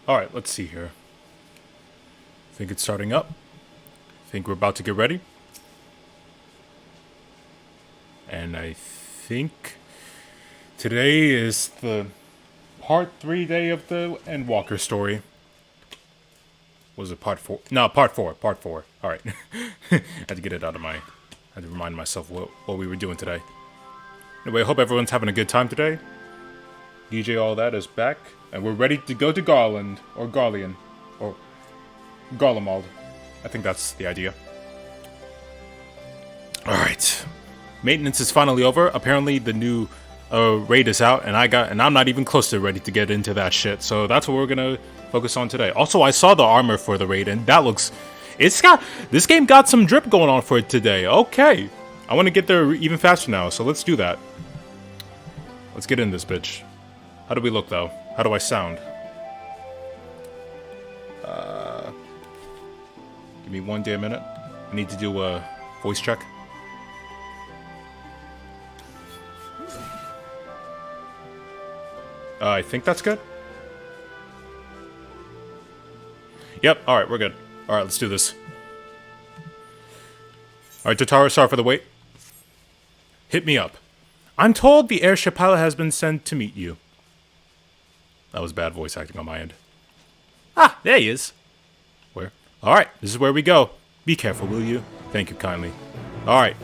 Alright, let's see here. Think it's starting up. Think we're about to get ready. And I think today is the part 3 day of the Endwalker story. Was it part 4? No, part 4. Part 4. Alright. I had to get it out of my... I had to remind myself what we were doing today. Anyway, I hope everyone's having a good time today. DJ All That is back. And we're ready to go to Garland. Or Garlean. Or Garlemald. I think that's the idea. Alright. Maintenance is finally over. Apparently the new raid is out, and I'm not even close to ready to get into that shit. So that's what we're gonna focus on today. Also, I saw the armor for the raid, and that looks... This game got some drip going on for it today. Okay. I want to get there even faster now, so let's do that. Let's get in this bitch. How do we look, though? How do I sound? Give me one damn minute. I need to do a voice check. I think that's good. Yep, alright, we're good. Alright, let's do this. Alright, Totaro, sorry for the wait. Hit me up. I'm told the airship pilot has been sent to meet you. That was bad voice acting on my end. Ah, there he is. Where? Alright, this is where we go. Be careful, will you? Thank you kindly. Alright.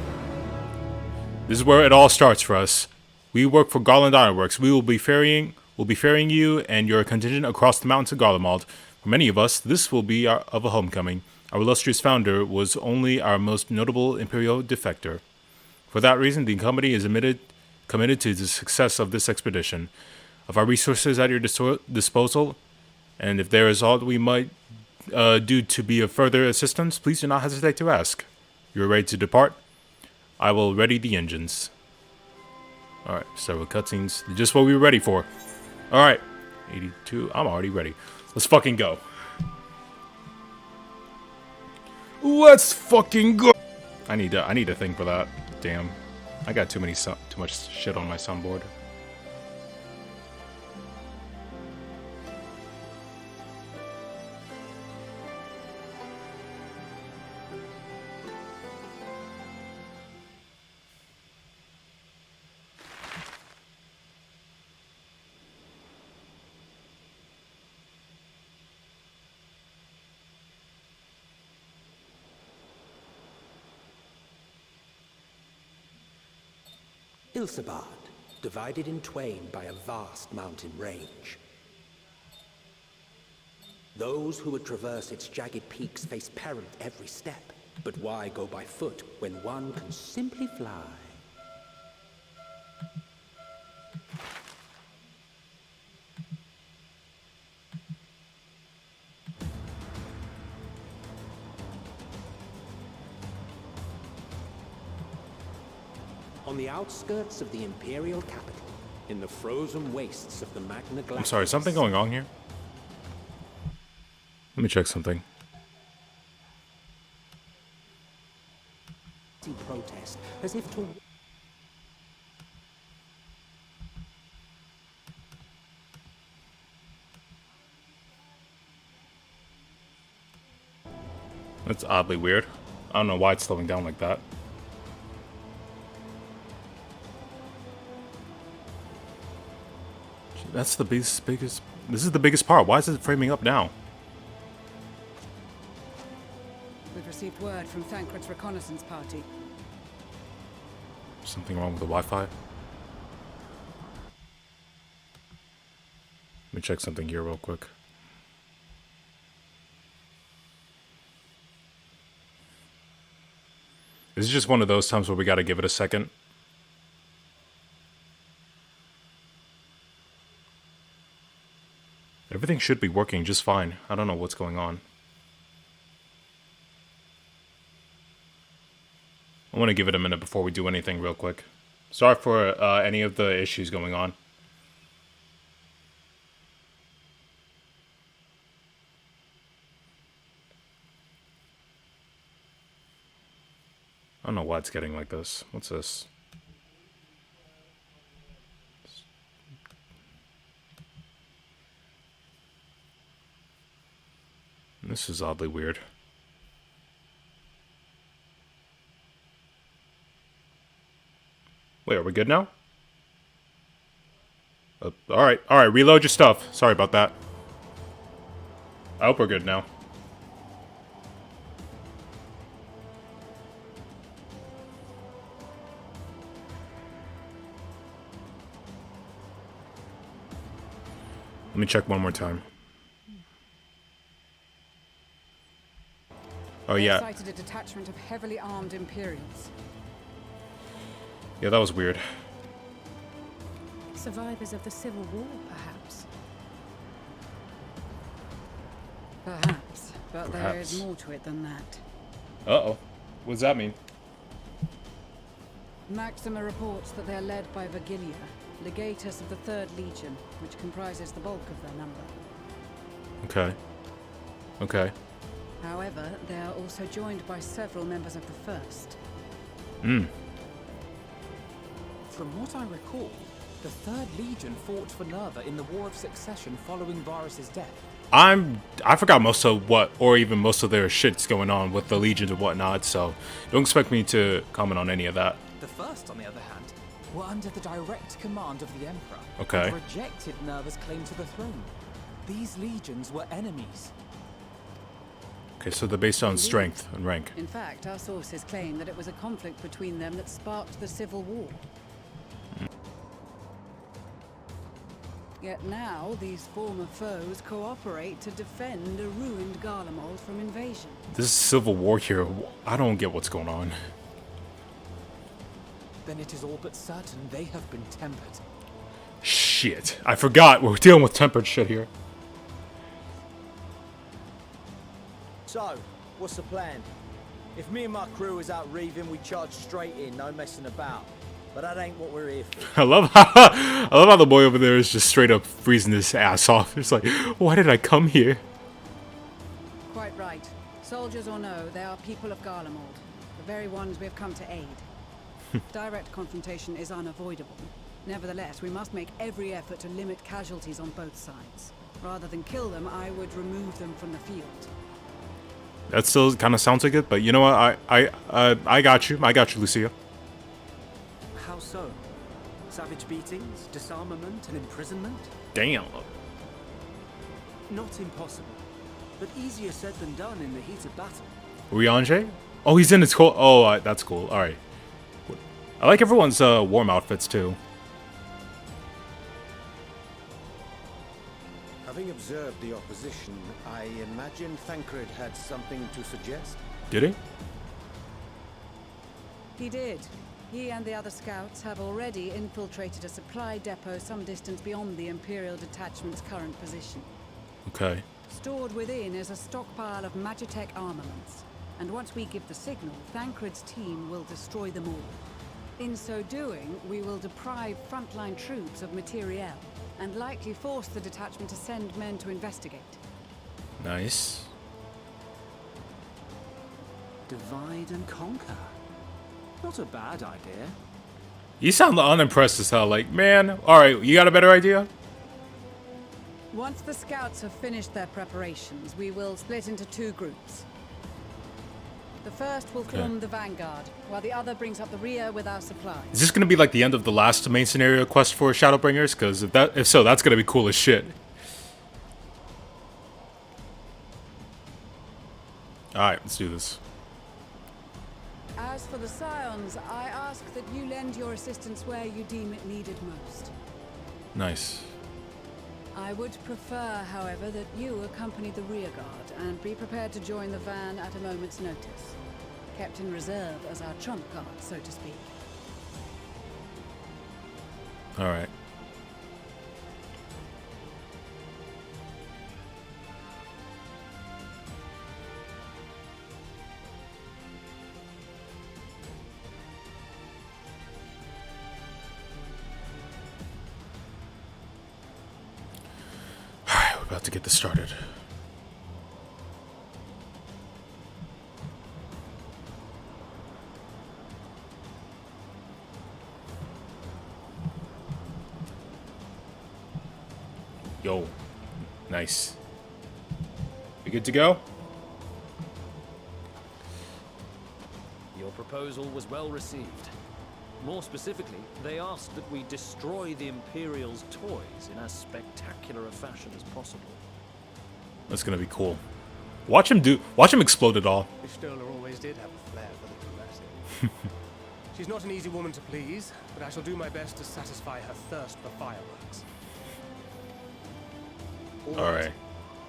This is where it all starts for us. We work for Garland Ironworks. We'll be ferrying you and your contingent across the mountains of Garlemald. For many of us, this will be of a homecoming. Our illustrious founder was only our most notable imperial defector. For that reason, the company is committed to the success of this expedition. Of our resources at your disposal, and if there is aught we might do to be of further assistance, please do not hesitate to ask. You are ready to depart? I will ready the engines. Alright, several cutscenes. Just what we were ready for. Alright. 82. I'm already ready. Let's fucking go. Let's fucking go! I need a thing for that. Damn. I got too much shit on my soundboard. Ilsabard, divided in twain by a vast mountain range. Those who would traverse its jagged peaks face peril at every step. But why go by foot when one can simply fly? On the outskirts of the Imperial capital, in the frozen wastes of the Magna Glacier. I'm sorry, something going on here? Let me check something. Protest, as if to... That's oddly weird. I don't know why it's slowing down like that. That's the biggest... This is the biggest part. Why is it framing up now? We've received word from Thancred's reconnaissance party. Something wrong with the Wi-Fi? Let me check something here real quick. This is just one of those times where we gotta give it a second. Everything should be working just fine. I don't know what's going on. I want to give it a minute before we do anything real quick. Sorry for any of the issues going on. I don't know why it's getting like this. What's this? This is oddly weird. Wait, are we good now? Alright, reload your stuff. Sorry about that. I hope we're good now. Let me check one more time. Oh They yeah. sighted a detachment of heavily armed Imperials. Yeah, that was weird. Survivors of the Civil War, perhaps. Perhaps, but there Perhaps. is more to it than that. Uh-oh. What does that mean? Maxima reports that they are led by Vergilia, legatus of the 3rd Legion, which comprises the bulk of their number. Okay. Okay. However, they are also joined by several members of the 1st. Hmm. From what I recall, the 3rd Legion fought for Nerva in the War of Succession following Varus's death. I forgot most of what, or even most of their shit's going on with the Legions and whatnot, so don't expect me to comment on any of that. The First, on the other hand, were under the direct command of the Emperor. Okay. And rejected Nerva's claim to the throne. These legions were enemies. Okay, so they're based on strength and rank. In fact, our sources claim that it was a conflict between them that sparked the Civil War. Yet now, these former foes cooperate to defend a ruined Garlemald from invasion. This is Civil War here. I don't get what's going on. Then it is all but certain they have been tempered. Shit. I forgot. We're dealing with tempered shit here. So, what's the plan? If me and my crew is out reaving, we charge straight in, no messing about. But that ain't what we're here for. I love how the boy over there is just straight up freezing his ass off. It's like, why did I come here? Quite right. Soldiers or no, they are people of Garlemald, the very ones we have come to aid. Direct confrontation is unavoidable. Nevertheless, we must make every effort to limit casualties on both sides. Rather than kill them, I would remove them from the field. That still kind of sounds like it, but you know what? I got you. I got you, Lucia. How so? Savage beatings, disarmament, and imprisonment? Damn. Not impossible, but easier said than done in the heat of battle. Riange? Oh, he's in his cool. Oh, that's cool. All right. I like everyone's warm outfits too. Having observed the opposition, I imagine Thancred had something to suggest. Did he? He did. He and the other scouts have already infiltrated a supply depot some distance beyond the Imperial detachment's current position. Okay. Stored within is a stockpile of Magitech armaments, and once we give the signal, Thancred's team will destroy them all. In so doing, we will deprive frontline troops of materiel, and likely force the detachment to send men to investigate. Nice. Divide and conquer. Not a bad idea. You sound unimpressed as hell. Like, man, alright, you got a better idea? Once the scouts have finished their preparations, we will split into 2 groups. The first will form the vanguard, while the other brings up the rear with our supplies. Is this gonna be like the end of the last main scenario quest for Shadowbringers? Because if so, that's gonna be cool as shit. Alright, let's do this. As for the Scions, I ask that you lend your assistance where you deem it needed most. Nice. I would prefer, however, that you accompany the rear guard and be prepared to join the van at a moment's notice. Kept in reserve as our trump card, so to speak. Alright. Alright, we're about to get this started. Yo. Nice. We good to go? proposal was well received. More specifically, they asked that we destroy the Imperial's toys in as spectacular a fashion as possible. That's gonna be cool. Watch him explode it all. Miss Stoller always did have a flair for the dramatic. She's not an easy woman to please, but I shall do my best to satisfy her thirst for fireworks. All right.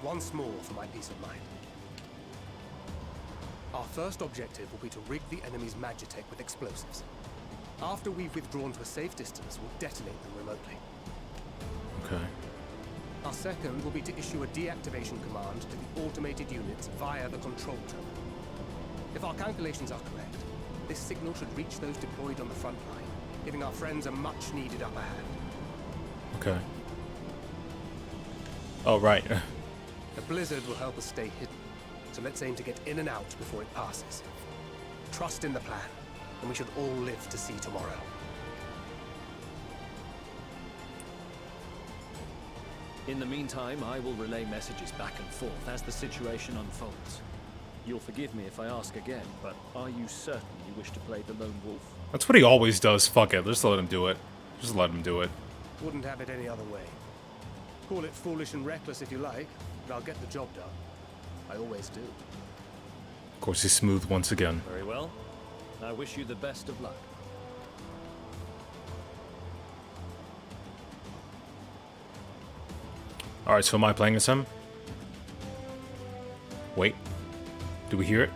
Once more for my peace of mind. Our first objective will be to rig the enemy's magitech with explosives. After we've withdrawn to a safe distance, we'll detonate them remotely. Okay. Our second will be to issue a deactivation command to the automated units via the control terminal. If our calculations are correct, this signal should reach those deployed on the front line, giving our friends a much-needed upper hand. Okay. Oh, right. The blizzard will help us stay hidden, so let's aim to get in and out before it passes. Trust in the plan, and we should all live to see tomorrow. In the meantime, I will relay messages back and forth as the situation unfolds. You'll forgive me if I ask again, but are you certain you wish to play the lone wolf? That's what he always does. Fuck it. Just let him do it. Just let him do it. Wouldn't have it any other way. Call it foolish and reckless if you like, but I'll get the job done. I always do. Of course, he's smooth once again. Very well. I wish you the best of luck. Alright, so am I playing as him? Wait. Do we hear it?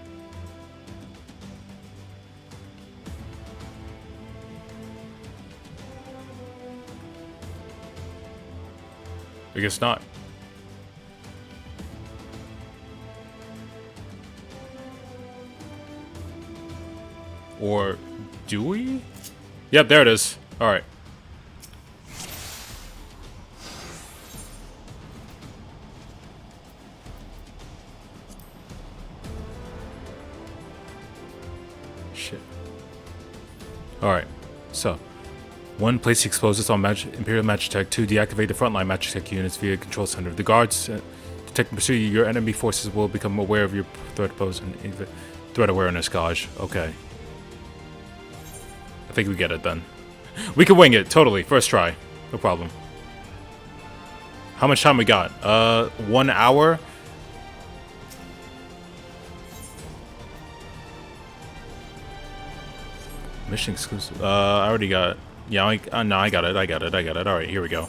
I guess not. Or do we? Yep, there it is. Alright. Shit. Alright, so. 1. Place the explosives on Imperial Magitech. 2. Deactivate the frontline Magitech units via control center. The guards detect and pursue you. Your enemy forces will become aware of your threat pose and threat awareness gauge. Okay. I think we get it then. We can wing it, totally. First try. No problem. How much time we got? 1 hour? Mission exclusive. I already got it. Yeah, no, I got it. Alright, here we go.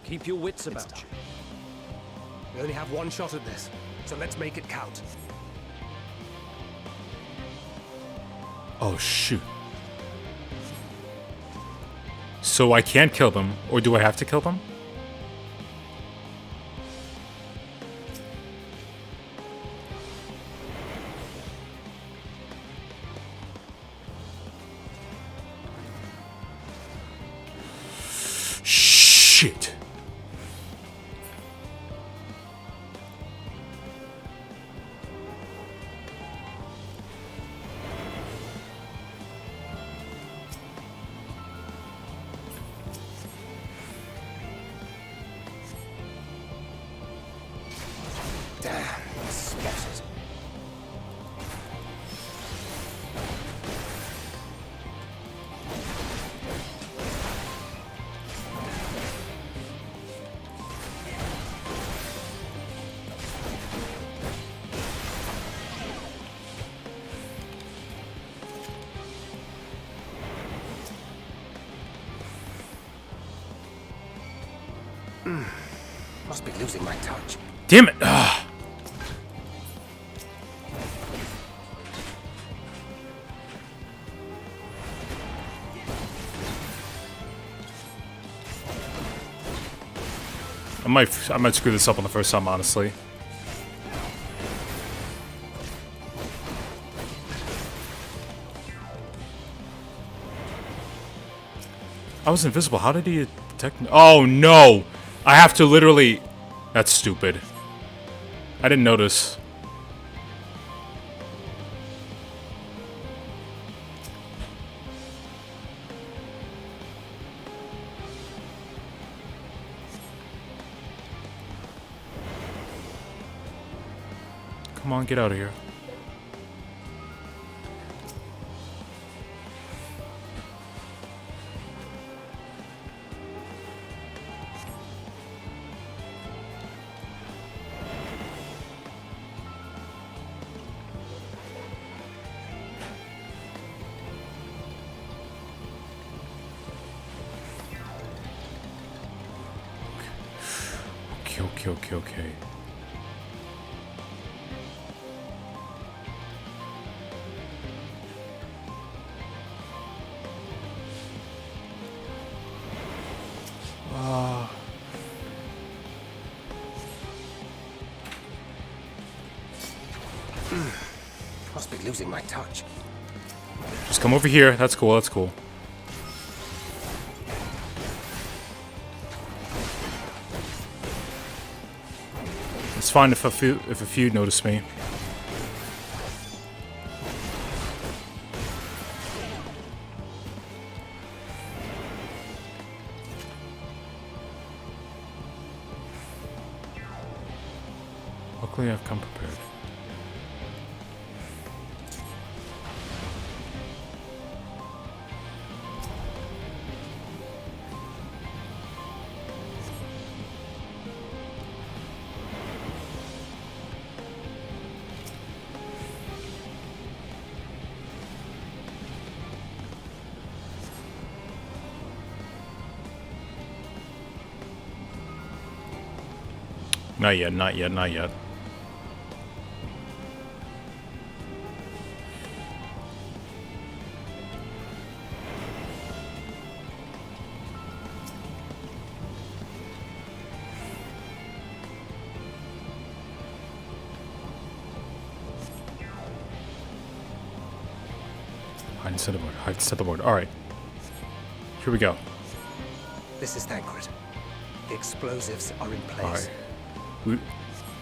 Keep your wits about you. We only have one shot at this, so let's make it count. Oh, shoot. So I can't kill them, or do I have to kill them? Shit. Damn, spotted. Must be losing my touch. Damn it. Ugh. I might screw this up on the first time, honestly. I was invisible. How did he detect me? Oh no! I have to literally... That's stupid. I didn't notice. Come on, get out of here. Okay, okay, okay. Must be losing my touch. Just come over here. That's cool, that's cool. It's fine if a few notice me. Luckily, I've come prepared. Not yet, not yet, not yet. Hide and set the board, hide and set the board. Alright. Here we go. This is Thancred. The explosives are in place. Alright.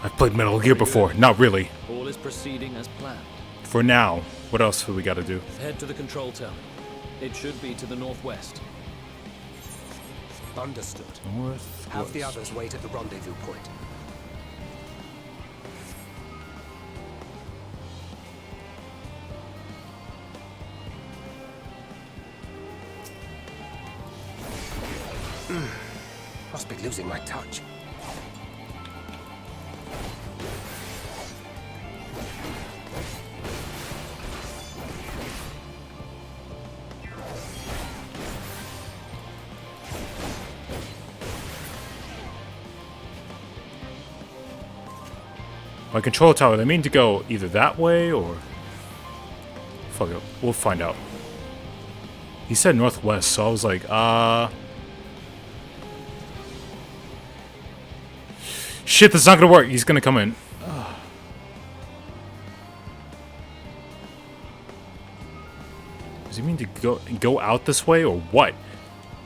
I've played Metal Gear before. Not really. All is proceeding as planned. For now. What else do we gotta do? Head to the control tower. It should be to the northwest. Understood. North. Have the others wait at the rendezvous point. Must be losing my touch. My control tower, they mean to go either that way or... Fuck it, we'll find out. He said northwest, so I was like, shit, that's not gonna work. He's gonna come in. Does he mean to go out this way or what?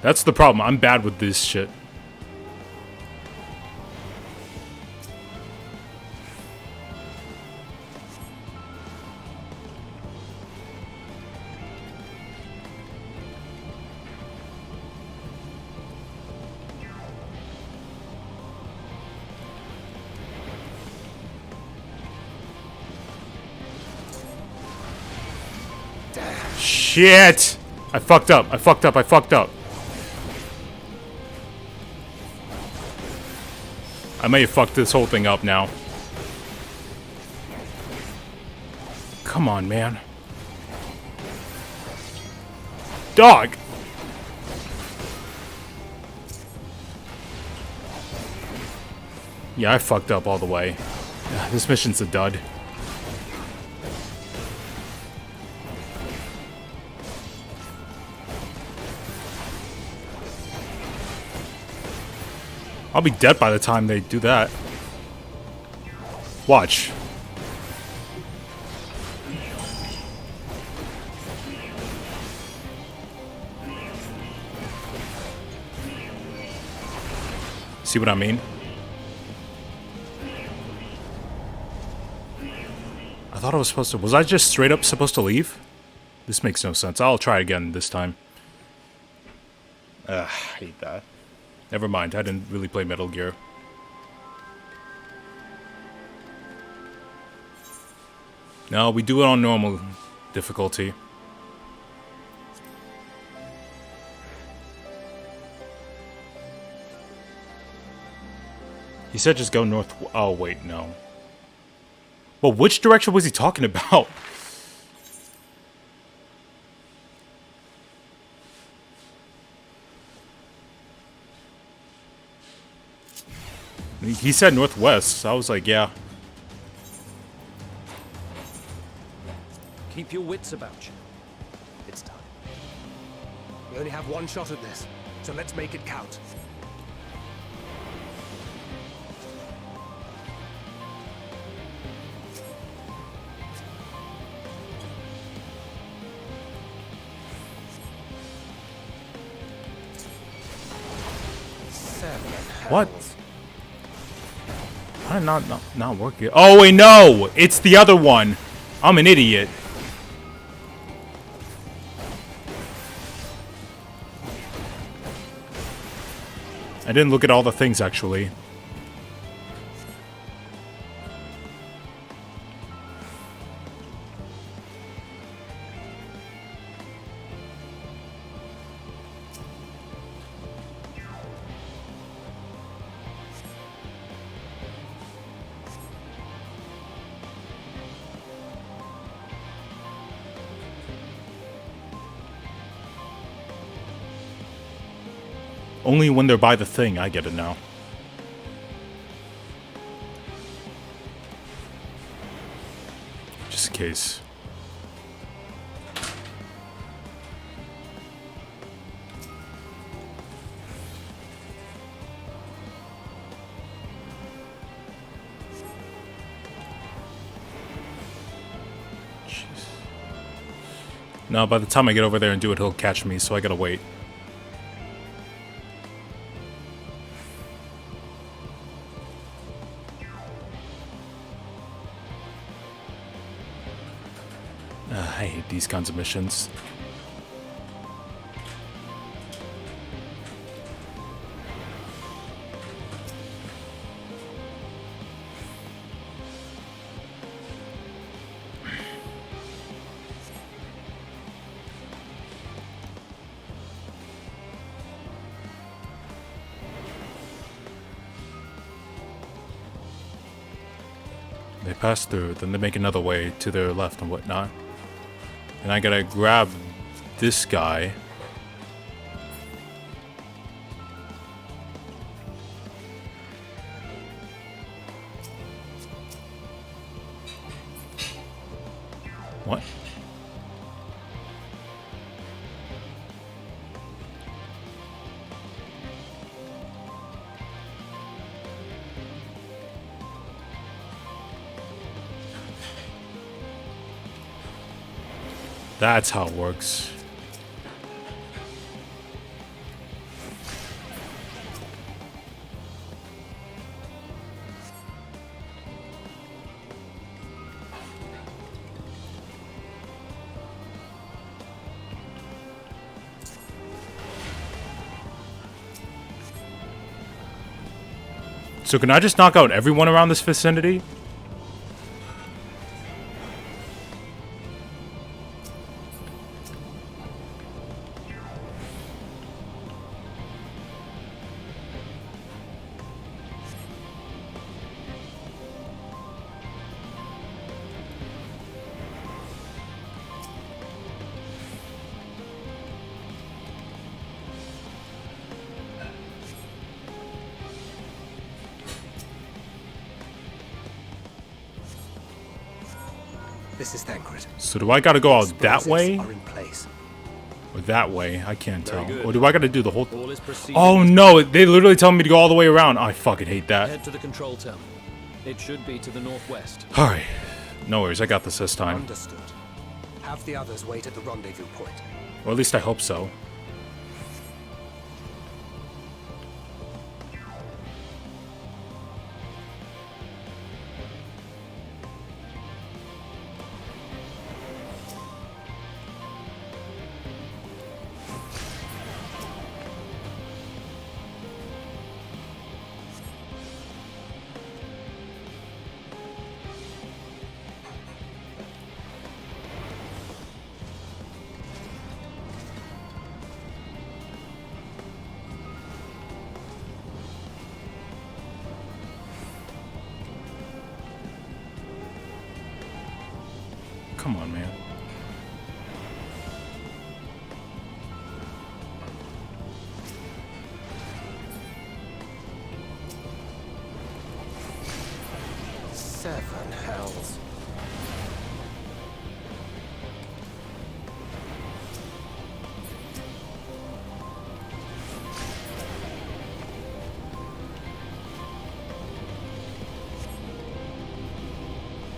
That's the problem. I'm bad with this shit. Shit! I fucked up. I fucked up. I fucked up. I may have fucked this whole thing up now. Come on, man. Dog! Yeah, I fucked up all the way. This mission's a dud. I'll be dead by the time they do that. Watch. See what I mean? I thought I was supposed to... Was I just straight up supposed to leave? This makes no sense. I'll try again this time. I hate that. Never mind, I didn't really play Metal Gear. No, we do it on normal difficulty. He said just go north. Oh, wait, no. Well, which direction was he talking about? He said northwest, so I was like, yeah. Keep your wits about you. It's time. We only have one shot at this, so let's make it count. What? Why not working? Oh wait, no! It's the other one. I'm an idiot. I didn't look at all the things actually. Only when they're by the thing, I get it now. Just in case. Jeez. No, by the time I get over there and do it, he'll catch me, so I gotta wait. I hate these kinds of missions. They pass through, then they make another way to their left and whatnot. And I gotta grab this guy. What? That's how it works. So can I just knock out everyone around this vicinity? This is Thancred. So do I gotta go out that Explosives way? are in place. Or that way? I can't tell. good. Or do I gotta do the whole... All is proceeding. Oh no, they literally tell me to go all the way around. I fucking hate that. Head to the control tower. It should be to the northwest. Alright. No worries, I got this time. Understood. Have the others wait at the rendezvous point. Or at least I hope so. Come on, man.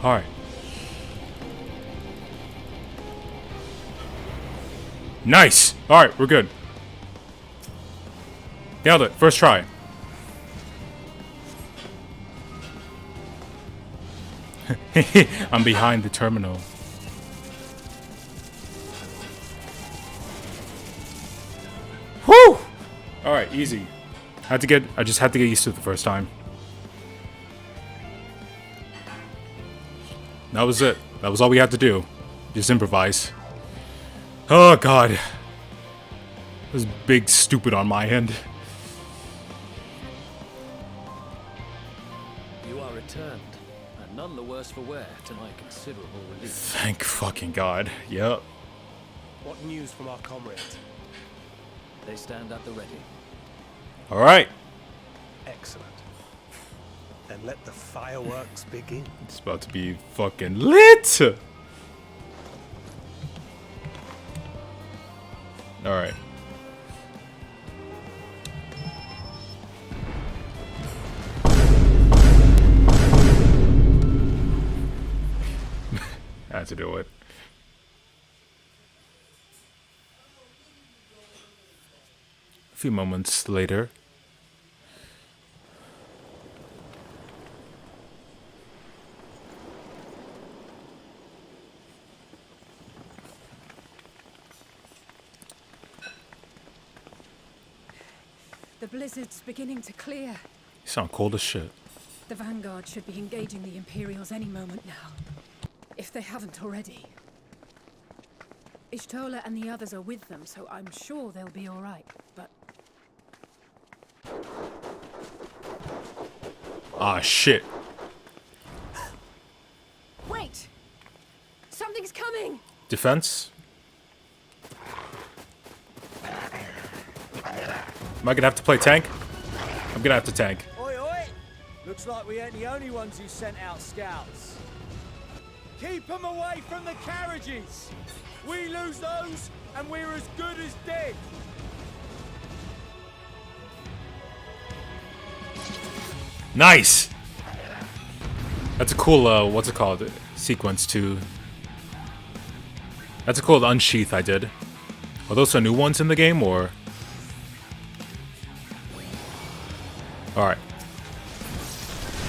Alright. Nice! Alright, we're good. Nailed it. First try. I'm behind the terminal. Whew! Alright, easy. I just had to get used to it the first time. That was it. That was all we had to do. Just improvise. Oh god. It was big stupid on my end. You are returned, and none the worse for wear, to my considerable relief. Thank fucking god. Yep. What news from our comrades? They stand at the ready. Alright. Excellent. Then let the fireworks begin. It's about to be fucking lit! Alright. I had to do it. A few moments later. The blizzard's beginning to clear. You sound cold as shit. The Vanguard should be engaging the Imperials any moment now. If they haven't already. Ishtola and the others are with them, so I'm sure they'll be all right. But Ah, shit. wait! Something's coming! Defense? Am I gonna have to play tank? I'm gonna have to tank. Oi, oi! Looks like we ain't the only ones who sent out scouts. Keep them away from the carriages! We lose those, and we're as good as dead! Nice! That's a cool, what's it called? Sequence too. That's a cool unsheath I did. Are those the new ones in the game, or? Alright.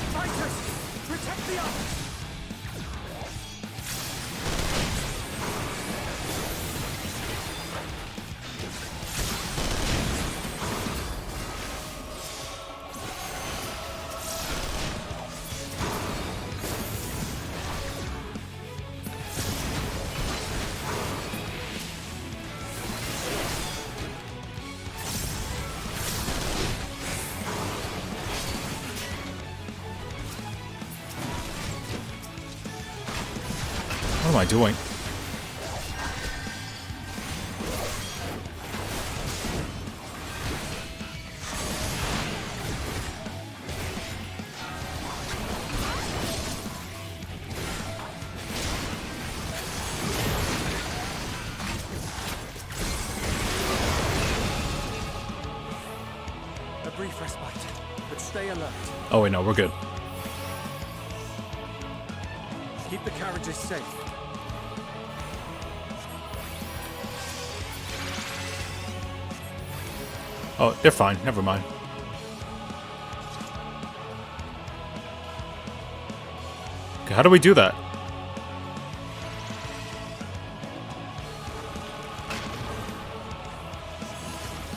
Fighters! Protect the others! What am I doing? A brief respite, but stay alert. Oh wait, no, we're good. Keep the carriages safe. Oh, they're fine. Never mind. Okay, how do we do that?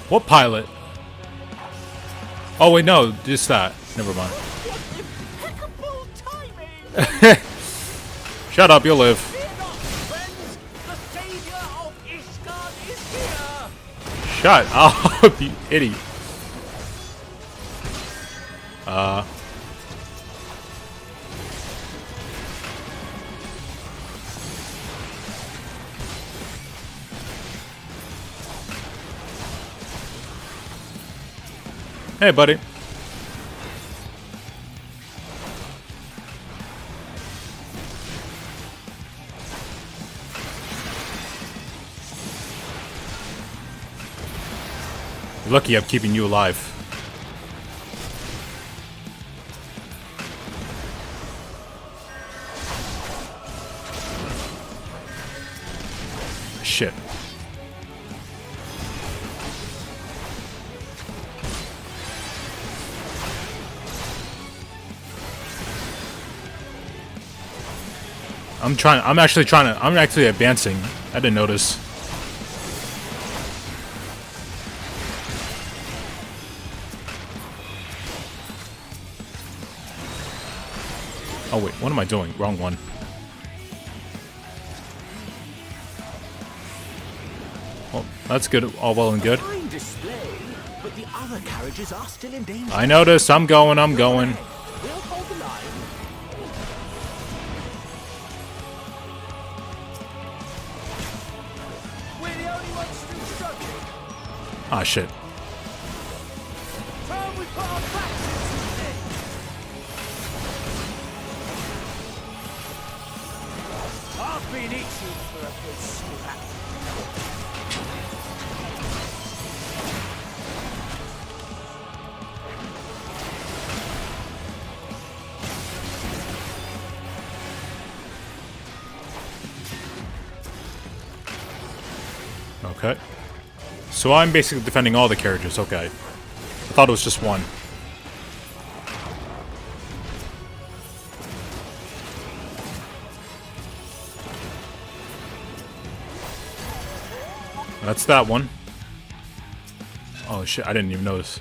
What pilot? Oh wait, no, just that. Never mind. Impeccable timing! Shut up, you'll live. Fear not, friends! The savior of Ishgard is here! Shut up, you idiot. Hey, buddy. You're lucky I'm keeping you alive. I'm actually advancing. I didn't notice. Oh wait, what am I doing? Wrong one. Well, that's good. All well and good. Fine display, but the other carriages are still in danger. I noticed. I'm going. We'll hold the line. We're the only ones still struggling. Ah, shit. Time we put our backs into it. I've been itching for a good scrap. Okay. So I'm basically defending all the carriages. Okay. I thought it was just one. That's that one. Oh shit, I didn't even notice.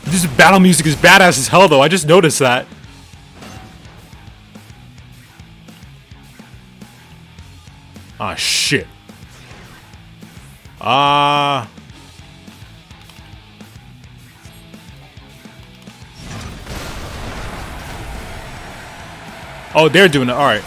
This battle music is badass as hell though, I just noticed that. Ah shit. Oh, they're doing it, alright.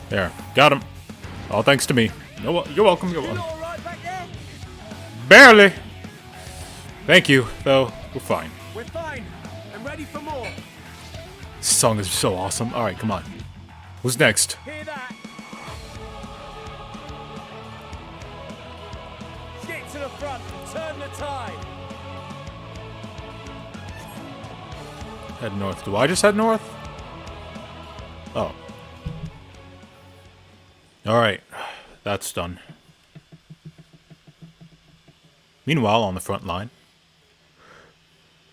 There, got him. All thanks to me. No, you're welcome. You're welcome. All right back there? Barely. Thank you, though. We're fine. We're fine. I'm ready for more. This song is so awesome. All right, come on. Who's next? Hear that? Get to the front and turn the tide. Head north. Do I just head north? Oh. Alright. That's done. Meanwhile, on the front line.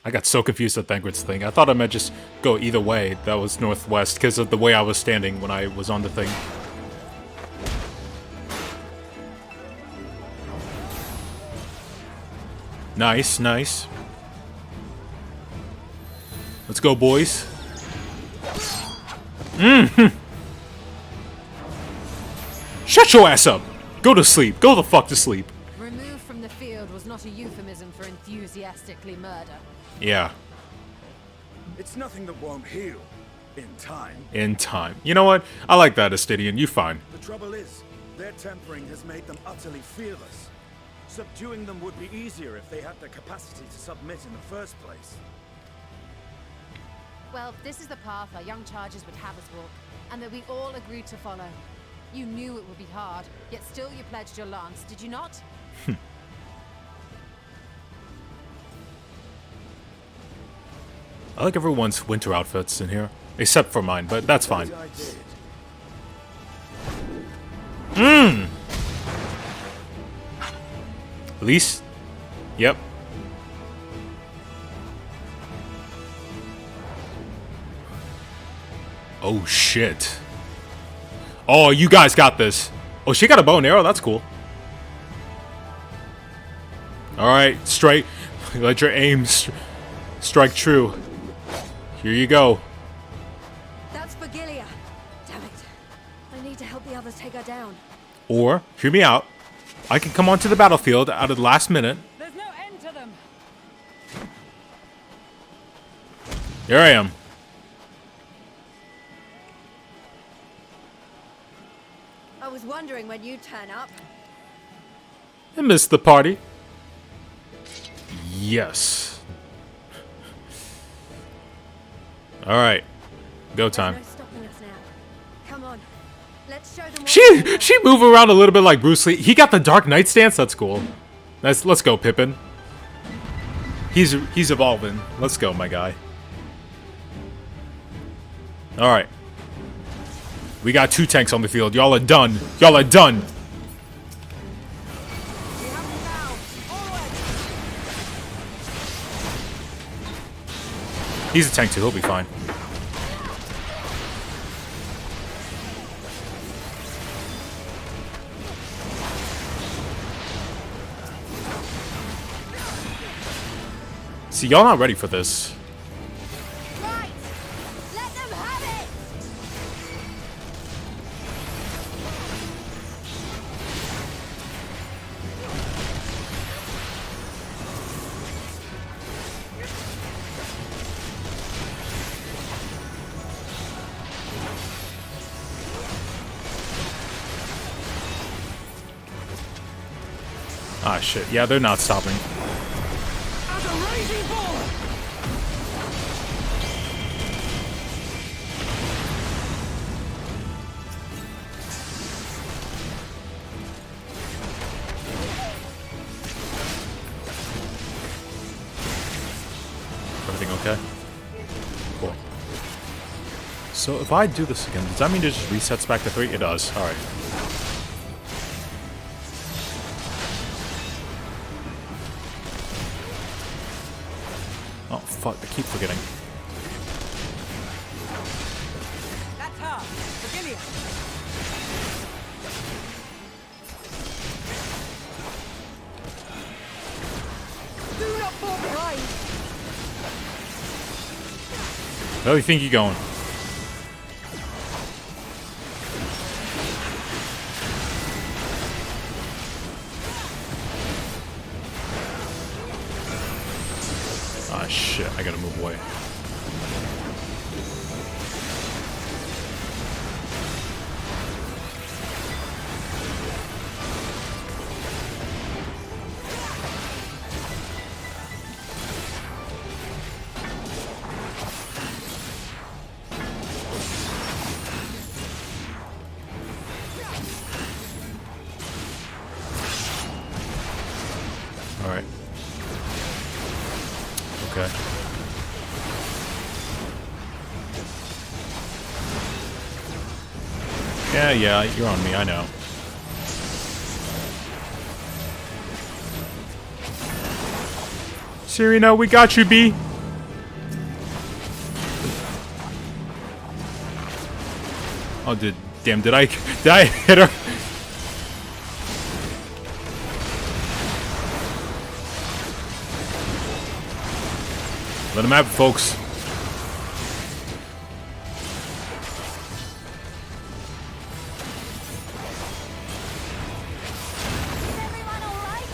I got so confused at Thancred's thing. I thought I might just go either way. That was northwest because of the way I was standing when I was on the thing. Nice, nice. Let's go, boys. Shut your ass up! Go to sleep. Go the fuck to sleep. Removed from the field was not a euphemism for enthusiastically murder. Yeah. It's nothing that won't heal in time. In time. You know what? I like that, Astidian. You fine. The trouble is, their tempering has made them utterly fearless. Subduing them would be easier if they had the capacity to submit in the first place. Well, this is the path our young charges would have us walk, and that we all agreed to follow. You knew it would be hard, yet still you pledged your lance, did you not? I like everyone's winter outfits in here. Except for mine, but that's fine. At least... Yep. Oh, shit. Oh, you guys got this. Oh, she got a bow and arrow. That's cool. Alright, strike. Let your aim strike true. Here you go. That's for Gilia. Damn it. I need to help the others take her down. Or, hear me out. I can come onto the battlefield out of the last minute. There's no end to them. Here I am. I was wondering when you'd turn up. I missed the party. Yes. Alright. Go time. There's no stopping us now. Come on. Let's Let's show them what She move around a little bit like Bruce Lee. He got the Dark Knight stance. That's cool. Let's go, Pippin. He's evolving. Let's go, my guy. All right. We got 2 tanks on the field. Y'all are done. Y'all are done. He's a tank too. He'll be fine. See, y'all not ready for this. Right. Let them have it. Ah, shit. Yeah, they're not stopping. Everything okay? Cool. So if I do this again, does that mean it just resets back to 3? It does. Alright. Oh, fuck. I keep forgetting. That's her. Virginia. Do not fall behind. Where do you think you're going? Ah, shit. I gotta move away. Alright. Okay. Yeah, you're on me, I know. Serena, we got you, B. Oh, did I hit her? Let him have it, folks. Is everyone all right?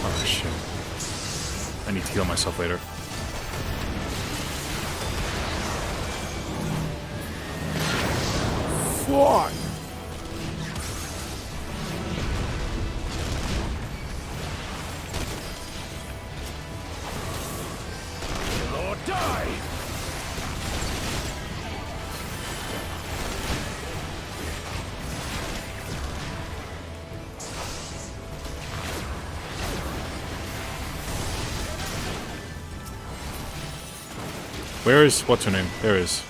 Oh, shit. I need to heal myself later. Fuck! Or die! Where is... what's her name? There is.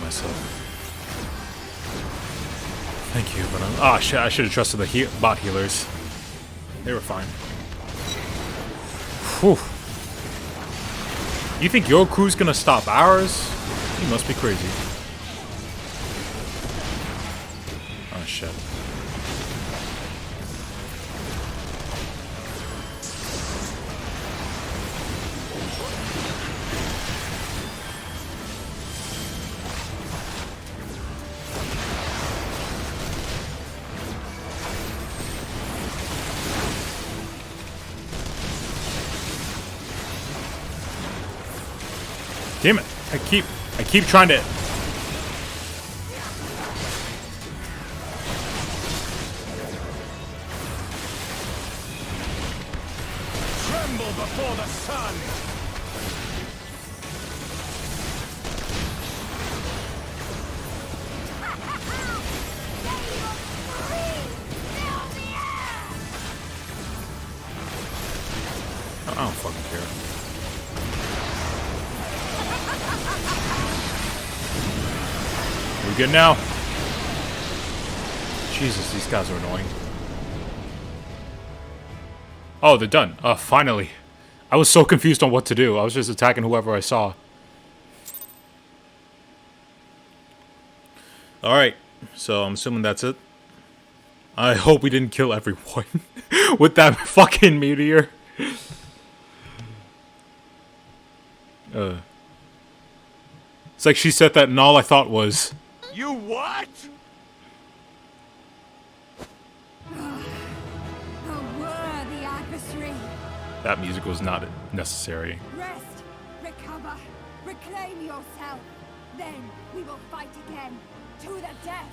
Myself. Thank you, but ah, shit! I should have trusted the bot healers. They were fine. Whew. You think your crew's gonna stop ours? You must be crazy. Oh shit! Damn it. I keep trying to... Tremble before the sun! I don't fucking care. We good now? Jesus, these guys are annoying. Oh, they're done. Finally. I was so confused on what to do. I was just attacking whoever I saw. Alright, so I'm assuming that's it. I hope we didn't kill everyone with that fucking meteor. It's like she said that and all I thought was... You what? A worthy adversary. That music was not necessary. Rest, recover, reclaim yourself. Then we will fight again, to the death.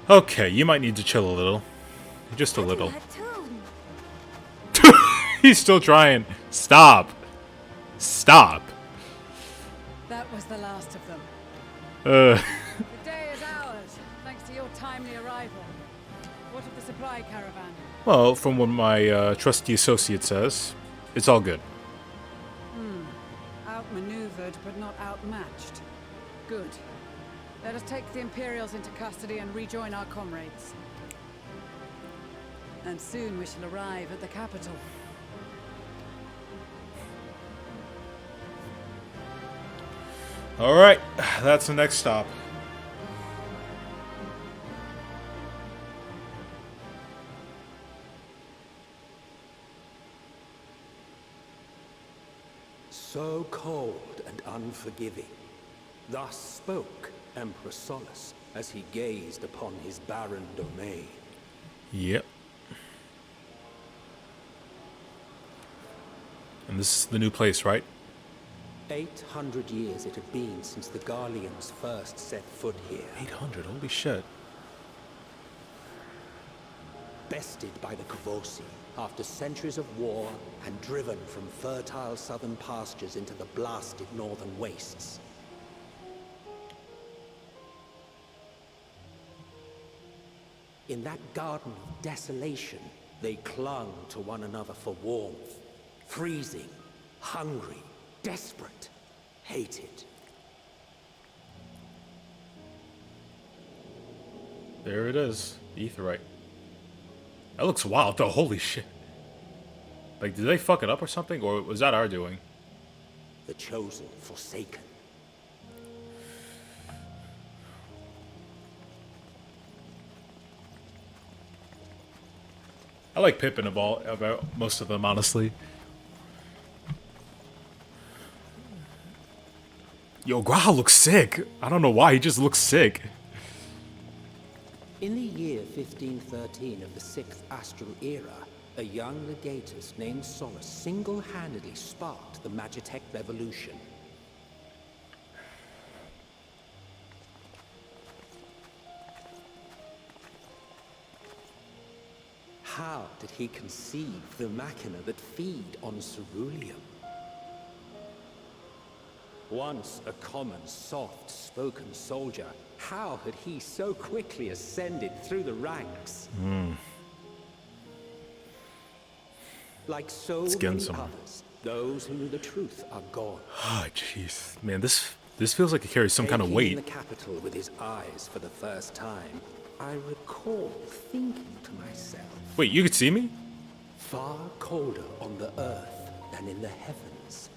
Okay, you might need to chill a little. Just a little. He's still trying. Stop. Stop. That was the last of them. Uh, The day is ours, thanks to your timely arrival. What of the supply caravan? well, from what my trusty associate says, it's all good. Outmaneuvered, but not outmatched. Good. Let us take the Imperials into custody and rejoin our comrades. And soon we shall arrive at the capital. Alright, that's the next stop. So cold and unforgiving. Thus spoke Emperor Solus as he gazed upon his barren domain. Yep. And this is the new place, right? 800 years it had been since the Garleans first set foot here. 800, holy shit. Bested by the Kavosi after centuries of war and driven from fertile southern pastures into the blasted northern wastes. In that garden of desolation, they clung to one another for warmth. Freezing, hungry, desperate, hated. There it is. Aetheryte. That looks wild though, holy shit. Like, did they fuck it up or something? Or was that our doing? The chosen, forsaken. I like Pippin about most of them, honestly. Yo, Grahal looks sick. I don't know why, he just looks sick. In the year 1513 of the 6th Astral Era, a young legatus named Solus single-handedly sparked the Magitech Revolution. How did he conceive the machina that feed on ceruleum? Once a common, soft-spoken soldier, how had he so quickly ascended through the ranks? Like so many others, those who knew the truth are gone. Oh, jeez. Man, this feels like it carries some kind of weight. In the capital with his eyes for the first time, I recall thinking to myself... Wait, you could see me? Far colder on the earth than in the heavens.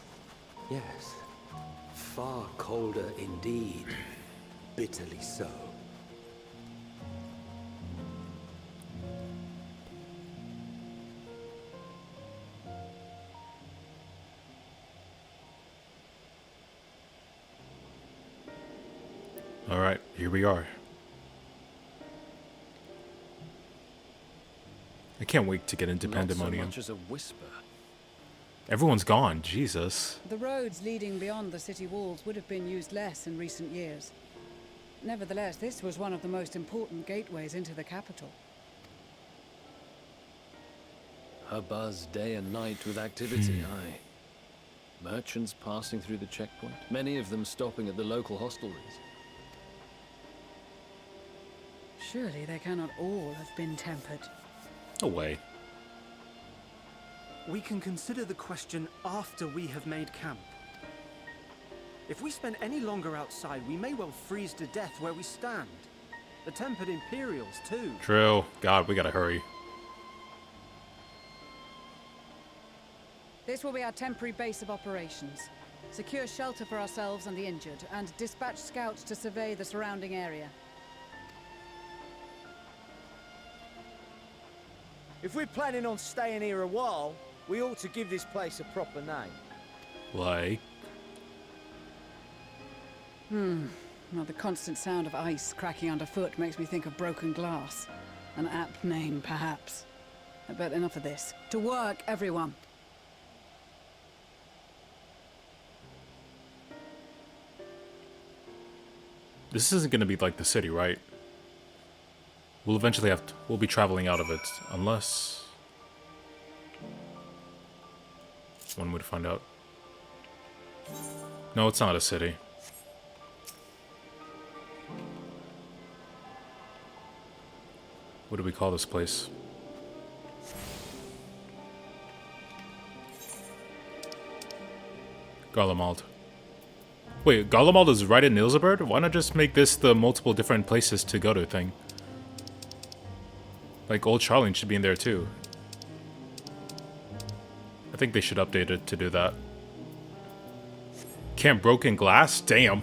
Yes, far colder indeed. Bitterly so. All right, here we are. I can't wait to get into Not so Pandemonium. much as a whisper. Everyone's gone. Jesus. The roads leading beyond the city walls would have been used less in recent years. Nevertheless, this was one of the most important gateways into the capital. A buzz day and night with activity, aye. Merchants passing through the checkpoint, many of them stopping at the local hostelries. Surely they cannot all have been tempered. No way. We can consider the question after we have made camp. If we spend any longer outside, we may well freeze to death where we stand. The tempered Imperials, too. True. God, we gotta hurry. This will be our temporary base of operations. Secure shelter for ourselves and the injured, and dispatch scouts to survey the surrounding area. If we're planning on staying here a while, we ought to give this place a proper name. Like? Well, the constant sound of ice cracking underfoot makes me think of broken glass. An apt name, perhaps. But enough of this. To work, everyone! This isn't gonna be like the city, right? We'll eventually have to... We'll be traveling out of it. Unless... One way to find out. No, it's not a city. What do we call this place? Garlemald. Wait, Garlemald is right in Nilsaberd? Why not just make this the multiple different places to go to thing? Like, Old Charlene should be in there too. I think they should update it to do that. Camp Broken Glass? Damn.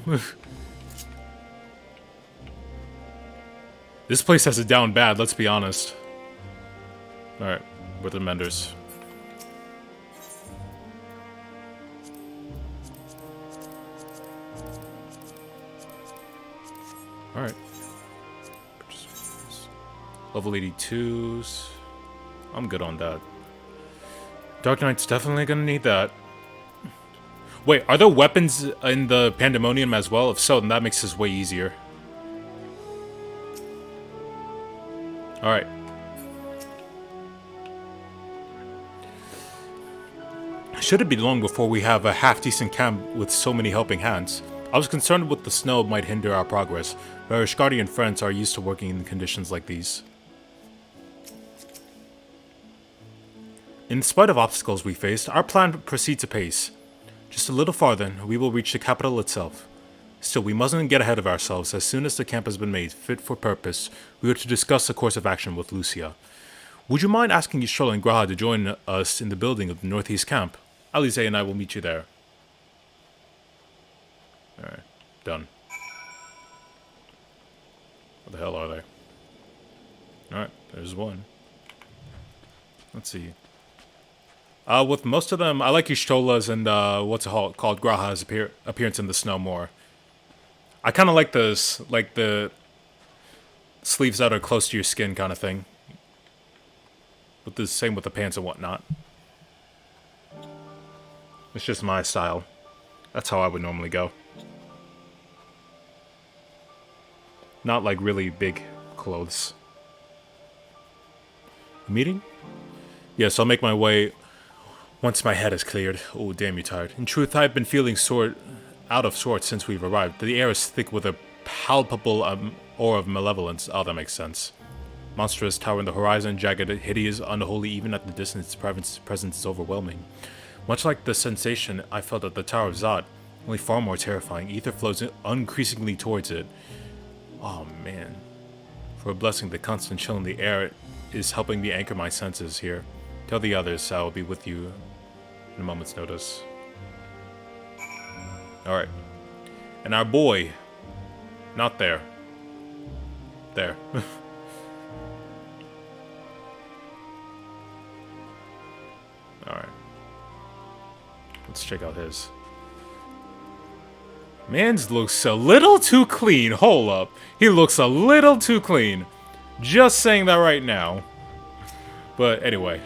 This place has it down bad, let's be honest. Alright, we're the menders. Alright. Level 82s. I'm good on that. Dark Knight's definitely gonna need that. Wait, are there weapons in the Pandemonium as well? If so, then that makes this way easier. Alright. Should it be long before we have a half-decent camp with so many helping hands? I was concerned with the snow might hinder our progress, but our Scardian friends are used to working in conditions like these. In spite of obstacles we faced, our plan proceeds apace. Just a little farther, and we will reach the capital itself. Still, we mustn't get ahead of ourselves. As soon as the camp has been made fit for purpose, we are to discuss the course of action with Lucia. Would you mind asking Ystrel and Graha to join us in the building of the Northeast Camp? Alize and I will meet you there. Alright, done. What the hell are they? Alright, there's one. Let's see. With most of them, I like Yshtola's and what's it called, Graha's appearance in the snow more. I kind of like this, like the sleeves that are close to your skin kind of thing. But the same with the pants and whatnot. It's just my style. That's how I would normally go. Not like really big clothes. Meeting? Yes, I'll make my way once my head is cleared. Oh, damn, you're tired. In truth, I've been feeling out of sorts since we've arrived. The air is thick with a palpable aura of malevolence. Oh, that makes sense. Monstrous tower in the horizon, jagged, hideous, unholy, even at the distance, its presence is overwhelming. Much like the sensation I felt at the Tower of Zot, only far more terrifying. Ether flows increasingly towards it. Oh, man. For a blessing, the constant chill in the air is helping me anchor my senses here. Tell the others I will be with you in a moment's notice. Alright. And our boy. Not there. There. Alright. Let's check out his. Man's looks a little too clean. Hold up. He looks a little too clean. Just saying that right now. But anyway.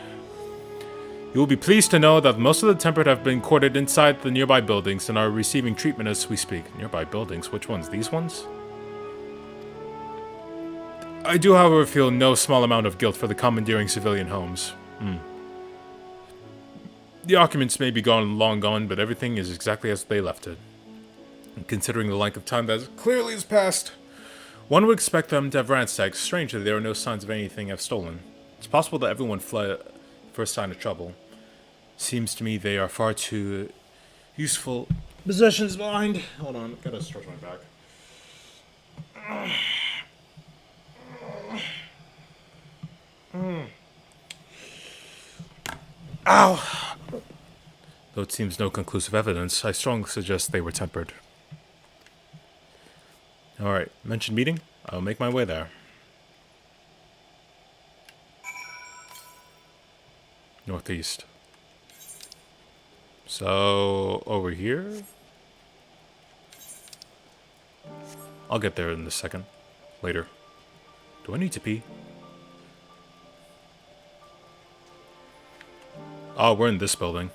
You will be pleased to know that most of the tempered have been quartered inside the nearby buildings and are receiving treatment as we speak. Nearby buildings? Which ones? These ones? I do, however, feel no small amount of guilt for the commandeering civilian homes. The occupants may be long gone, but everything is exactly as they left it. And considering the length of time that clearly has passed, one would expect them to have ransacked. Strangely, there are no signs of anything have stolen. It's possible that everyone fled for a sign of trouble. Seems to me they are far too useful possessions behind. Hold on, gotta stretch my back. Ow! Though it seems no conclusive evidence, I strongly suggest they were tempered. Alright, mentioned meeting? I'll make my way there. Northeast. So, over here? I'll get there in a second. Later. Do I need to pee? Oh, we're in this building.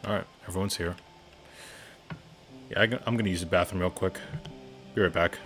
Alright, everyone's here. Yeah, I'm gonna use the bathroom real quick. Be right back.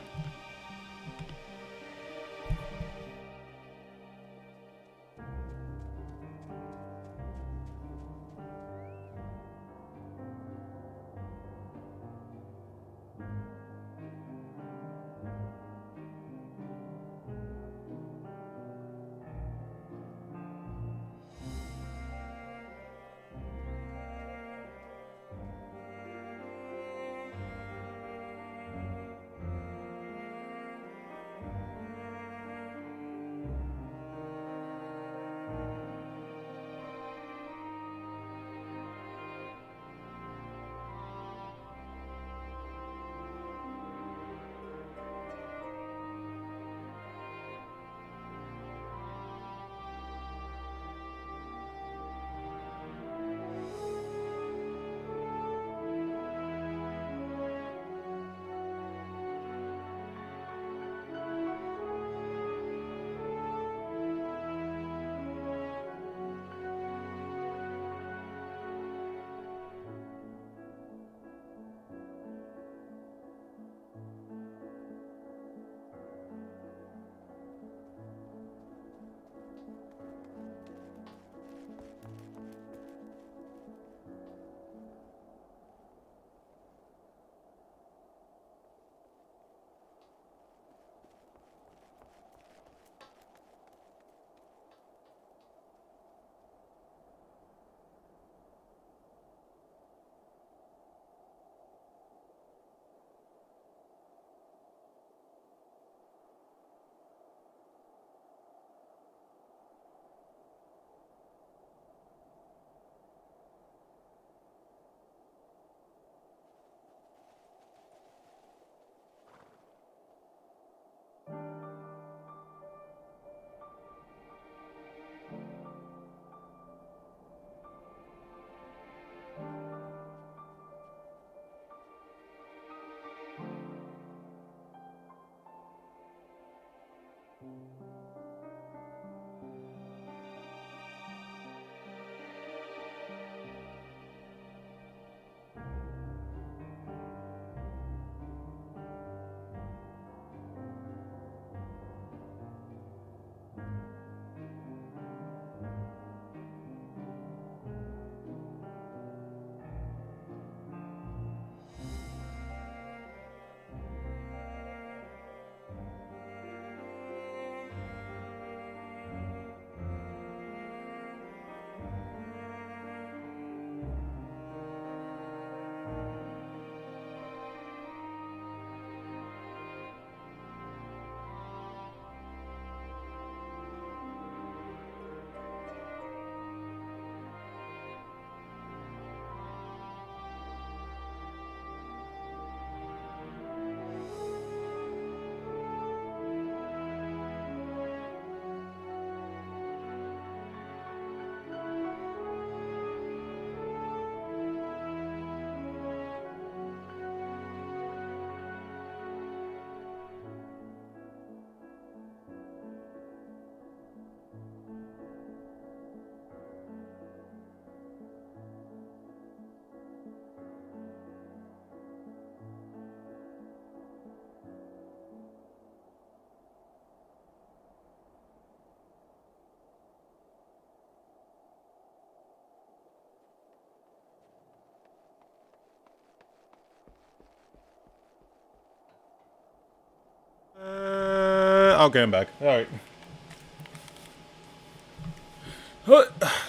Okay, I'm back. All right.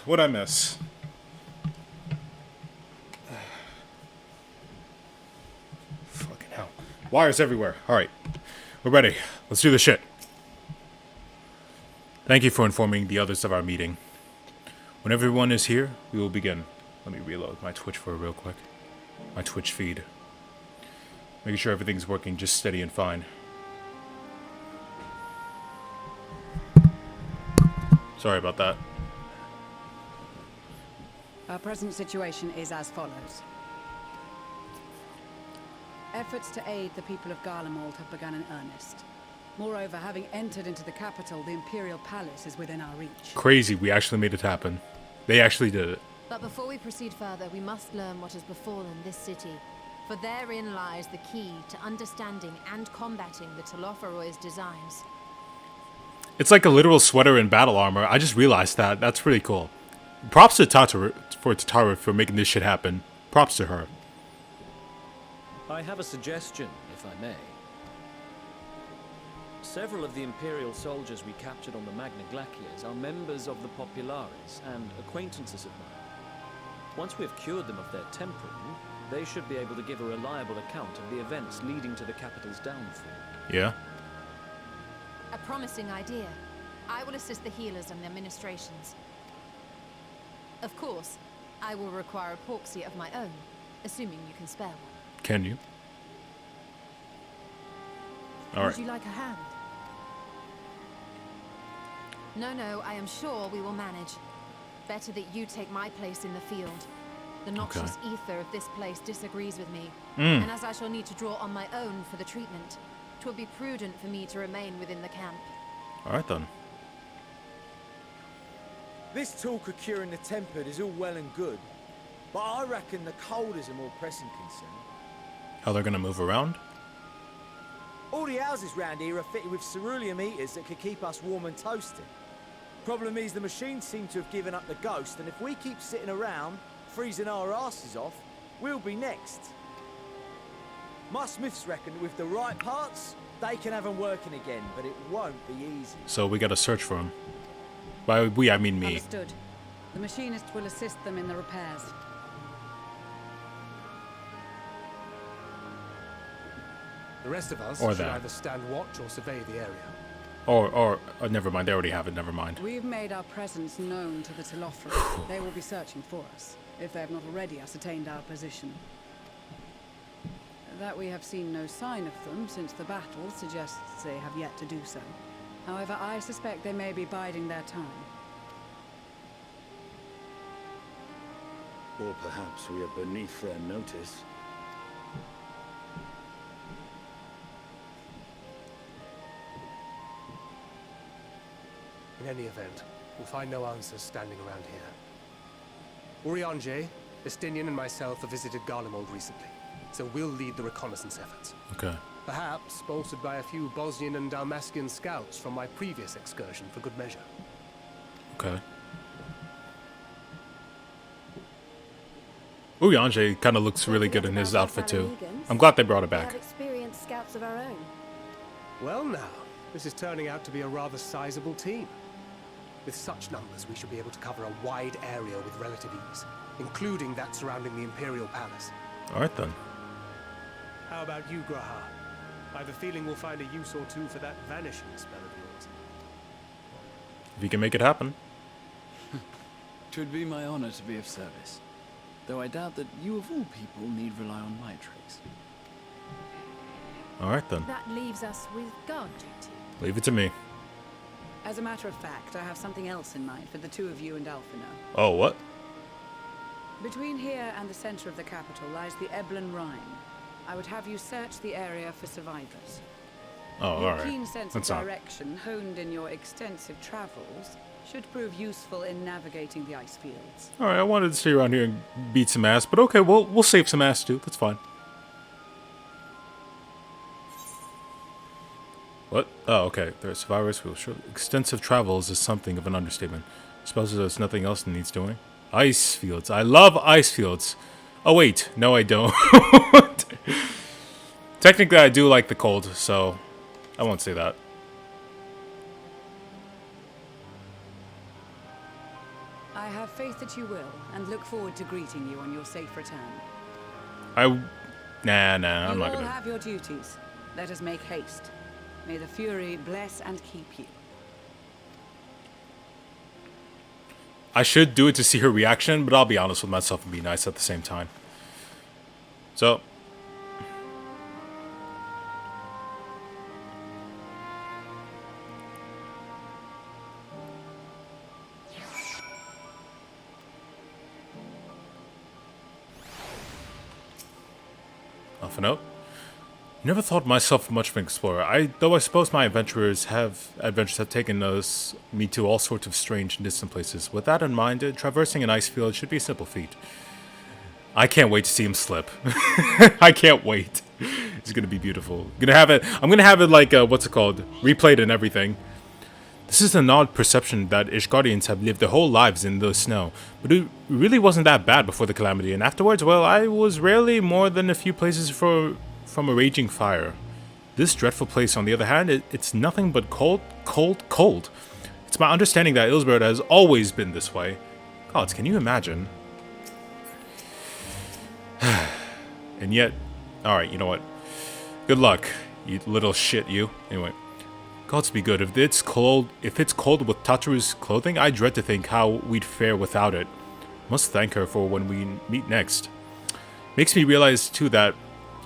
What'd I miss? Fucking hell. Wires everywhere. All right. We're ready. Let's do this shit. Thank you for informing the others of our meeting. When everyone is here, we will begin. Let me reload my Twitch for real quick. My Twitch feed. Making sure everything's working just steady and fine. Sorry about that. Our present situation is as follows. Efforts to aid the people of Garlemald have begun in earnest. Moreover, having entered into the capital, the Imperial Palace is within our reach. Crazy, we actually made it happen. They actually did it. But before we proceed further, we must learn what has befallen this city. For therein lies the key to understanding and combating the Telophoroid's designs. It's like a literal sweater and battle armor. I just realized that. That's pretty cool. Props to Tataru for making this shit happen. Props to her. I have a suggestion, if I may. Several of the Imperial soldiers we captured on the Magna Glaciers are members of the Populares and acquaintances of mine. Once we have cured them of their temporal, they should be able to give a reliable account of the events leading to the capital's downfall. Yeah? A promising idea. I will assist the healers and their ministrations. Of course, I will require a porksy of my own, assuming you can spare one. Can you? All right. Would you like a hand? No, I am sure we will manage. Better that you take my place in the field. The noxious ether of this place disagrees with me, and as I shall need to draw on my own for the treatment, 'twill be prudent for me to remain within the camp. All right, then. This talk of curing the tempered is all well and good, but I reckon the cold is a more pressing concern. How they're gonna move around? All the houses round here are fitted with ceruleum heaters that could keep us warm and toasted. Problem is the machines seem to have given up the ghost, and if we keep sitting around, freezing our asses off, we'll be next. My smiths reckon with the right parts, they can have them working again, but it won't be easy. So we gotta search for them. By we, I mean me. Understood. The machinist will assist them in the repairs. The rest of us Or should that. either stand watch or survey the area. Or never mind. They already have it. Never mind. We've made our presence known to the Telophoroid. They will be searching for us, if they have not already ascertained our position. That we have seen no sign of them since the battle suggests they have yet to do so. However, I suspect they may be biding their time. Or perhaps we are beneath their notice. In any event, we'll find no answers standing around here. Urianger, Estinian and myself have visited Garlemald recently, so we'll lead the reconnaissance efforts. Okay. Perhaps bolstered by a few Bosnian and Dalmatian scouts from my previous excursion for good measure. Okay. Uyanje kind of looks really good in his outfit too. I'm glad they brought it We back. have experienced scouts of our own. Well now, this is turning out to be a rather sizable team. With such numbers, we should be able to cover a wide area with relative ease, including that surrounding the Imperial Palace. All right then. How about you, Graha? I have a feeling we'll find a use or two for that vanishing spell of yours. If you can make it happen. Twould be my honor to be of service, though I doubt that you of all people need rely on my tricks. All right then. That leaves us with guard duty. Leave it to me. As a matter of fact, I have something else in mind for the two of you and Alphino. Oh, what? Between here and the center of the capital lies the Eblan Rhine. I would have you search the area for survivors. Oh, Your all right. keen sense That's of not. direction, honed in your extensive travels, should prove useful in navigating the ice fields. All right. I wanted to stay around here and beat some ass, but okay, we'll save some ass too. That's fine. What? Oh, okay. There are survivors who will show extensive travels is something of an understatement. Suppose there's nothing else that needs doing. Ice fields. I love ice fields. Oh wait, no, I don't. Technically, I do like the cold, so I won't say that. faith that you will, and look forward to greeting you on your safe return. Nah, I'm You not all gonna. have your duties. Let us make haste. May the Fury bless and keep you. I should do it to see her reaction, but I'll be honest with myself and be nice at the same time. So. Off a note. Never thought myself much of an explorer. Though I suppose my adventures have taken me to all sorts of strange and distant places. With that in mind, traversing an ice field should be a simple feat. I can't wait to see him slip. I can't wait. It's gonna be beautiful. I'm gonna have it like what's it called? Replayed and everything. This is an odd perception that Ishgardians have lived their whole lives in the snow, but it really wasn't that bad before the calamity, and afterwards, well, I was rarely more than a few places from a raging fire. This dreadful place, on the other hand, it's nothing but cold, cold, cold. It's my understanding that Ilsberg has always been this way. Gods, can you imagine? And yet, alright, you know what? Good luck, you little shit, you. Anyway. Gods be good. If it's cold with Tataru's clothing, I dread to think how we'd fare without it. Must thank her for when we meet next. Makes me realize, too, that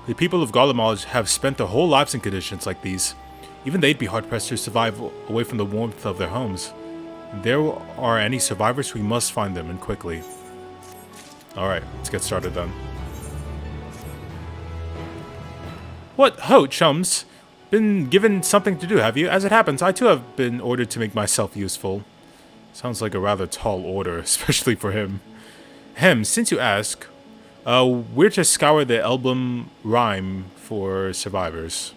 the people of Garlemald have spent their whole lives in conditions like these. Even they'd be hard-pressed to survive away from the warmth of their homes. If there are any survivors, we must find them, and quickly. Alright, let's get started then. What ho, chums? Been given something to do, have you? As it happens, I too have been ordered to make myself useful. Sounds like a rather tall order, especially for him. Since you ask, we're to scour the Elbum Rime for survivors.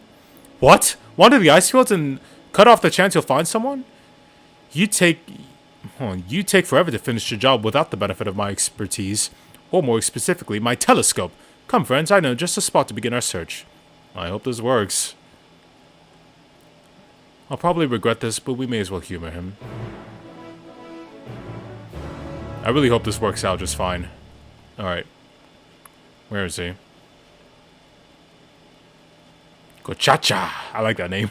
What? Wander the ice fields and cut off the chance you'll find someone? You take forever to finish the job without the benefit of my expertise, or more specifically, my telescope. Come, friends, I know just the spot to begin our search. I hope this works. I'll probably regret this, but we may as well humor him. I really hope this works out just fine. Alright. Where is he? Gochacha! I like that name.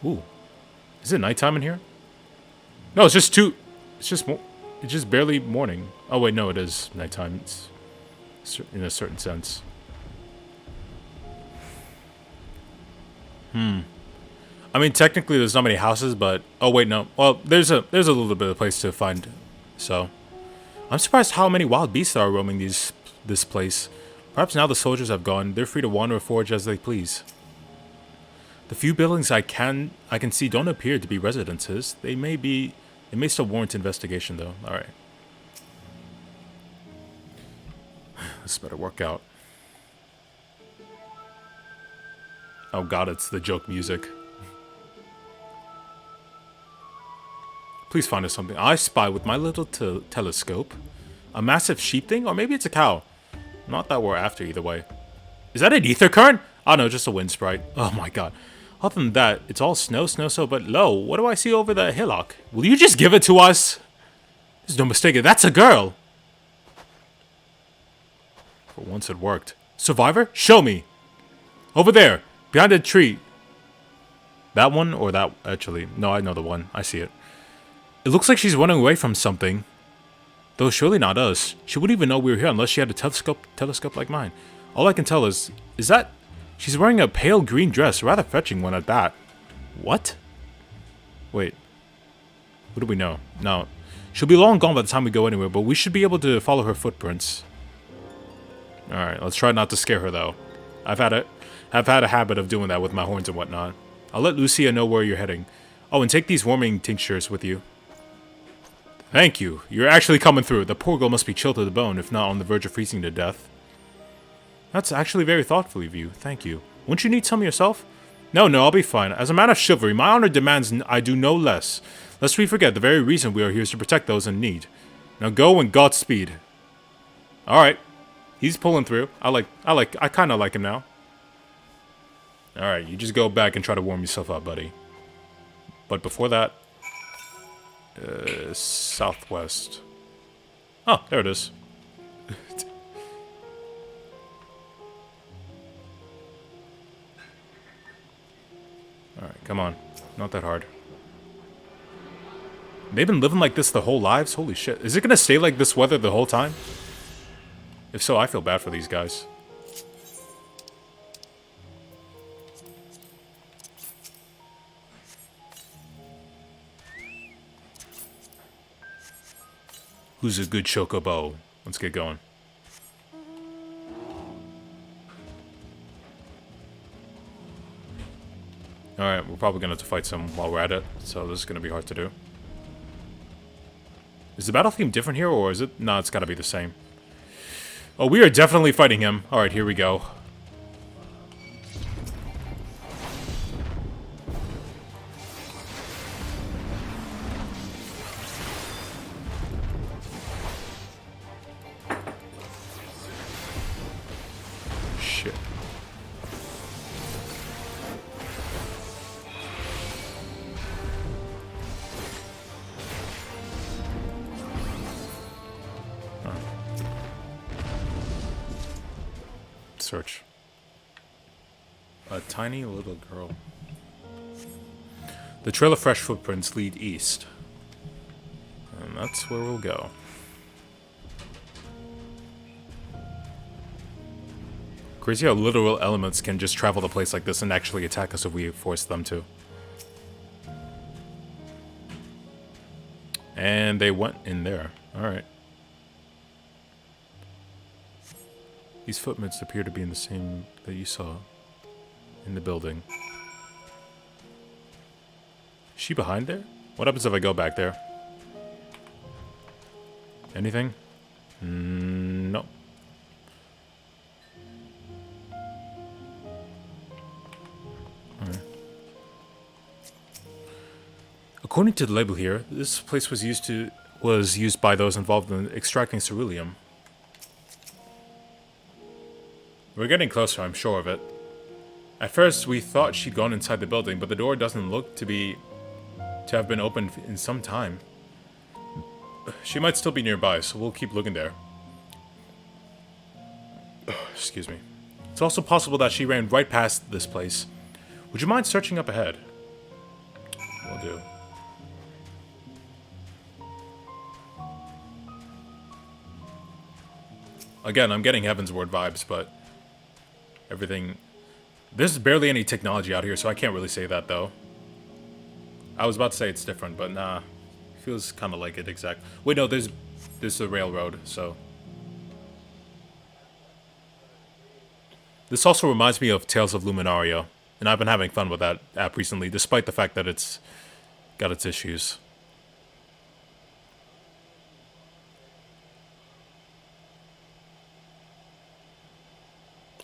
Ooh. Is it nighttime in here? No, it's just barely morning. Oh wait, no, it is nighttime. It's in a certain sense. I mean, technically there's not many houses, but... Oh, wait, no. Well, there's a little bit of place to find, so... I'm surprised how many wild beasts are roaming this place. Perhaps now the soldiers have gone, they're free to wander or forage as they please. The few buildings I can see don't appear to be residences. They may still warrant investigation, though. Alright. This better work out. Oh god, it's the joke music. Please find us something. I spy with my little telescope. A massive sheep thing? Or maybe it's a cow. Not that we're after either way. Is that an ether current? Oh no, just a wind sprite. Oh my god. Other than that, it's all snow, but lo, what do I see over the hillock? Will you just give it to us? There's no mistake, that's a girl! For once it worked. Survivor? Show me! Over there! Behind a tree. That one or that, actually. No, I know the one. I see it. It looks like she's running away from something. Though surely not us. She wouldn't even know we were here unless she had a telescope like mine. All I can tell is that she's wearing a pale green dress, a rather fetching one at that. What? Wait. What do we know? No. She'll be long gone by the time we go anywhere, but we should be able to follow her footprints. Alright, let's try not to scare her though. I've had a habit of doing that with my horns and whatnot. I'll let Lucia know where you're heading. Oh, and take these warming tinctures with you. Thank you. You're actually coming through. The poor girl must be chilled to the bone, if not on the verge of freezing to death. That's actually very thoughtful of you. Thank you. Won't you need some yourself? No, I'll be fine. As a man of chivalry, my honor demands I do no less. Lest we forget, the very reason we are here is to protect those in need. Now go and Godspeed. Alright. He's pulling through. I kinda like him now. Alright, you just go back and try to warm yourself up, buddy. But before that... Southwest. Oh, there it is. Alright, come on. Not that hard. They've been living like this their whole lives? Holy shit. Is it gonna stay like this weather the whole time? If so, I feel bad for these guys. Who's a good chocobo? Let's get going. Alright, we're probably gonna have to fight some while we're at it, so this is gonna be hard to do. Is the battle theme different here, or is it? No, it's gotta be the same. Oh, we are definitely fighting him. Alright, here we go. Shit. Search. A tiny little girl. The trail of fresh footprints lead east. And that's where we'll go. Crazy how literal elements can just travel to a place like this and actually attack us if we force them to. And they went in there. Alright. These footprints appear to be in the same that you saw in the building. Is she behind there? What happens if I go back there? Anything? No. Alright. According to the label here, this place was used by those involved in extracting ceruleum. We're getting closer, I'm sure of it. At first, we thought she'd gone inside the building, but the door doesn't look to have been opened in some time. She might still be nearby, so we'll keep looking there. Excuse me. It's also possible that she ran right past this place. Would you mind searching up ahead? Will do. Again, I'm getting Heaven's Word vibes, but everything... There's barely any technology out here, so I can't really say that, though. I was about to say it's different, but nah. Feels kind of like it, exact. Wait, no, there's a railroad, so... This also reminds me of Tales of Luminaria, and I've been having fun with that app recently, despite the fact that it's got its issues.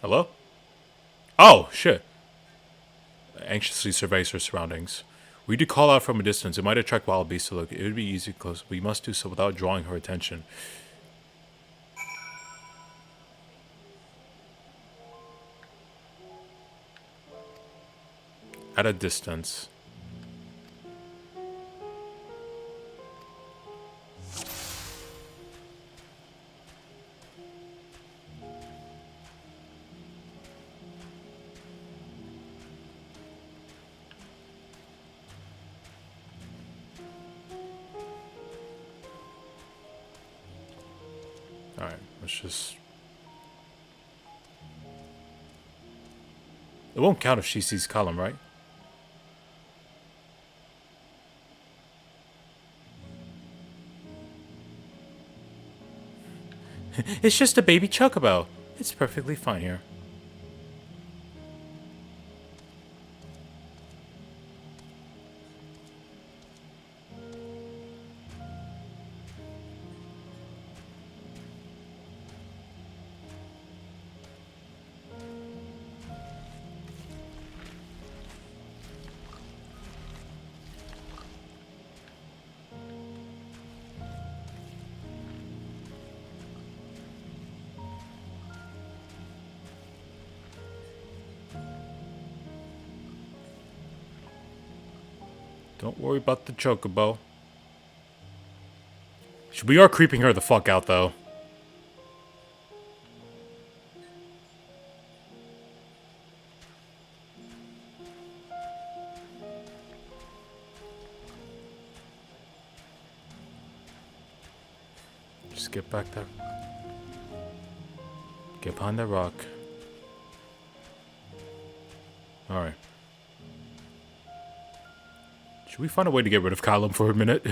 Hello? Oh, shit. Anxiously surveys her surroundings. We do call out from a distance. It might attract wild beasts to look. It would be easy to close. We must do so without drawing her attention. At a distance. Alright, let's just... It won't count if she sees Column, right? It's just a baby chocobo. It's perfectly fine here. Don't worry about the chocobo. We are creeping her the fuck out, though. Just get back there. Get behind that rock. Alright. Should we find a way to get rid of Column for a minute?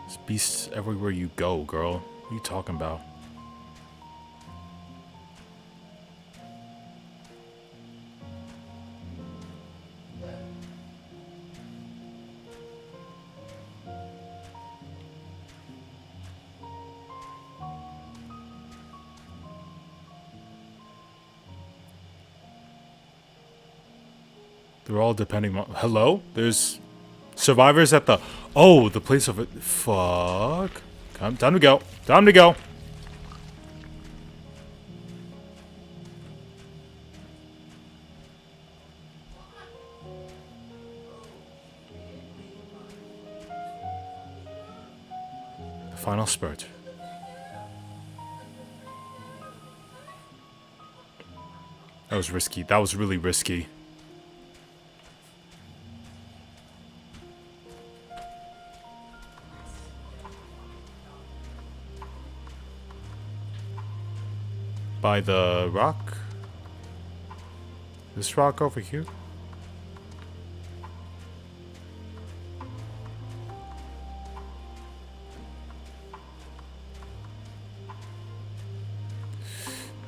There's beasts everywhere you go, girl. What are you talking about? They're all depending on... Hello? There's survivors at the... Oh, the place of it. Fuck. Time to go. Time to go. The final spurt. That was risky. That was really risky. By the rock? This rock over here?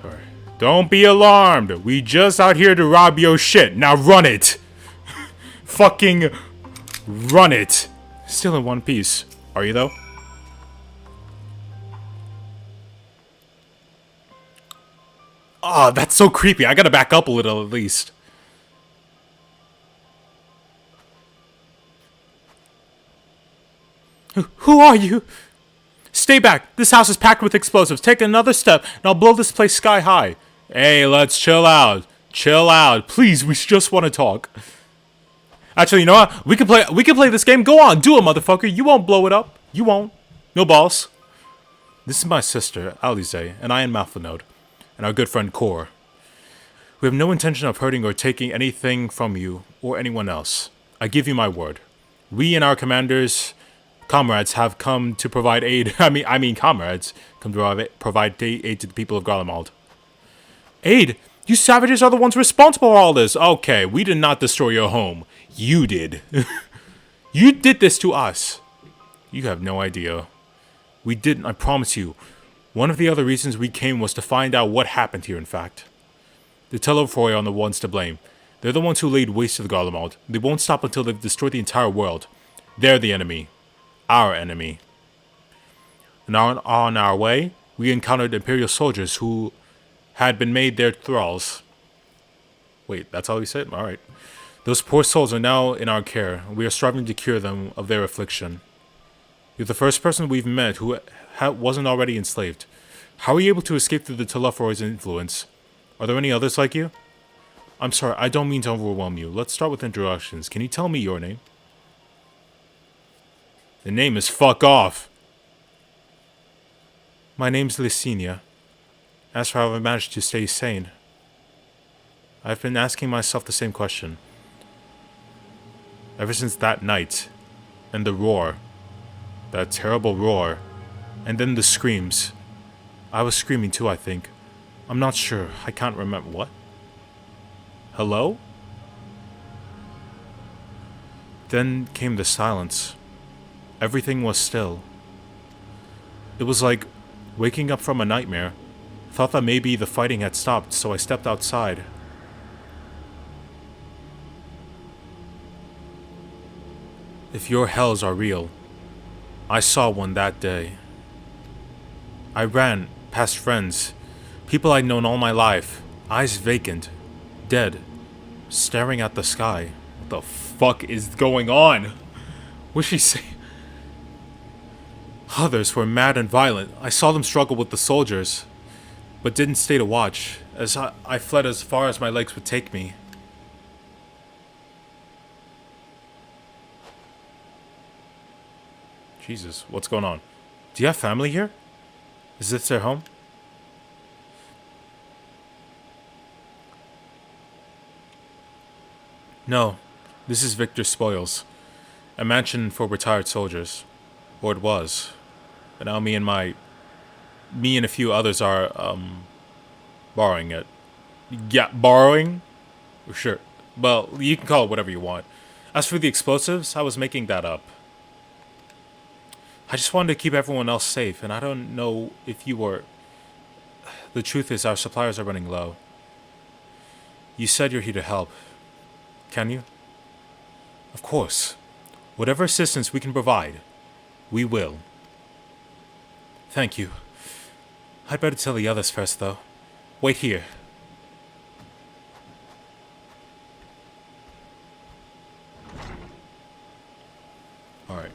Alright. Don't be alarmed. We just out here to rob your shit. Now run it. Fucking run it. Still in one piece. Are you though? Oh, that's so creepy. I gotta back up a little at least. Who are you? Stay back. This house is packed with explosives. Take another step and I'll blow this place sky high. Hey, let's chill out. Chill out. Please, we just want to talk. Actually, you know what? We can play this game. Go on. Do it, motherfucker. You won't blow it up. You won't. No balls. This is my sister, Alize, and I am Malfinode. And our good friend Kor. We have no intention of hurting or taking anything from you or anyone else. I give you my word. We and our comrades have come to provide aid. I mean comrades come to provide aid to the people of Garlemald. Aid? You savages are the ones responsible for all this. Okay, we did not destroy your home. You did. You did this to us. You have no idea. We didn't, I promise you. One of the other reasons we came was to find out what happened here, in fact. The Telefroi are the ones to blame. They're the ones who laid waste to the Garlemald. They won't stop until they've destroyed the entire world. They're the enemy. Our enemy. And on our way, we encountered Imperial soldiers who had been made their thralls. Wait, that's how we say it? Alright. Those poor souls are now in our care, and we are striving to cure them of their affliction. You're the first person we've met who wasn't already enslaved. How are you able to escape through the Telefroi's influence? Are there any others like you? I'm sorry, I don't mean to overwhelm you. Let's start with introductions. Can you tell me your name? The name is fuck off. My name's Licinia. As for how I managed to stay sane, I've been asking myself the same question. Ever since that night, and the roar, that terrible roar, and then the screams. I was screaming too, I think. I'm not sure. I can't remember. What? Hello? Then came the silence. Everything was still. It was like waking up from a nightmare. Thought that maybe the fighting had stopped, so I stepped outside. If your hells are real, I saw one that day. I ran past friends, people I'd known all my life, eyes vacant, dead, staring at the sky. What the fuck is going on? What's she saying? Others were mad and violent. I saw them struggle with the soldiers. but didn't stay to watch, as I fled as far as my legs would take me. Jesus, what's going on? Do you have family here? Is this their home? No, this is Victor's Spoils, a mansion for retired soldiers. Or it was. But now me and a few others are, borrowing it. Yeah, borrowing? Sure. Well, you can call it whatever you want. As for the explosives, I was making that up. I just wanted to keep everyone else safe, and I don't know if you were... The truth is, our suppliers are running low. You said you're here to help. Can you? Of course. Whatever assistance we can provide, we will. Thank you. I'd better tell the others first, though. Wait here. Alright.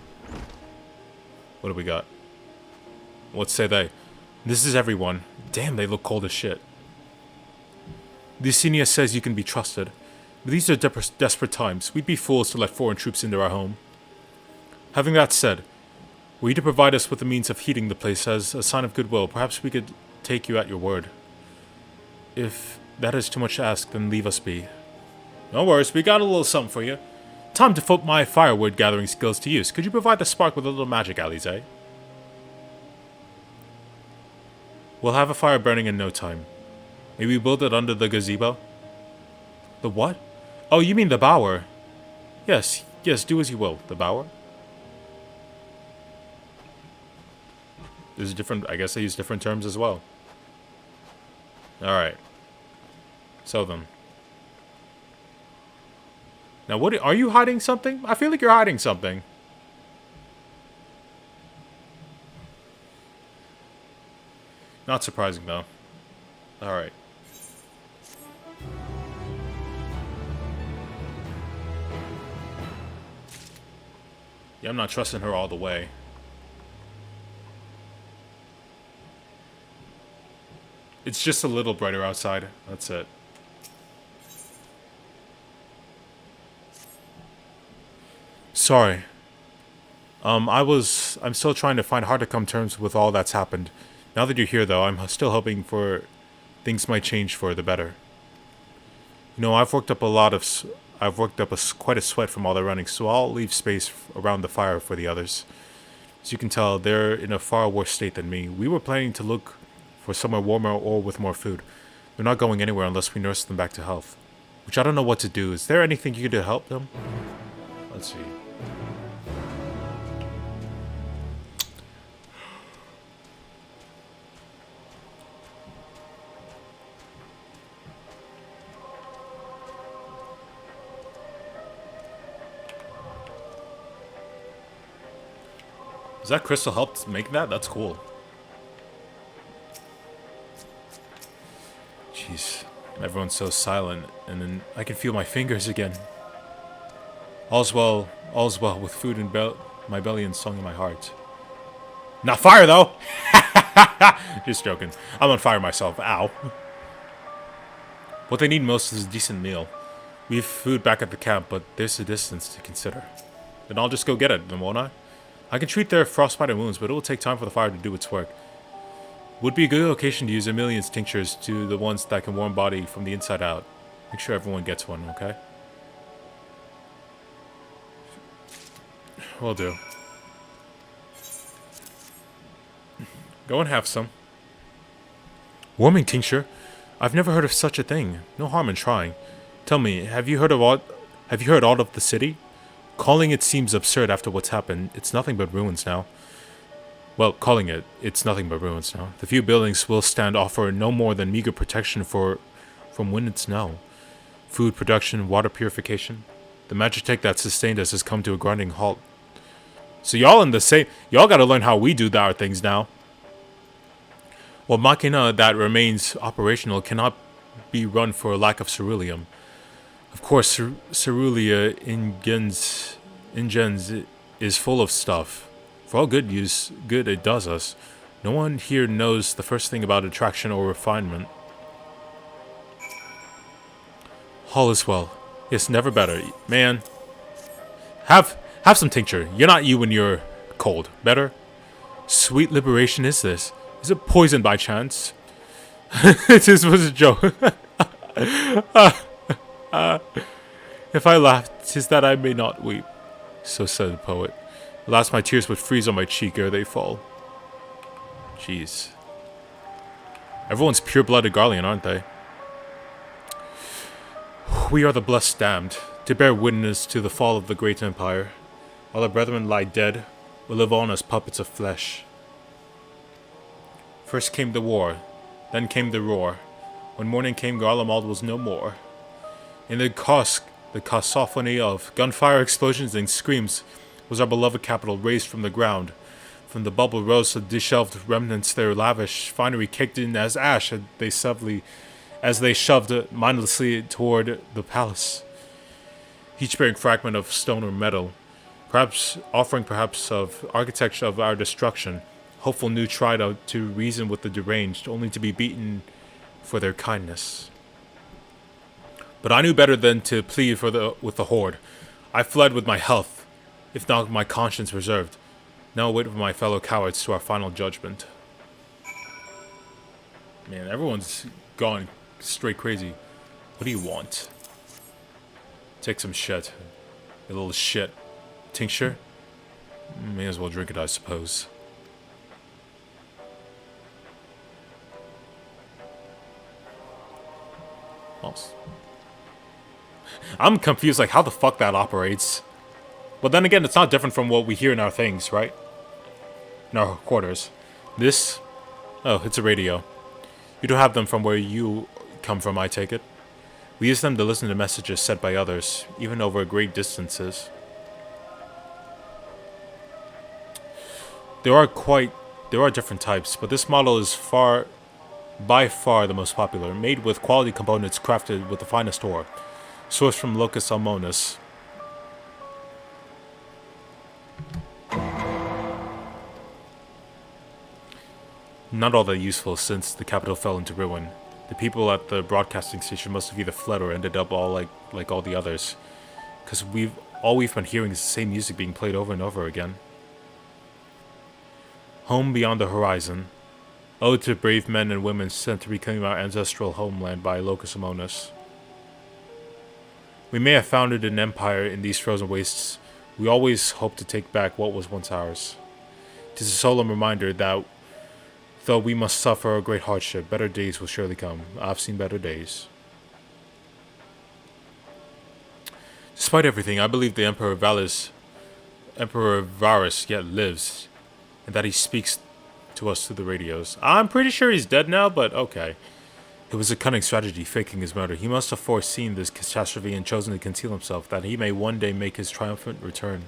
What do we got? What say they? This is everyone. Damn, they look cold as shit. The senior says you can be trusted. But these are desperate times. We'd be fools to let foreign troops into our home. Having that said, were you to provide us with the means of heating the place as a sign of goodwill, perhaps we could take you at your word. If that is too much to ask, then leave us be. No worries, we got a little something for you. Time to put my firewood gathering skills to use. Could you provide the spark with a little magic, Alize? We'll have a fire burning in no time. Maybe build it under the gazebo? The what? Oh, you mean the bower? Yes, do as you will. The bower? There's different, I guess they use different terms as well. Alright. So then. Now what, are you hiding something? I feel like you're hiding something. Not surprising though. Alright. Yeah, I'm not trusting her all the way. It's just a little brighter outside. That's it. Sorry. I'm still trying to find hard to come terms with all that's happened. Now that you're here though, I'm still hoping for things might change for the better. You know, I've worked up quite a sweat from all the running, so I'll leave space around the fire for the others. As you can tell, they're in a far worse state than me. We were planning to look for somewhere warmer or with more food. They're not going anywhere unless we nurse them back to health. Which I don't know what to do. Is there anything you can do to help them? Let's see. Does that crystal help make that? That's cool. Jeez. Everyone's so silent, and then I can feel my fingers again. All's well with food in my belly and song in my heart. Not fire, though! Just joking. I'm on fire myself. Ow. What they need most is a decent meal. We have food back at the camp, but there's a distance to consider. Then I'll just go get it, then won't I? I can treat their frostbite wounds, but it will take time for the fire to do its work. Would be a good location to use a million's tinctures to the ones that can warm body from the inside out. Make sure everyone gets one, okay? Will do. Go and have some. Warming tincture? I've never heard of such a thing. No harm in trying. Tell me, have you heard all of the city? Calling it seems absurd after what's happened. It's nothing but ruins now. Well, it's nothing but ruins now. The few buildings will stand offer no more than meager protection from wind and snow. Food production, water purification. The magitech that sustained us has come to a grinding halt. So y'all gotta learn how we do our things now. Well, Machina that remains operational cannot be run for lack of ceruleum. Of course, cerulia ingens is full of stuff. For all good it does us. No one here knows the first thing about attraction or refinement. All is well. Yes, never better. Man, have some tincture. You're not you when you're cold. Better? Sweet liberation is this. Is it poison by chance? This was a joke. If I laugh, 'tis that I may not weep. So said the poet. Alas, my tears would freeze on my cheek ere they fall. Jeez. Everyone's pure-blooded Garlean, aren't they? We are the blessed damned, to bear witness to the fall of the great empire. While our brethren lie dead, we live on as puppets of flesh. First came the war, then came the roar. When morning came, Garlemald was no more. In the cacophony of gunfire, explosions, and screams was our beloved capital razed from the ground. From the bubble rose the disheveled remnants, their lavish finery kicked in as ash as they shoved mindlessly toward the palace. Each bearing fragment of stone or metal, offering of architecture of our destruction. Hopeful new tried to reason with the deranged, only to be beaten for their kindness. But I knew better than to plead with the horde. I fled with my health, if not my conscience reserved. Now wait for my fellow cowards to our final judgment. Man, everyone's gone straight crazy. What do you want? Take some shit. A little shit. Tincture? May as well drink it, I suppose. I'm confused, like, how the fuck that operates. But then again, it's not different from what we hear in our things, right? In our quarters. This? Oh, it's a radio. You don't have them from where you come from, I take it. We use them to listen to messages sent by others, even over great distances. There are different types, but this model is by far the most popular, made with quality components crafted with the finest ore, sourced from Locus Almonis. Not all that useful since the capital fell into ruin. The people at the broadcasting station must have either fled or ended up all like all the others, because all we've been hearing is the same music being played over and over again. Home beyond the horizon. Ode to brave men and women sent to reclaim our ancestral homeland by Locus Amonis. We may have founded an empire in these frozen wastes. We always hope to take back what was once ours. 'Tis a solemn reminder that, though we must suffer a great hardship, better days will surely come. I've seen better days. Despite everything, I believe the Emperor Varus yet lives, and that he speaks to us through the radios. I'm pretty sure he's dead now, but okay. It was a cunning strategy, faking his murder. He must have foreseen this catastrophe and chosen to conceal himself, that he may one day make his triumphant return.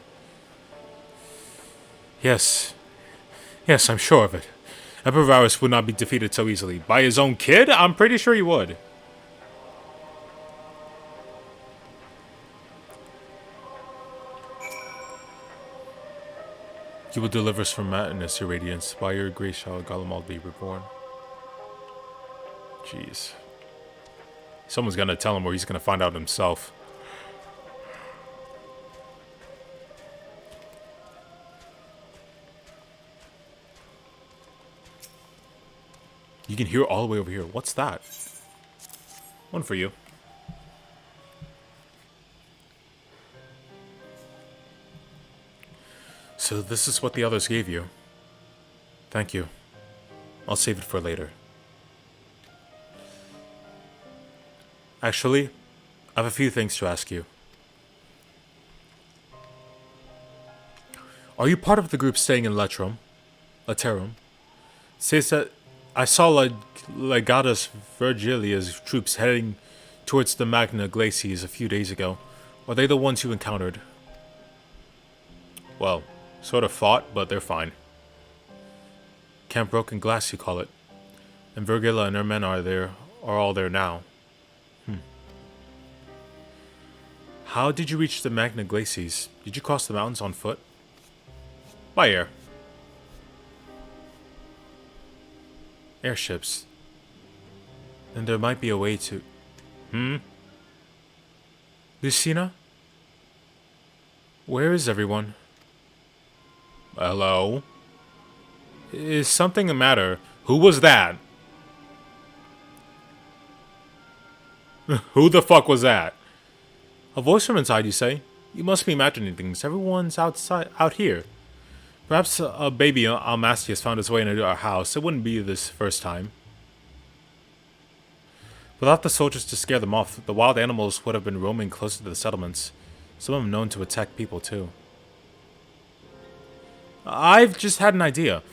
Yes, I'm sure of it. Emperor Varus would not be defeated so easily. By his own kid? I'm pretty sure he would. You will deliver us from madness, your radiance. By your grace shall Garlemald be reborn. Jeez. Someone's gonna tell him, or he's gonna find out himself. You can hear all the way over here. What's that? One for you. So this is what the others gave you. Thank you. I'll save it for later. Actually, I have a few things to ask you. Are you part of the group staying in Laterum? It says that I saw Legatus Virgilia's troops heading towards the Magna Glacies a few days ago. Are they the ones you encountered? Well, sort of fought, but they're fine. Camp Broken Glass, you call it. And Virgila and her men are all there now. How did you reach the Magna Glacies? Did you cross the mountains on foot? By air. Airships. Then there might be a way to... Lucina? Where is everyone? Hello? Is something the matter? Who was that? Who the fuck was that? A voice from inside, you say? You must be imagining things. Everyone's out here. Perhaps a baby Almasti has found its way into our house. It wouldn't be this first time. Without the soldiers to scare them off, the wild animals would have been roaming closer to the settlements. Some of them known to attack people too. I've just had an idea.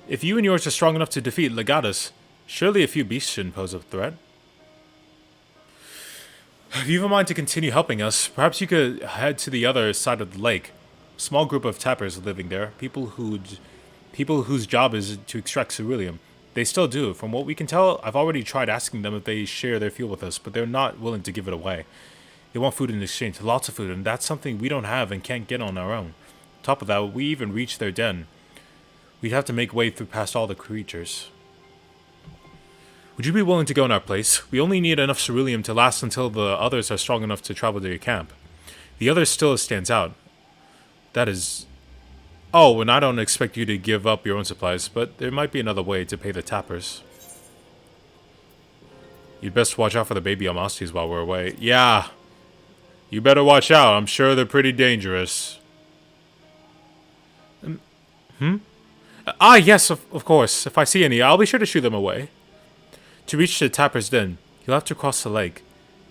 If you and yours are strong enough to defeat Legatus, surely a few beasts shouldn't pose a threat. If you have a mind to continue helping us, perhaps you could head to the other side of the lake. A small group of tappers living there, people whose job is to extract ceruleum. They still do. From what we can tell, I've already tried asking them if they share their fuel with us, but they're not willing to give it away. They want food in exchange, lots of food, and that's something we don't have and can't get on our own. On top of that, we even reach their den. We'd have to make way through past all the creatures. Would you be willing to go in our place? We only need enough ceruleum to last until the others are strong enough to travel to your camp. The other still stands out. That is... Oh, and I don't expect you to give up your own supplies, but there might be another way to pay the tappers. You'd best watch out for the baby Almastis while we're away. Yeah. You better watch out. I'm sure they're pretty dangerous. Yes, of course. If I see any, I'll be sure to shoo them away. To reach the tapper's den, you'll have to cross the lake.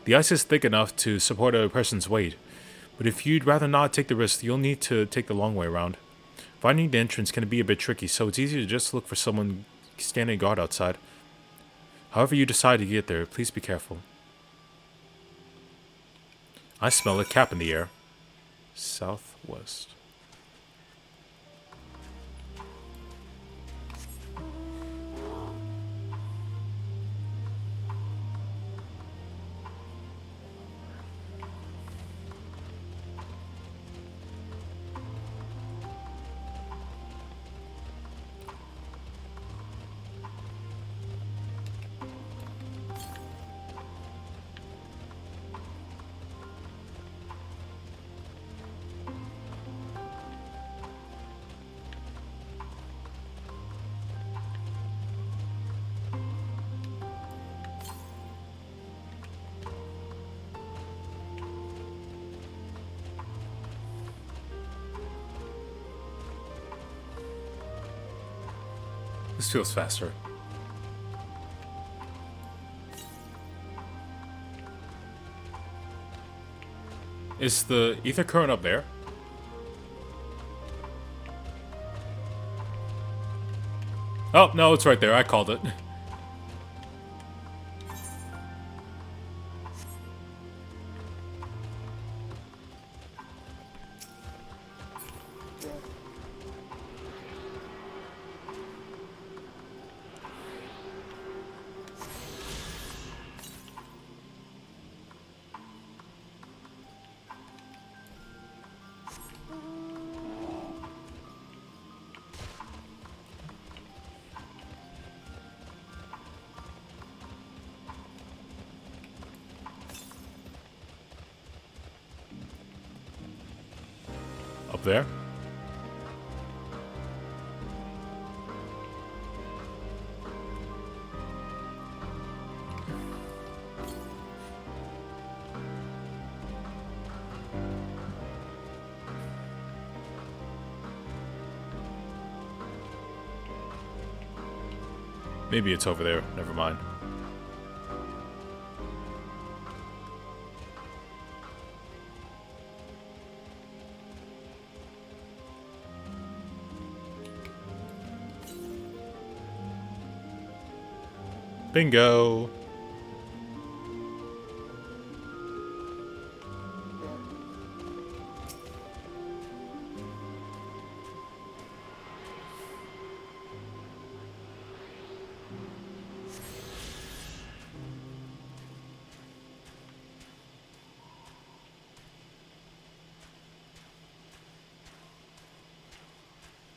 The ice is thick enough to support a person's weight, but if you'd rather not take the risk, you'll need to take the long way around. Finding the entrance can be a bit tricky, so it's easier to just look for someone standing guard outside. However you decide to get there, please be careful. I smell a cap in the air. Southwest. This feels faster. Is the ether current up there? Oh, no, it's right there. I called it. Up there? Maybe it's over there. Never mind. Bingo.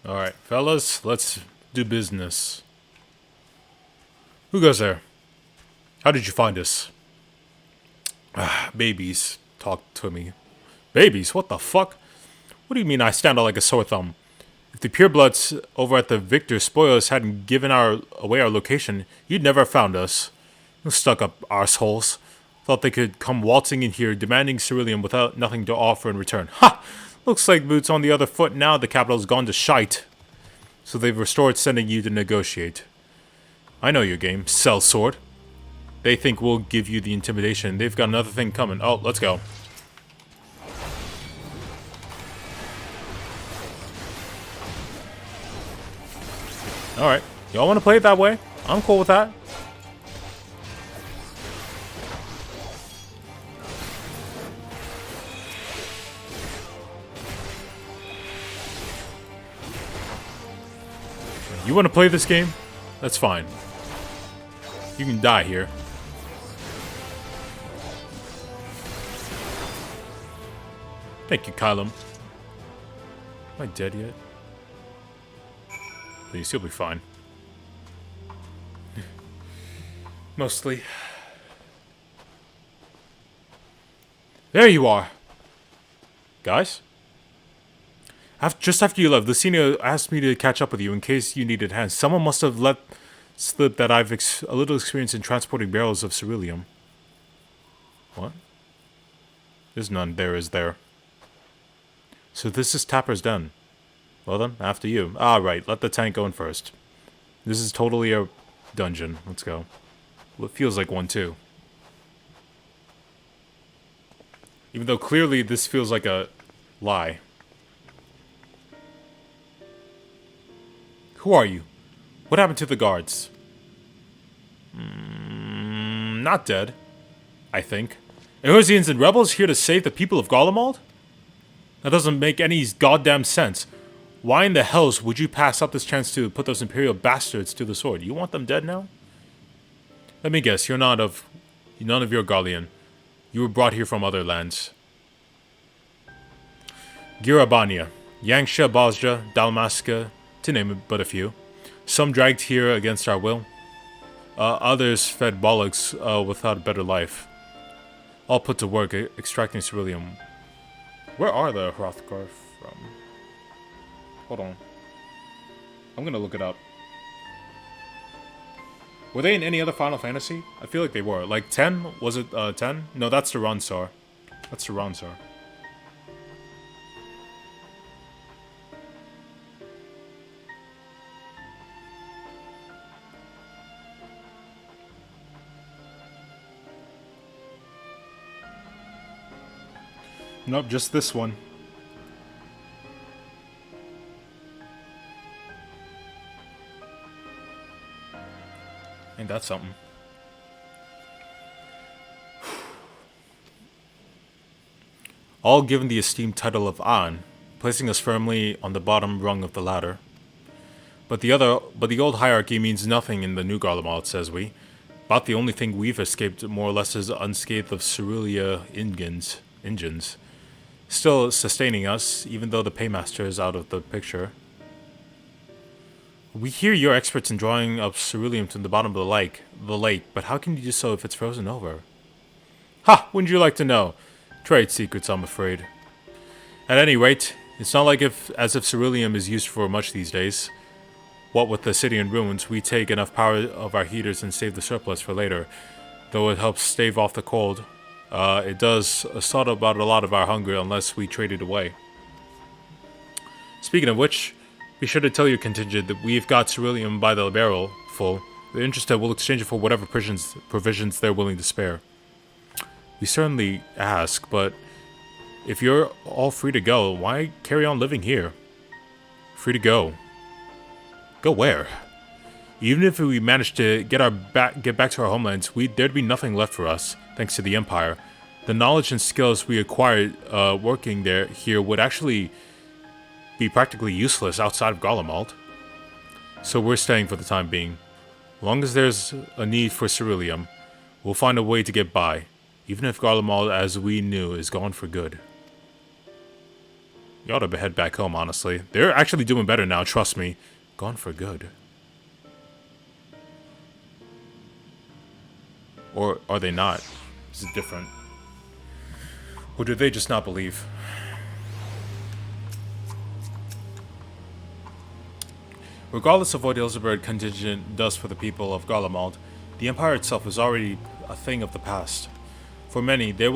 All right, fellas, let's do business. Who goes there? How did you find us? Babies. Talk to me. Babies? What the fuck? What do you mean I stand out like a sore thumb? If the purebloods over at the Victor Spoilers hadn't given away our location, you'd never have found us. Those stuck-up arseholes. Thought they could come waltzing in here, demanding ceruleum without nothing to offer in return. Ha! Looks like boots on the other foot now the capital's gone to shite. So they've restored sending you to negotiate. I know your game, sellsword. They think we'll give you the intimidation. They've got another thing coming. Oh, let's go. Alright. Y'all want to play it that way? I'm cool with that. You want to play this game? That's fine. You can die here. Thank you, Kylam. Am I dead yet? Please, you'll be fine. Mostly. There you are! Guys? Just after you left, Lucinia asked me to catch up with you in case you needed hands. Someone must have let slip that I've a little experience in transporting barrels of ceruleum. What? There's none there, is there? So this is Tapper's den. Well then, after you. Ah, right, let the tank go in first. This is totally a dungeon. Let's go. Well, it feels like one too. Even though clearly this feels like a lie. Who are you? What happened to the guards? Not dead, I think. Eorzeans and rebels here to save the people of Garlemald? That doesn't make any goddamn sense. Why in the hells would you pass up this chance to put those Imperial bastards to the sword? You want them dead now? Let me guess, you're none of your Garlean. You were brought here from other lands. Girabania, Yangsha, Bosja, Dalmasca, to name but a few. Some dragged here against our will. Others fed bollocks without a better life. All put to work extracting ceruleum. Where are the Hrothgar from? Hold on. I'm gonna look it up. Were they in any other Final Fantasy? I feel like they were. Like 10? Was it 10? No, that's the Ronsar. That's the Ronsar. Nope, just this one. Ain't that something? All given the esteemed title of An, placing us firmly on the bottom rung of the ladder. But the old hierarchy means nothing in the new Garlemald, says we. About the only thing we've escaped more or less is unscathed of Cerulia engines. Still sustaining us, even though the paymaster is out of the picture. We hear you're experts in drawing up ceruleum from the bottom of the lake, but how can you do so if it's frozen over? Ha! Wouldn't you like to know? Trade secrets, I'm afraid. At any rate, it's not like as if ceruleum is used for much these days. What with the city in ruins, we take enough power of our heaters and save the surplus for later, though it helps stave off the cold. It does sort about a lot of our hunger unless we trade it away. Speaking of which, be sure to tell your contingent that we've got ceruleum by the barrel full. If they're interested, we'll exchange it for whatever provisions they're willing to spare. We certainly ask, but if you're all free to go, why carry on living here? Free to go. Go where? Even if we managed to get back to our homelands, there'd be nothing left for us, thanks to the Empire. The knowledge and skills we acquired working here would actually be practically useless outside of Garlemald. So we're staying for the time being. As long as there's a need for ceruleum, we'll find a way to get by, even if Garlemald as we knew is gone for good. You ought to head back home, honestly. They're actually doing better now, trust me. Gone for good. Or are they not? Is it different? Or do they just not believe? Regardless of what Ilseberd contingent does for the people of Garlemald, the Empire itself is already a thing of the past. For many, that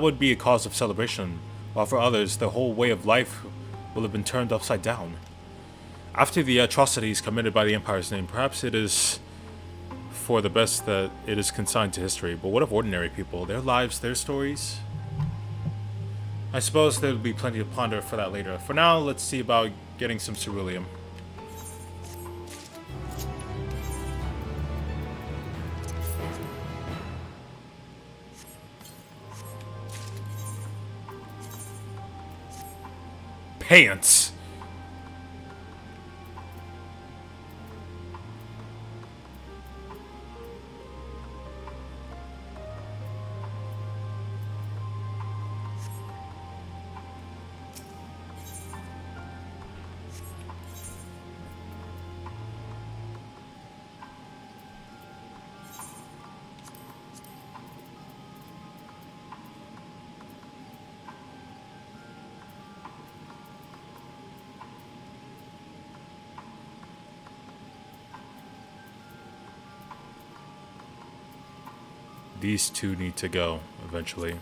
would be a cause of celebration, while for others, their whole way of life will have been turned upside down. After the atrocities committed by the Empire's name, perhaps it is for the best that it is consigned to history. But what of ordinary people? Their lives, their stories? I suppose there will be plenty to ponder for that later. For now, let's see about getting some ceruleum. Pants! These two need to go, eventually.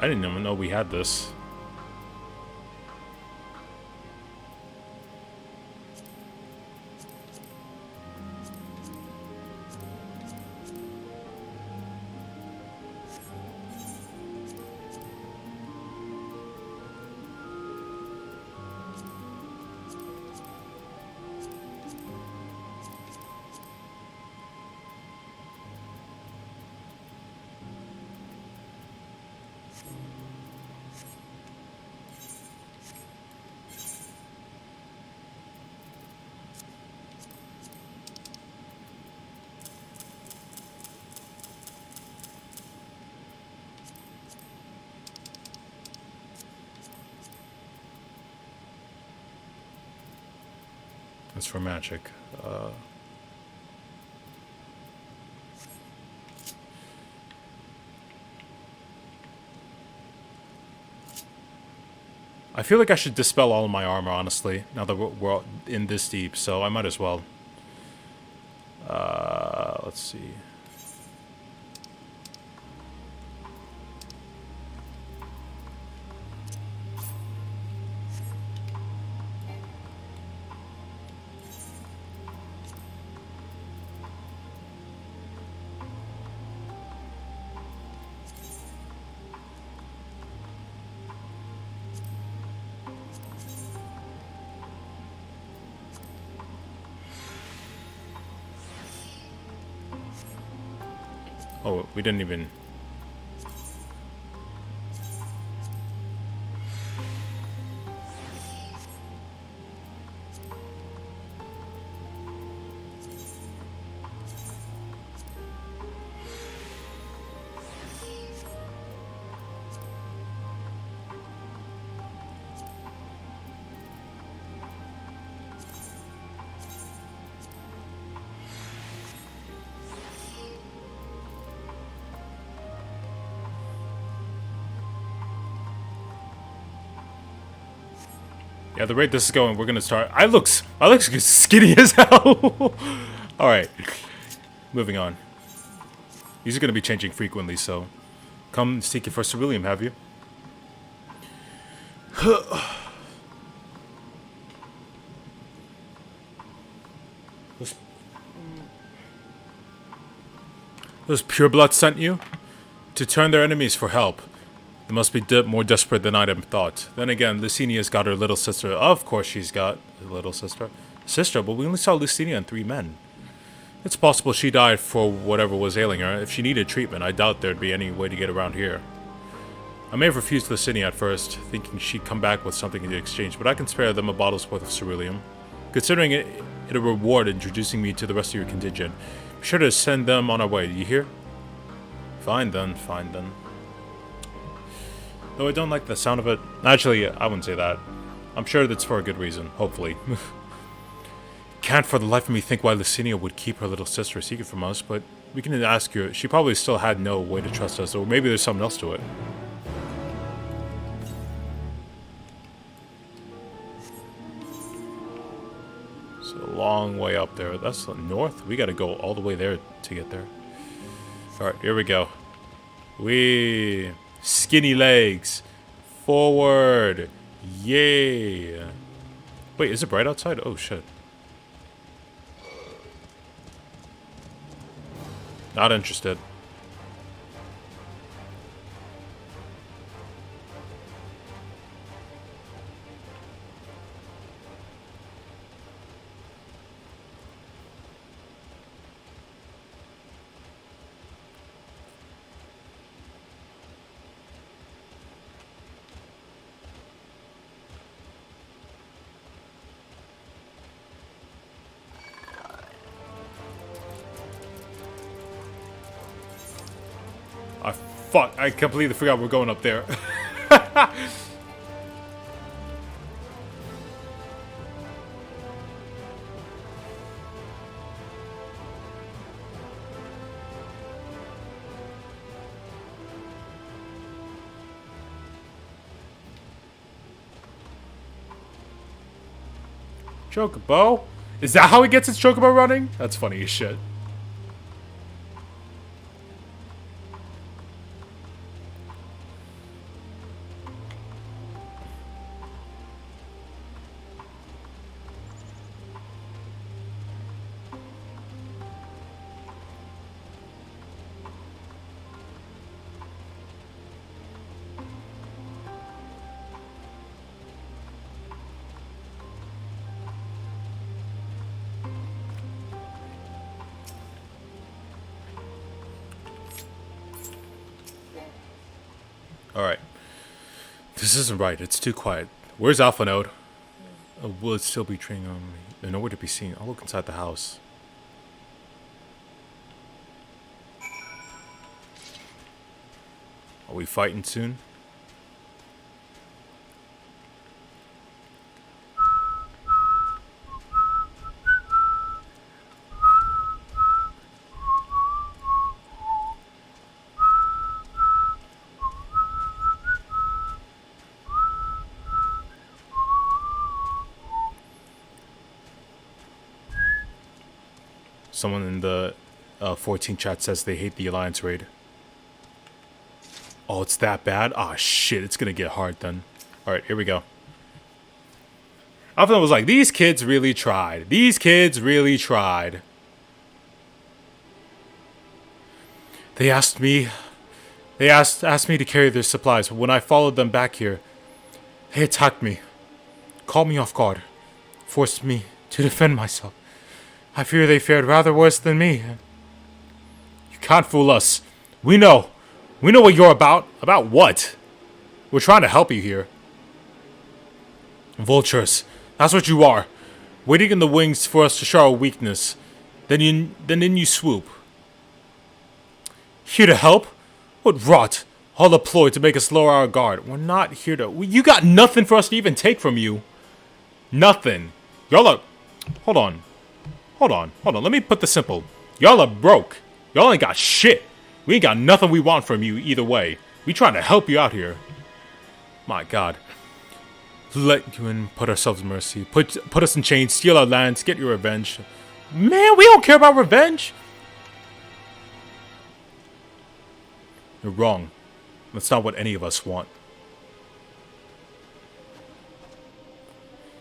I didn't even know we had this. That's for magic. I feel like I should dispel all of my armor, honestly, now that we're in this deep, so I might as well. Let's see. Oh, we didn't even... Yeah, the rate this is going, we're gonna start. I look skinny as hell. All right, moving on. These are gonna be changing frequently, so come seeking for ceruleum, have you? Those purebloods sent you to turn their enemies for help. They must be more desperate than I'd have thought. Then again, Lucinia's got her little sister. Of course she's got a little sister. Sister, but we only saw Lucinia and 3 men. It's possible she died for whatever was ailing her. If she needed treatment, I doubt there'd be any way to get around here. I may have refused Lucinia at first, thinking she'd come back with something in exchange, but I can spare them a bottle's worth of ceruleum. Considering it a reward introducing me to the rest of your contingent, be sure to send them on our way, you hear? Fine then, fine then. Though I don't like the sound of it. Actually, I wouldn't say that. I'm sure that's for a good reason, hopefully. Can't for the life of me think why Lucinia would keep her little sister a secret from us, but we can ask her. She probably still had no way to trust us, or maybe there's something else to it. It's a long way up there. That's north? We gotta go all the way there to get there. Alright, here we go. Wee. Skinny legs. Forward. Yay. Wait, is it bright outside? Oh, shit. Not interested. Fuck, I completely forgot we're going up there. Chocobo? Is that how he gets his chocobo running? That's funny as shit. Alright. This isn't right. It's too quiet. Where's Alpha Node? Will it still be training on me? There's nowhere to be seen. I'll look inside the house. Are we fighting soon? Someone in the 14 chat says they hate the Alliance raid. Oh, it's that bad? Ah, shit. It's gonna get hard then. Alright, here we go. Alpha was like, these kids really tried. These kids really tried. They asked me to carry their supplies, but when I followed them back here, they attacked me. Caught me off guard. Forced me to defend myself. I fear they fared rather worse than me. You can't fool us. We know. We know what you're about. About what? We're trying to help you here. Vultures. That's what you are. Waiting in the wings for us to show our weakness. Then in you swoop. Here to help? What rot. All a ploy to make us lower our guard. We're not here to... You got nothing for us to even take from you. Nothing. Y'all are... Hold on. Let me put this simple. Y'all are broke. Y'all ain't got shit. We ain't got nothing we want from you either way. We trying to help you out here. My God. Let you in, put ourselves in mercy. Put us in chains, steal our lands, get your revenge. Man, we don't care about revenge. You're wrong. That's not what any of us want.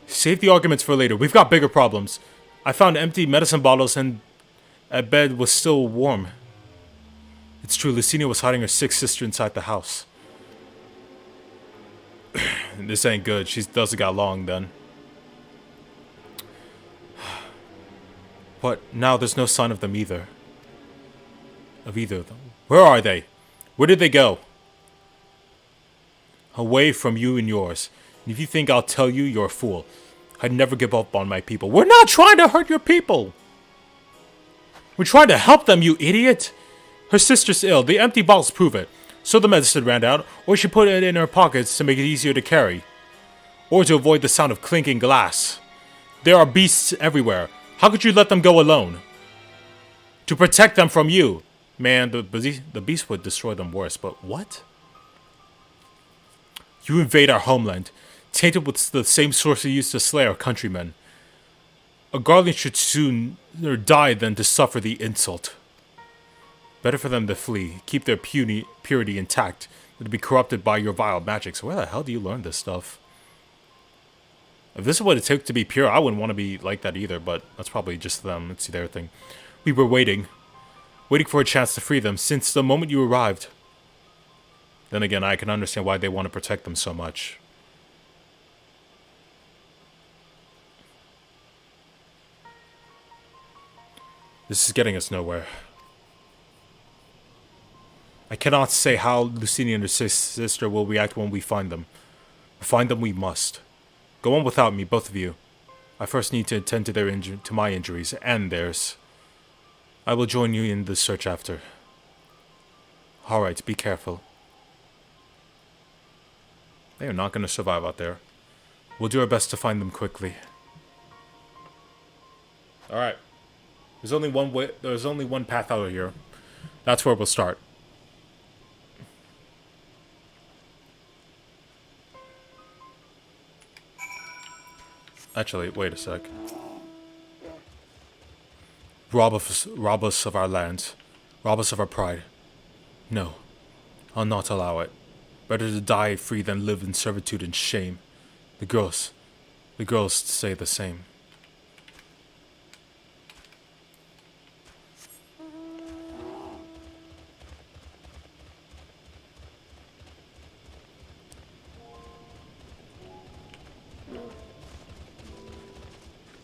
Save the arguments for later. We've got bigger problems. I found empty medicine bottles and a bed was still warm. It's true, Lucinia was hiding her sick sister inside the house. This ain't good. She doesn't got long then. But now there's no sign of them either. Of either of them. Where are they? Where did they go? Away from you and yours. And if you think I'll tell you, you're a fool. I'd never give up on my people. We're not trying to hurt your people. We're trying to help them, you idiot. Her sister's ill. The empty bottles prove it. So the medicine ran out, or she put it in her pockets to make it easier to carry. Or to avoid the sound of clinking glass. There are beasts everywhere. How could you let them go alone? To protect them from you. Man, the beast would destroy them worse, but what? You invade our homeland, tainted with the same source you used to slay our countrymen. A Guardian should sooner die than to suffer the insult. Better for them to flee, keep their purity intact, than to be corrupted by your vile magic. So where the hell do you learn this stuff? If this is what it took to be pure, I wouldn't want to be like that either, but that's probably just them. It's their thing. We were waiting for a chance to free them since the moment you arrived. Then again, I can understand why they want to protect them so much. This is getting us nowhere. I cannot say how Lucinia and her sister will react when we find them. Find them we must. Go on without me, both of you. I first need to attend to my injuries and theirs. I will join you in the search after. Alright, be careful. They are not going to survive out there. We'll do our best to find them quickly. Alright. There's only one way. There's only one path out of here. That's where we'll start. Actually, wait a sec. Rob us of our lands. Rob us of our pride. No. I'll not allow it. Better to die free than live in servitude and shame. The girls say the same.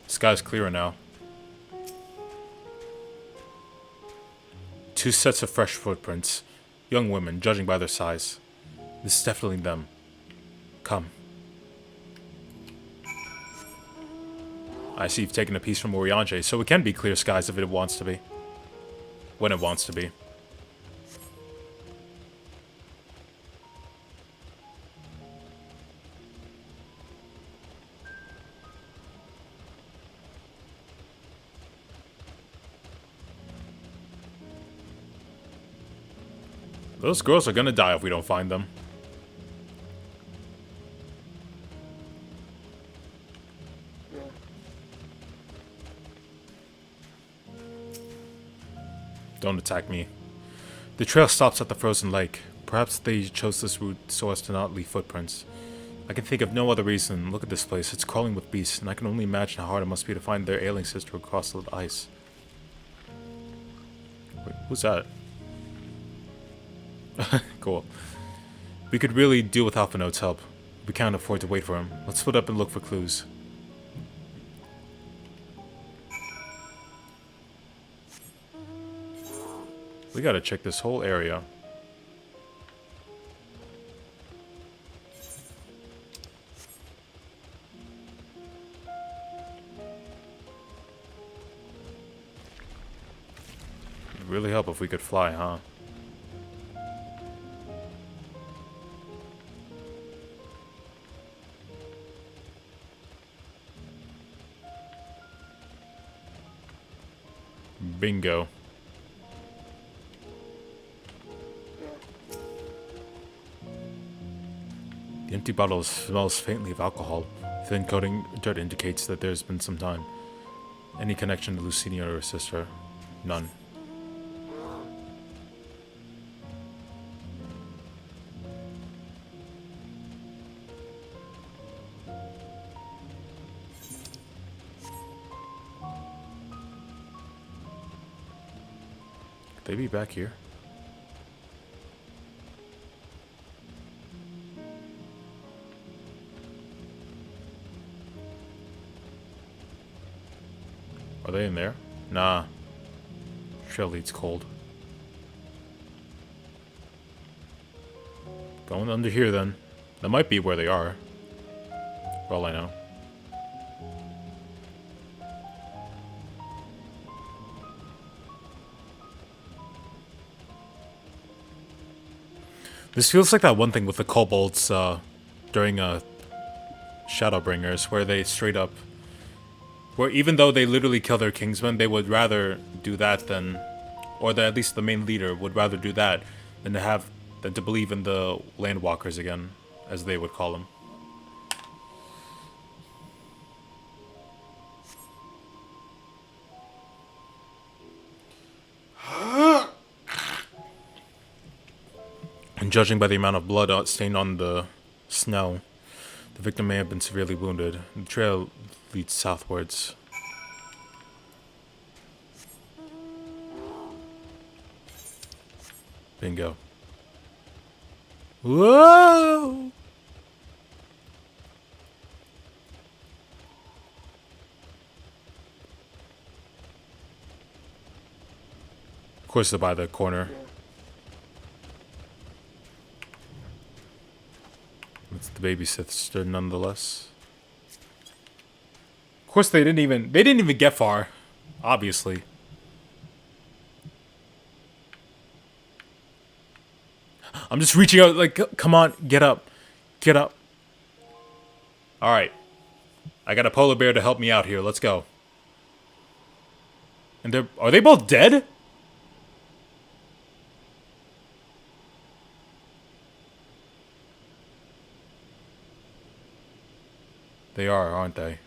Sky's clearer now. 2 sets of fresh footprints. Young women, judging by their size. This is definitely them. Come. I see you've taken a piece from Oriange, so it can be clear skies if it wants to be. When it wants to be. Those girls are gonna die if we don't find them. Don't attack me. The trail stops at the frozen lake. Perhaps they chose this route so as to not leave footprints. I can think of no other reason. Look at this place. It's crawling with beasts, and I can only imagine how hard it must be to find their ailing sister across the ice. Wait, who's that? Cool. We could really do with Alphinote's help. We can't afford to wait for him. Let's split up and look for clues. We gotta check this whole area. It'd really help if we could fly, huh? Bingo. The empty bottle smells faintly of alcohol. Thin coating dirt indicates that there's been some time. Any connection to Lucinia or her sister? None. Could they be back here? Are they in there? Nah. Trail leads cold. Going under here then. That might be where they are. For all I know. This feels like that one thing with the kobolds during Shadowbringers, where they straight up, where even though they literally kill their kingsmen, they would rather do that than, or at least the main leader would rather do that than to believe in the landwalkers again, as they would call them. And judging by the amount of blood stained on the snow, the victim may have been severely wounded. The trail leads southwards. Bingo. Whoa! Of course, they're by the corner. It's the baby sister, nonetheless. Of course, they didn't even get far. Obviously. I'm just reaching out, like, come on, get up. Get up. Alright. I got a polar bear to help me out here. Let's go. And are they both dead? They are, aren't they?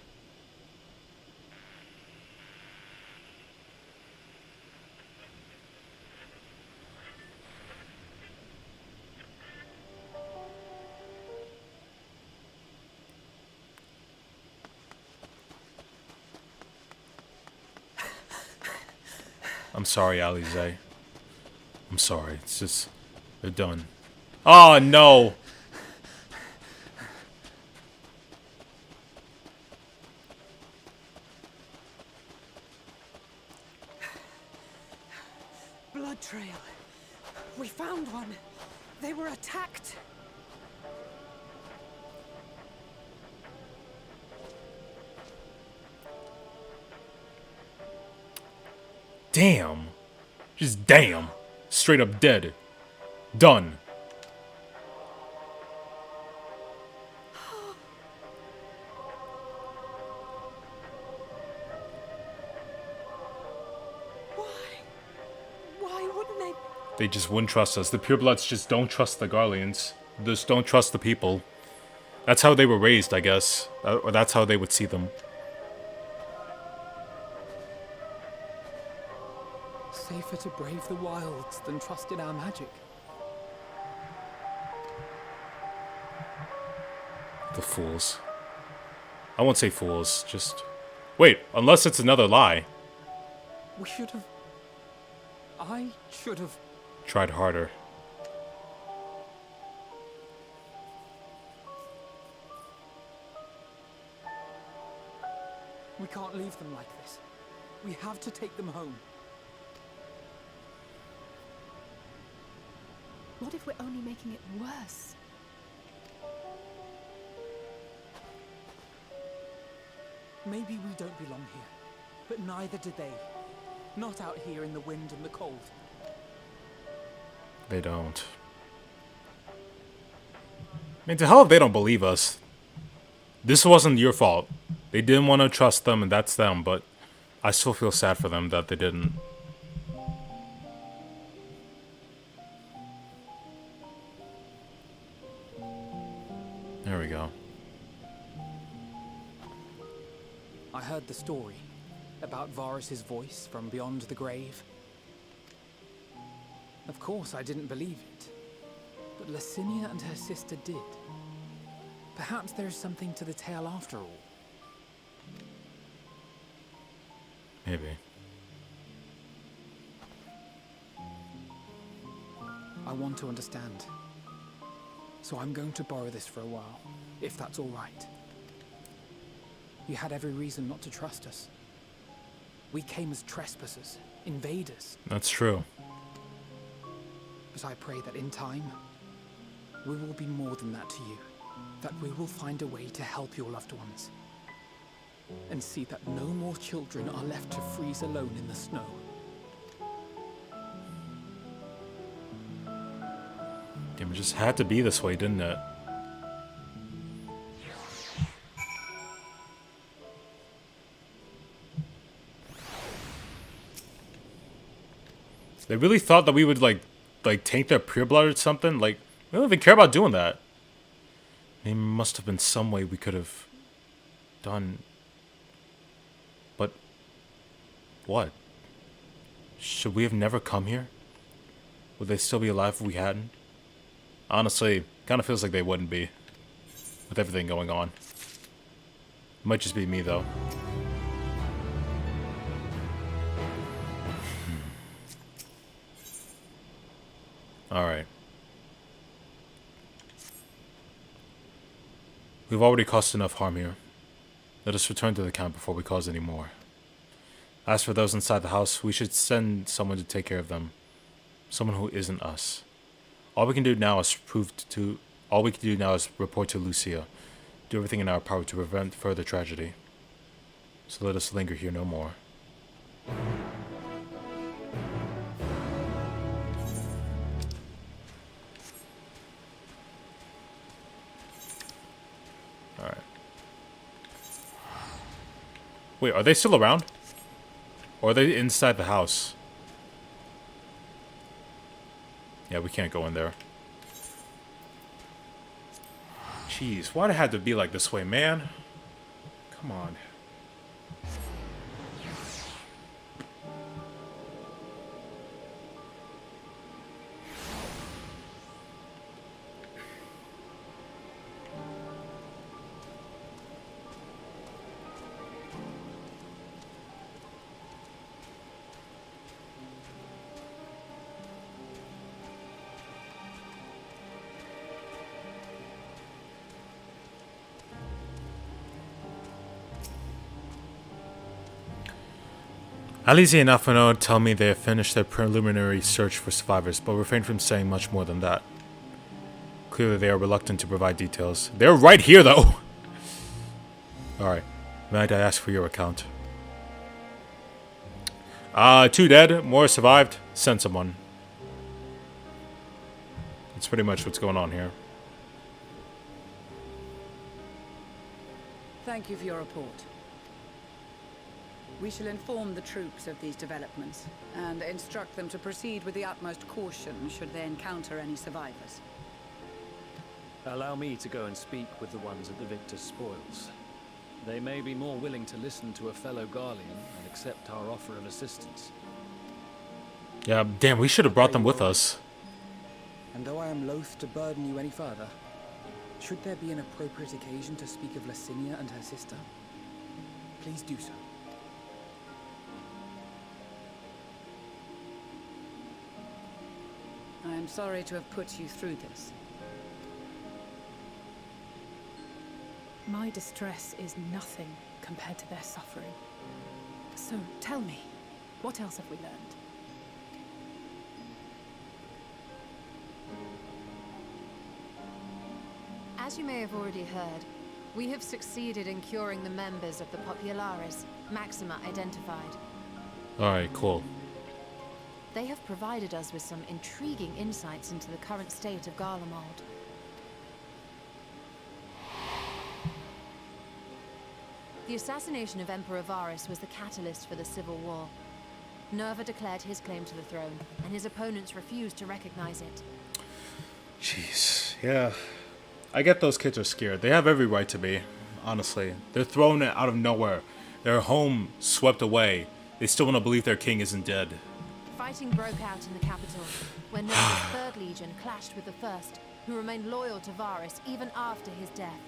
I'm sorry, Alize. I'm sorry. It's just, they're done. Oh, no! Blood trail. We found one. They were attacked. Damn. Just damn. Straight up dead. Done. Why wouldn't they? They just wouldn't trust us. The purebloods just don't trust the Garleans. Just don't trust the people. That's how they were raised, I guess. Or that's how they would see them. Safer to brave the wilds than trust in our magic. The fools. I won't say fools, just... Wait, unless it's another lie. We should have... I should have... Tried harder. We can't leave them like this. We have to take them home. What if we're only making it worse? Maybe we don't belong here, but neither do they. Not out here in the wind and the cold. They don't. I mean, to hell if they don't believe us. This wasn't your fault. They didn't want to trust them, and that's them, but I still feel sad for them that they didn't. There we go. I heard the story about Varus's voice from beyond the grave. Of course, I didn't believe it, but Licinia and her sister did. Perhaps there is something to the tale after all. Maybe. I want to understand. So I'm going to borrow this for a while, if that's all right. You had every reason not to trust us. We came as trespassers, invaders. That's true. But I pray that in time, we will be more than that to you. That we will find a way to help your loved ones. And see that no more children are left to freeze alone in the snow. Damn, it just had to be this way, didn't it? They really thought that we would like taint their pure blood or something. Like, we don't even care about doing that. There must have been some way we could have done. But what? Should we have never come here? Would they still be alive if we hadn't? Honestly, kind of feels like they wouldn't be, with everything going on. Might just be me though. Alright. We've already caused enough harm here. Let us return to the camp before we cause any more. As for those inside the house, we should send someone to take care of them. Someone who isn't us. All we can do now is report to Lucia. Do everything in our power to prevent further tragedy. So let us linger here no more. Alright. Wait, are they still around? Or are they inside the house? Yeah, we can't go in there. Jeez, why'd it have to be like this way, man? Come on. Alize and Afano tell me they have finished their preliminary search for survivors, but refrain from saying much more than that. Clearly they are reluctant to provide details. They're right here, though! Alright. Might I ask for your account? 2 dead, more survived. Send someone. That's pretty much what's going on here. Thank you for your report. We shall inform the troops of these developments and instruct them to proceed with the utmost caution should they encounter any survivors. Allow me to go and speak with the ones at the victor's spoils. They may be more willing to listen to a fellow Garlean and accept our offer of assistance. Yeah, damn, we should have brought them with us. And though I am loath to burden you any further, should there be an appropriate occasion to speak of Licinia and her sister, please do so. I am sorry to have put you through this. My distress is nothing compared to their suffering. So tell me, what else have we learned? As you may have already heard, we have succeeded in curing the members of the Populares, Maxima identified. Alright, cool. They have provided us with some intriguing insights into the current state of Garlemald. The assassination of Emperor Varus was the catalyst for the civil war. Nerva declared his claim to the throne, and his opponents refused to recognize it. Jeez, yeah. I get those kids are scared. They have every right to be, honestly. They're thrown out of nowhere. Their home swept away. They still want to believe their king isn't dead. Fighting broke out in the capital, when Nerva's 3rd Legion clashed with the 1st, who remained loyal to Varus even after his death.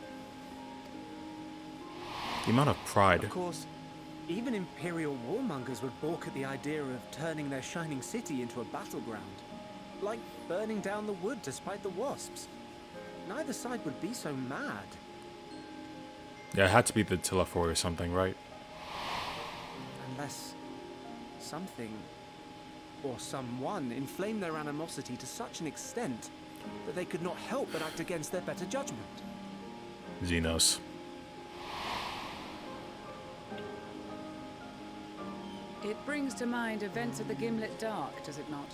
The amount of pride. Of course, even Imperial warmongers would balk at the idea of turning their shining city into a battleground. Like burning down the wood to spite the wasps. Neither side would be so mad. Yeah, it had to be the Telephor or something, right? Unless something or someone inflamed their animosity to such an extent that they could not help but act against their better judgment. Xenos. It brings to mind events at the Gimlet Dark, does it not?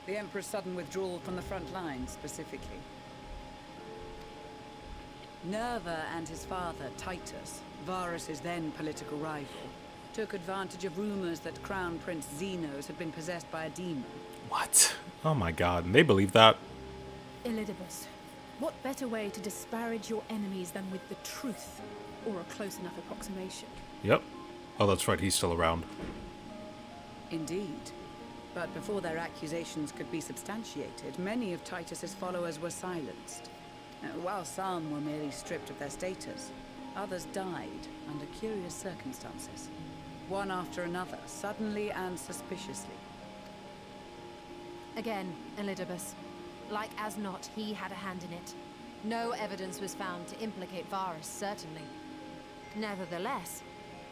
The Emperor's sudden withdrawal from the front line, specifically. Nerva and his father, Titus, Varus' then political rival, took advantage of rumors that Crown Prince Xenos had been possessed by a demon. What? Oh my god, and they believe that? Elidibus, what better way to disparage your enemies than with the truth, or a close enough approximation? Yep. Oh, that's right, he's still around. Indeed. But before their accusations could be substantiated, many of Titus's followers were silenced. While some were merely stripped of their status, others died under curious circumstances. One after another, suddenly and suspiciously. Again, Elidibus. Like as not, he had a hand in it. No evidence was found to implicate Varus, certainly. Nevertheless,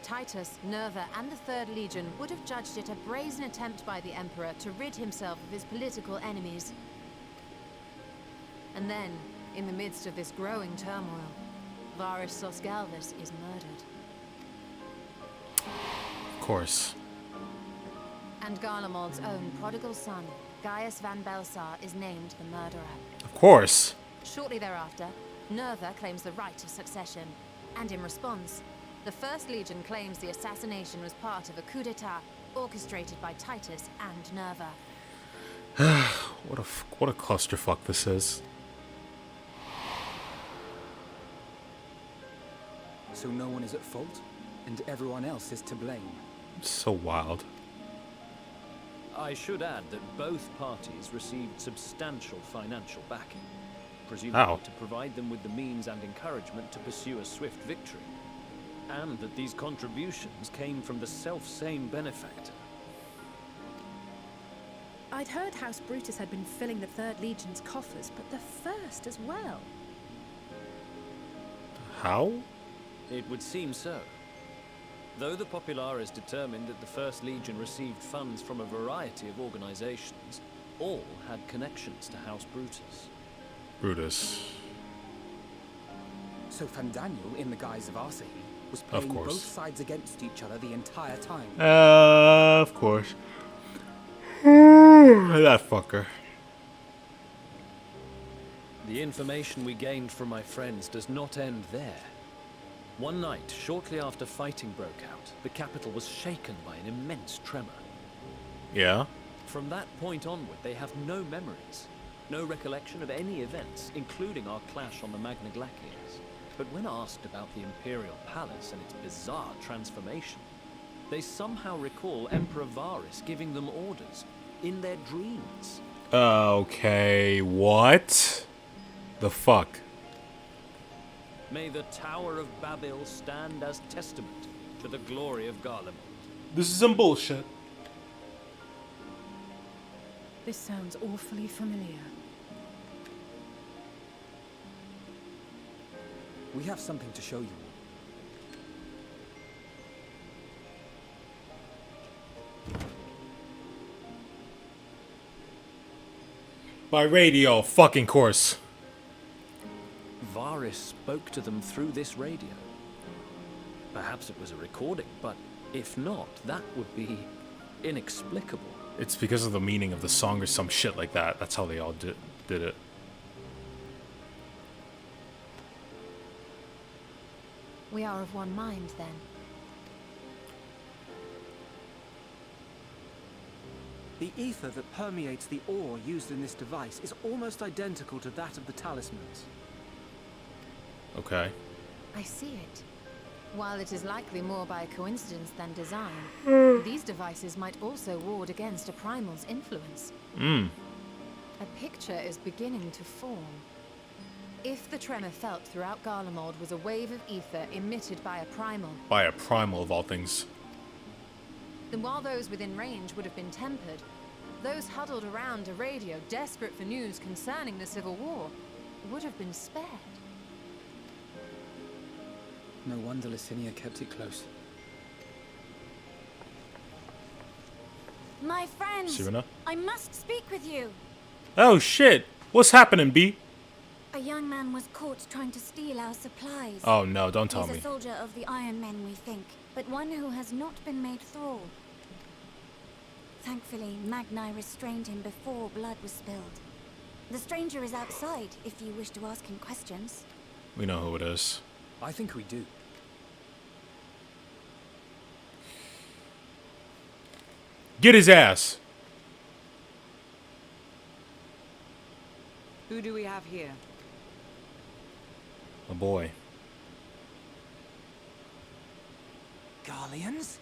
Titus, Nerva, and the Third Legion would have judged it a brazen attempt by the Emperor to rid himself of his political enemies. And then, in the midst of this growing turmoil, Varus Sosgalvis is murdered. Of course. And Garlemald's own prodigal son, Gaius van Belsar, is named the murderer. Of course. Shortly thereafter, Nerva claims the right of succession, and in response, the First Legion claims the assassination was part of a coup d'etat orchestrated by Titus and Nerva. What a clusterfuck this is. So no one is at fault, and everyone else is to blame. So wild. I should add that both parties received substantial financial backing, presumably to provide them with the means and encouragement to pursue a swift victory, and that these contributions came from the self-same benefactor. I'd heard House Brutus had been filling the Third Legion's coffers, but the First as well. How? It would seem so. Though the Populares determined that the First Legion received funds from a variety of organizations, all had connections to House Brutus. Brutus. So Fandaniel, in the guise of Arsahe, was playing both sides against each other the entire time. Of course. That fucker. The information we gained from my friends does not end there. One night, shortly after fighting broke out, the capital was shaken by an immense tremor. Yeah? From that point onward, they have no memories, no recollection of any events, including our clash on the Magna Glaciers. But when asked about the Imperial Palace and its bizarre transformation, they somehow recall Emperor Varus giving them orders in their dreams. Okay, what? The fuck? May the Tower of Babel stand as testament to the glory of Garlemald. This is some bullshit. This sounds awfully familiar. We have something to show you. By radio, fucking course. Varus spoke to them through this radio. Perhaps it was a recording, but if not, that would be inexplicable. It's because of the meaning of the song or some shit like that. That's how they all did it. We are of one mind, then. The ether that permeates the ore used in this device is almost identical to that of the talismans. Okay. I see it. While it is likely more by coincidence than design, these devices might also ward against a primal's influence. A picture is beginning to form. If the tremor felt throughout Garlemald was a wave of ether emitted by a primal... By a primal of all things. Then while those within range would have been tempered, those huddled around a radio desperate for news concerning the Civil War would have been spared. No wonder Licinia kept it close. My friends, Serena? I must speak with you. Oh shit! What's happening, B? A young man was caught trying to steal our supplies. Oh no, don't tell He's me. a soldier of the Iron Men, we think, but one who has not been made thrall. Thankfully, Magni restrained him before blood was spilled. The stranger is outside, if you wish to ask him questions. We know who it is. I think we do. Get his ass! Who do we have here? Oh boy. Garleans?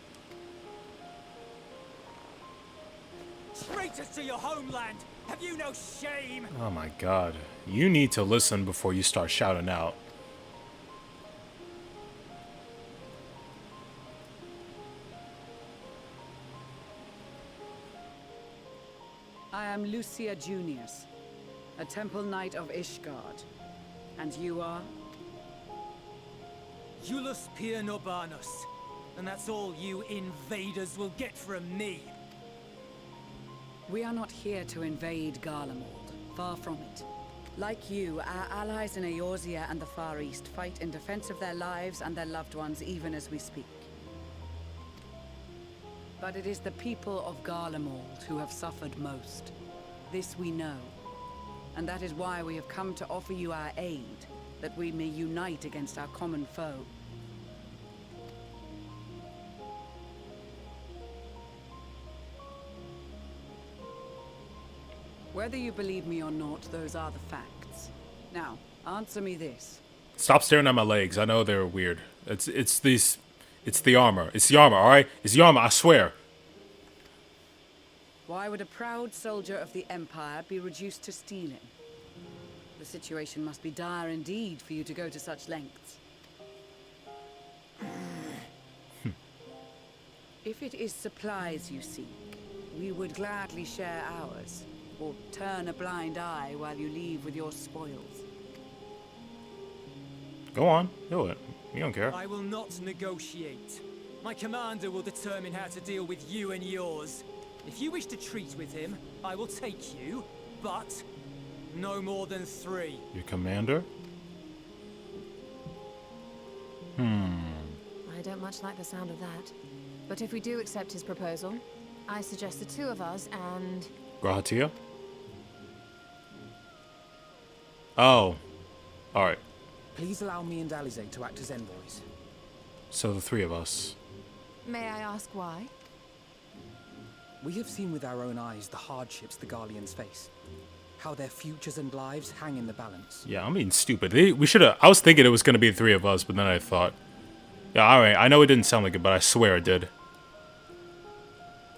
Traitors to your homeland! Have you no shame? Oh my god. You need to listen before you start shouting out. I am Lucia Junius, a temple knight of Ishgard. And you are? Iulus Pier Norbanus. And that's all you invaders will get from me. We are not here to invade Garlemald. Far from it. Like you, our allies in Eorzea and the Far East fight in defense of their lives and their loved ones even as we speak. But it is the people of Garlemald who have suffered most. This we know. And that is why we have come to offer you our aid, that we may unite against our common foe. Whether you believe me or not, those are the facts. Now, answer me this. Stop staring at my legs. I know they're weird. It's the armor. It's the armor, alright? It's the armor, I swear. Why would a proud soldier of the Empire be reduced to stealing? The situation must be dire indeed for you to go to such lengths. If it is supplies you seek, we would gladly share ours, or turn a blind eye while you leave with your spoils. Go on, do it. You don't care. I will not negotiate. My commander will determine how to deal with you and yours. If you wish to treat with him, I will take you, but no more than 3. Your commander? I don't much like the sound of that. But if we do accept his proposal, I suggest the 2 of us and... Grahatia? Oh. Alright. Please allow me and Alize to act as envoys. So the 3 of us. May I ask why? We have seen with our own eyes the hardships the Garleans face. How their futures and lives hang in the balance. Yeah, I'm being stupid. We should have... I was thinking it was going to be the 3 of us, but then I thought... Yeah, alright. I know it didn't sound like it, but I swear it did.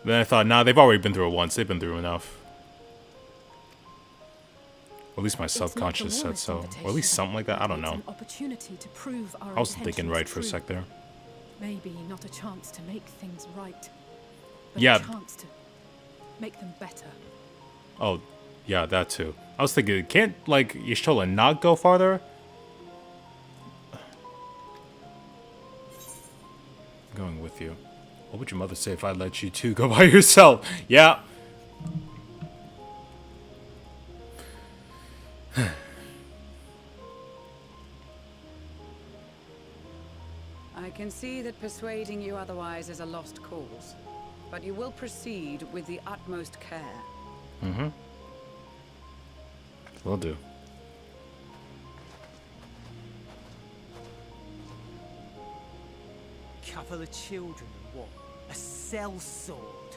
Then I thought, nah, they've already been through it once. They've been through enough. Or at least my subconscious said so. Or at least something like that. I don't know. An opportunity to prove our I was thinking intentions right for a true. sec there. Maybe not a chance to make things right, but Yeah. a chance to make them better. Oh, yeah, that too. I was thinking, can't, like, Y'shtola not go farther? I'm going with you. What would your mother say if I let you two go by yourself? Yeah. I can see that persuading you otherwise is a lost cause, but you will proceed with the utmost care. Mm-hmm. Will do. Couple of children, what? A cell sword?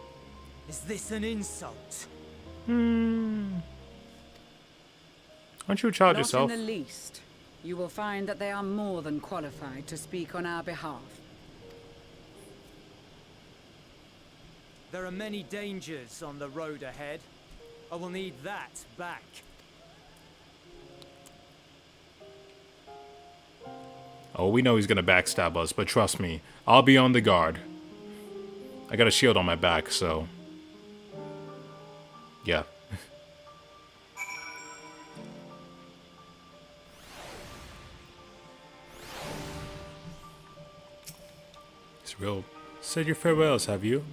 Is this an insult? Aren't you a child yourself? Not in the least. You will find that they are more than qualified to speak on our behalf. There are many dangers on the road ahead. I will need that back. Oh, we know he's gonna backstab us, but trust me, I'll be on the guard. I got a shield on my back, so... Yeah. It's real. Said your farewells, have you?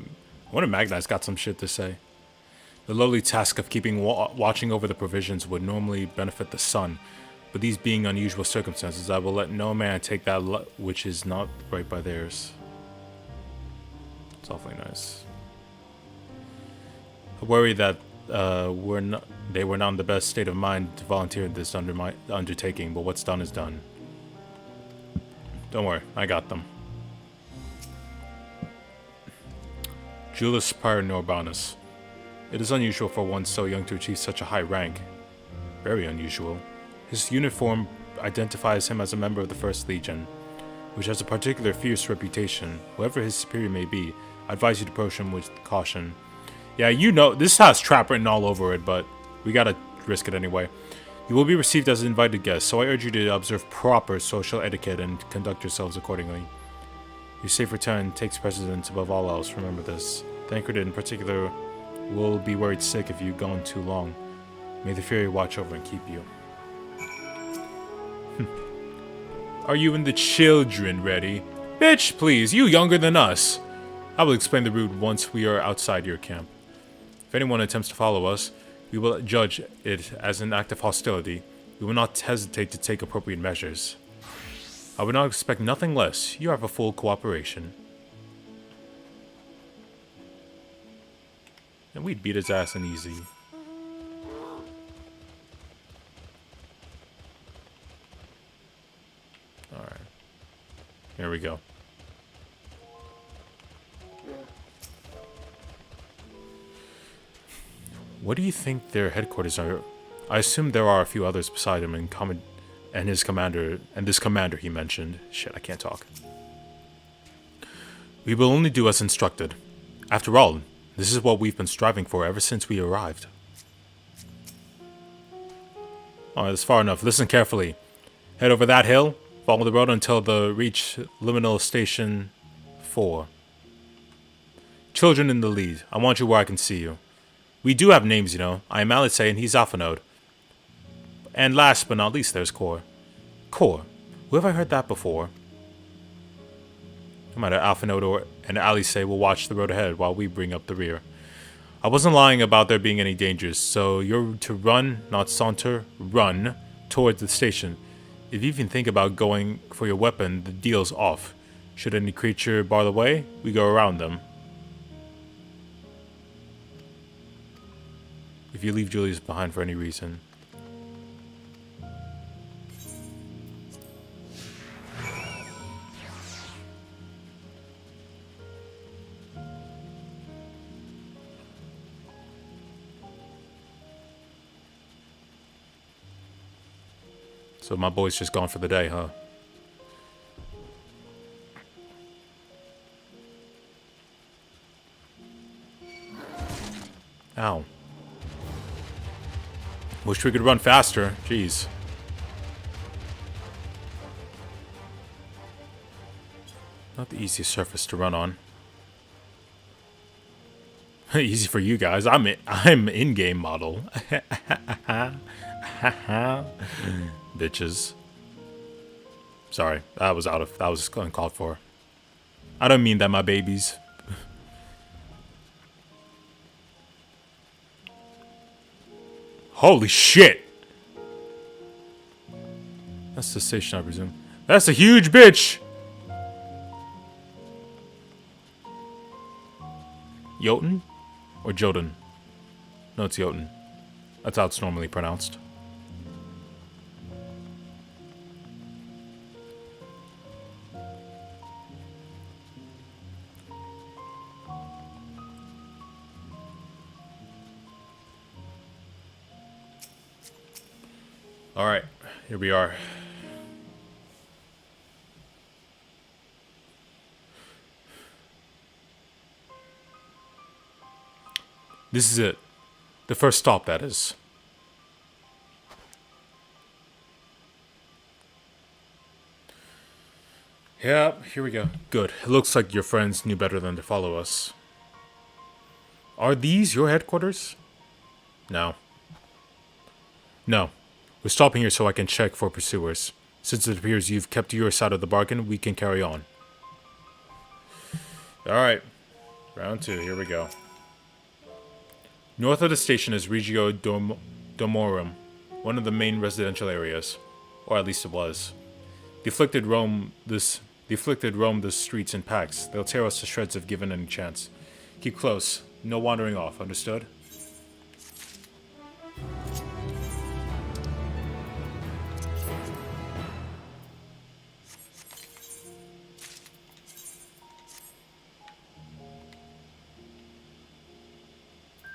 What if Magnite's got some shit to say? The lowly task of keeping watching over the provisions would normally benefit the sun, but these being unusual circumstances, I will let no man take that which is not right by theirs. It's awfully nice. I worry that they were not in the best state of mind to volunteer this undertaking, but what's done is done. Don't worry, I got them. Julius Prior Norbanus. It is unusual for one so young to achieve such a high rank. Very unusual. His uniform identifies him as a member of the First Legion, which has a particular fierce reputation. Whoever his superior may be, I advise you to approach him with caution. Yeah, you know, this has trap written all over it, but we gotta risk it anyway. You will be received as an invited guest, so I urge you to observe proper social etiquette and conduct yourselves accordingly. Your safe return takes precedence above all else, remember this. Thancred in particular will be worried sick if you've gone too long. May the Fury watch over and keep you. Are you and the children ready? Bitch, please, you younger than us. I will explain the route once we are outside your camp. If anyone attempts to follow us, we will judge it as an act of hostility. We will not hesitate to take appropriate measures. I would not expect nothing less. You have a full cooperation. And we'd beat his ass in easy. Alright. Here we go. What do you think their headquarters are? I assume there are a few others beside him and this commander he mentioned. Shit, I can't talk. We will only do as instructed. After all, this is what we've been striving for ever since we arrived. Alright, that's far enough. Listen carefully. Head over that hill. Follow the road until the reach liminal station 4. Children in the lead. I want you where I can see you. We do have names, you know. I am Alice and he's Alphanode. And last but not least, there's Core. Core. Where have I heard that before? No matter, Alphanode and Alice will watch the road ahead while we bring up the rear. I wasn't lying about there being any dangers, so you're to run, not saunter, run towards the station. If you even think about going for your weapon, the deal's off. Should any creature bar the way, we go around them. If you leave Julius behind for any reason. So my boy's just gone for the day, huh? Ow. Wish we could run faster. Jeez. Not the easiest surface to run on. Easy for you guys. I'm in-game model. Bitches. Sorry, that was uncalled for. I don't mean that, my babies. Holy shit! That's the station, I presume. That's a huge bitch! Jotun? Or Jotun? No, it's Jotun. That's how it's normally pronounced. Alright, here we are. This is it. The first stop, that is. Yep, here we go. Good. It looks like your friends knew better than to follow us. Are these your headquarters? No. No. We're stopping here so I can check for pursuers. Since it appears you've kept your side of the bargain, we can carry on. Alright. Round 2, here we go. North of the station is Regio Domorum, one of the main residential areas. Or at least it was. The afflicted roam the streets in packs. They'll tear us to shreds if given any chance. Keep close. No wandering off, understood?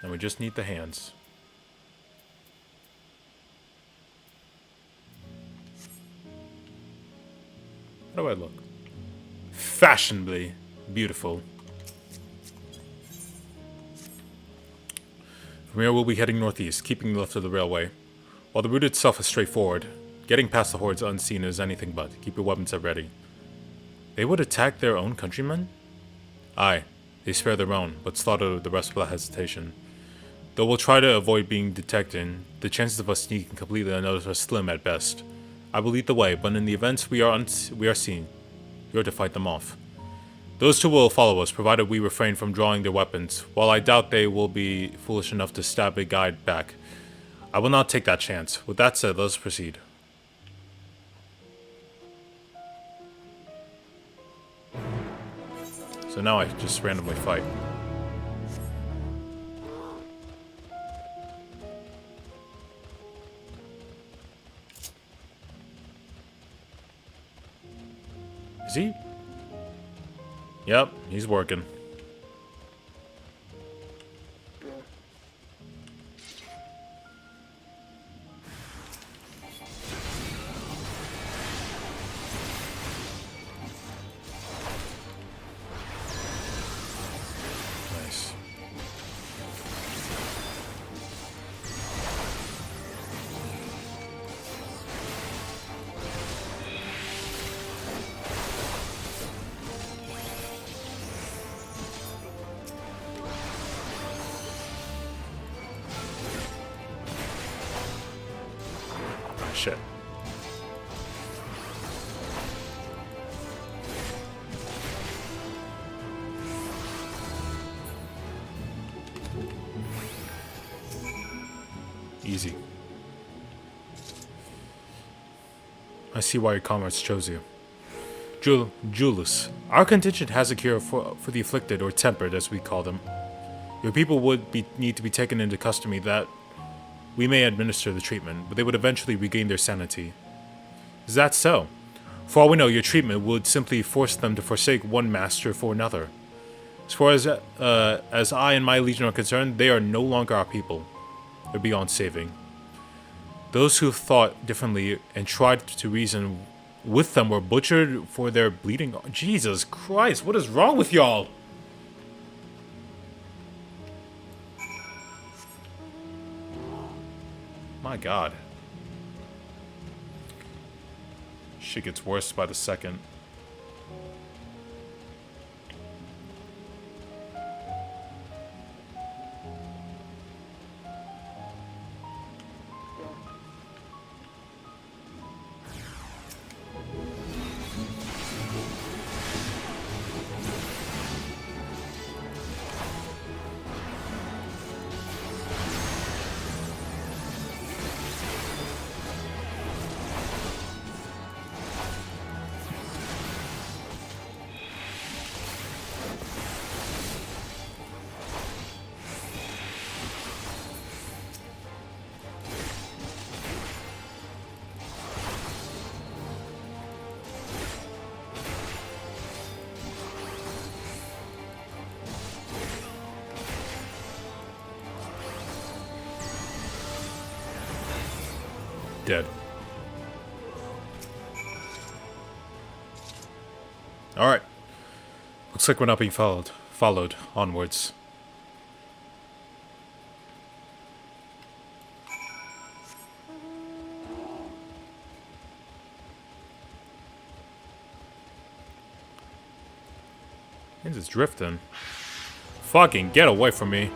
And we just need the hands. How do I look? Fashionably beautiful. From here we'll be heading northeast, keeping left of the railway. While the route itself is straightforward, getting past the hordes unseen is anything but. Keep your weapons at ready. They would attack their own countrymen? Aye, they spare their own, but slaughter the rest without hesitation. Though we'll try to avoid being detected, the chances of us sneaking completely unnoticed are slim at best. I will lead the way, but in the event we are seen, you are to fight them off. Those two will follow us, provided we refrain from drawing their weapons, while I doubt they will be foolish enough to stab a guide back. I will not take that chance. With that said, let us proceed. So now I just randomly fight. Is he? Yep, he's working. Nice. Shit. Easy. I see why your comrades chose you. Julius, our contingent has a cure for the afflicted, or tempered, as we call them. Your people would need to be taken into custody that we may administer the treatment, but they would eventually regain their sanity. Is that so? For all we know, your treatment would simply force them to forsake one master for another. As far as I and my legion are concerned, they are no longer our people. They're beyond saving. Those who thought differently and tried to reason with them were butchered for their bleeding. Jesus Christ, what is wrong with y'all? My God. Shit gets worse by the second. Dead. Alright. Looks like we're not being followed. Onwards. Means it's drifting. Fucking get away from me.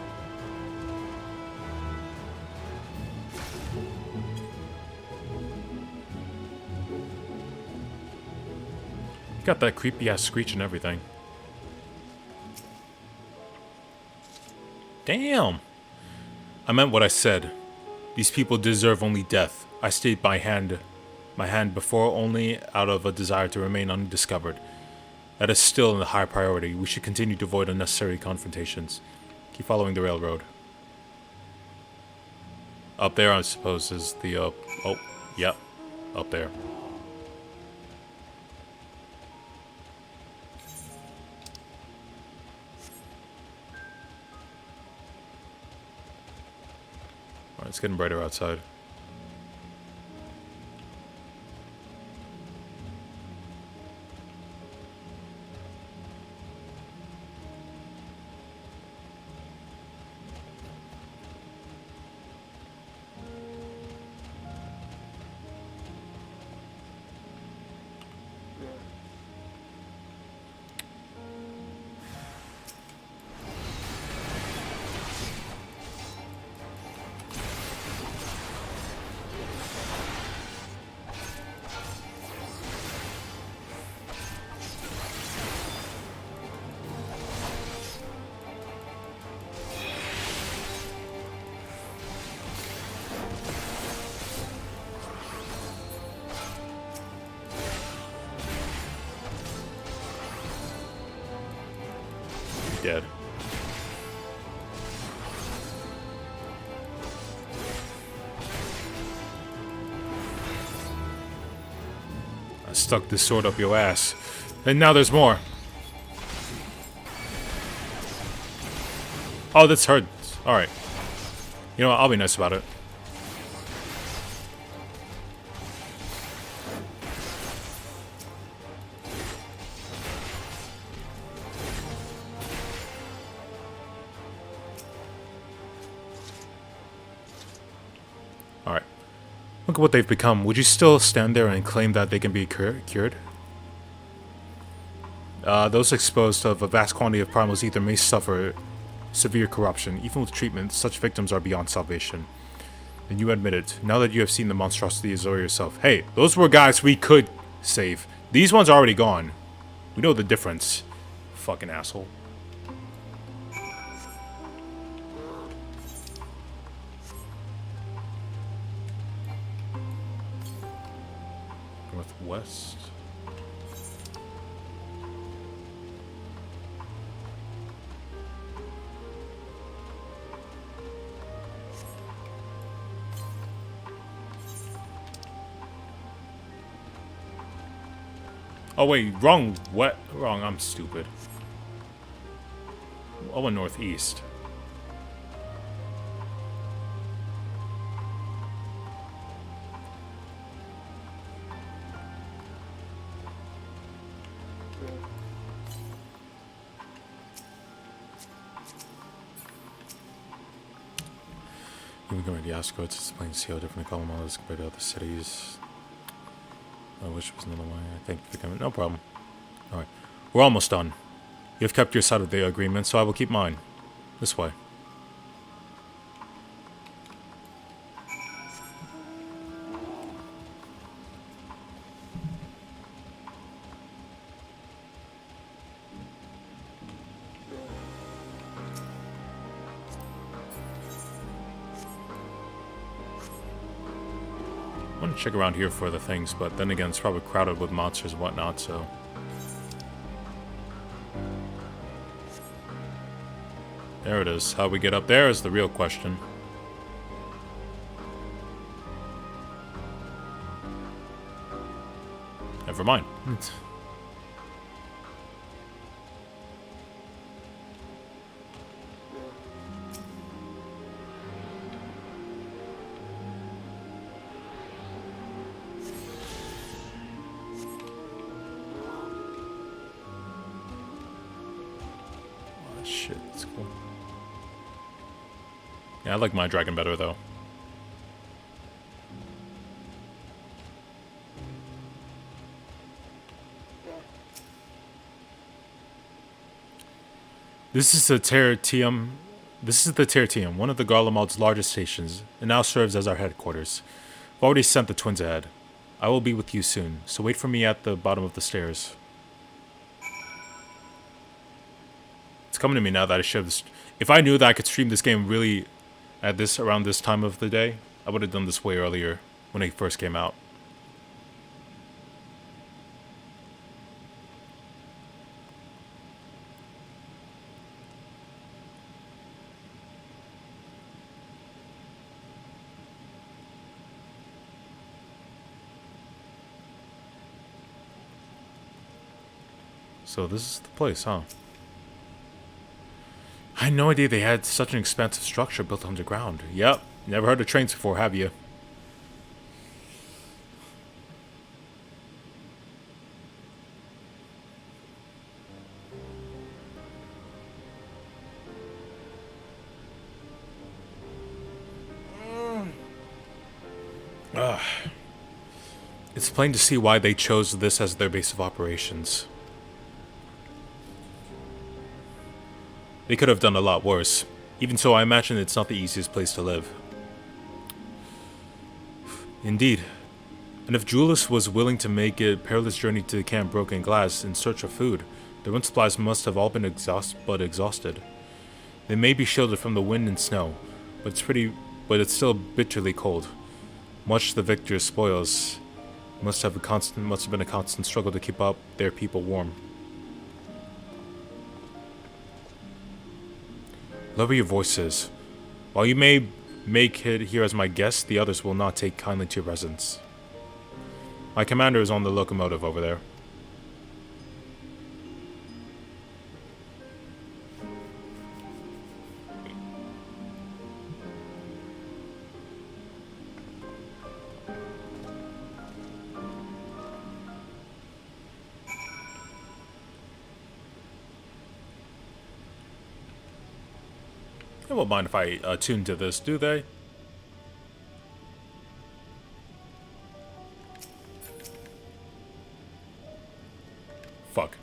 Got that creepy ass screech and everything. Damn. I meant what I said. These people deserve only death. I stayed my hand before only out of a desire to remain undiscovered. That is still a high priority. We should continue to avoid unnecessary confrontations. Keep following the railroad. Up there, I suppose, is the, oh, yep, up there. Alright, it's getting brighter outside. Dead. I stuck this sword up your ass. And now there's more. Oh, that's hurt. Alright. You know what? I'll be nice about it. Alright. Look at what they've become. Would you still stand there and claim that they can be cured? Those exposed to a vast quantity of primal ether may suffer severe corruption. Even with treatment, such victims are beyond salvation. And you admit it. Now that you have seen the monstrosity Azor yourself. Hey, those were guys we could save. These ones are already gone. We know the difference. Fucking asshole. Northwest. Oh wait, wrong. What? Wrong. I'm stupid. I went northeast. We go to the outskirts. It's plain to see how different the Colombo is compared to other cities. I wish it was another way. I think no problem. Alright. We're almost done. You have kept your side of the agreement, so I will keep mine. This way. I want to check around here for other things, but then again, it's probably crowded with monsters and whatnot, so... There it is. How we get up there is the real question. Never mind. Shit, that's cool. Yeah, I like my dragon better, though. This is the Tertium. This is the Tertium, one of the Garlemald's largest stations. It now serves as our headquarters. I've already sent the twins ahead. I will be with you soon, so wait for me at the bottom of the stairs. It's coming to me now that I should have If I knew that I could stream this game really around this time of the day, I would have done this way earlier when it first came out. So this is the place, huh? I had no idea they had such an expansive structure built underground. Yep, never heard of trains before, have you? It's plain to see why they chose this as their base of operations. They could have done a lot worse. Even so, I imagine it's not the easiest place to live. Indeed. And if Julius was willing to make a perilous journey to Camp Broken Glass in search of food, their wind supplies must have all been exhausted. They may be shielded from the wind and snow, but it's still bitterly cold. Much the victor's spoils must have been a constant struggle to keep up their people warm. Lower your voices. While you may make it here as my guest, the others will not take kindly to your presence. My commander is on the locomotive over there. They won't mind if I tune to this, do they? Fuck.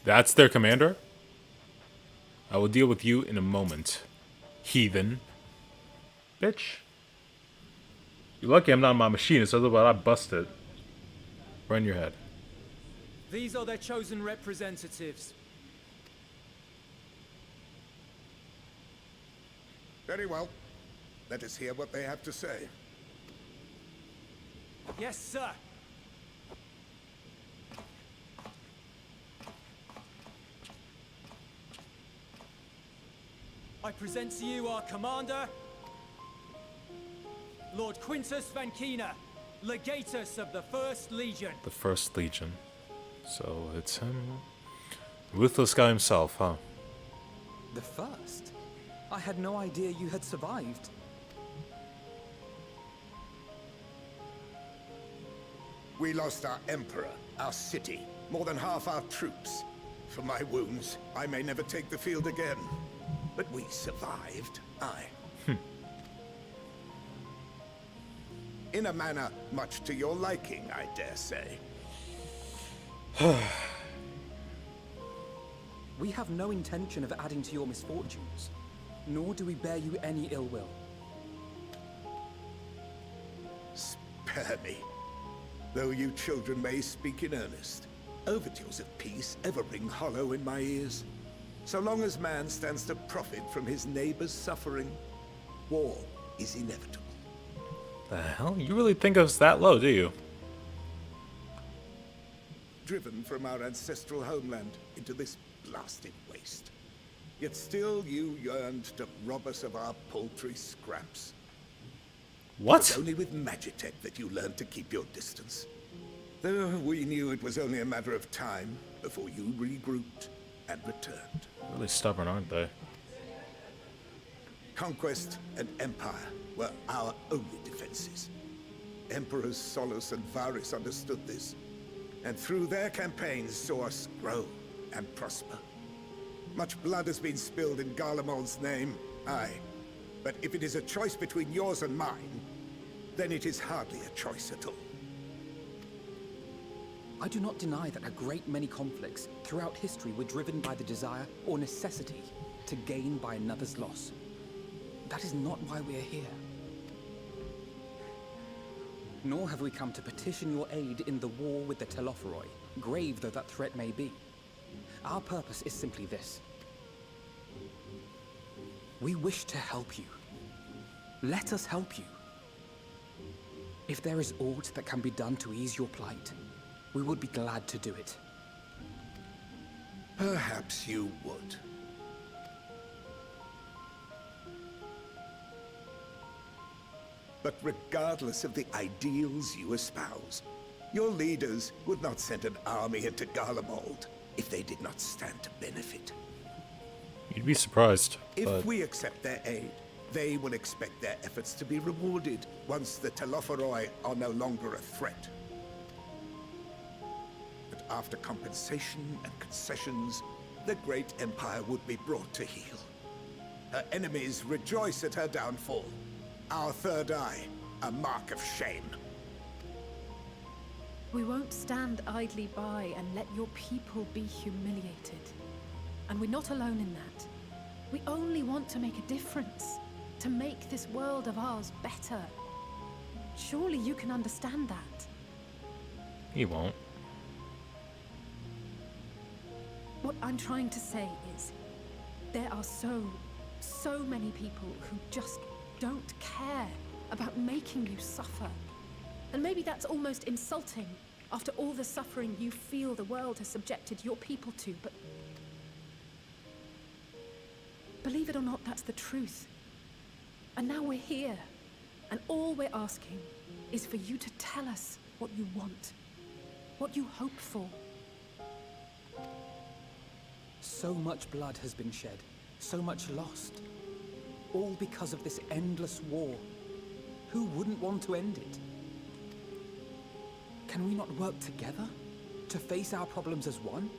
That's their commander? I will deal with you in a moment. Heathen. Bitch. You're lucky I'm not my machinist, otherwise I'd bust it. Right in your head. These are their chosen representatives. Very well. Let us hear what they have to say. Yes, sir. I present to you our commander, Lord Quintus Van Kina, Legatus of the First Legion. The First Legion. So it's him. Ruthless guy himself, huh? The First? I had no idea you had survived. We lost our emperor, our city, more than half our troops. For my wounds, I may never take the field again. But we survived, aye. In a manner much to your liking, I dare say. We have no intention of adding to your misfortunes, nor do we bear you any ill will. Spare me. Though you children may speak in earnest, overtures of peace ever ring hollow in my ears. So long as man stands to profit from his neighbor's suffering, war is inevitable. The hell? You really think us that low, do you? Driven from our ancestral homeland into this blasted waste. Yet still you yearned to rob us of our paltry scraps. What? It was only with Magitech that you learned to keep your distance. Though we knew it was only a matter of time before you regrouped and returned. Really stubborn, aren't they? Conquest and empire were our only defenses. Emperors Solus and Varys understood this, and through their campaigns saw us grow and prosper. Much blood has been spilled in Garlemald's name, aye. But if it is a choice between yours and mine, then it is hardly a choice at all. I do not deny that a great many conflicts throughout history were driven by the desire or necessity to gain by another's loss. That is not why we are here. Nor have we come to petition your aid in the war with the Telophoroi, grave though that threat may be. Our purpose is simply this. We wish to help you. Let us help you. If there is aught that can be done to ease your plight, we would be glad to do it. Perhaps you would. But regardless of the ideals you espouse, your leaders would not send an army into Garlemald if they did not stand to benefit. You'd be surprised. If we accept their aid, they will expect their efforts to be rewarded once the Telophoroi are no longer a threat. But after compensation and concessions, the great empire would be brought to heel. Her enemies rejoice at her downfall. Our third eye, a mark of shame. We won't stand idly by and let your people be humiliated. And we're not alone in that. We only want to make a difference. To make this world of ours better. Surely you can understand that. He won't. What I'm trying to say is, there are so many people who just don't care about making you suffer. And maybe that's almost insulting after all the suffering you feel the world has subjected your people to, but believe it or not, that's the truth. And now we're here, and all we're asking is for you to tell us what you want, what you hope for. So much blood has been shed, so much lost. All because of this endless war. Who wouldn't want to end it? Can we not work together to face our problems as one?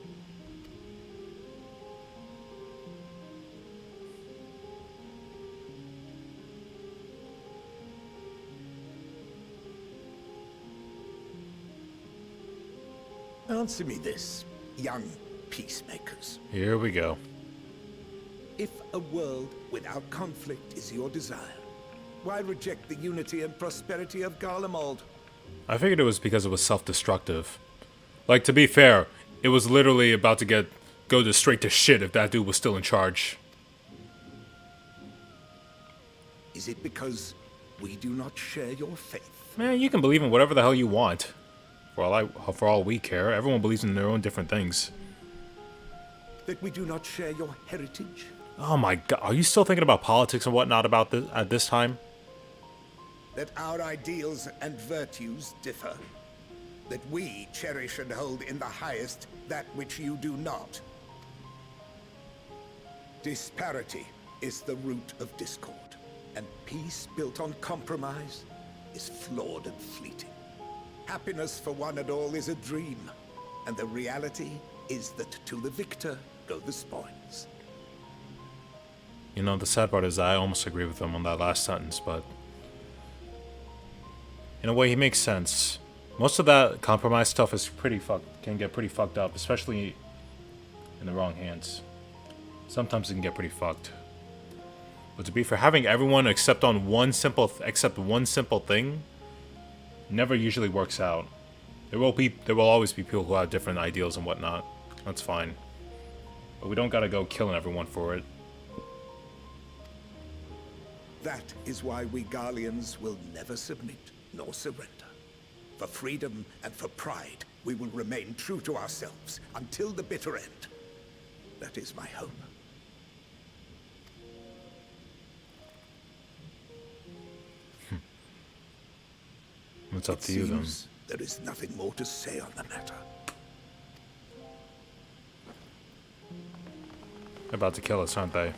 Answer me this, young peacemakers. Here we go. If a world without conflict is your desire, why reject the unity and prosperity of Garlemald? I figured it was because it was self-destructive. Like, to be fair, it was literally about to go straight to shit if that dude was still in charge. Is it because we do not share your faith? Man, you can believe in whatever the hell you want. For all we care, everyone believes in their own different things. That we do not share your heritage? Oh my god, are you still thinking about politics and whatnot about this at this time? That our ideals and virtues differ? That we cherish and hold in the highest that which you do not? Disparity is the root of discord, and peace built on compromise is flawed and fleeting. Happiness for one and all is a dream, and the reality is that to the victor go the spoils. You know, the sad part is I almost agree with him on that last sentence, but in a way he makes sense. Most of that compromise stuff is can get pretty fucked up, especially in the wrong hands. Sometimes it can get pretty fucked. But to be fair, having everyone accept one simple thing never usually works out. There will always be people who have different ideals and whatnot. That's fine. But we don't gotta go killing everyone for it. That is why we Garleans will never submit nor surrender. For freedom and for pride, we will remain true to ourselves until the bitter end. That is my hope. It's up to you then. There is nothing more to say on the matter. They're about to kill us, aren't they?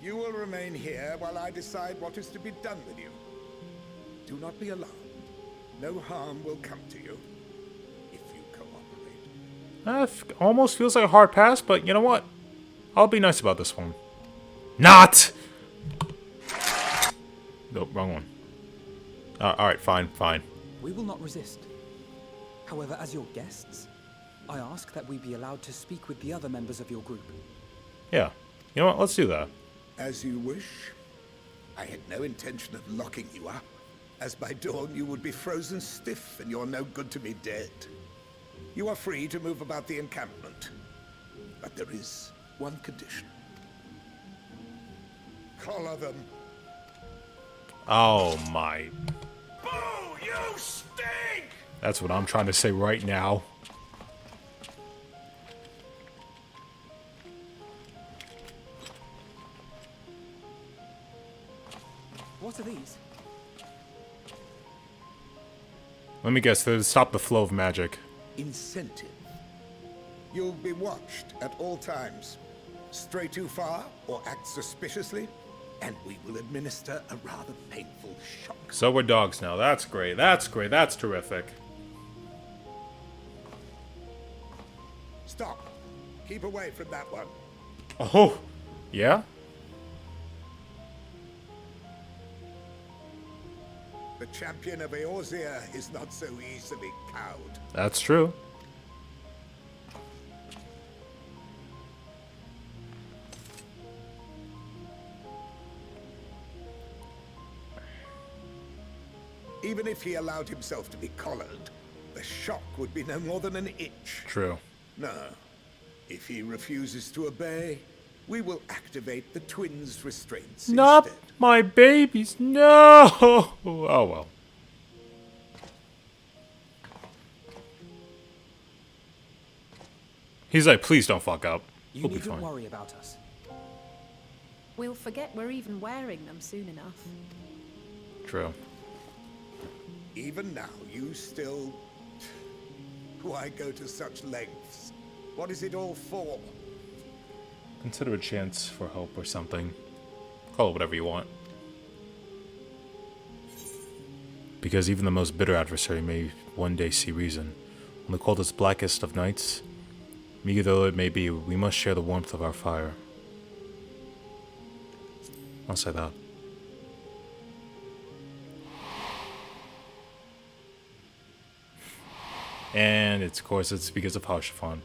You will remain here while I decide what is to be done with you. Do not be alarmed. No harm will come to you if you cooperate. Almost feels like a hard pass, but you know what? I'll be nice about this one. Not! Nope, wrong one. Alright, fine. We will not resist. However, as your guests, I ask that we be allowed to speak with the other members of your group. Yeah. You know what? Let's do that. As you wish. I had no intention of locking you up, as by dawn you would be frozen stiff and you're no good to me dead. You are free to move about the encampment, but there is one condition. Collar them. Oh my. Boo! You stink! That's what I'm trying to say right now. What are these? Let me guess, to stop the flow of magic. Incentive. You'll be watched at all times. Stray too far or act suspiciously, and we will administer a rather painful shock. So we're dogs now. That's great. That's great. That's terrific. Stop. Keep away from that one. Oh, yeah? The champion of Eorzea is not so easily cowed. That's true. Even if he allowed himself to be collared, the shock would be no more than an itch. True. No. If he refuses to obey, we will activate the twins' restraints Not instead. my babies. No. Oh well. He's like, please don't fuck up. You We'll be needn't fine. worry about us. We'll forget we're even wearing them soon enough. True. Even now, you still... Why go to such lengths? What is it all for? Consider a chance for hope or something. Call it whatever you want. Because even the most bitter adversary may one day see reason. On the coldest, blackest of nights, meager though it may be, we must share the warmth of our fire. I'll say that. And of course, it's because of Harshaphon.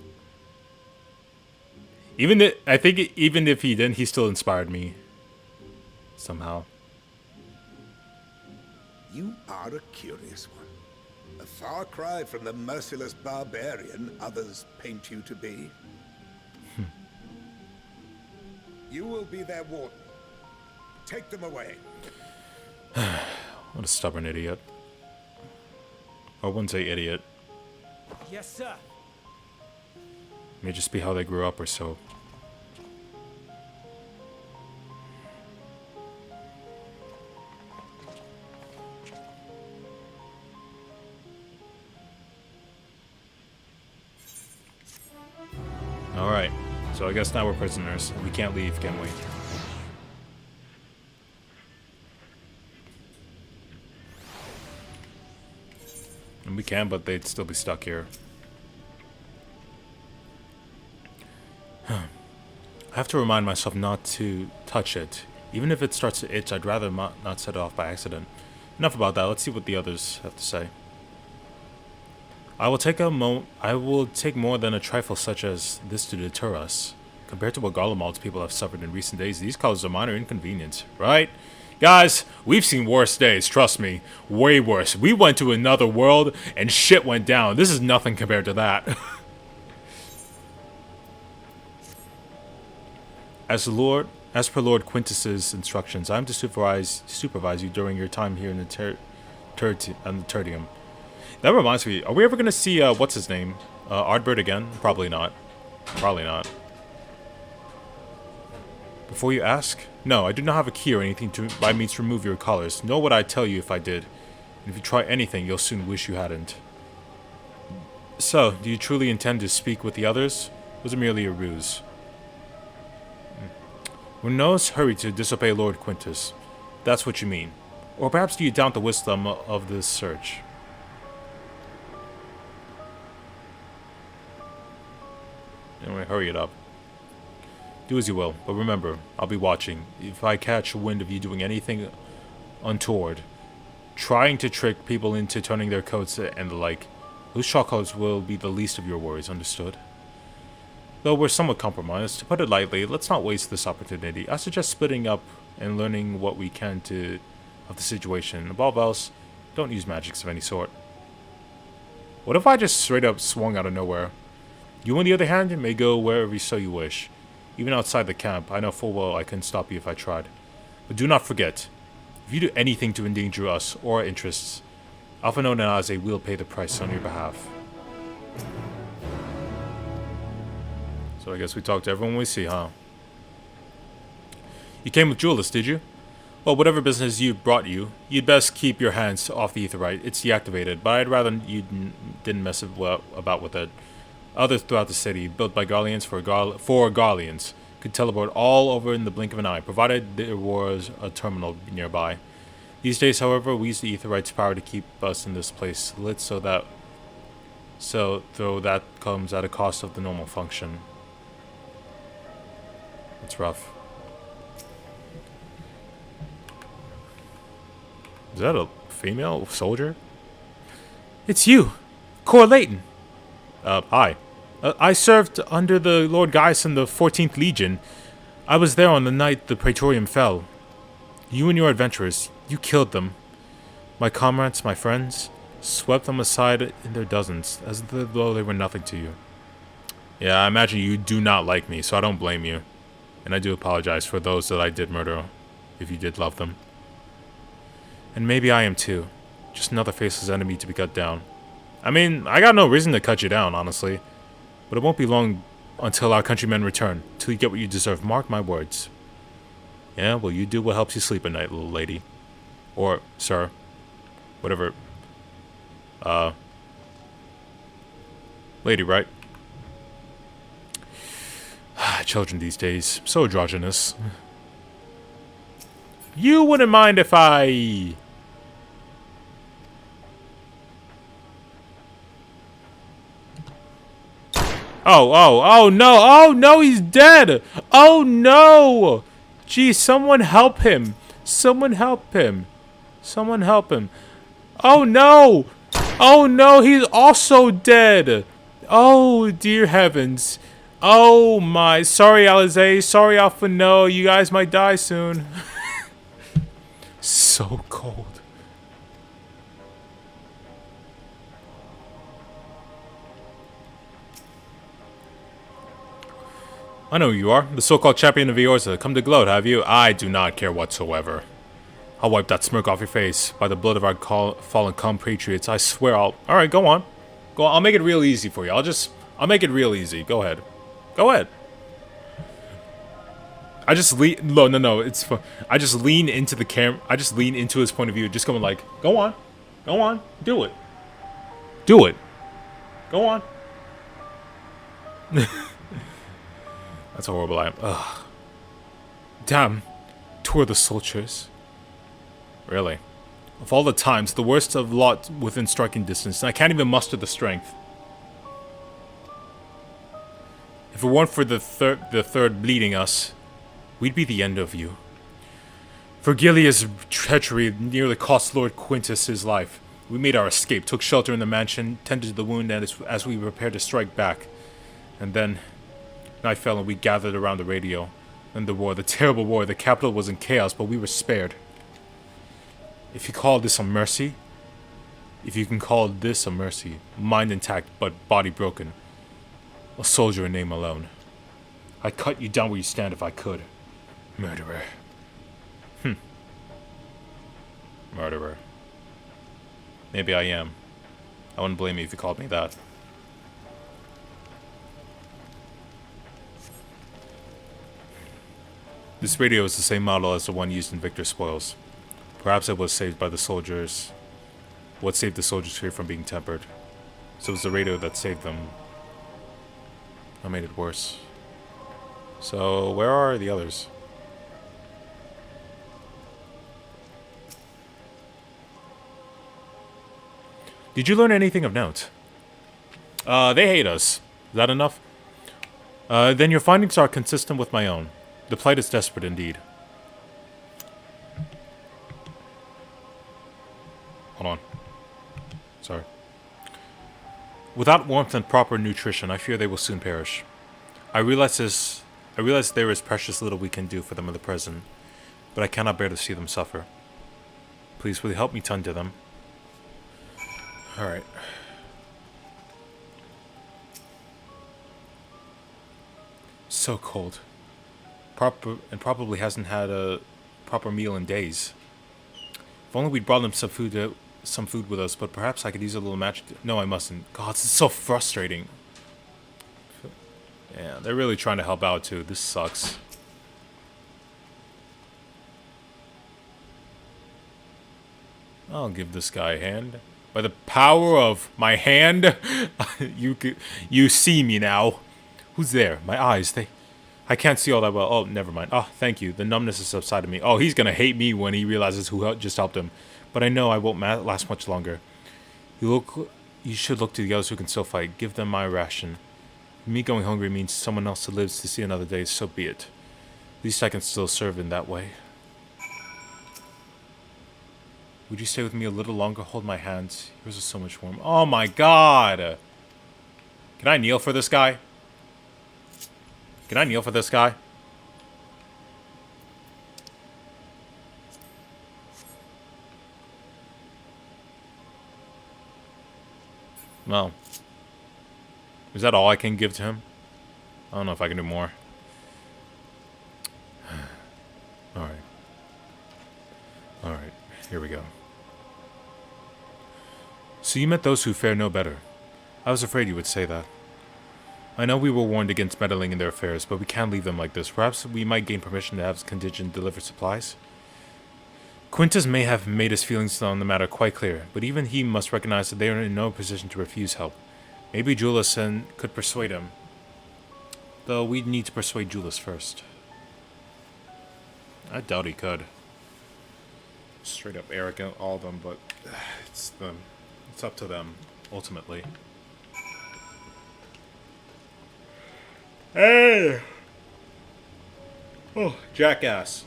I think even if he didn't, he still inspired me. Somehow. You are a curious one. A far cry from the merciless barbarian others paint you to be. You will be their warden. Take them away. What a stubborn idiot. I wouldn't say idiot. Yes, sir. May just be how they grew up or so. Alright, so I guess now we're prisoners. We can't leave, can we? And we can, but they'd still be stuck here. I have to remind myself not to touch it. Even if it starts to itch, I'd rather not set it off by accident. Enough about that, let's see what the others have to say. I will take more than a trifle such as this to deter us. Compared to what Garlemald's people have suffered in recent days, these causes a minor inconvenience, right? Guys, we've seen worse days, trust me. Way worse. We went to another world and shit went down. This is nothing compared to that. As per Lord Quintus's instructions, I am to supervise you during your time here in the Tertium. That reminds me, are we ever going to see, what's his name? Ardbert again? Probably not. Probably not. Before you ask? No, I do not have a key or anything to by means to remove your collars, nor would I tell you if I did. And if you try anything, you'll soon wish you hadn't. So, do you truly intend to speak with the others? Or was it merely a ruse? We're in no hurry to disobey Lord Quintus. That's what you mean. Or perhaps do you doubt the wisdom of this search? Anyway, hurry it up. Do as you will, but remember, I'll be watching. If I catch wind of you doing anything untoward, trying to trick people into turning their coats and the like, those shock colors will be the least of your worries, understood? Though we're somewhat compromised, to put it lightly, let's not waste this opportunity. I suggest splitting up and learning what we can of the situation. Above else, don't use magics of any sort. What if I just straight up swung out of nowhere? You, on the other hand, may go wherever so you wish. Even outside the camp, I know full well I couldn't stop you if I tried. But do not forget, if you do anything to endanger us or our interests, Alpha Nona and Aze will pay the price on your behalf. So I guess we talk to everyone we see, huh? You came with Julius, did you? Well, whatever business you brought you, you'd best keep your hands off the Aetheryte. It's deactivated, but I'd rather you didn't mess about with it. Others throughout the city, built by Garleans for Garleans, could teleport all over in the blink of an eye, provided there was a terminal nearby. These days, however, we use the Aetheryte's power to keep us in this place lit though that comes at a cost of the normal function. It's rough. Is that a female soldier? It's you, Cor Layton. Hi. I served under the Lord Gaius in the 14th Legion. I was there on the night the Praetorium fell. You and your adventurers, you killed them. My comrades, my friends, swept them aside in their dozens, as though they were nothing to you. Yeah, I imagine you do not like me, so I don't blame you. And I do apologize for those that I did murder, if you did love them. And maybe I am too. Just another faceless enemy to be cut down. I mean, I got no reason to cut you down, honestly. But it won't be long until our countrymen return, till you get what you deserve, mark my words. Yeah, well, you do what helps you sleep at night, little lady. Or, sir. Whatever. Lady, right? Children these days, so androgynous. You wouldn't mind if I... Oh no, he's dead! Oh no! Gee, someone help him! Someone help him! Someone help him! Oh no! Oh no, he's also dead! Oh dear heavens! Oh my, sorry Alize, sorry Alpha, no, you guys might die soon. So cold. I know who you are, the so-called champion of Eorza. Come to gloat, have you? I do not care whatsoever. I'll wipe that smirk off your face. By the blood of our fallen compatriots, I swear I'll... Alright, go on. Go on, I'll make it real easy for you. I'll make it real easy. Go ahead. Go ahead. I just lean... No, it's fun. I just lean into the camera. I just lean into his point of view, just going like, go on. Go on. Do it. Do it. Go on. That's how horrible I am. Ugh. Damn. Two of the soldiers. Really? Of all the times, the worst of lot within striking distance, and I can't even muster the strength. If it weren't for the third bleeding us, we'd be the end of you. Vergilia's treachery nearly cost Lord Quintus his life. We made our escape, took shelter in the mansion, tended to the wound as we prepared to strike back. And then... night fell and we gathered around the radio. Then the war, the terrible war. The capital was in chaos, but we were spared. If you call this a mercy, if you can call this a mercy, mind intact but body broken, a soldier in name alone, I'd cut you down where you stand if I could. Murderer. Murderer. Maybe I am. I wouldn't blame you if you called me that. This radio is the same model as the one used in Victor's spoils. Perhaps it was saved by the soldiers. What saved the soldiers here from being tempered? So it was the radio that saved them. I made it worse. So, where are the others? Did you learn anything of note? They hate us. Is that enough? Then your findings are consistent with my own. The plight is desperate indeed. Hold on. Sorry. Without warmth and proper nutrition, I fear they will soon perish. I realize there is precious little we can do for them in the present, but I cannot bear to see them suffer. Please, will you help me tend to them? Alright. So cold. Probably hasn't had a proper meal in days. If only we'd brought them some food with us, but perhaps I could use a little magic. No, I mustn't. God, this is so frustrating. Yeah, they're really trying to help out too. This sucks. I'll give this guy a hand. By the power of my hand, you see me now. Who's there? My eyes, I can't see all that well. Oh, never mind. Oh, thank you. The numbness has subsided me. Oh, he's gonna hate me when he realizes who just helped him. But I know I won't last much longer. You should look to the others who can still fight. Give them my ration. Me going hungry means someone else who lives to see another day, so be it. At least I can still serve in that way. Would you stay with me a little longer? Hold my hands. Yours is so much warm. Oh my god! Can I kneel for this guy? Can I kneel for this guy? No. Is that all I can give to him? I don't know if I can do more. Alright. Alright, here we go. So you met those who fare no better. I was afraid you would say that. I know we were warned against meddling in their affairs, but we can't leave them like this. Perhaps we might gain permission to have contingent deliver supplies? Quintus may have made his feelings on the matter quite clear, but even he must recognize that they are in no position to refuse help. Maybe Julius could persuade him. Though we'd need to persuade Julius first. I doubt he could. Straight up arrogant, all of them, but it's them. It's up to them, ultimately. Hey! Oh, jackass.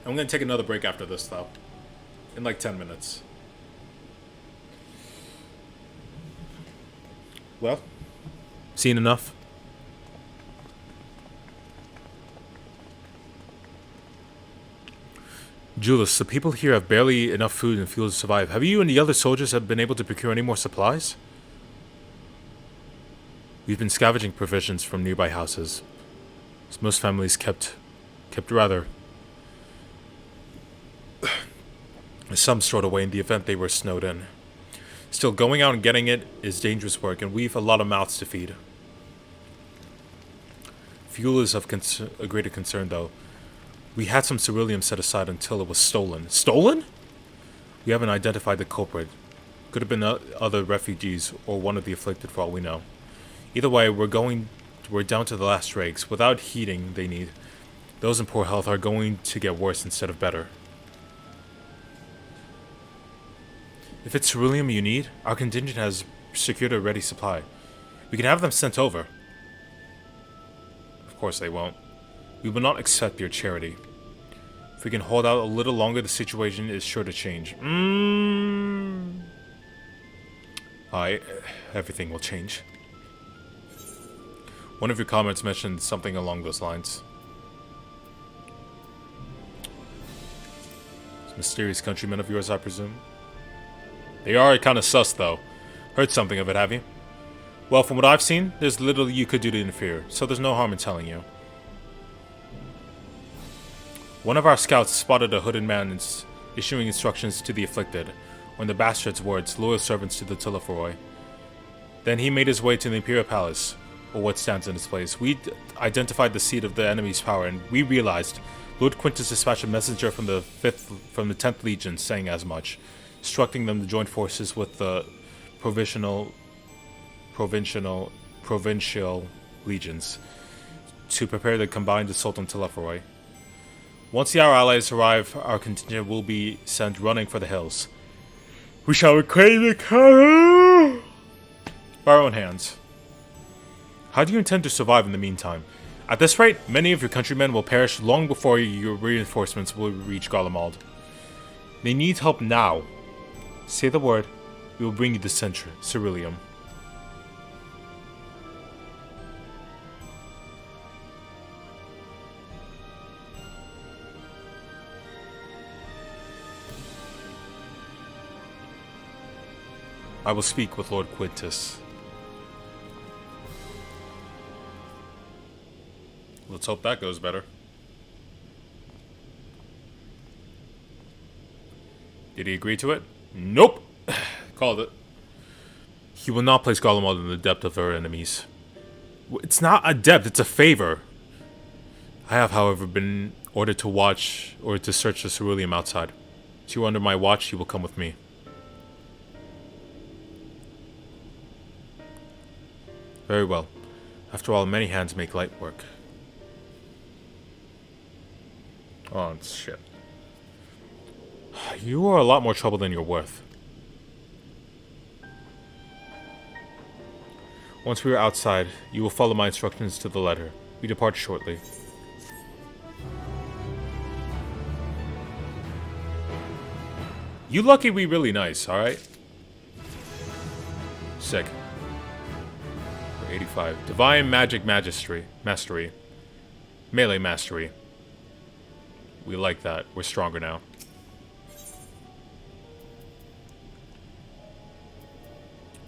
I'm gonna take another break after this, though. In like 10 minutes. Well, seen enough? Julius, the people here have barely enough food and fuel to survive. Have you and the other soldiers have been able to procure any more supplies? We've been scavenging provisions from nearby houses. As most families kept rather some stored away in the event they were snowed in. Still, going out and getting it is dangerous work, and we've a lot of mouths to feed. Fuel is of a greater concern, though. We had some ceruleum set aside until it was stolen. Stolen? We haven't identified the culprit. Could have been other refugees or one of the afflicted for all we know. Either way, we're down to the last dregs. Without heating they need, those in poor health are going to get worse instead of better. If it's ceruleum you need, our contingent has secured a ready supply. We can have them sent over. Of course they won't. We will not accept your charity. If we can hold out a little longer, the situation is sure to change. Everything will change. One of your comments mentioned something along those lines. These mysterious countrymen of yours, I presume? They are kind of sus, though. Heard something of it, have you? Well, from what I've seen, there's little you could do to interfere, so there's no harm in telling you. One of our scouts spotted a hooded man issuing instructions to the afflicted, or in the bastard's words, loyal servants to the Telephoroi. Then he made his way to the Imperial Palace, or what stands in its place. We identified the seat of the enemy's power, and we realized Lord Quintus dispatched a messenger from the 10th Legion saying as much, instructing them to join forces with the provincial legions to prepare the combined assault on Telephoroi. Once our allies arrive, our contingent will be sent running for the hills. We shall reclaim the castle by our own hands. How do you intend to survive in the meantime? At this rate, many of your countrymen will perish long before your reinforcements will reach Garlemald. They need help now. Say the word, we will bring you the ceruleum. I will speak with Lord Quintus. Let's hope that goes better. Did he agree to it? Nope! Called it. He will not place Garlemald in the depth of her enemies. It's not a depth, it's a favor. I have, however, been ordered to watch or to search the ceruleum outside. If you are under my watch, you will come with me. Very well. After all, many hands make light work. Oh, shit. You are a lot more trouble than you're worth. Once we are outside, you will follow my instructions to the letter. We depart shortly. You lucky we really nice, alright? Sick. We're 85. Divine Magic Mastery. Melee Mastery. We like that. We're stronger now.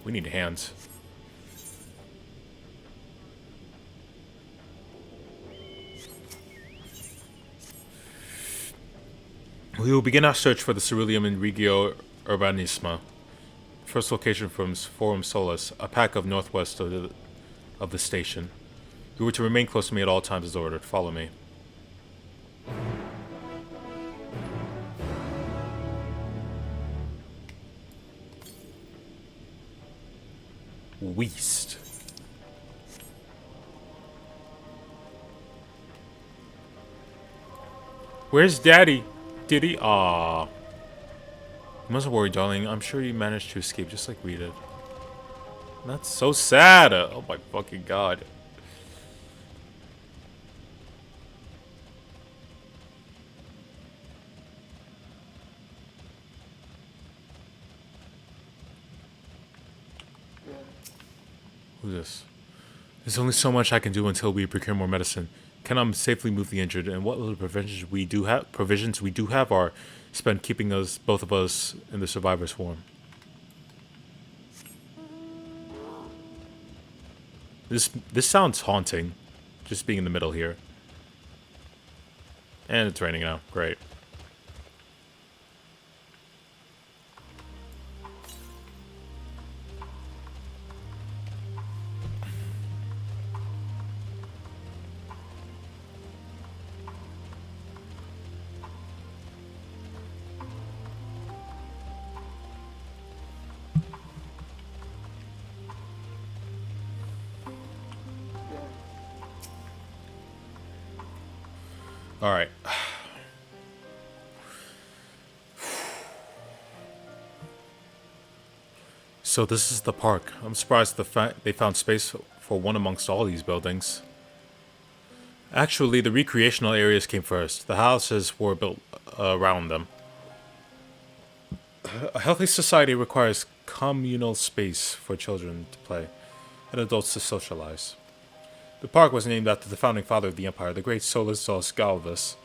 We need hands. We will begin our search for the ceruleum in Regio Urbanisma. First location from Forum Solus, a pack of northwest of the station. You were to remain close to me at all times as ordered. Follow me. Weast. Where's Daddy? Did he? Aww. You mustn't worry, darling. I'm sure you managed to escape just like we did. That's so sad. Oh my fucking god. Who's this? There's only so much I can do until we procure more medicine. Cannot safely move the injured, and what little provisions we do have are spent keeping us, both of us, in the survivor's form. This sounds haunting, just being in the middle here. And it's raining now. Great. All right. So this is the park. I'm surprised they found space for one amongst all these buildings. Actually, the recreational areas came first. The houses were built around them. A healthy society requires communal space for children to play and adults to socialize. The park was named after the founding father of the empire, the great Solus Galvus.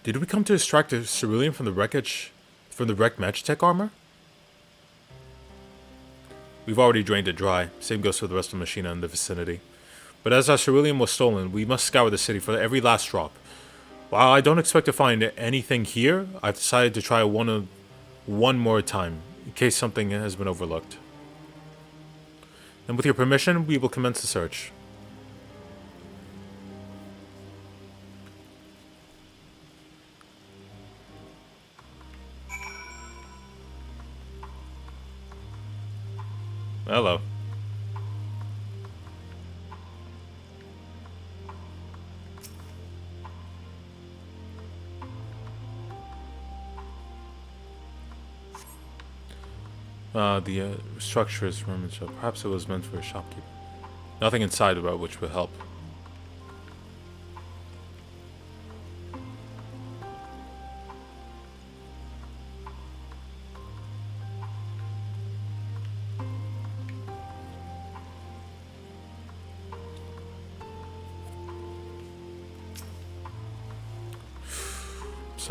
Did we come to extract the ceruleum from the wreckage, from the wrecked Magitech armor? We've already drained it dry. Same goes for the rest of the machina in the vicinity. But as our ceruleum was stolen, we must scour the city for every last drop. While I don't expect to find anything here, I've decided to try one more time, in case something has been overlooked. And with your permission, we will commence the search. Hello. The structure is rummaged, so perhaps it was meant for a shopkeeper. Nothing inside about which would help.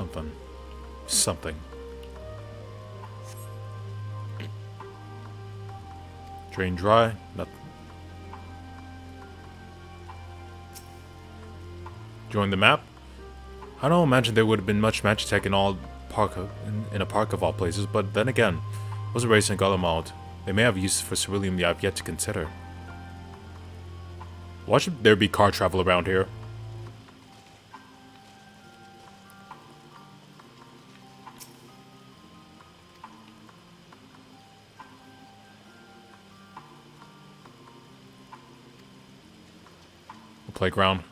Something. Something. Drain dry. Nothing. Join the map. I don't imagine there would have been much Magitech in a park of all places, but then again, it was raised in Garlemald. They may have use for ceruleum that I've yet to consider. Why should there be car travel around here? A playground.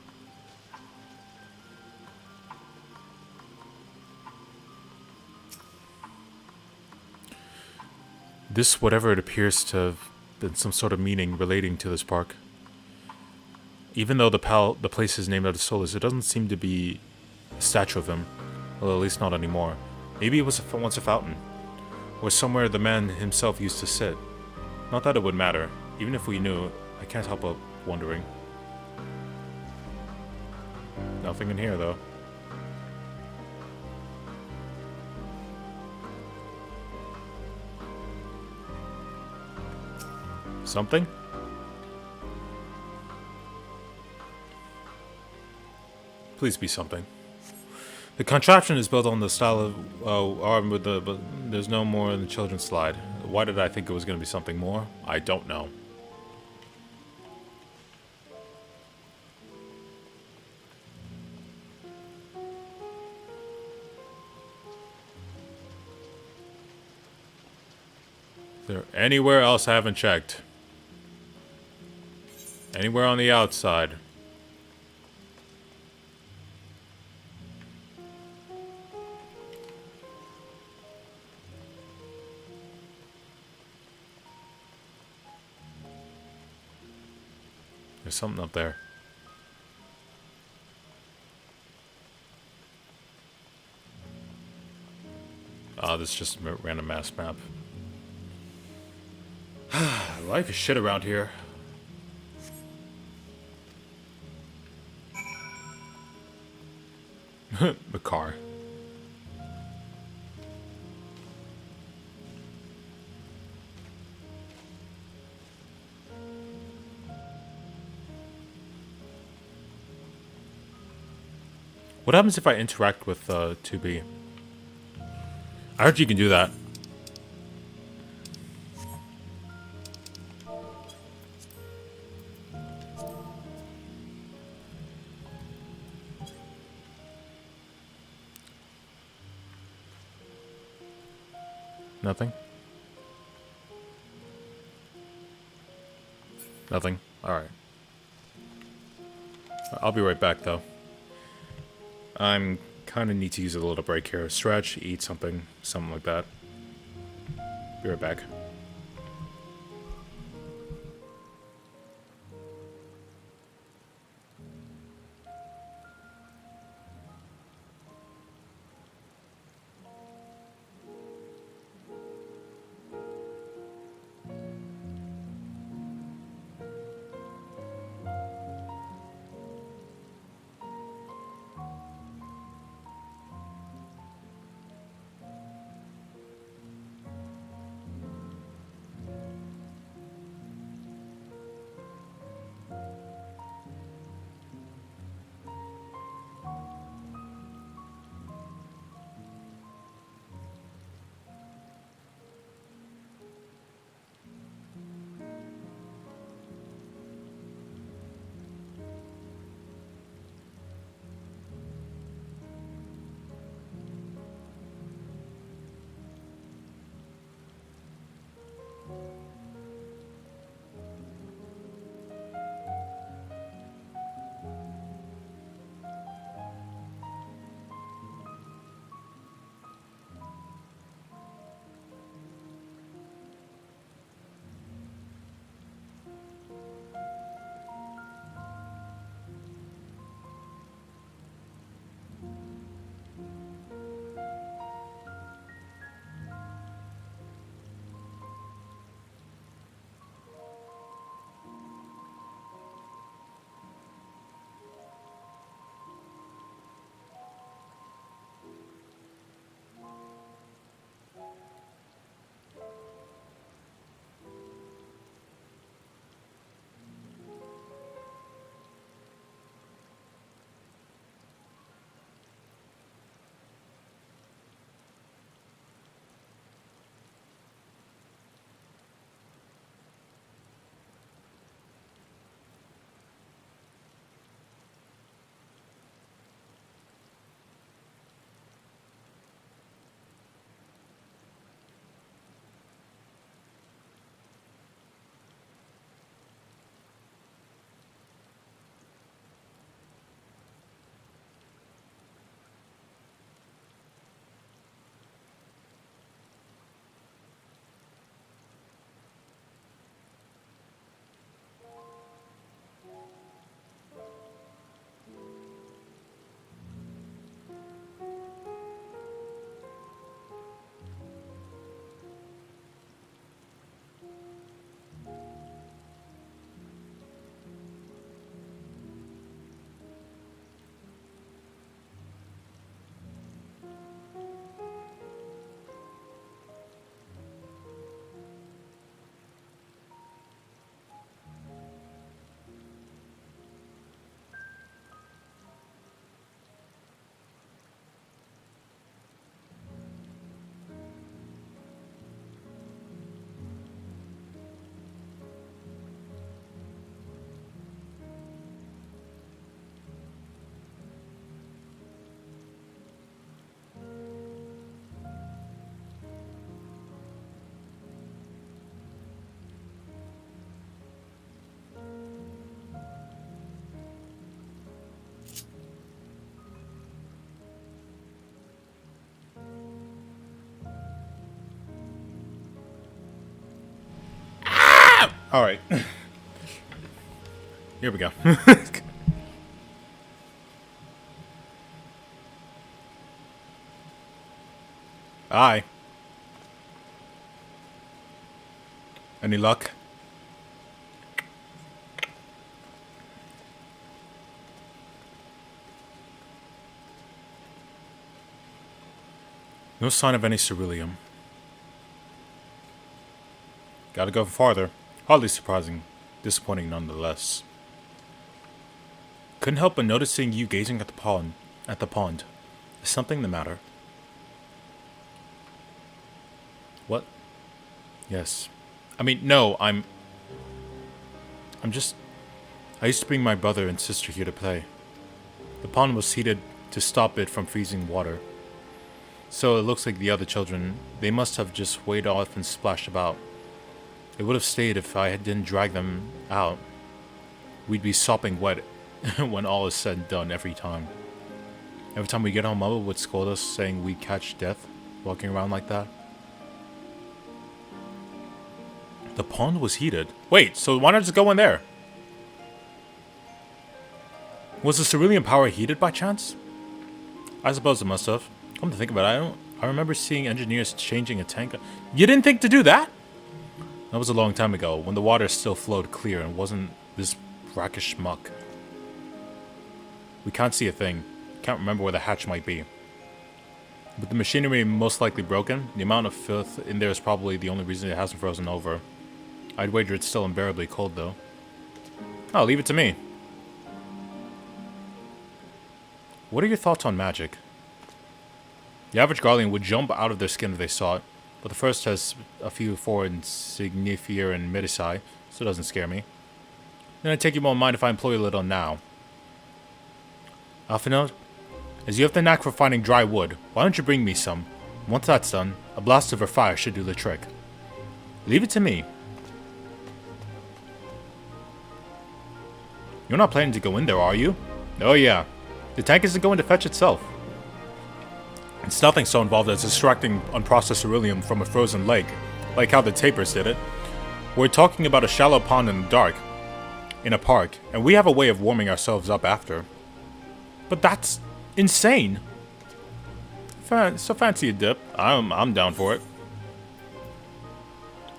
This, whatever it appears to have been some sort of meaning relating to this park. Even though the place is named after Solus, it doesn't seem to be a statue of him. Well, at least not anymore. Maybe it was once a fountain. Or somewhere the man himself used to sit. Not that it would matter. Even if we knew, I can't help but wondering. Nothing in here, though. Something? Please be something. The contraption is built on the style of arm with the, but there's no more in the children's slide. Why did I think it was going to be something more? I don't know. Is there anywhere else I haven't checked? Anywhere on the outside? There's something up there. Oh, this is just a random mass map. Life is shit around here. The car. What happens if I interact with 2B? I heard you can do that. Nothing? Nothing? Alright. I'll be right back, though. I'm kind of need to use a little break here. Stretch, eat something like that. Be right back. Alright. Here we go. Aye. Any luck? No sign of any ceruleum. Gotta go farther. Hardly surprising. Disappointing nonetheless. Couldn't help but noticing you gazing at the pond. Is something the matter? What? Yes. I mean, no, I'm just... I used to bring my brother and sister here to play. The pond was heated to stop it from freezing water. So it looks like the other children, they must have just waded off and splashed about. They would have stayed if I didn't drag them out. We'd be sopping wet when all is said and done every time. Every time we get home, Mama would scold us, saying we'd catch death walking around like that. The pond was heated. Wait, so why not just go in there? Was the cerulean power heated by chance? I suppose it must have. Come to think about it, I remember seeing engineers changing a tank. You didn't think to do that? That was a long time ago, when the water still flowed clear and wasn't this brackish muck. We can't see a thing. Can't remember where the hatch might be. With the machinery most likely broken, the amount of filth in there is probably the only reason it hasn't frozen over. I'd wager it's still unbearably cold, though. Oh, leave it to me. What are your thoughts on magic? The average Guardian would jump out of their skin if they saw it, but the first has a few foreign signifier and medici, so it doesn't scare me. Then I take you more in mind if I employ a little now. Alphinaud, as you have the knack for finding dry wood, why don't you bring me some? Once that's done, a blast of her fire should do the trick. Leave it to me. You're not planning to go in there, are you? Oh yeah. The tank isn't going to fetch itself. It's nothing so involved as extracting unprocessed ceruleum from a frozen lake, like how the Tapers did it. We're talking about a shallow pond in the dark, in a park, and we have a way of warming ourselves up after. But that's insane! So fancy a dip. I'm down for it.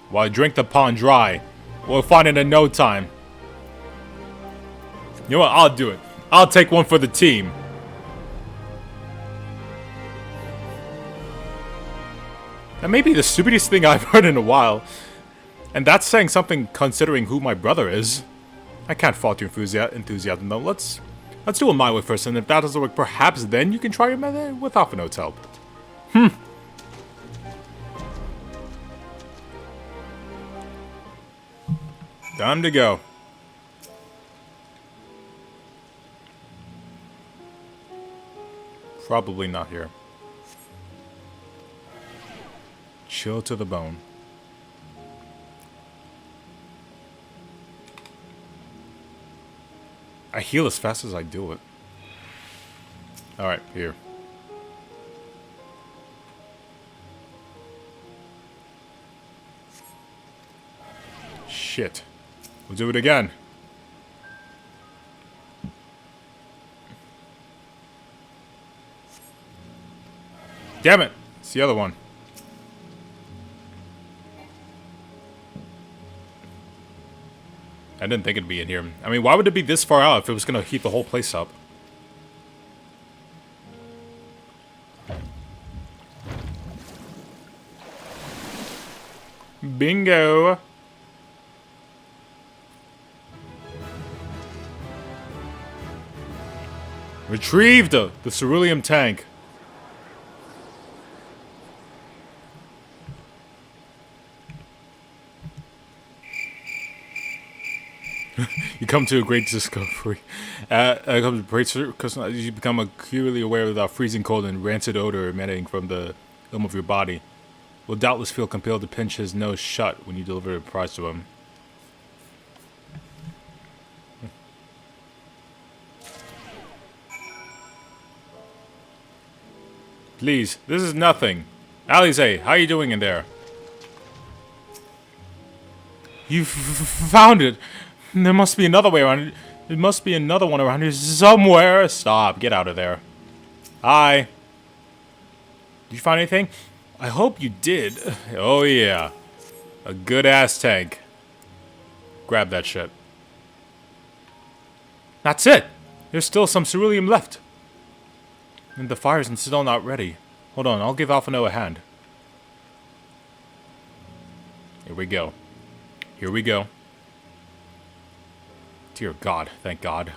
While I drink the pond dry, we'll find it in no time. You know what? I'll do it. I'll take one for the team. That may be the stupidest thing I've heard in a while. And that's saying something considering who my brother is. I can't fault your enthusiasm though. Let's do it my way first, and if that doesn't work, perhaps then you can try your method with Alphinaud's help. Time to go. Probably not here. Chill to the bone. I heal as fast as I do it. Alright, here. Shit. We'll do it again. Damn it! It's the other one. I didn't think it'd be in here. I mean, why would it be this far out if it was gonna heat the whole place up? Bingo! Retrieved the ceruleum tank. You come to a great discovery. Because you become acutely aware of the freezing cold and rancid odor emanating from the dome of your body. Will doubtless feel compelled to pinch his nose shut when you deliver a prize to him. Please, this is nothing. Alize, how you doing in there? You found it. There must be another way around. There must be another one around here somewhere. Stop. Get out of there. Hi. Did you find anything? I hope you did. Oh, yeah. A good-ass tank. Grab that shit. That's it. There's still some ceruleum left. And the fire's still not ready. Hold on. I'll give Alphino a hand. Here we go. Here we go. Dear God. Thank God.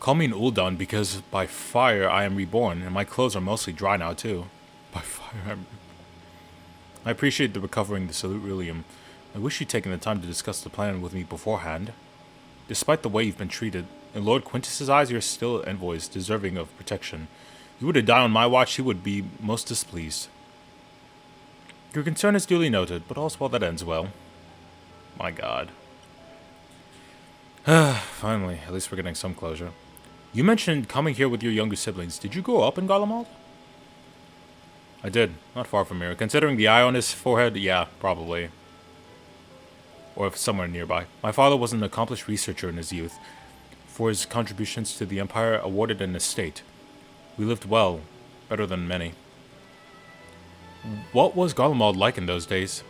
Call me an Uldan because by fire I am reborn, and my clothes are mostly dry now too. By fire I appreciate the recovering the ceruleum. I wish you'd taken the time to discuss the plan with me beforehand. Despite the way you've been treated, in Lord Quintus's eyes you're still envoys deserving of protection. If you were to die on my watch, he would be most displeased. Your concern is duly noted, but all's well that ends well. My God. Finally, at least we're getting some closure. You mentioned coming here with your younger siblings. Did you grow up in Garlemald? I did. Not far from here. Considering the eye on his forehead, yeah, probably. Or if somewhere nearby. My father was an accomplished researcher in his youth. For his contributions to the Empire, awarded an estate. We lived well. Better than many. What was Garlemald like in those days?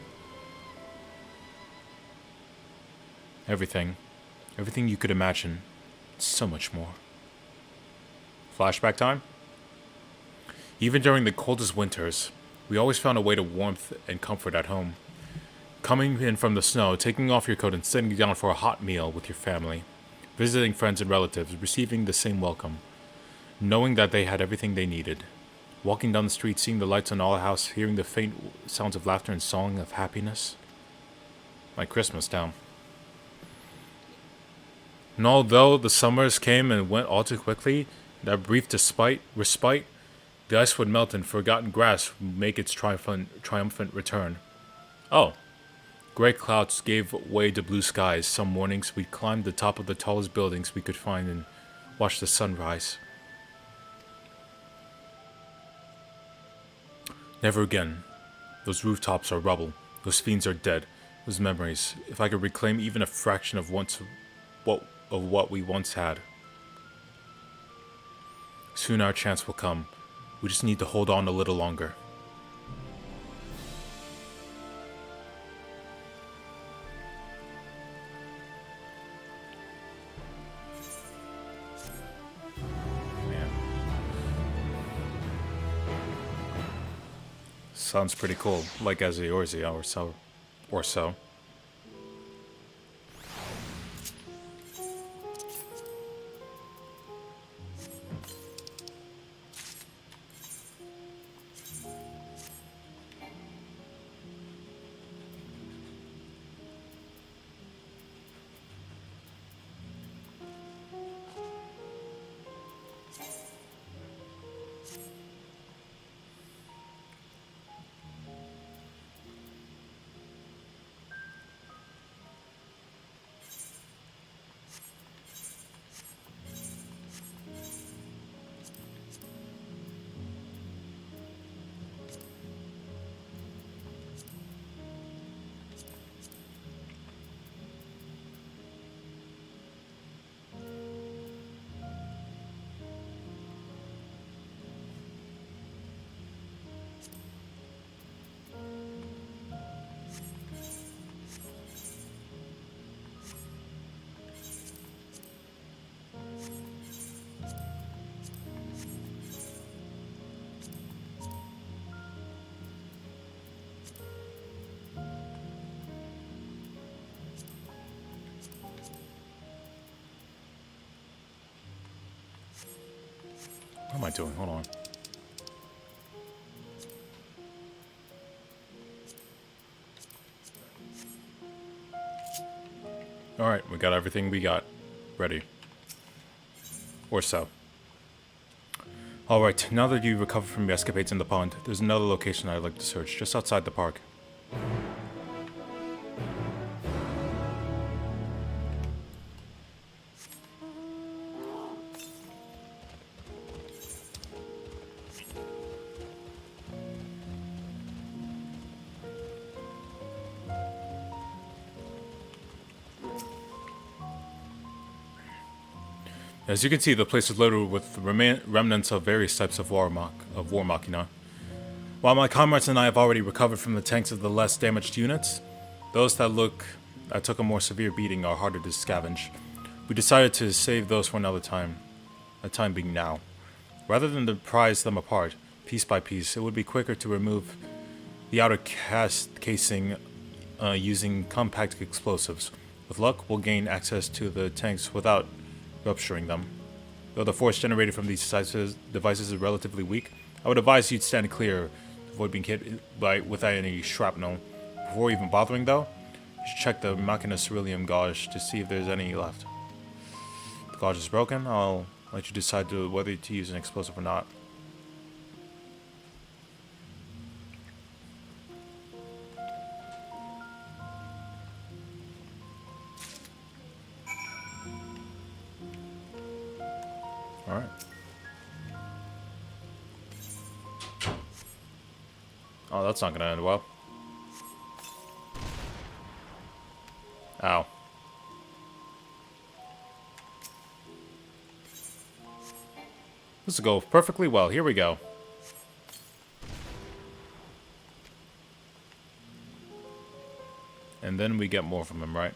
Everything. Everything you could imagine. So much more. Flashback time? Even during the coldest winters, we always found a way to warmth and comfort at home. Coming in from the snow, taking off your coat and sitting down for a hot meal with your family. Visiting friends and relatives, receiving the same welcome. Knowing that they had everything they needed. Walking down the street, seeing the lights on all the house, hearing the faint sounds of laughter and song of happiness. Like Christmas town. And although the summers came and went all too quickly, that brief respite, the ice would melt and forgotten grass would make its triumphant return. Oh. Gray clouds gave way to blue skies. Some mornings we'd climb the top of the tallest buildings we could find and watch the sunrise. Never again. Those rooftops are rubble. Those fiends are dead. Those memories. If I could reclaim even a fraction of what we once had. Soon our chance will come. We just need to hold on a little longer. Man. Sounds pretty cool. Like Eziorzia or so. What am I doing? Hold on. Alright, we got everything we got ready. Or so. Alright, now that you've recovered from your escapades in the pond, there's another location I'd like to search, just outside the park. As you can see, the place is loaded with remnants of various types of war machina. While my comrades and I have already recovered from the tanks of the less damaged units, those that took a more severe beating are harder to scavenge. We decided to save those for another time, a time being now. Rather than to prise them apart, piece by piece, it would be quicker to remove the outer casing using compact explosives. With luck, we'll gain access to the tanks without rupturing them. Though the force generated from these devices is relatively weak, I would advise you to stand clear to avoid being hit without any shrapnel. Before even bothering though, you should check the Machina Ceruleum gauge to see if there's any left. If the gauge is broken, I'll let you decide whether to use an explosive or not. Alright. Oh, that's not gonna end well. Ow. This will go perfectly well. Here we go. And then we get more from him, right?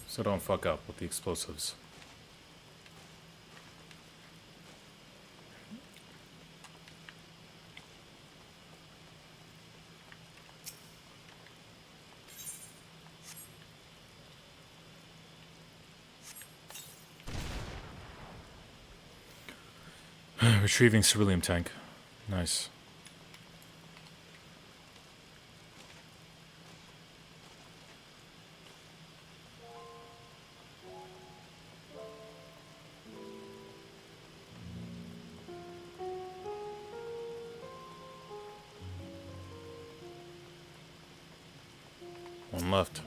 So don't fuck up with the explosives. Retrieving ceruleum tank. Nice. One left.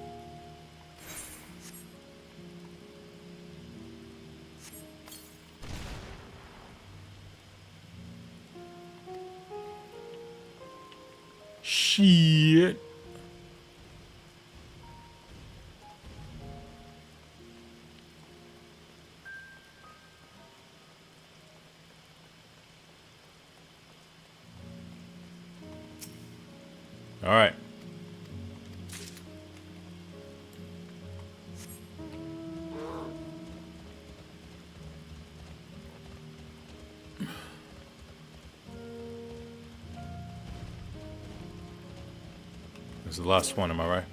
Shit. All right. This is the last one, am I right?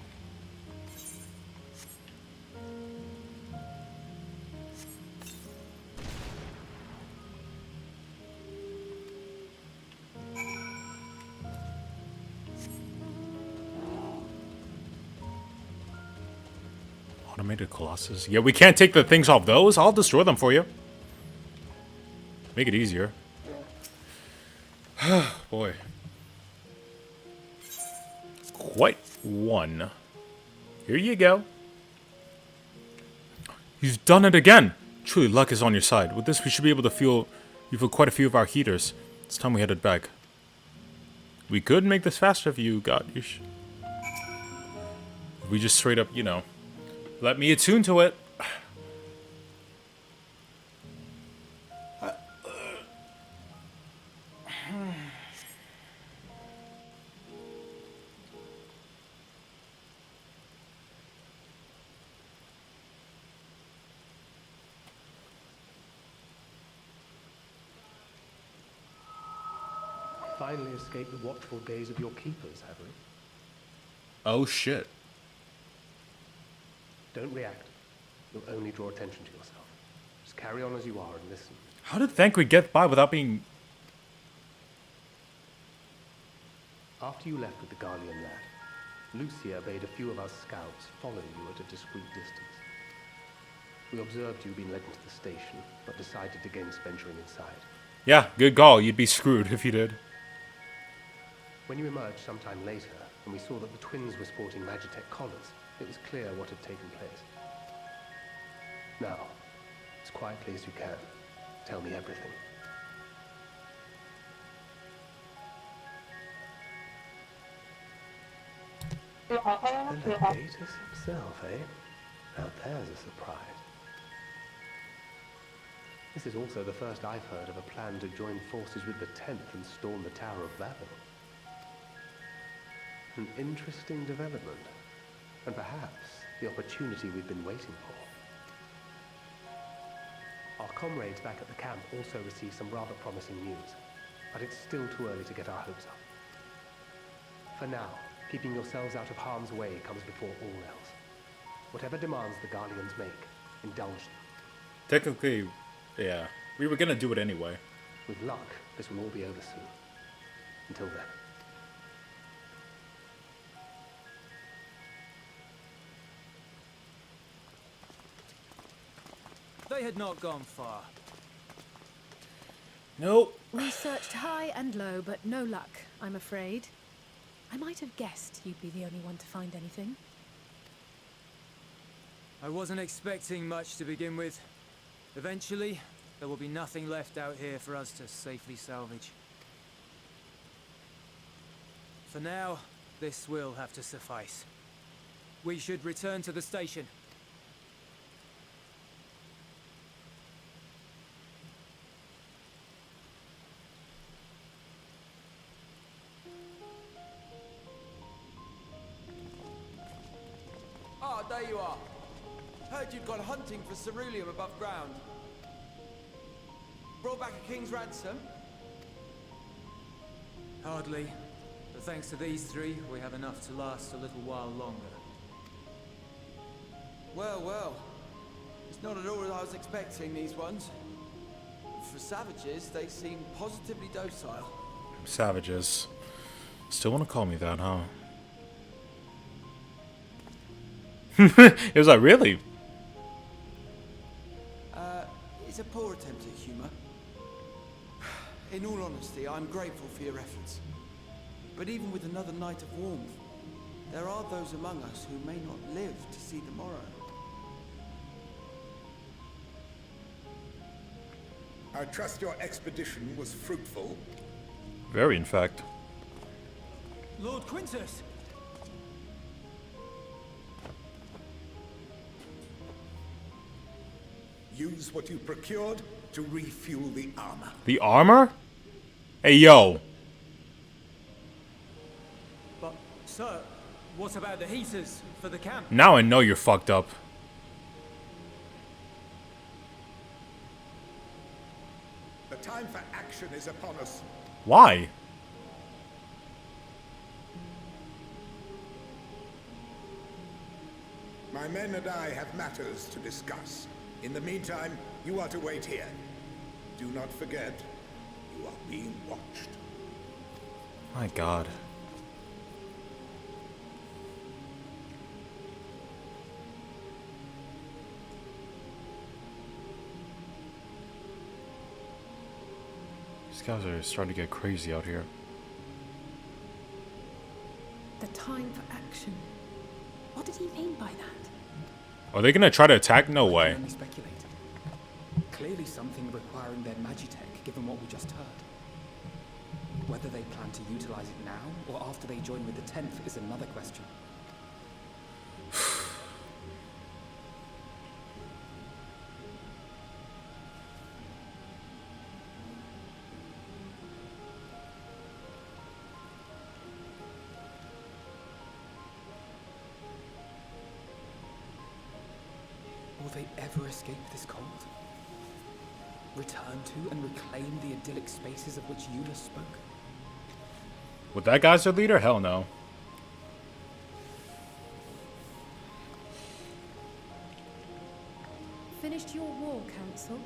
Automated Colossus. Yeah, we can't take the things off those. I'll destroy them for you. Make it easier. Boy. Quite one. Here you go. You've done it again. Truly, luck is on your side. With this, we should be able to fuel quite a few of our heaters. It's time we headed back. We could make this faster if you got your if we just straight up, you know, let me attune to it. Finally escaped the watchful gaze of your keepers, have we? Oh shit. Don't react. You'll only draw attention to yourself. Just carry on as you are and listen. How did Thancred get by without being... After you left with the Garlean lad, Lucia bade a few of our scouts follow you at a discreet distance. We observed you being led into the station, but decided against venturing inside. Yeah, good call. You'd be screwed if you did. When you emerged sometime later, and we saw that the twins were sporting Magitech collars, it was clear what had taken place. Now, as quietly as you can, tell me everything. And Aetus himself, eh? Now there's a surprise. This is also the first I've heard of a plan to join forces with the 10th and storm the Tower of Babel. An interesting development, and perhaps the opportunity we've been waiting for. Our comrades back at the camp also received some rather promising news, but it's still too early to get our hopes up. For now, keeping yourselves out of harm's way comes before all else. Whatever demands the Guardians make, indulge them. Technically, yeah, we were gonna do it anyway. With luck, this will all be over soon. Until then. They had not gone far. Nope. We searched high and low, but no luck, I'm afraid. I might have guessed you'd be the only one to find anything. I wasn't expecting much to begin with. Eventually, there will be nothing left out here for us to safely salvage. For now, this will have to suffice. We should return to the station. Ah, there you are. Heard you'd gone hunting for ceruleum above ground. Brought back a king's ransom? Hardly. But thanks to these three, we have enough to last a little while longer. Well, well. It's not at all as I was expecting, these ones. For savages, they seem positively docile. Savages. Still want to call me that, huh? It was like, really? It's a poor attempt at humor. In all honesty, I'm grateful for your efforts. But even with another night of warmth, there are those among us who may not live to see the morrow. I trust your expedition was fruitful. Very, in fact. Lord Quintus! Use what you procured to refuel the armor. The armor? Hey, yo. But, sir, what about the heaters for the camp? Now I know you're fucked up. The time for action is upon us. Why? My men and I have matters to discuss. In the meantime, you are to wait here. Do not forget, you are being watched. My God. These guys are starting to get crazy out here. The time for action. What did he mean by that? Are they gonna try to attack? No way. Only speculate. Clearly something requiring their magitech, given what we just heard. Whether they plan to utilize it now, or after they join with the 10th, is another question. Will they ever escape this cult? Return to and reclaim the idyllic spaces of which Euless spoke? With that guy's their leader? Hell no. Finished your war, Council?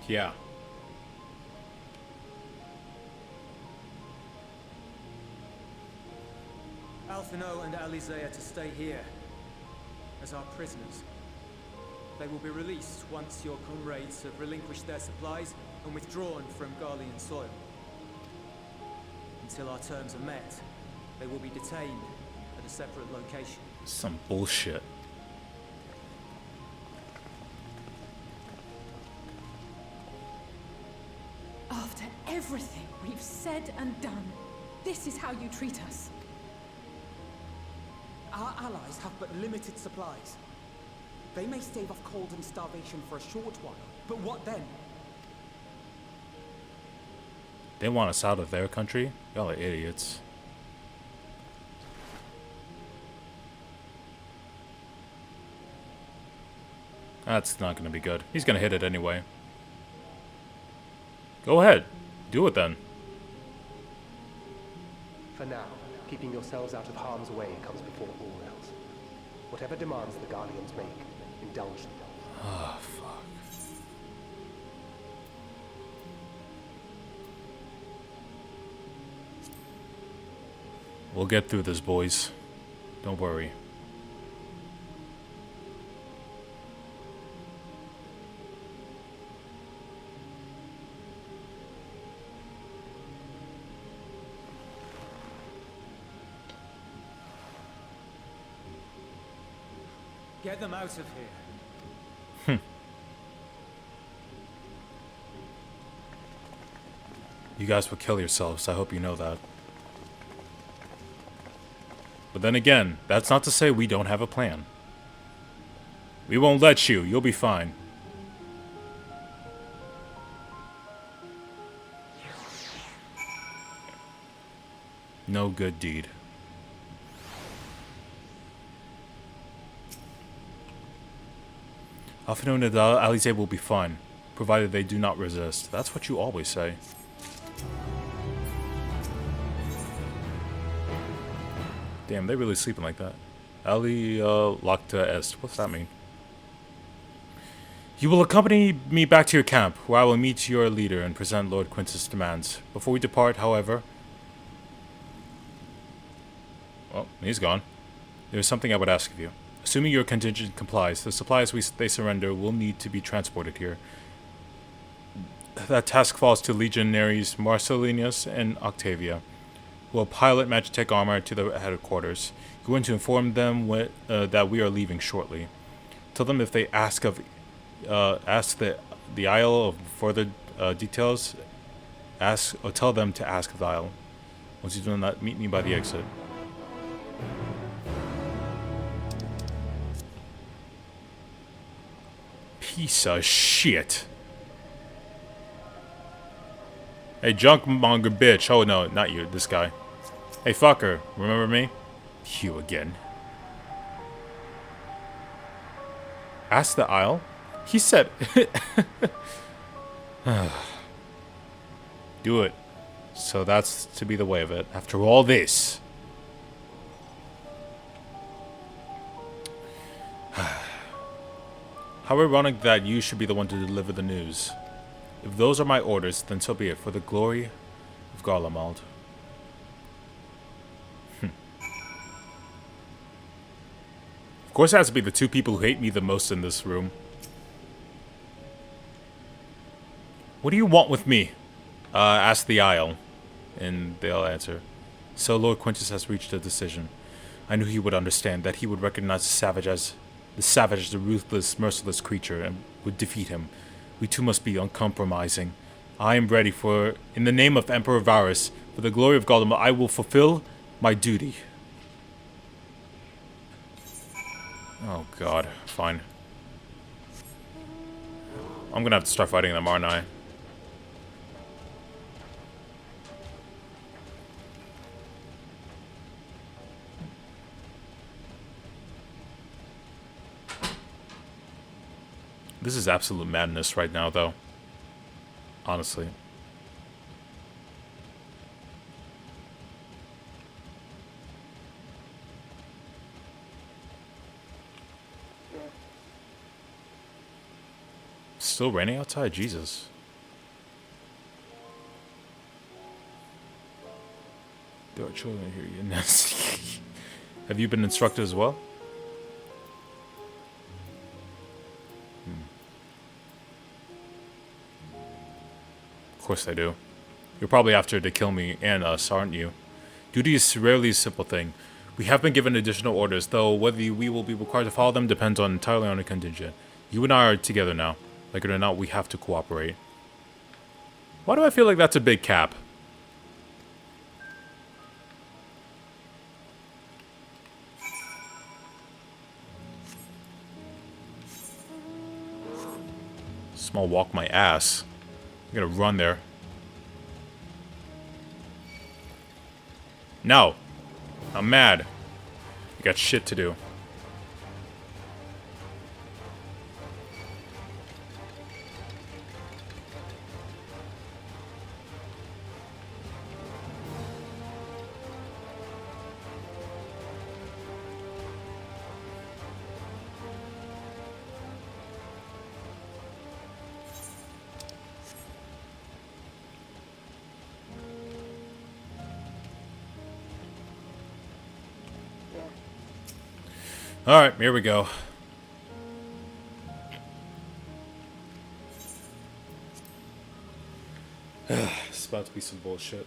Yeah. Alphino and Alizé are to stay here as our prisoners. They will be released once your comrades have relinquished their supplies and withdrawn from Garlean soil. Until our terms are met, they will be detained at a separate location. Some bullshit. After everything we've said and done, this is how you treat us. Our allies have but limited supplies. They may stave off cold and starvation for a short while, but what then? They want us out of their country? Y'all are idiots. That's not gonna be good. He's gonna hit it anyway. Go ahead. Do it then. For now, keeping yourselves out of harm's way comes before all else. Whatever demands the Guardians make, indulge them. Ah, fuck. We'll get through this, boys. Don't worry. Get them out of here. You guys will kill yourselves. I hope you know that. But then again, that's not to say we don't have a plan. We won't let you. You'll be fine. No good deed. Often known that Alizé will be fine, provided they do not resist. That's what you always say. Damn, they really sleeping like that. Ali Lacta Est. What's that mean? You will accompany me back to your camp, where I will meet your leader and present Lord Quintus' demands. Before we depart, however... Well, he's gone. There is something I would ask of you. Assuming your contingent complies, the supplies they surrender will need to be transported here. That task falls to Legionaries Marcellinus and Octavia, who will pilot Magitech armor to the headquarters. You're going to inform them that we are leaving shortly. Tell them if they ask the Isle of further details, tell them to ask of the Isle. Once you've done that, meet me by the exit. Piece of shit. Hey, junk monger bitch. Oh no, not you, this guy. Hey, fucker, remember me? You again. Ask the Isle? He said... Do it. So that's to be the way of it. After all this... How ironic that you should be the one to deliver the news. If those are my orders, then so be it, for the glory of Garlemald. Of course it has to be the two people who hate me the most in this room. What do you want with me? Ask the Isle. And they'll answer. So Lord Quintus has reached a decision. I knew he would understand, that he would recognize the savage as the ruthless, merciless creature, and would defeat him. We too must be uncompromising. I am ready for, in the name of Emperor Varus, for the glory of Gollum, I will fulfill my duty. Oh god, fine. I'm gonna have to start fighting them, aren't I? This is absolute madness right now, though. Honestly. Still raining outside? Jesus. There are children here. Have you been instructed as well? Of course they do. You're probably after to kill me and us, aren't you? Duty is rarely a simple thing. We have been given additional orders, though whether we will be required to follow them depends entirely on a contingent. You and I are together now. Like it or not, we have to cooperate. Why do I feel like that's a big cap? Small walk my ass. I'm gonna run there. No. I'm mad. I got shit to do. Alright, here we go. It's about to be some bullshit.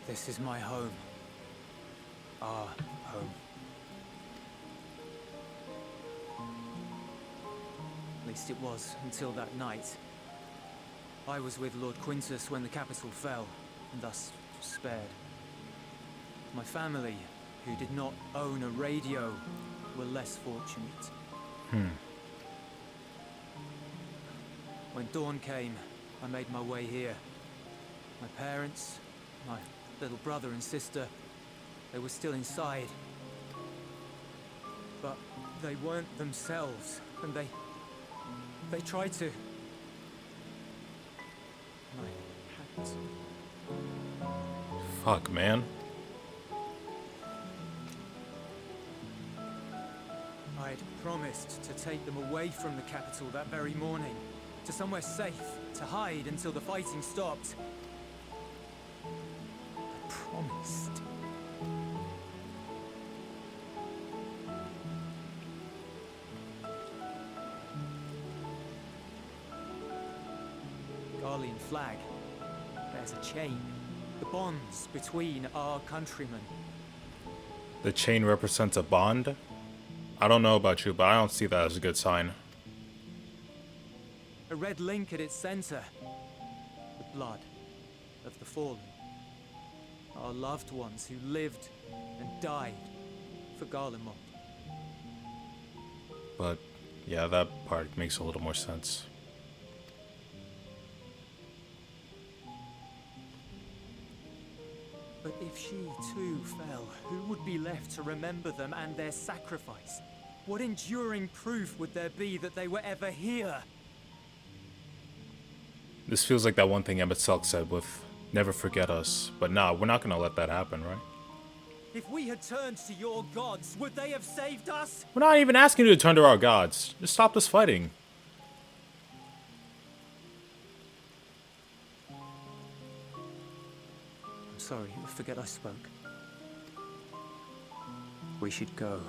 This is my home. Our home. At least it was, until that night. I was with Lord Quintus when the capital fell, and thus spared. My family, who did not own a radio, were less fortunate. When dawn came, I made my way here. My parents, my little brother and sister, they were still inside. But they weren't themselves, and they tried to. And I had to. Fuck, man. I'd promised to take them away from the capital that very morning, to somewhere safe, to hide until the fighting stopped. I promised. Garlean flag. There's a chain. The bonds between our countrymen. The chain represents a bond? I don't know about you, but I don't see that as a good sign. A red link at its center. The blood of the fallen. Our loved ones who lived and died for Garlemald. But, yeah, that part makes a little more sense. But if she too fell, who would be left to remember them and their sacrifice? What enduring proof would there be that they were ever here? This feels like that one thing Emmett Selk said with never forget us. But nah, we're not gonna let that happen, right? If we had turned to your gods, would they have saved us? We're not even asking you to turn to our gods. Just stop this fighting. I'm sorry, I forget I spoke. We should go.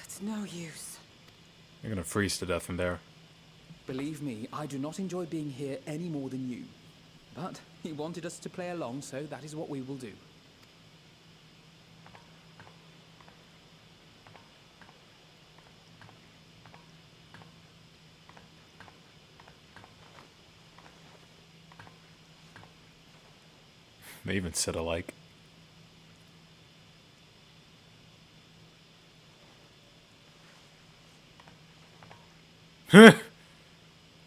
It's no use. You're gonna freeze to death in there. Believe me, I do not enjoy being here any more than you. But he wanted us to play along, so that is what we will do. They even sit alike.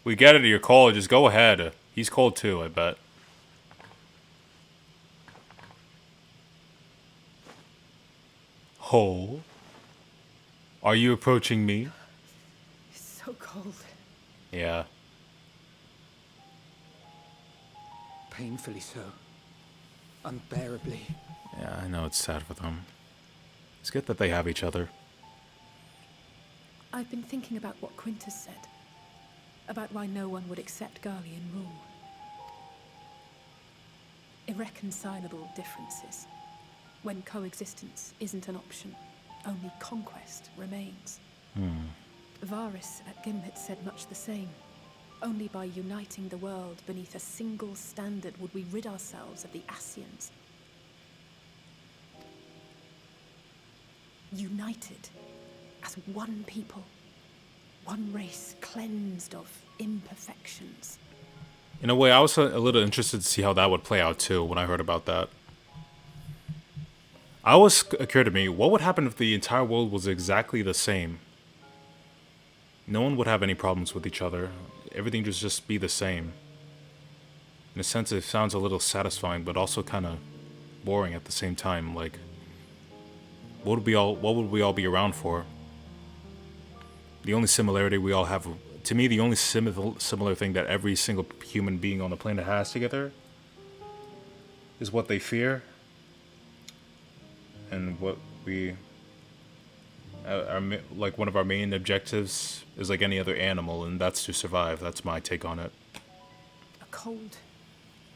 We get it, you're cold. Just go ahead. He's cold too, I bet. Ho? Are you approaching me? It's so cold. Yeah. Painfully so. Unbearably. Yeah, I know it's sad for them. It's good that they have each other. I've been thinking about what Quintus said. About why no one would accept Garlean rule. Irreconcilable differences. when coexistence isn't an option, only conquest remains. Varys at Gimlet said much the same. Only by uniting the world beneath a single standard would we rid ourselves of the Ascians. United as one people, one race cleansed of imperfections. In a way, I was a little interested to see how that would play out too when I heard about that. It always occurred to me, what would happen if the entire world was exactly the same? No one would have any problems with each other. Everything would just be the same. In a sense, it sounds a little satisfying, but also kind of boring at the same time. Like, what would we all be around for? The only similarity we all have, to me, the only similar thing that every single human being on the planet has together is what they fear, and what we, like one of our main objectives is like any other animal, and that's to survive. That's my take on it. A cold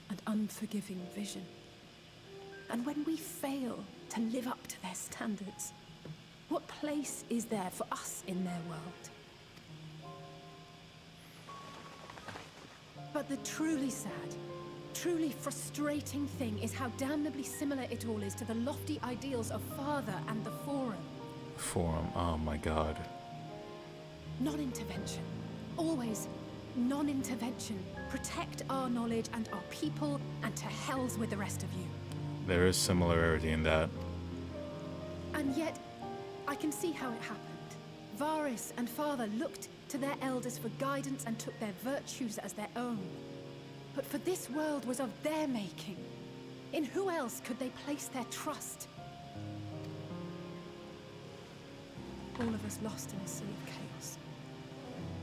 and unforgiving vision. And when we fail to live up to their standards, what place is there for us in their world? But the truly sad, truly frustrating thing is how damnably similar it all is to the lofty ideals of Father and the Forum. Forum, oh my god. Non-intervention. Always non-intervention. Protect our knowledge and our people, and to hells with the rest of you. There is similarity in that. And yet, I can see how it happened. Varys and Father looked to their elders for guidance and took their virtues as their own. But for this world was of their making. In who else could they place their trust? All of us lost in a sea of chaos,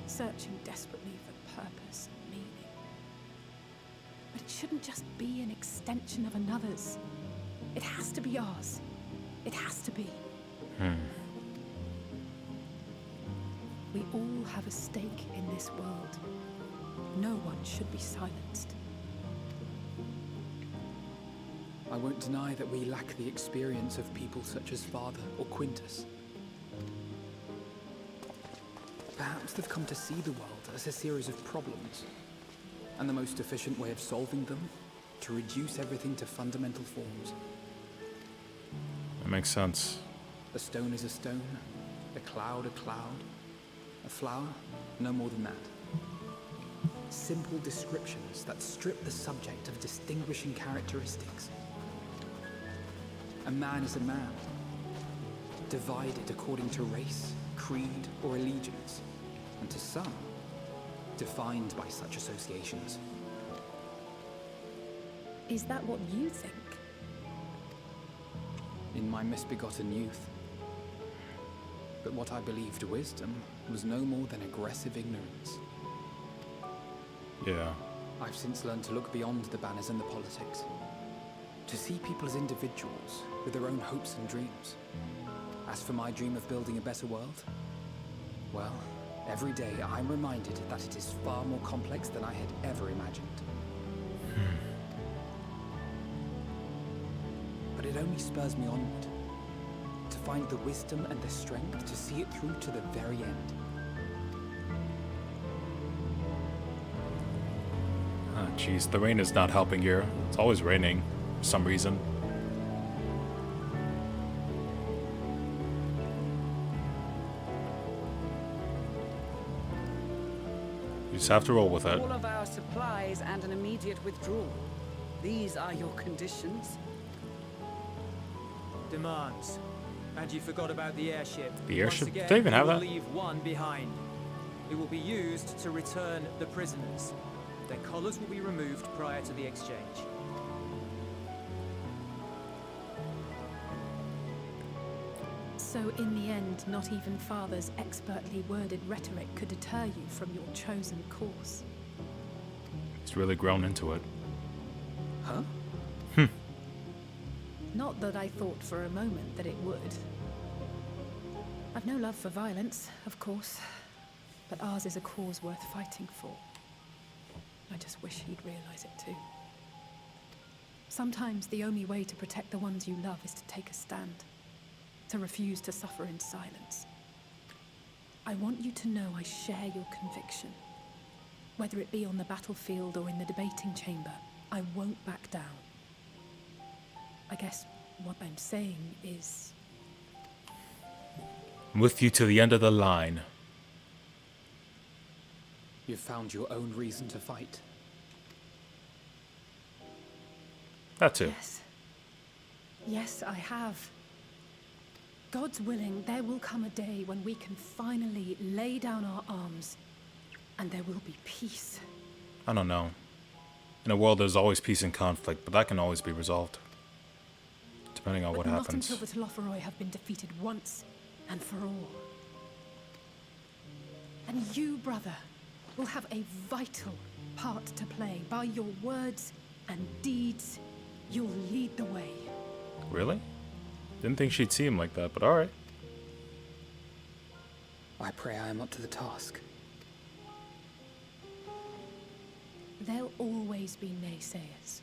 searching desperately for purpose and meaning. But it shouldn't just be an extension of another's. It has to be ours. It has to be. We all have a stake in this world. No one should be silenced. I won't deny that we lack the experience of people such as Father or Quintus. Perhaps they've come to see the world as a series of problems, and the most efficient way of solving them, to reduce everything to fundamental forms. That makes sense. A stone is a stone, a cloud, a flower, no more than that. Simple descriptions that strip the subject of distinguishing characteristics. A man is a man, divided according to race, creed, or allegiance, and to some, defined by such associations. Is that what you think? In my misbegotten youth. But what I believed wisdom was no more than aggressive ignorance. Yeah. I've since learned to look beyond the banners and the politics. To see people as individuals with their own hopes and dreams. As for my dream of building a better world, well, every day I'm reminded that it is far more complex than I had ever imagined. But it only spurs me onward, to find the wisdom and the strength to see it through to the very end. Oh, jeez, the rain is not helping here. It's always raining for some reason. You just have to roll with it. All of our supplies and an immediate withdrawal. These are your conditions? Demands. And you forgot about the airship. The airship? Once again, Do they even have we will that? leave one behind. It will be used to return the prisoners. Their collars will be removed prior to the exchange. So in the end, not even Father's expertly worded rhetoric could deter you from your chosen course. He's really grown into it. Huh? Not that I thought for a moment that it would. I've no love for violence, of course, but ours is a cause worth fighting for. I just wish he'd realize it too. Sometimes the only way to protect the ones you love is to take a stand, to refuse to suffer in silence. I want you to know I share your conviction. Whether it be on the battlefield or in the debating chamber, I won't back down. I guess what I'm saying is... I'm with you to the end of the line. You've found your own reason to fight. That too. Yes. Yes, I have. God's willing, there will come a day when we can finally lay down our arms, and there will be peace. I don't know. In a world, there's always peace and conflict, but that can always be resolved. Depending on what happens. Not until the Telophoroi have been defeated once and for all. And you, brother, will have a vital part to play. By your words and deeds, you'll lead the way. Really? Didn't think she'd see him like that, but alright. I pray I am up to the task. There'll always be naysayers.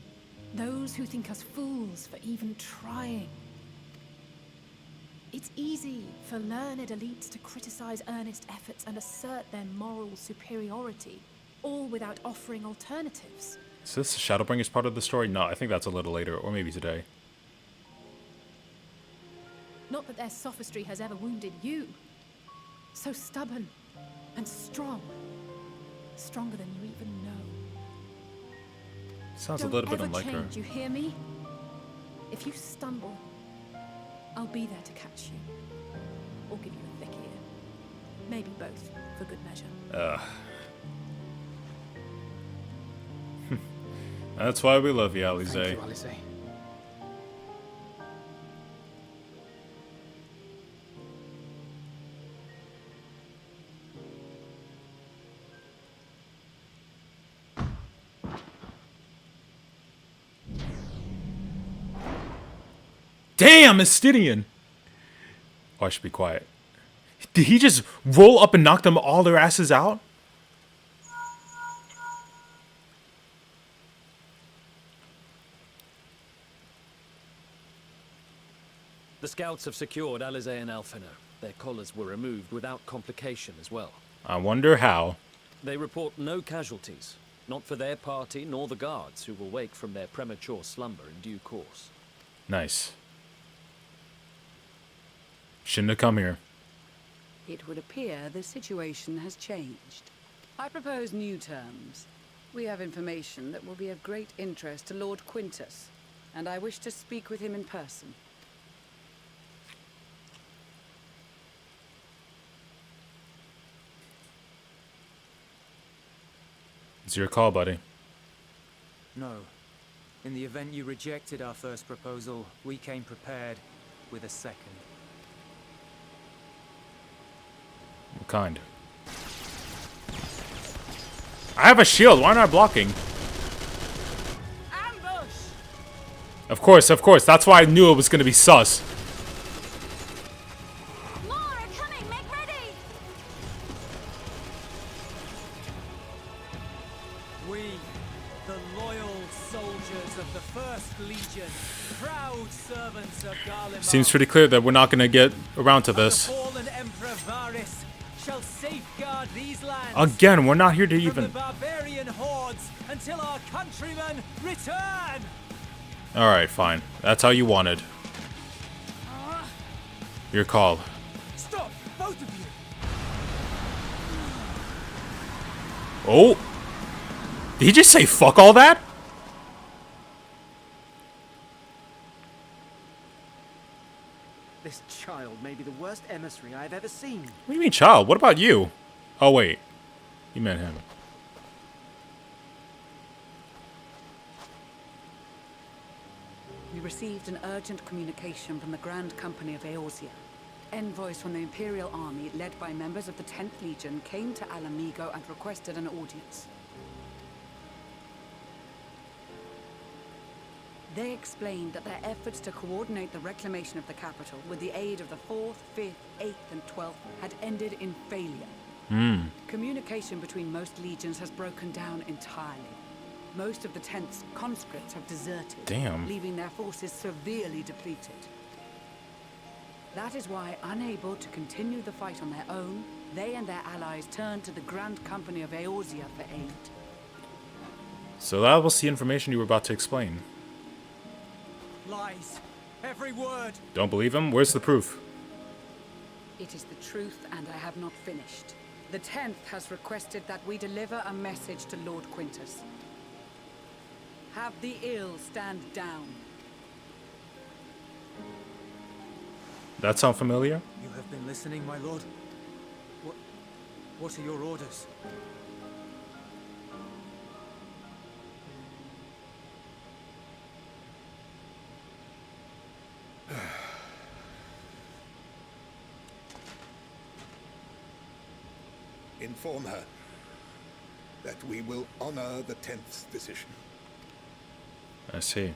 Those who think us fools for even trying. It's easy for learned elites to criticize earnest efforts and assert their moral superiority, all without offering alternatives. Is this Shadowbringers part of the story? No, I think that's a little later, or maybe today. Not that their sophistry has ever wounded you. So stubborn and strong. Stronger than you even know. Sounds a little bit unlike her. Don't ever change, you hear me? If you stumble, I'll be there to catch you. Or give you a thick ear. Maybe both, for good measure. That's why we love you, Alize. Thank you, Alize. Damn, Mystidian! Oh, I should be quiet. Did he just roll up and knock them all their asses out? The scouts have secured Alize and Alfino. Their collars were removed without complication as well. I wonder how. They report no casualties. Not for their party, nor the guards, who will wake from their premature slumber in due course. Nice. Shouldn't have come here. It would appear the situation has changed. I propose new terms. We have information that will be of great interest to Lord Quintus, and I wish to speak with him in person. It's your call, buddy. No. In the event you rejected our first proposal, we came prepared with a second. What kind? I have a shield. Why not blocking? Ambush! Of course, of course. That's why I knew it was going to be sus. More are coming! Make ready! We, the loyal soldiers of the First Legion, proud servants of Garlemald, Seems pretty clear that we're not going to get around to this. fallen Emperor Varys, shall safeguard these lands Again, we're not here to from even... the barbarian hordes until our countrymen return. Alright, fine. That's how you wanted. Your call. Stop, both of you! Oh! Did he just say fuck all that? This child may be the worst emissary I've ever seen. What do you mean, child? What about you? Oh, wait. You meant him. We received an urgent communication from the Grand Company of Eorzea. Envoys from the Imperial Army, led by members of the 10th Legion, came to Alamigo and requested an audience. They explained that their efforts to coordinate the reclamation of the capital with the aid of the 4th, 5th, 8th, and 12th had ended in failure. Communication between most legions has broken down entirely. Most of the 10th's conscripts have deserted, Damn. leaving their forces severely depleted. That is why, unable to continue the fight on their own, they and their allies turned to the Grand Company of Eorzea for aid. So that was the information you were about to explain. Lies. Every word. Don't believe him? Where's the proof? It is the truth, and I have not finished. The 10th has requested that we deliver a message to Lord Quintus. Have the ill stand down. That sound familiar? You have been listening, my lord? What are your orders? Inform her that we will honor the 10th's decision. I see.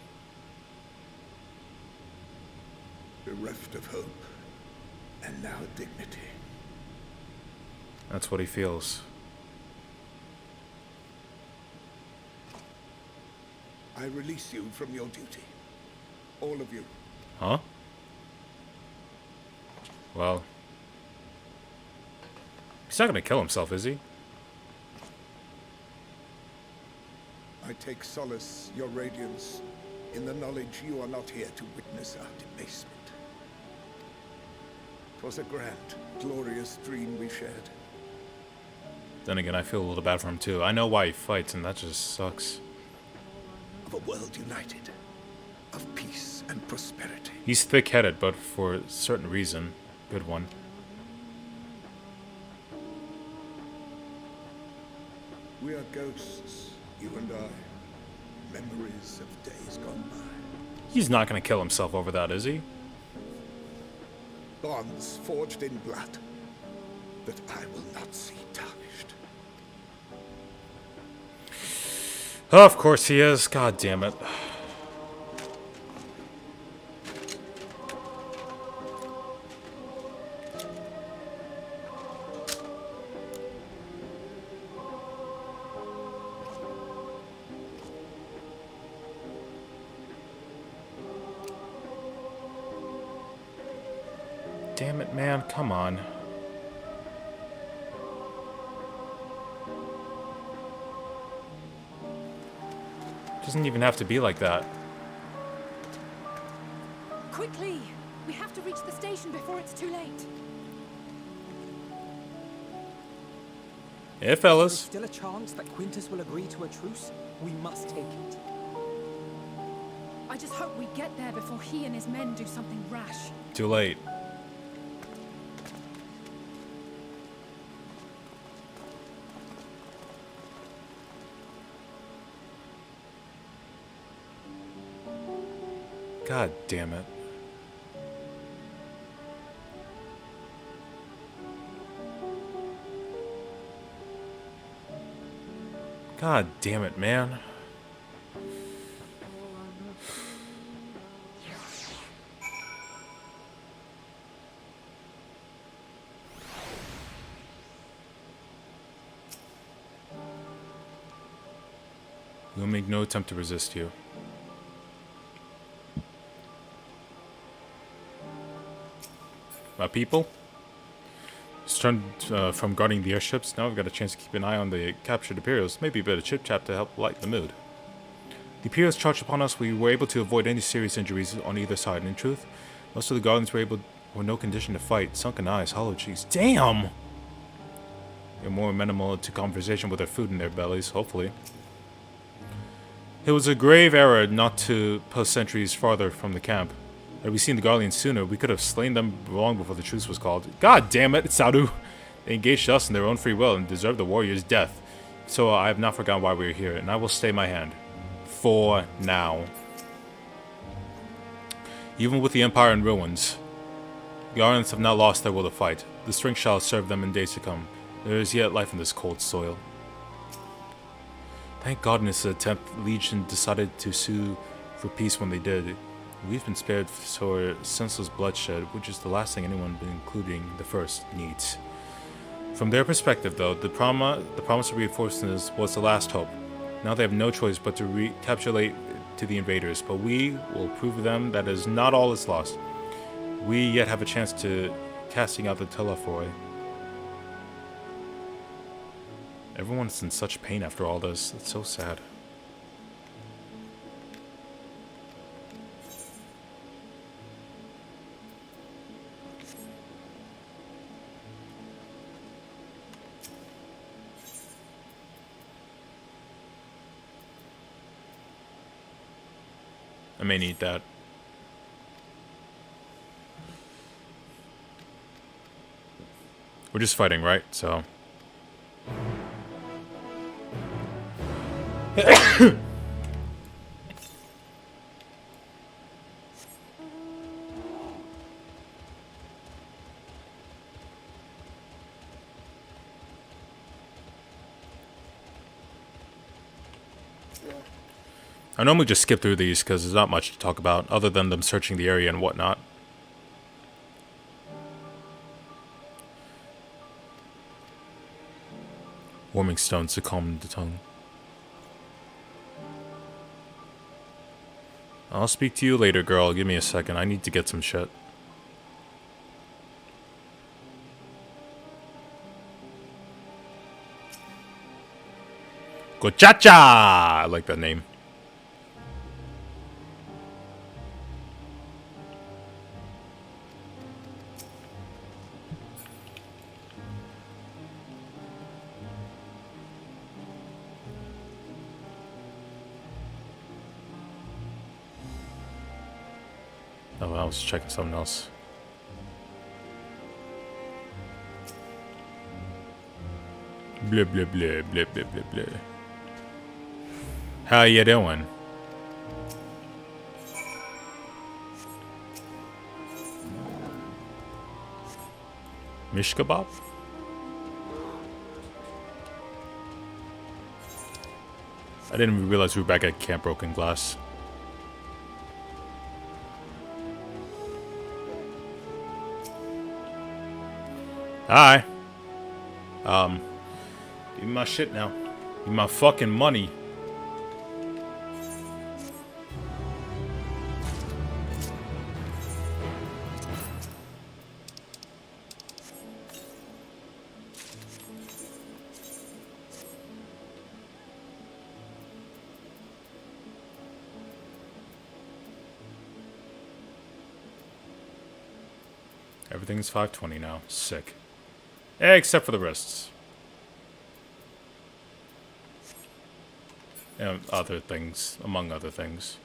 Bereft of hope, and now dignity. That's what he feels. I release you from your duty. All of you. Huh? Well... he's not gonna kill himself, is he? I take solace, your radiance, in the knowledge you are not here to witness our debasement. 'Twas a grand, glorious dream we shared. Then again, I feel a little bad for him too. I know why he fights, and that just sucks. Of a world united, of peace and prosperity. He's thick-headed, but for a certain reason. Good one. We are ghosts, you and I. Memories of days gone by. He's not gonna kill himself over that, is he? Bonds forged in blood that I will not see tarnished. Oh, of course he is. God damn it. Damn it, man. Come on. Doesn't even have to be like that. Quickly! We have to reach the station before it's too late. Hey, fellas. Still a chance that Quintus will agree to a truce? We must take it. I just hope we get there before he and his men do something rash. Too late. God damn it. God damn it, man. We'll make no attempt to resist you. My people, just turned from guarding the airships. Now we've got a chance to keep an eye on the captured Imperials. Maybe a bit of chit-chat to help lighten the mood. The Imperials charged upon us. We were able to avoid any serious injuries on either side. In truth, most of the Guardians were in no condition to fight. Sunken eyes, hollow cheeks. Damn! They're more amenable to conversation with their food in their bellies, hopefully. It was a grave error not to post sentries farther from the camp. Had we seen the Guardians sooner, we could have slain them long before the truce was called. God damn it, Saru! They engaged us in their own free will and deserved the warrior's death. So I have not forgotten why we are here, and I will stay my hand. For now. Even with the Empire in ruins, the Guardians have not lost their will to fight. The strength shall serve them in days to come. There is yet life in this cold soil. Thank God in this attempt, Legion decided to sue for peace when they did. We've been spared for senseless bloodshed, which is the last thing anyone, including the First, needs. From their perspective, though, the promise of reinforcements was the last hope. Now they have no choice but to recapitulate to the invaders, but we will prove to them that is not all is lost. We yet have a chance to casting out the Telephoi. Everyone's in such pain after all this. It's so sad. I may need that. We're just fighting, right? So. I normally just skip through these because there's not much to talk about other than them searching the area and whatnot. Warming stones to calm the tongue. I'll speak to you later, girl. Give me a second. I need to get some shit. Gochacha! I like that name. Oh, I was checking something else. Blah, blah, blah, blah, blah, blah, blah. How you doing? Mish kebab? I didn't even realize we were back at Camp Broken Glass. Hi. Give me my shit now. Give me my fucking money. Everything's 520 now. Sick. Except for the wrists. And other things, among other things.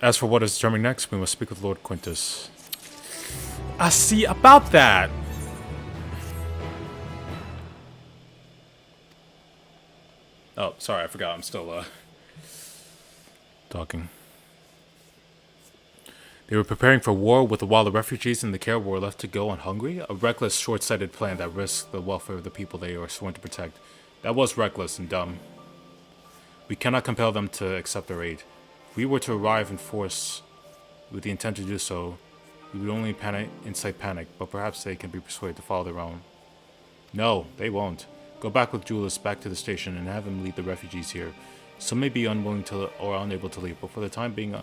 As for what is determined next, we must speak with Lord Quintus. I see about that! Oh, sorry, I forgot. I'm still, talking. They were preparing for war while the refugees in the care were left to go hungry. A reckless, short-sighted plan that risked the welfare of the people they were sworn to protect. That was reckless and dumb. We cannot compel them to accept our aid. If we were to arrive in force with the intent to do so, we would only incite panic, but perhaps they can be persuaded to follow their own. No, they won't. Go back with Julius back to the station and have him lead the refugees here. Some may be unwilling to or unable to leave, but for the time being,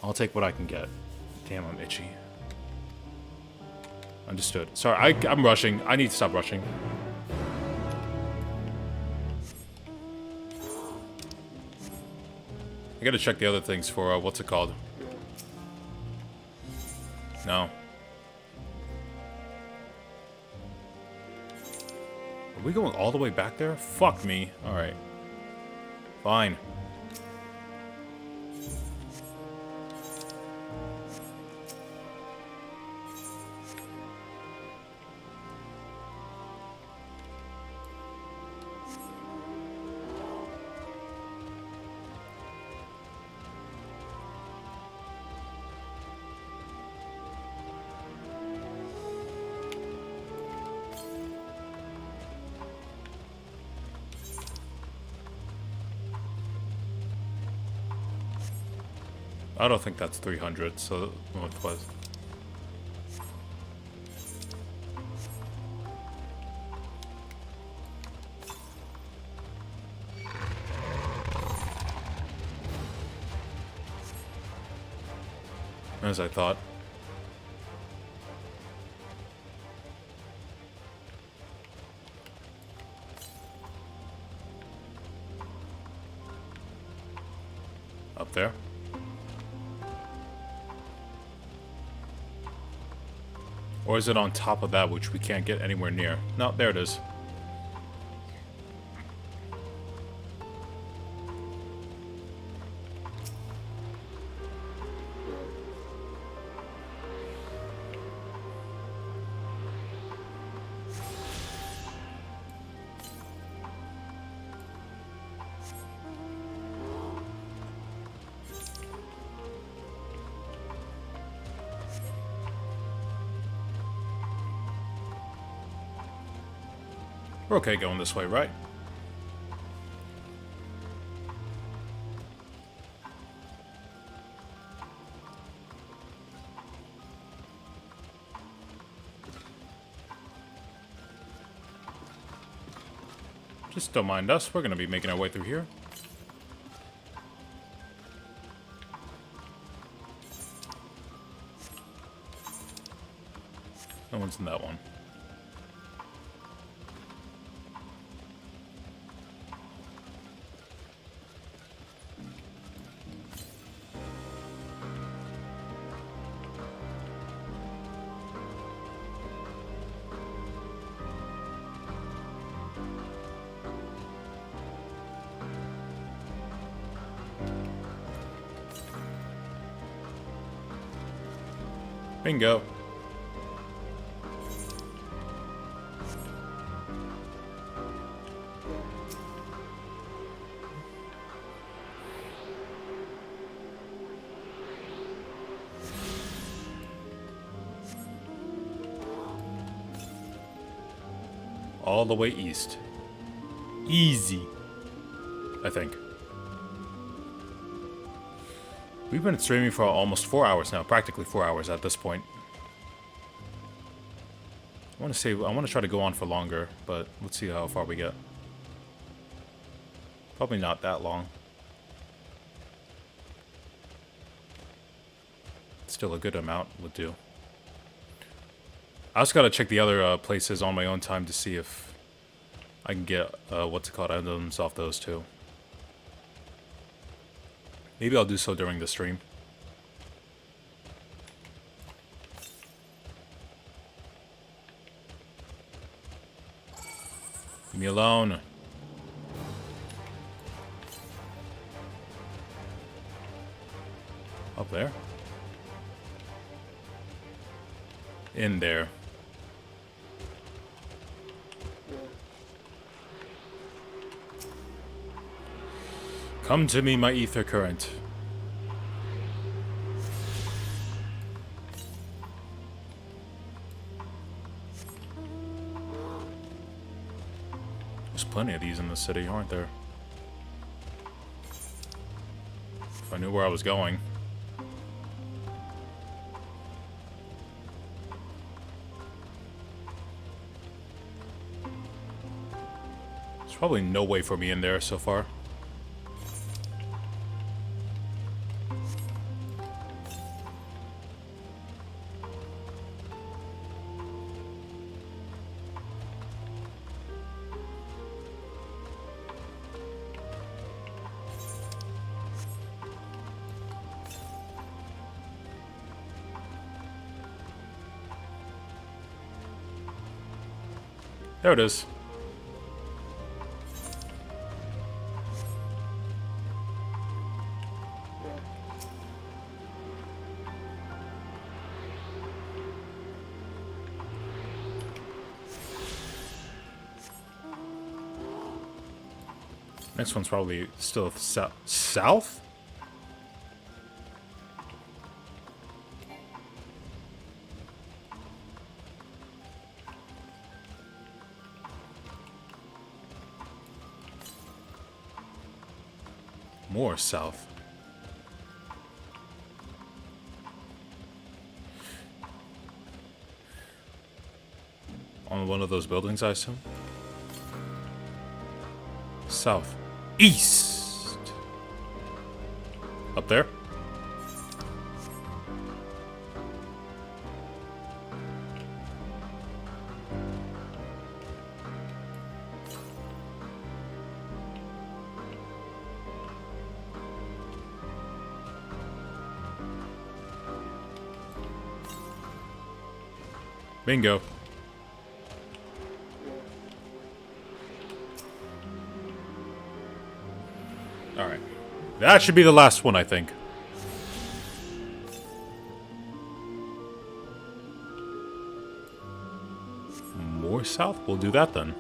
I'll take what I can get. Damn, I'm itchy. Understood. Sorry, I'm rushing. I need to stop rushing. I gotta check the other things for, what's it called? No. Are we going all the way back there? Fuck me. Alright. Fine. I don't think that's 300, so what was As I thought. Up there. Or is it on top of that, which we can't get anywhere near? No, there it is. We're okay going this way, right? Just don't mind us. We're going to be making our way through here. No one's in that one. Bingo. All the way east. Easy. I think. We've been streaming for almost 4 hours now, practically 4 hours at this point. I want to try to go on for longer, but let's see how far we get. Probably not that long. Still a good amount would do. I also gotta check the other places on my own time to see if I can get what's it called, items off those too. Maybe I'll do so during the stream. Leave me alone. Up there? In there. Come to me, my ether current. There's plenty of these in the city, aren't there? If I knew where I was going. There's probably no way for me in there so far. There it is. Next one's probably still south? More south. On one of those buildings, I assume? South. East! Up there? Bingo. Alright. That should be the last one, I think. More south? We'll do that then.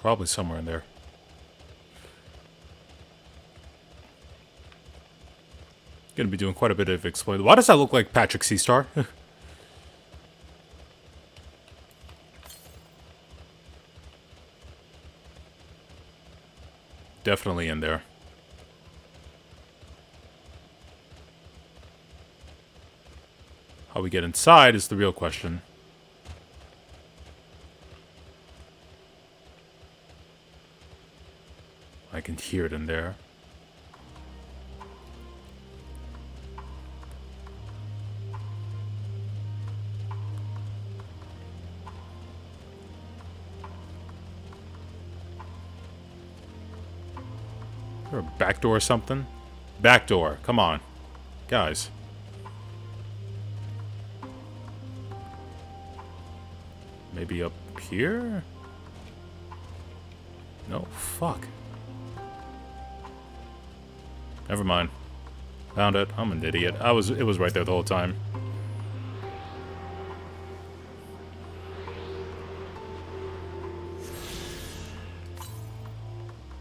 Probably somewhere in there. Gonna be doing quite a bit of exploit. Why does that look like Patrick Seastar? Definitely in there. How we get inside is the real question. I can hear it in there. Is there a back door or something? Back door, come on. Guys. Maybe up here? No, fuck. Never mind. Found it. I'm an idiot. It was right there the whole time.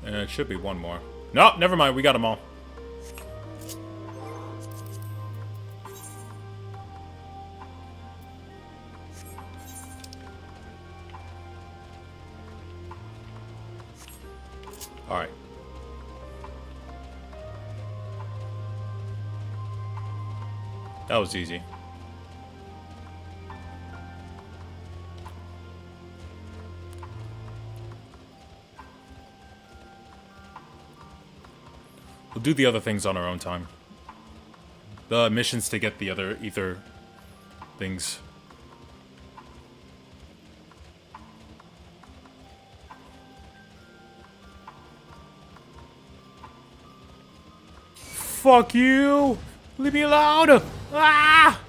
And it should be one more. Nope, never mind. We got them all. Alright. That was easy. We'll do the other things on our own time. The missions to get the other ether things. Fuck you! Leave me alone! Ah!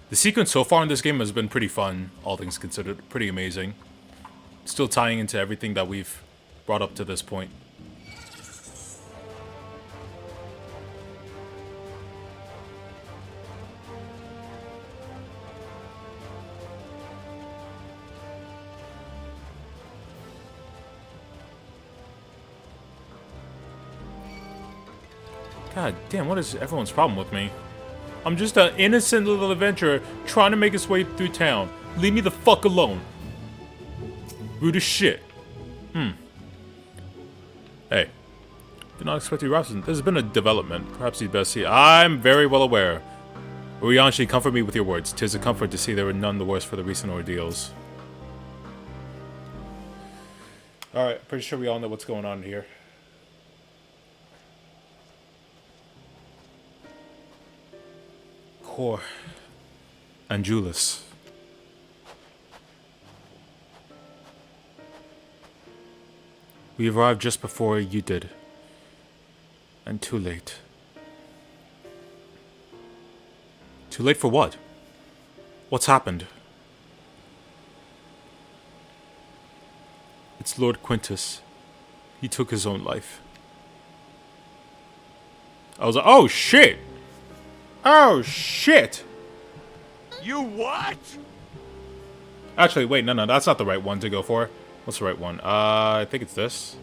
The sequence so far in this game has been pretty fun, all things considered. Pretty amazing. Still tying into everything that we've brought up to this point. God damn, what is everyone's problem with me? I'm just an innocent little adventurer trying to make his way through town. Leave me the fuck alone. Rude as shit. Hey. Did not expect you, Robson. There's been a development. Perhaps you'd best see. I'm very well aware. Urianshi, comfort me with your words. 'Tis a comfort to see there were none the worse for the recent ordeals. Alright, pretty sure we all know what's going on here. Core. Angelus. We arrived just before you did. And too late. Too late for what? What's happened? It's Lord Quintus. He took his own life. I was like, oh shit! Oh shit! You what? Actually, wait, no, that's not the right one to go for. What's the right one? I think it's this.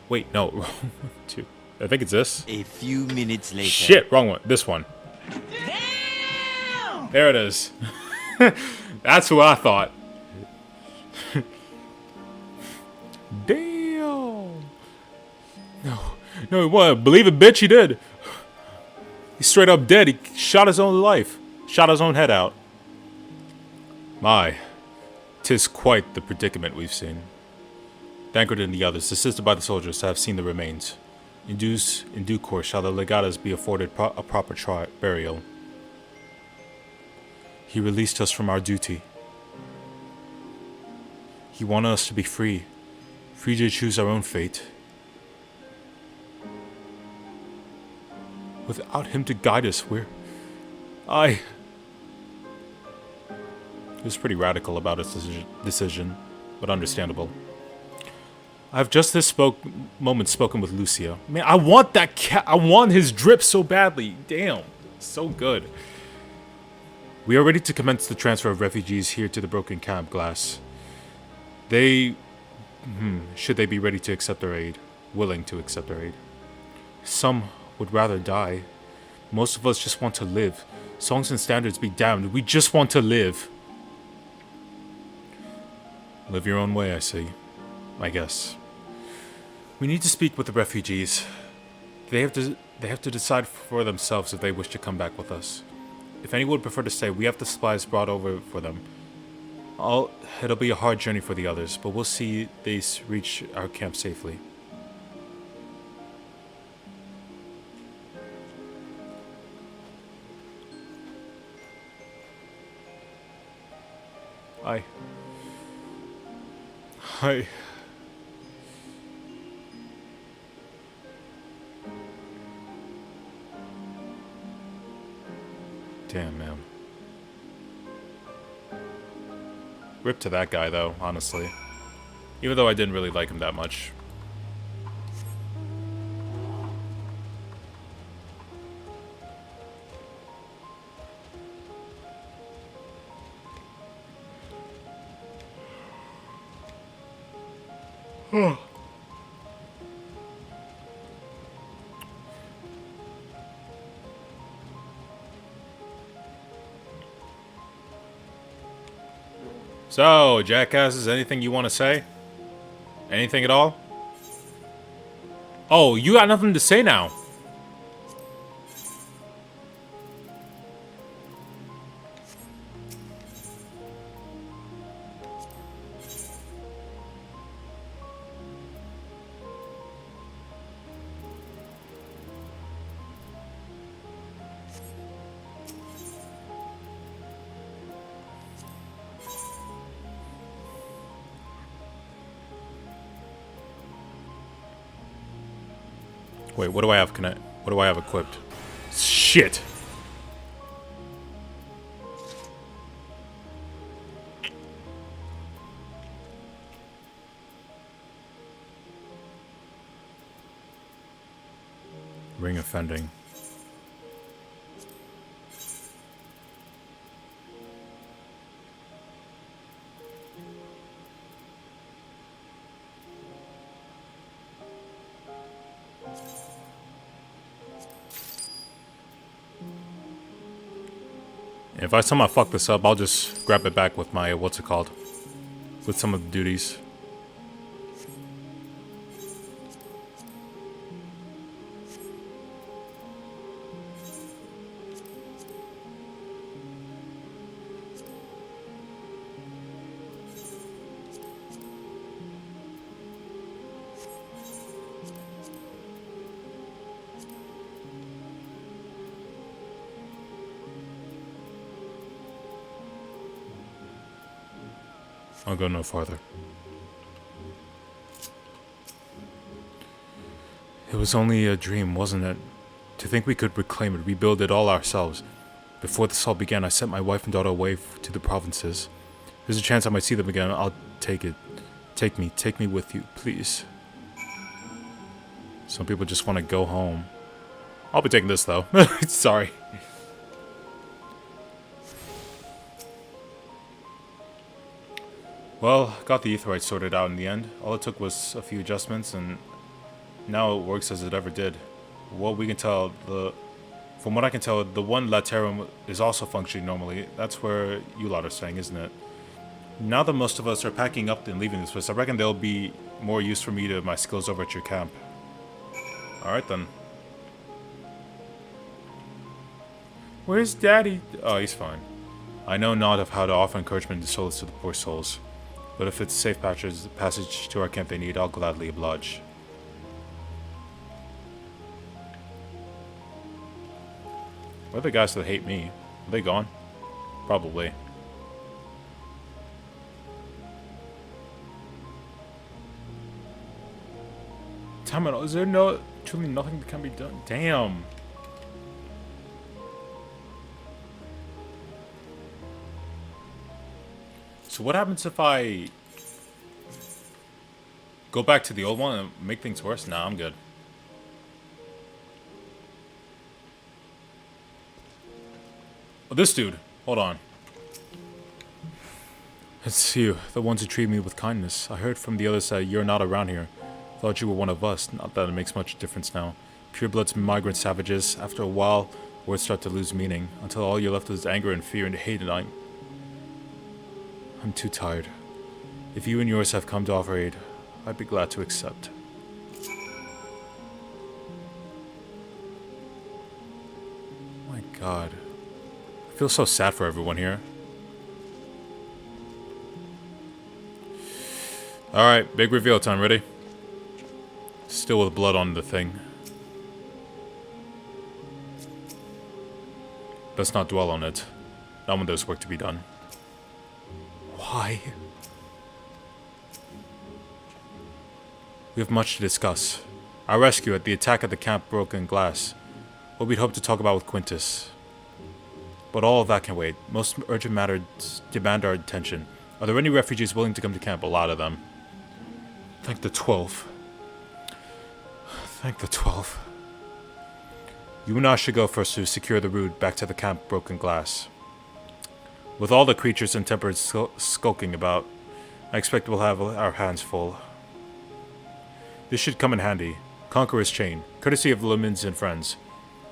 Wait, no, wrong two. I think it's this. A few minutes later. Shit, wrong one. This one. Damn! There it is. That's who I thought. Damn. No, what? Believe it, bitch, he did. He's straight up dead. He shot his own life. Shot his own head out. My, 'tis quite the predicament we've seen. Thancred and the others, assisted by the soldiers, have seen the remains. In due course shall the legatas be afforded a proper burial. He released us from our duty. He wanted us to be free, free to choose our own fate. Without him to guide us, He was pretty radical about his decision, but understandable. I've just this moment spoken with Lucia. Man, I want that cat. I want his drip so badly. Damn, so good. We are ready to commence the transfer of refugees here to the broken camp, Glass. Should they be ready to accept our aid, willing to accept our aid. Some would rather die. Most of us just want to live. Songs and standards be damned. We just want to live. Live your own way, I see. I guess. We need to speak with the refugees. They have to decide for themselves if they wish to come back with us. If anyone would prefer to stay, we have the supplies brought over for them. It'll be a hard journey for the others, but we'll see they reach our camp safely. Hi. Damn, man. Rip to that guy, though, honestly. Even though I didn't really like him that much. So, jackasses, anything you want to say? Anything at all? Oh, you got nothing to say now. Wait, what do I have what do I have equipped? Shit. Ring offending. If I somehow fuck this up, I'll just grab it back with my, what's it called? With some of the duties. I'll go no farther. It was only a dream, wasn't it? To think we could reclaim it, rebuild it all ourselves. Before this all began, I sent my wife and daughter away to the provinces. There's a chance I might see them again. I'll take it. Take me with you, please. Some people just want to go home. I'll be taking this, though. Sorry. Well, got the aetheryte sorted out in the end. All it took was a few adjustments, and now it works as it ever did. What we can tell, from what I can tell, the one Laterum is also functioning normally. That's where you lot are staying, isn't it? Now that most of us are packing up and leaving this place, I reckon there'll be more use for me to my skills over at your camp. Alright then. Where's Daddy? Oh, he's fine. I know not of how to offer encouragement and solace to the poor souls, but if it's safe passage to our camp they need, I'll gladly oblige. Where are the guys that hate me? Are they gone? Probably. Damn it, is there truly nothing that can be done? Damn. So what happens if I go back to the old one and make things worse? Nah, I'm good. Oh, this dude. Hold on. It's you, the ones who treat me with kindness. I heard from the others that you're not around here. Thought you were one of us. Not that it makes much difference now. Purebloods, migrant savages. After a while, words start to lose meaning, until all you're left with is anger and fear and hate, and I'm too tired. If you and yours have come to offer aid, I'd be glad to accept. My God. I feel so sad for everyone here. Alright, big reveal time, ready? Still with blood on the thing. Let's not dwell on it. Not when there's work to be done. Why? We have much to discuss. Our rescue at the attack at the camp broken glass. What we'd hoped to talk about with Quintus. But all of that can wait. Most urgent matters demand our attention. Are there any refugees willing to come to camp? A lot of them. Thank the 12. Thank the 12. You and I should go first to secure the route back to the camp broken glass. With all the creatures and tempered skulking about, I expect we'll have our hands full. This should come in handy. Conqueror's Chain, courtesy of Lemons and friends.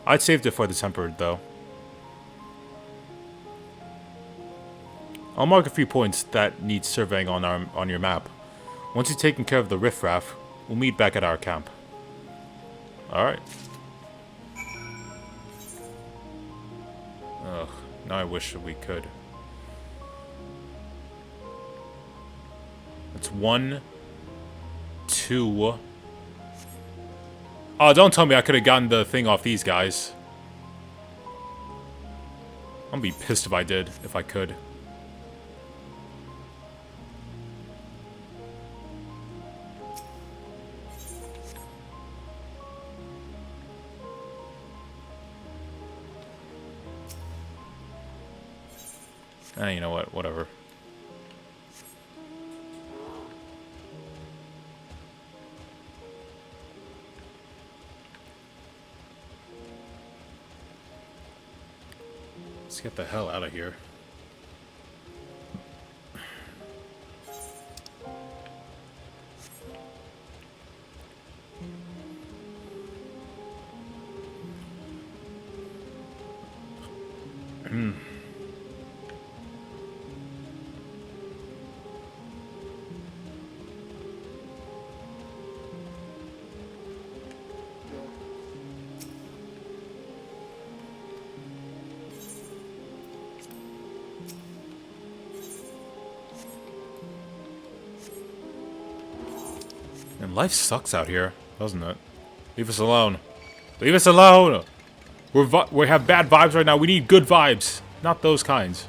I'd saved it for the tempered, though. I'll mark a few points that need surveying on your map. Once you've taken care of the riffraff, we'll meet back at our camp. Alright. Ugh, now I wish that we could. It's 1, 2. Oh, don't tell me I could have gotten the thing off these guys. I'm gonna be pissed if I did, if I could. You know what? Whatever. Let's get the hell out of here. And life sucks out here, doesn't it? Leave us alone. Leave us alone! We have bad vibes right now. We need good vibes. Not those kinds.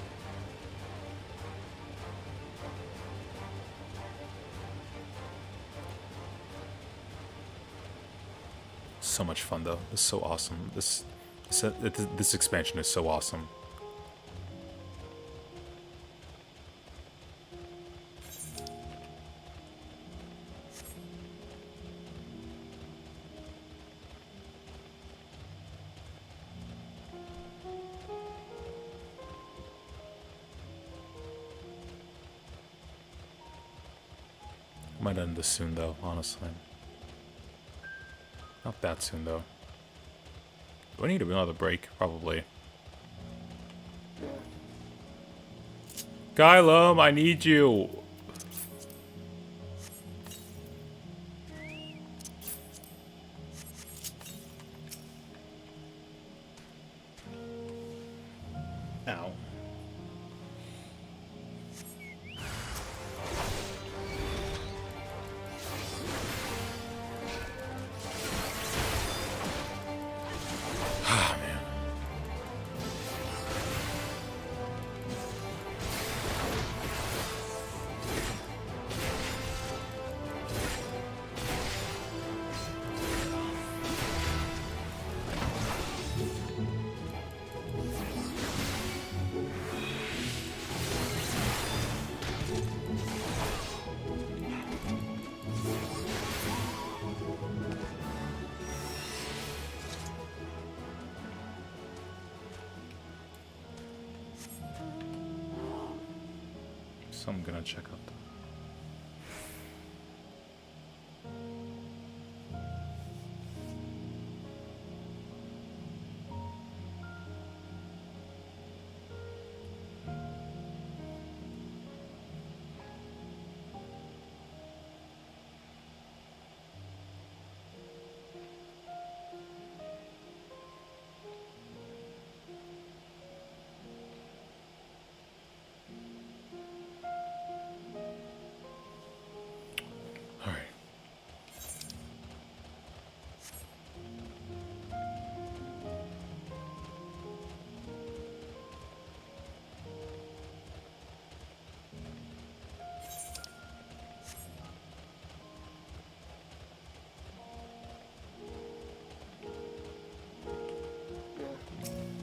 So much fun, though. It's so awesome. This expansion is so awesome. Might end this soon, though, honestly. Not that soon, though. Do I need another break? Probably. Kylum, I need you! Ow. guess I'm gonna check out the...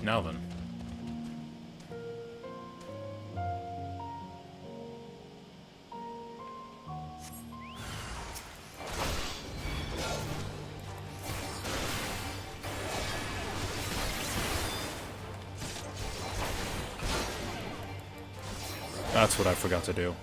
Now then. That's what I forgot to do.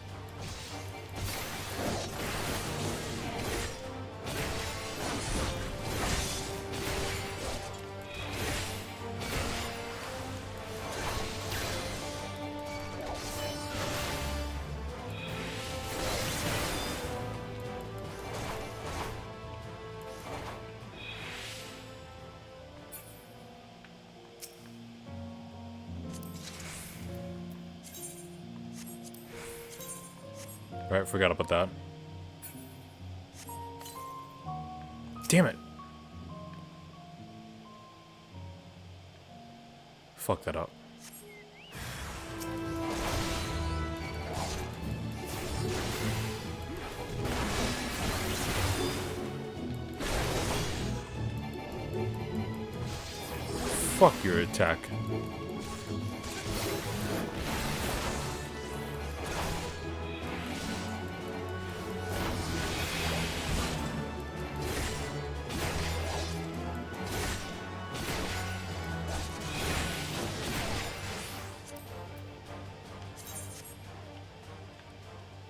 Right, forgot about that. Damn it. Fuck that up. Fuck your attack.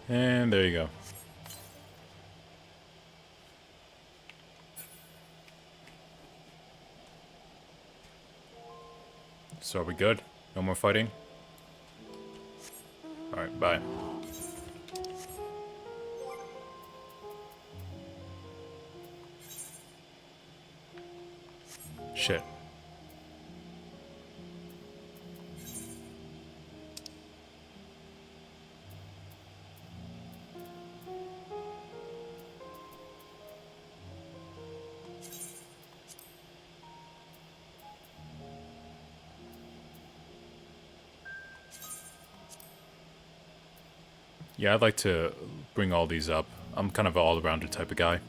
And there you go. So are we good? No more fighting? Alright, bye. Shit. Yeah, I'd like to bring all these up. I'm kind of an all-rounder type of guy.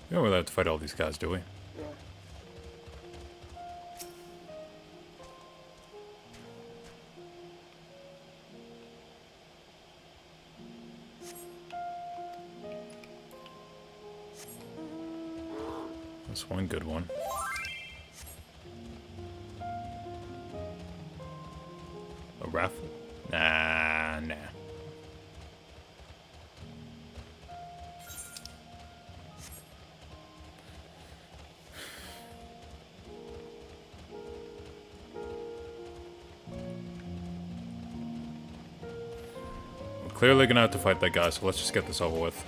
We don't really have to fight all these guys, do we? That's one good one. A raffle? Nah. We're clearly gonna have to fight that guy, so let's just get this over with.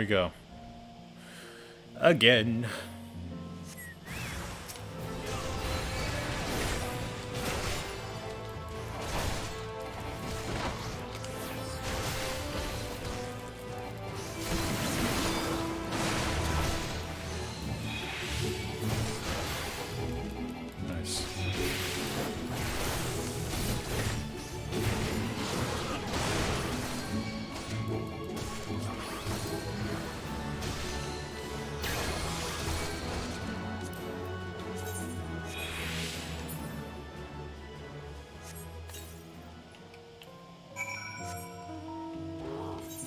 we go. Again. Nice.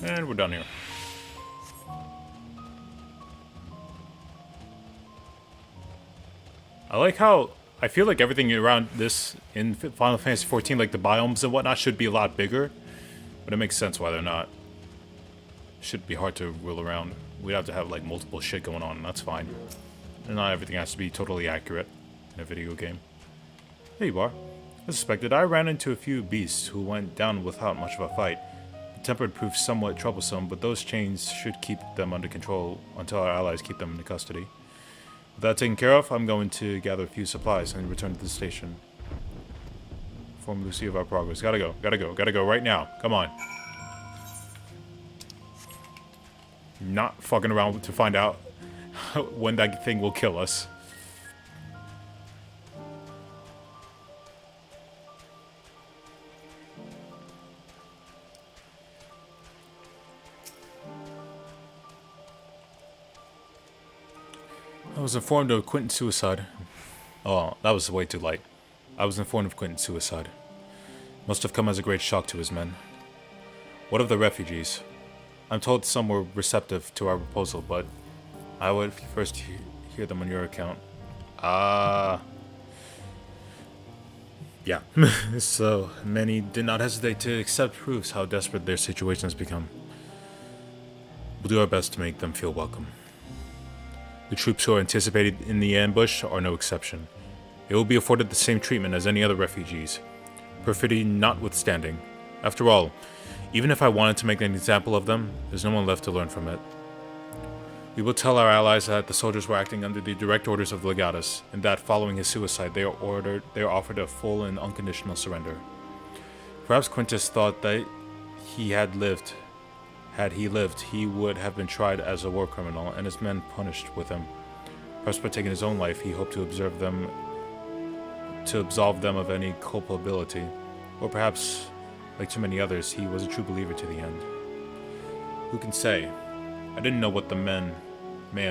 And we're done here. I like how I feel like everything around this in Final Fantasy XIV, like the biomes and whatnot, should be a lot bigger. But it makes sense why they're not. Should be hard to rule around. We'd have to have like multiple shit going on, and that's fine. And not everything has to be totally accurate in a video game. There you are. As suspected, I ran into a few beasts who went down without much of a fight. The tempered proved somewhat troublesome, but those chains should keep them under control until our allies keep them in custody. With that taken care of, I'm going to gather a few supplies and return to the station. Inform Lucy of our progress. Gotta go right now. Come on. Not fucking around to find out when that thing will kill us. I was informed of Quentin's suicide. Oh, that was way too late. I was informed of Quentin's suicide. Must have come as a great shock to his men. What of the refugees? I'm told some were receptive to our proposal, but I would first hear them on your account. Yeah. So many did not hesitate to accept proofs how desperate their situation has become. We'll do our best to make them feel welcome. The troops who are anticipated in the ambush are no exception. They will be afforded the same treatment as any other refugees, perfidy notwithstanding. After all, even if I wanted to make an example of them, there's no one left to learn from it. We will tell our allies that the soldiers were acting under the direct orders of Legatus, and that following his suicide they are offered a full and unconditional surrender. Perhaps Quintus thought that had he lived, he would have been tried as a war criminal and his men punished with him. Perhaps by taking his own life, he hoped to absolve them of any culpability. Or perhaps, like too many others, he was a true believer to the end. Who can say? I didn't know what the man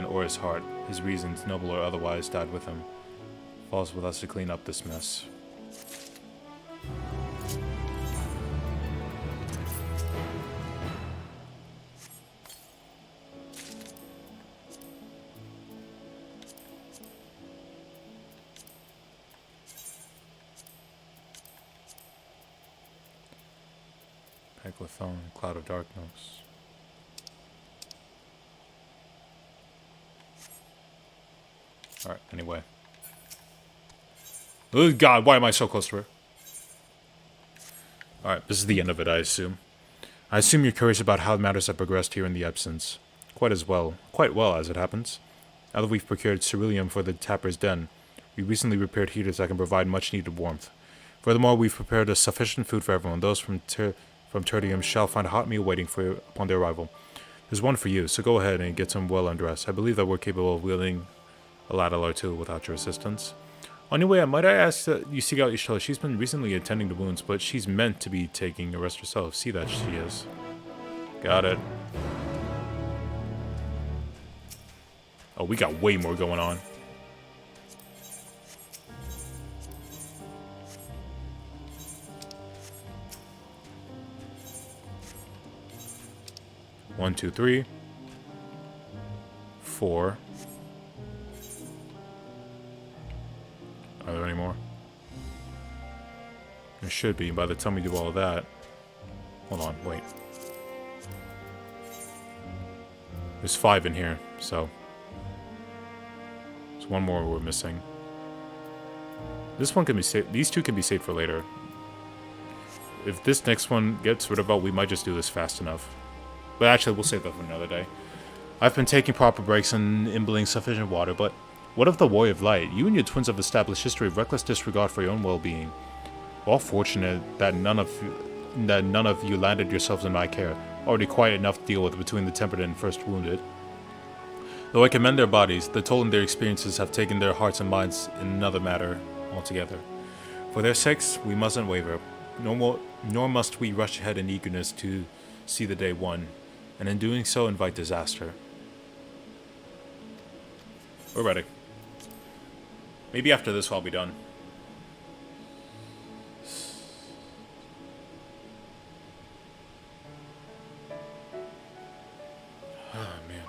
or his heart, his reasons, noble or otherwise, died with him. Falls with us to clean up this mess. Peglathone, Cloud of Darkness. Alright, anyway. Oh god, why am I so close to her? Alright, this is the end of it, I assume. I assume you're curious about how matters have progressed here in the absence. Quite well, as it happens. Now that we've procured ceruleum for the Tapper's Den, we recently repaired heaters that can provide much-needed warmth. Furthermore, we've prepared a sufficient food for everyone. Those from Tertium shall find a hot meal waiting for you upon their arrival. There's one for you, so go ahead and get some well undressed. I believe that we're capable of wielding a ladle or two without your assistance. On your way, might I ask that you seek out Ishla? She's been recently attending to wounds, but she's meant to be taking a rest herself. See that she is. Got it. Oh, we got way more going on. One, two, three. 4. Are there any more? There should be by the time we do all of that. Hold on, wait. There's 5 in here, so there's one more we're missing. This one can be saved. These 2 can be saved for later. If this next one gets rid of all, we might just do this fast enough. But actually, we'll save that for another day. I've been taking proper breaks and imbibing sufficient water, but what of the Warrior of Light? You and your twins have established history of reckless disregard for your own well-being. All fortunate that none of you landed yourselves in my care, already quite enough to deal with between the tempered and first wounded. Though I commend their bodies, the toll in their experiences have taken their hearts and minds in another matter altogether. For their sakes, we mustn't waver, nor must we rush ahead in eagerness to see the day won, and in doing so invite disaster. We're ready. Maybe after this I'll be done. Oh, man.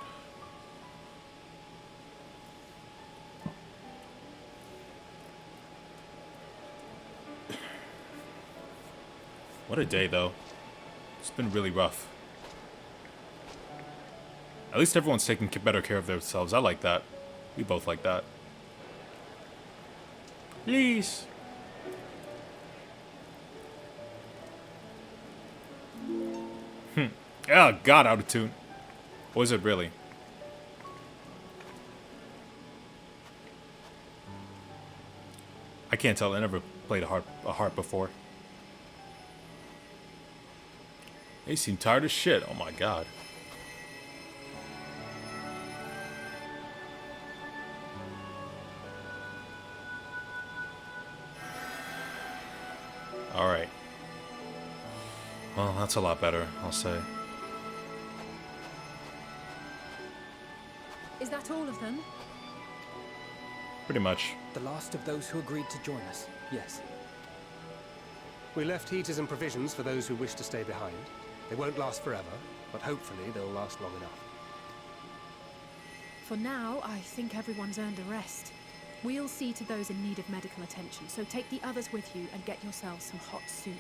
What a day, though. It's been really rough. At least everyone's taking better care of themselves. I like that. We both like that. Please. Oh, God, out of tune. Or is it really? I can't tell. I never played a harp before. They seem tired as shit. Oh my God. Alright. Well, that's a lot better, I'll say. Is that all of them? Pretty much. The last of those who agreed to join us, yes. We left heaters and provisions for those who wish to stay behind. They won't last forever, but hopefully they'll last long enough. For now, I think everyone's earned a rest. We'll see to those in need of medical attention, so take the others with you and get yourselves some hot soup.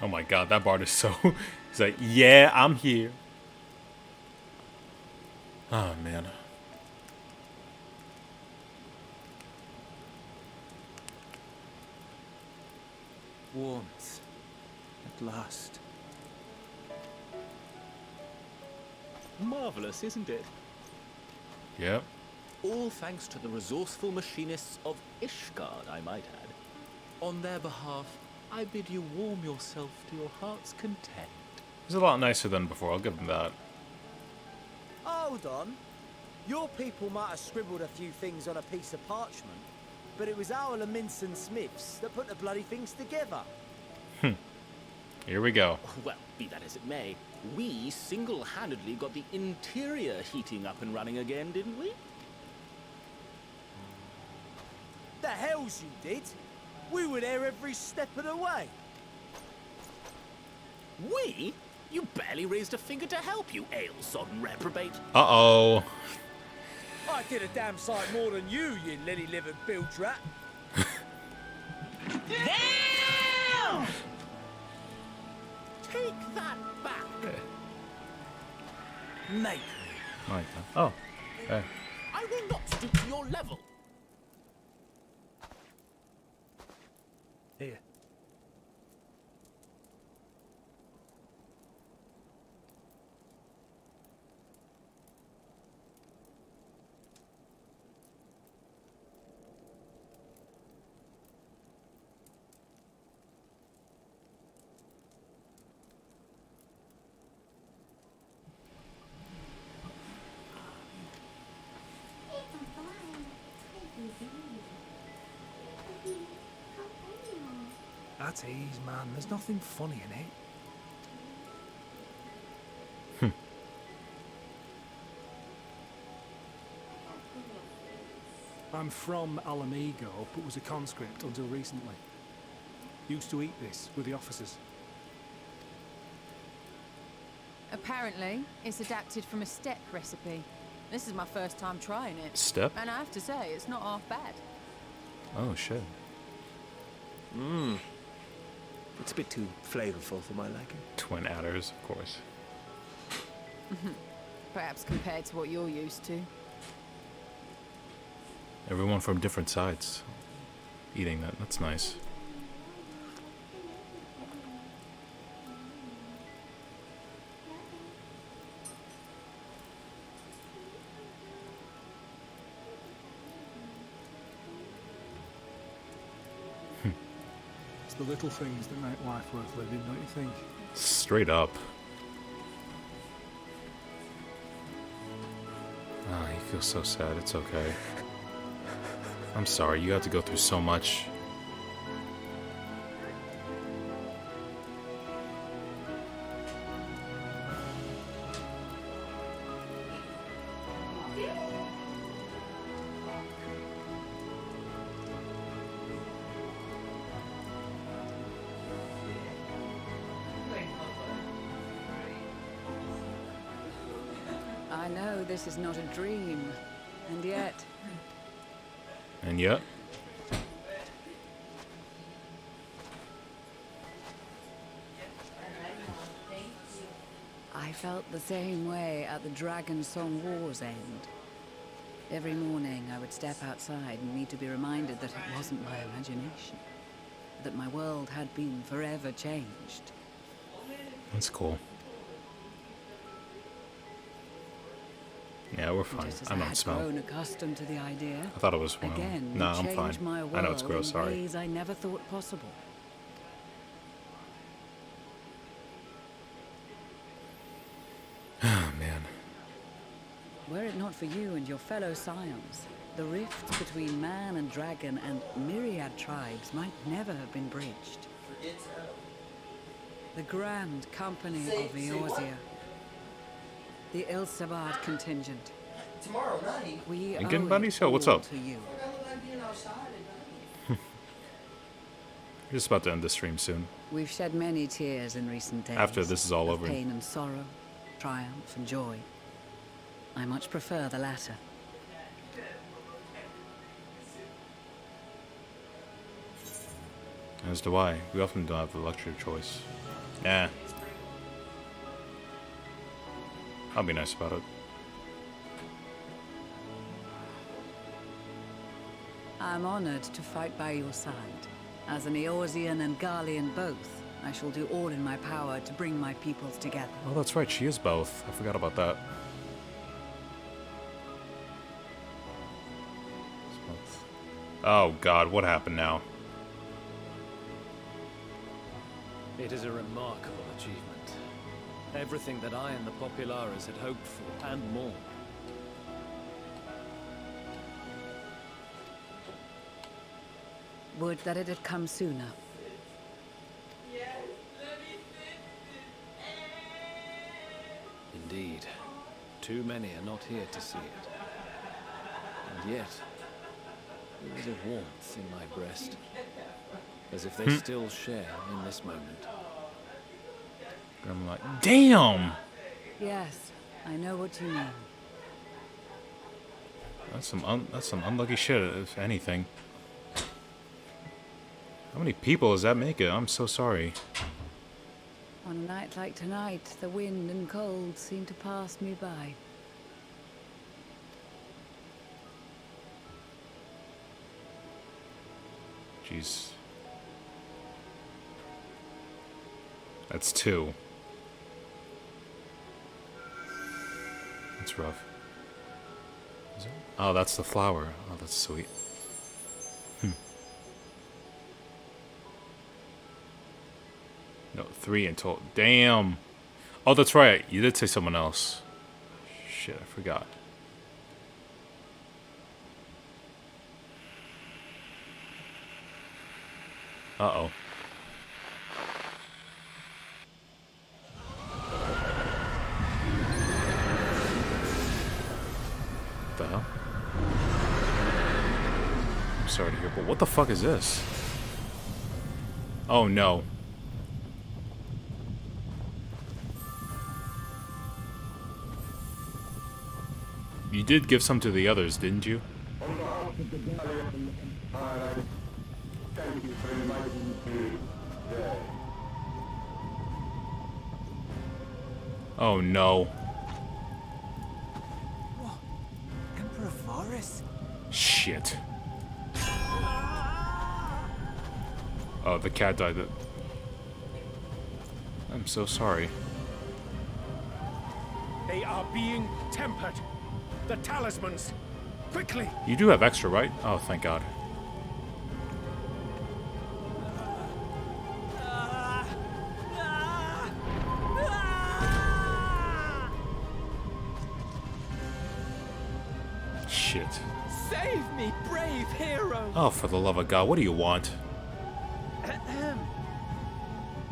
Oh my God, that bard is so... He's like, yeah, I'm here. Oh, man. Warmth. At last. Marvelous, isn't it? Yep. All thanks to the resourceful machinists of Ishgard, I might add. On their behalf, I bid you warm yourself to your heart's content. He's a lot nicer than before, I'll give him that. Hold on. Your people might have scribbled a few things on a piece of parchment, but it was our Leminson Smiths that put the bloody things together. Here we go. Well, be that as it may, we single-handedly got the interior heating up and running again, didn't we? The hells you did! We were there every step of the way. We? You barely raised a finger to help, you ale-sodden reprobate. Uh-oh. I did a damn sight more than you lily-livered bilge rat. Damn! Take that back. Make me. Right. Oh. Okay. I will not stoop to your level. Here. That's ease, man. There's nothing funny in it. I'm from Alamigo, but was a conscript until recently. Used to eat this with the officers. Apparently, it's adapted from a steppe recipe. This is my first time trying it. Steppe? And I have to say, it's not half bad. Oh, shit. Mmm. It's a bit too flavorful for my liking. Twin adders, of course. Perhaps compared to what you're used to. Everyone from different sides eating that. That's nice. It's the little things that make life worth living, don't you think? Straight up. Ah, he feels so sad. It's okay. I'm sorry, you had to go through so much. I know this is not a dream, and yet... And yet? I felt the same way at the Dragon Song War's end. Every morning I would step outside and need to be reminded that it wasn't my imagination. That my world had been forever changed. That's cool. Yeah, we're fine. Just as I don't had smell. grown accustomed to the idea. I thought it was one. Again, No, I'm changed fine. my I know it's world gross, in sorry. ways I never thought possible. Oh, man. Were it not for you and your fellow scions, the rift between man and dragon and myriad tribes might never have been bridged. The Grand Company of Eorzea. The Ilsabard contingent. Tomorrow night. We Again, owe buddies? it Yo, what's all up? to you. We're just about to end the stream soon. We've shed many tears in recent days. After this is all of over. Pain and sorrow, triumph and joy. I much prefer the latter. As do I. We often don't have the luxury of choice. Yeah. I'll be nice about it. I'm honored to fight by your side. As an Eorzean and Garlean both, I shall do all in my power to bring my peoples together. Oh, that's right. She is both. I forgot about that. Oh, God. What happened now? It is a remarkable achievement. Everything that I and the Populares had hoped for, and more. Would that it had come sooner. Indeed. Too many are not here to see it. And yet, there is a warmth in my breast. As if they still share in this moment. I'm like, damn! Yes, I know what you mean. That's some unlucky shit, if anything. How many people does that make it? I'm so sorry. On a night like tonight, the wind and cold seem to pass me by. Jeez. That's 2. That's rough. Is it? Oh, that's the flower. Oh, that's sweet. No, 3 in total. Damn. Oh, that's right. You did say someone else. Shit, I forgot. Uh-oh. The hell? I'm sorry to hear, but what the fuck is this? Oh no. You did give some to the others, didn't you? Oh no. What? Emperor Varus? Shit. Oh, the cat died. I'm so sorry. They are being tempered. The talismans. Quickly! You do have extra, right? Oh, thank God. Shit. Save me, brave hero! Oh, for the love of God, what do you want?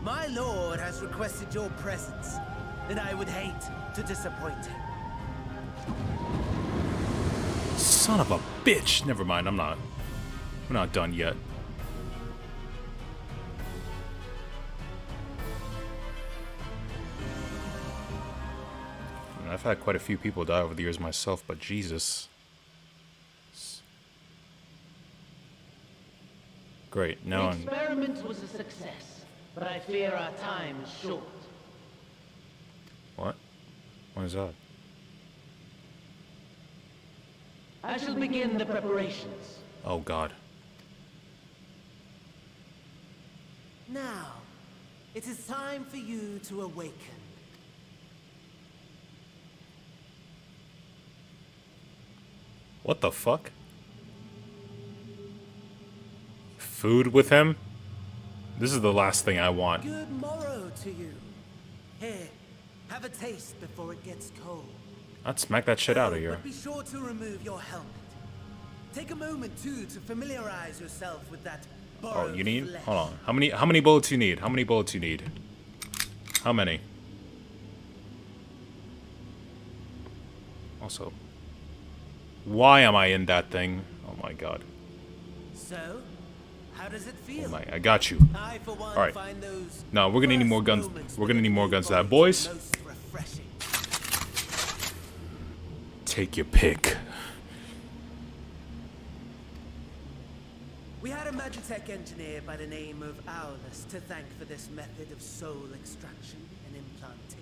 My lord has requested your presence, and I would hate to disappoint him. Son of a bitch! Never mind, we're not done yet. I've had quite a few people die over the years myself, but Jesus. Great, now The experiment was a success, but I fear our time is short. What? What is that? I shall begin the preparations. Oh God. Now, it is time for you to awaken. What the fuck? Food with him? This is the last thing I want. Good morrow to you. Here, have a taste before it gets cold. I'd smack that shit out of here. But be sure to remove your helmet. Take a moment too to familiarize yourself with that borrowed Oh, you need? flesh. Hold on. How many bullets you need? How many bullets you need? How many? Also, why am I in that thing? Oh my God. So, how does it feel? Oh my, I got you. I, for one, All right. find those No, we're gonna need more guns. We're gonna need more guns than that, boys. most refreshing. Take your pick. We had a Magitech engineer by the name of Aulus to thank for this method of soul extraction and implantation.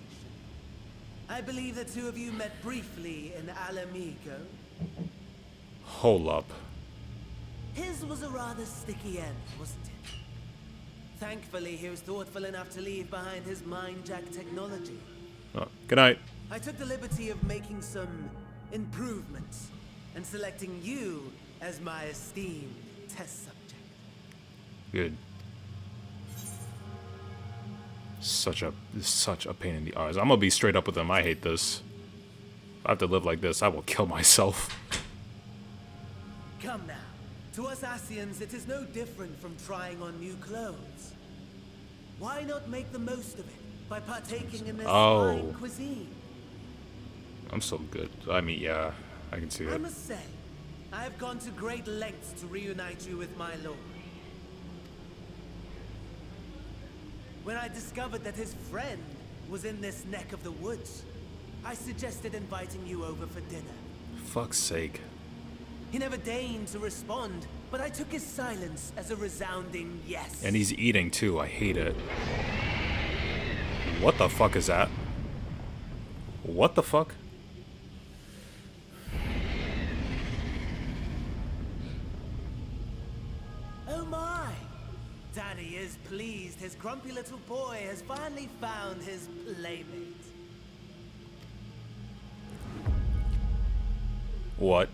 I believe the two of you met briefly in Alamigo. Hold up. His was a rather sticky end, wasn't it? Thankfully, he was thoughtful enough to leave behind his mind-jack technology. Oh, good night. I took the liberty of making some improvements and selecting you as my esteemed test subject. Good. Such a pain in the arse. I'm gonna be straight up with them. I hate this. If I have to live like this, I will kill myself. Come now. To us Asians, it is no different from trying on new clothes. Why not make the most of it by partaking in this fine cuisine? I'm so good. I mean, yeah, I can see I that. must say, I have gone to great lengths to reunite you with my lord. When I discovered that his friend was in this neck of the woods, I suggested inviting you over for dinner. Fuck's sake. He never deigned to respond, but I took his silence as a resounding yes. And he's eating too. I hate it. What the fuck is that? What the fuck? Oh my! Daddy is pleased his grumpy little boy has finally found his playmate. What?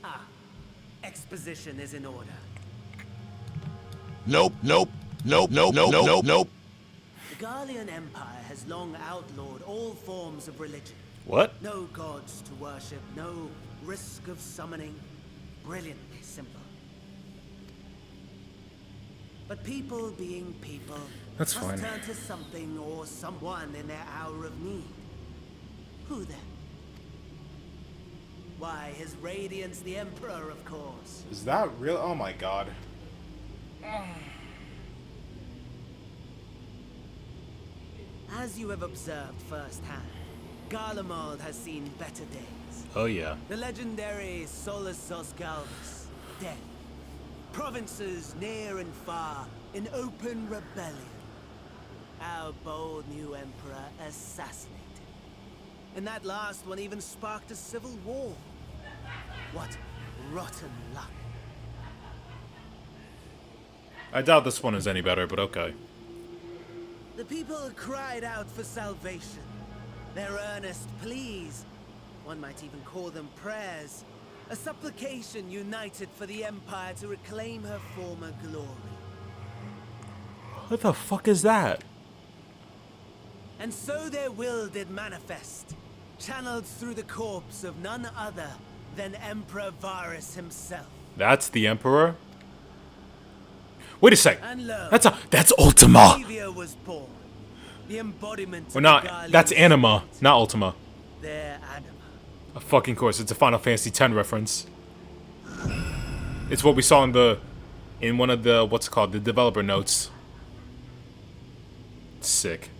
Ah, exposition is in order. Nope, nope, nope, nope, nope, nope, nope, nope. The Garlean Empire has long outlawed all forms of religion. What? No gods to worship, no risk of summoning. Brilliantly simple. But people being people That's must fine. turn to something or someone in their hour of need. Who then? Why, His Radiance the Emperor, of course. Is that real? Oh my god. As you have observed firsthand, Garlemald has seen better days. Oh yeah. The legendary Solus Osgalvus, dead. Provinces near and far in open rebellion. Our bold new emperor assassinated. And that last one even sparked a civil war. What rotten luck. I doubt this one is any better, but okay. The people cried out for salvation. Their earnest pleas, one might even call them prayers, a supplication united for the Empire to reclaim her former glory. What the fuck is that? And so their will did manifest, channeled through the corpse of none other than Emperor Varus himself. That's the Emperor? Wait a sec. And lo, That's Ultima. Savior was born, the embodiment Or of not. the Garlean That's Anima, spirit, not Ultima. their anima. Of fucking course, it's a Final Fantasy X reference. It's what we saw in one of the what's it called, the developer notes. Sick.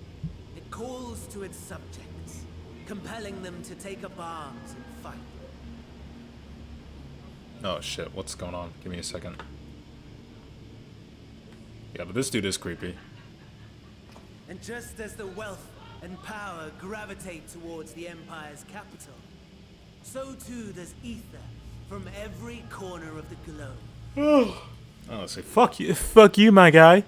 It calls to its subjects, compelling them to take up arms and fight. Oh shit, what's going on? Give me a second. Yeah, but this dude is creepy. And just as the wealth and power gravitate towards the Empire's capital, so too does ether from every corner of the globe. Oh, say fuck you, my guy.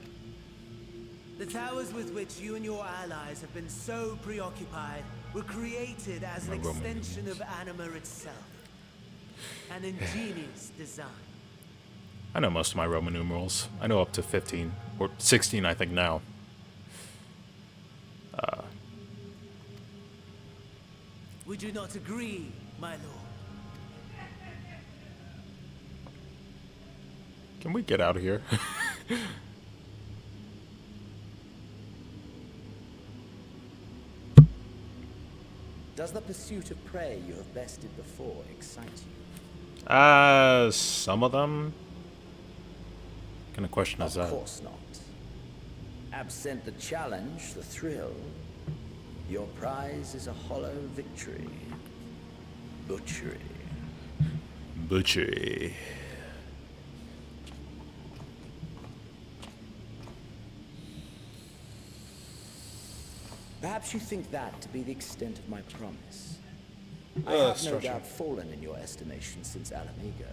The towers with which you and your allies have been so preoccupied were created as an extension of anima itself. An ingenious design. I know most of my Roman numerals. I know up to 15 or 16, I think now. Would you not agree, my lord? Can we get out of here? Does the pursuit of prey you have bested before excite you? Some of them. What kind of question is that? Of course not. Absent the challenge, the thrill, your prize is a hollow victory. Butchery. Butchery. Perhaps you think that to be the extent of my promise. I have no doubt fallen in your estimation since Alamigo.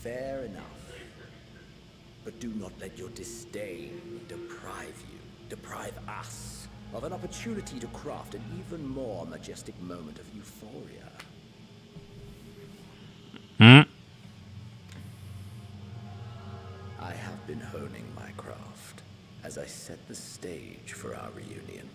Fair enough. But do not let your disdain deprive us of an opportunity to craft an even more majestic moment of euphoria. I have been honing my craft as I set the stage for our reunion.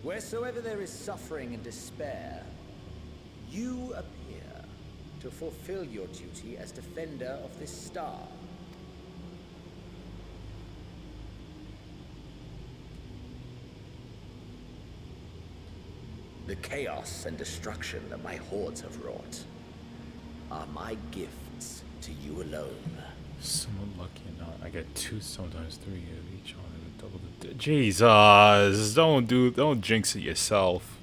Wheresoever there is suffering and despair, you appear to fulfill your duty as defender of this star. The chaos and destruction that my hordes have wrought are my gifts to you alone. Someone lucky or not, I get 2, sometimes 3 of each one and double the. Jesus, don't jinx it yourself.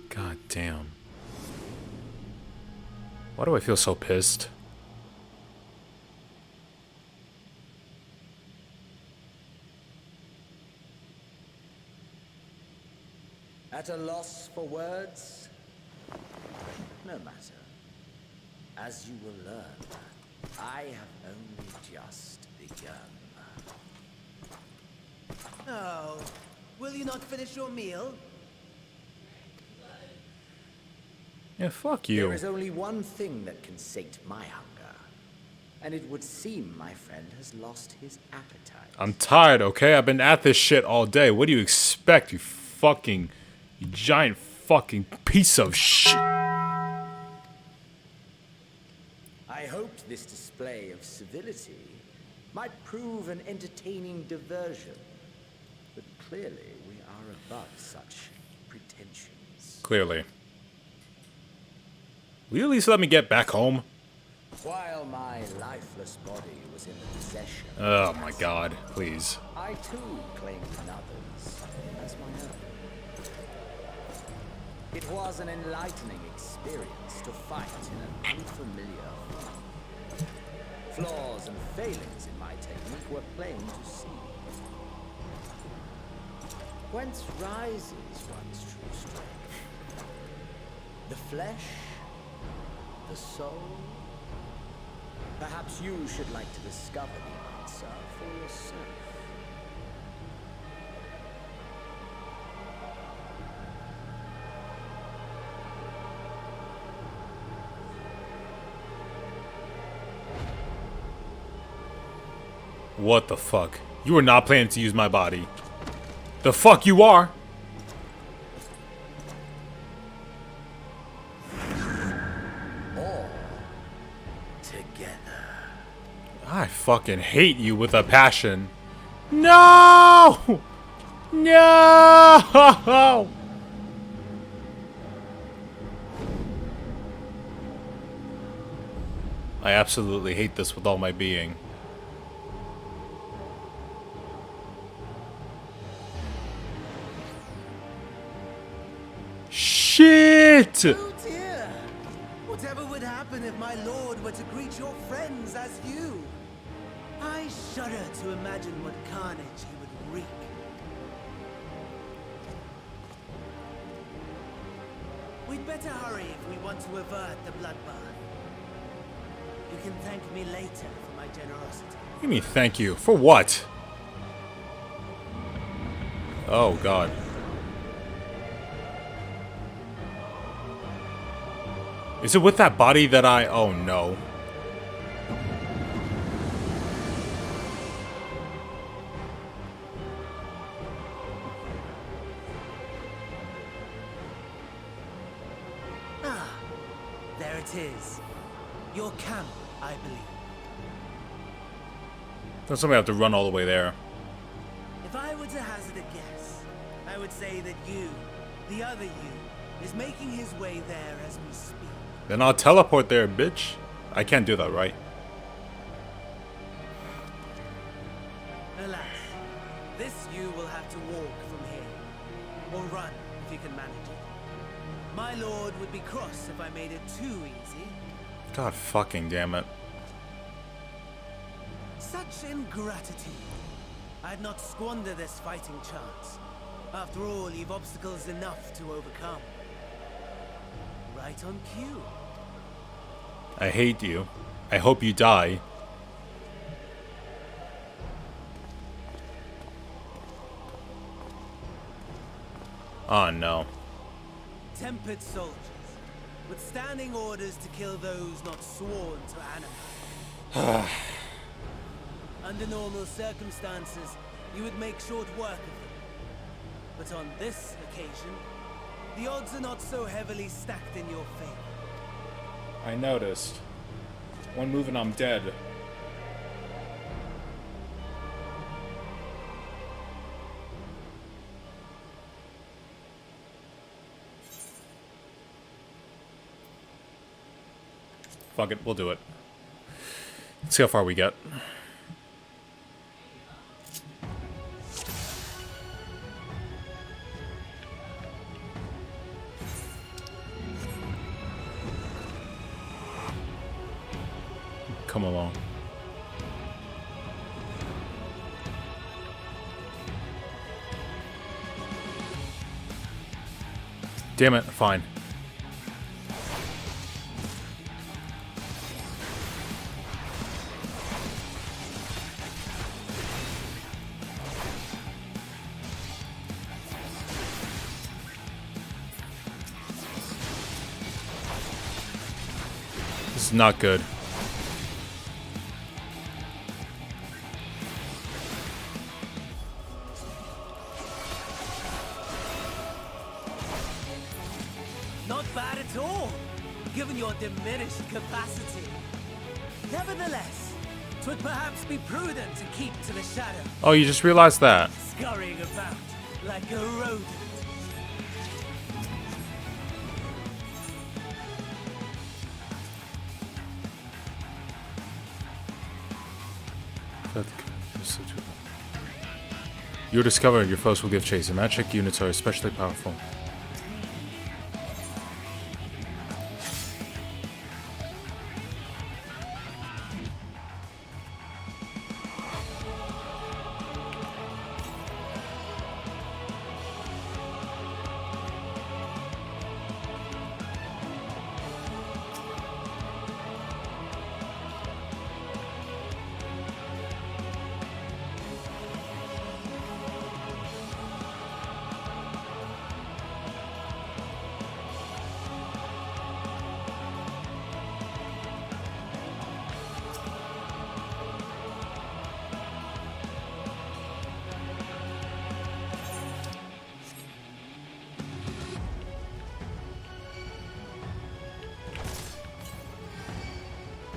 God damn. Why do I feel so pissed? At a loss for words? No matter. As you will learn, I have only just begun. Oh, will you not finish your meal? Yeah, fuck you. There is only one thing that can sate my hunger. And it would seem my friend has lost his appetite. I'm tired, okay? I've been at this shit all day. What do you expect, you giant fucking piece of shit? I hoped this display of civility might prove an entertaining diversion. But clearly, we are above such pretensions. Clearly. Will you at least let me get back home? While my lifeless body was in the possession... Oh my god, please. I too claimed another's as my own. It was an enlightening experience to fight in an unfamiliar form. Flaws and failings in my technique were plain to see. Whence rises one's true strength? The flesh? The soul? Perhaps you should like to discover the answer for yourself. What the fuck? You are not planning to use my body. The fuck you are? All together. I fucking hate you with a passion. No! No! I absolutely hate this with all my being. Shit! Oh dear! Whatever would happen if my lord were to greet your friends as you? I shudder to imagine what carnage he would wreak. We'd better hurry if we want to avert the bloodbath. You can thank me later for my generosity. What do you mean thank you? For what? Oh god. Is it with that body that I... Oh no. Ah, there it is. Your camp, I believe. Don't somebody have to run all the way there. If I were to hazard a guess, I would say that you, the other you, is making his way there as we speak. Then I'll teleport there, bitch. I can't do that, right? Alas, this you will have to walk from here. Or run, if you can manage it. My lord would be cross if I made it too easy. God fucking damn it. Such ingratitude. I'd not squander this fighting chance. After all, you've obstacles enough to overcome. Right on cue. I hate you. I hope you die. Oh no. Tempered soldiers, with standing orders to kill those not sworn to animals. Under normal circumstances, you would make short work of them. But on this occasion, the odds are not so heavily stacked in your favor. I noticed. One move and I'm dead. Fuck it, we'll do it. Let's see how far we get. Come along. Damn it, fine. This is not good. given your diminished capacity. Nevertheless, 'twould perhaps be prudent to keep to the shadows. Oh, you just realized that. Scurrying about like a rodent. You discover your foes will give chase. Your magic units are especially powerful.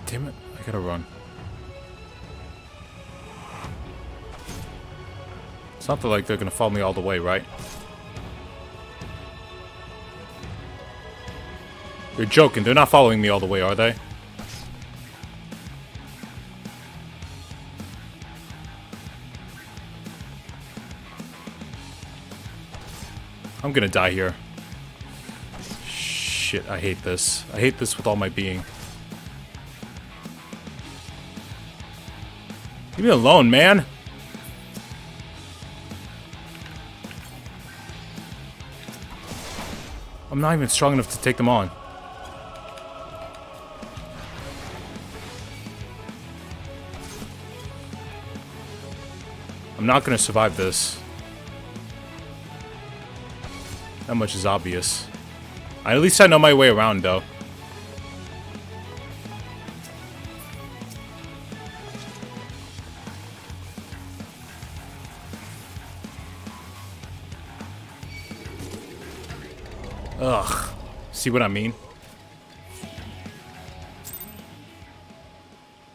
Damn it, I gotta run. It's not like they're gonna follow me all the way, right? You're joking, they're not following me all the way, are they? I'm gonna die here. Shit, I hate this. I hate this with all my being. Leave me alone, man. I'm not even strong enough to take them on. I'm not gonna survive this. That much is obvious. At least I know my way around, though. Ugh. See what I mean?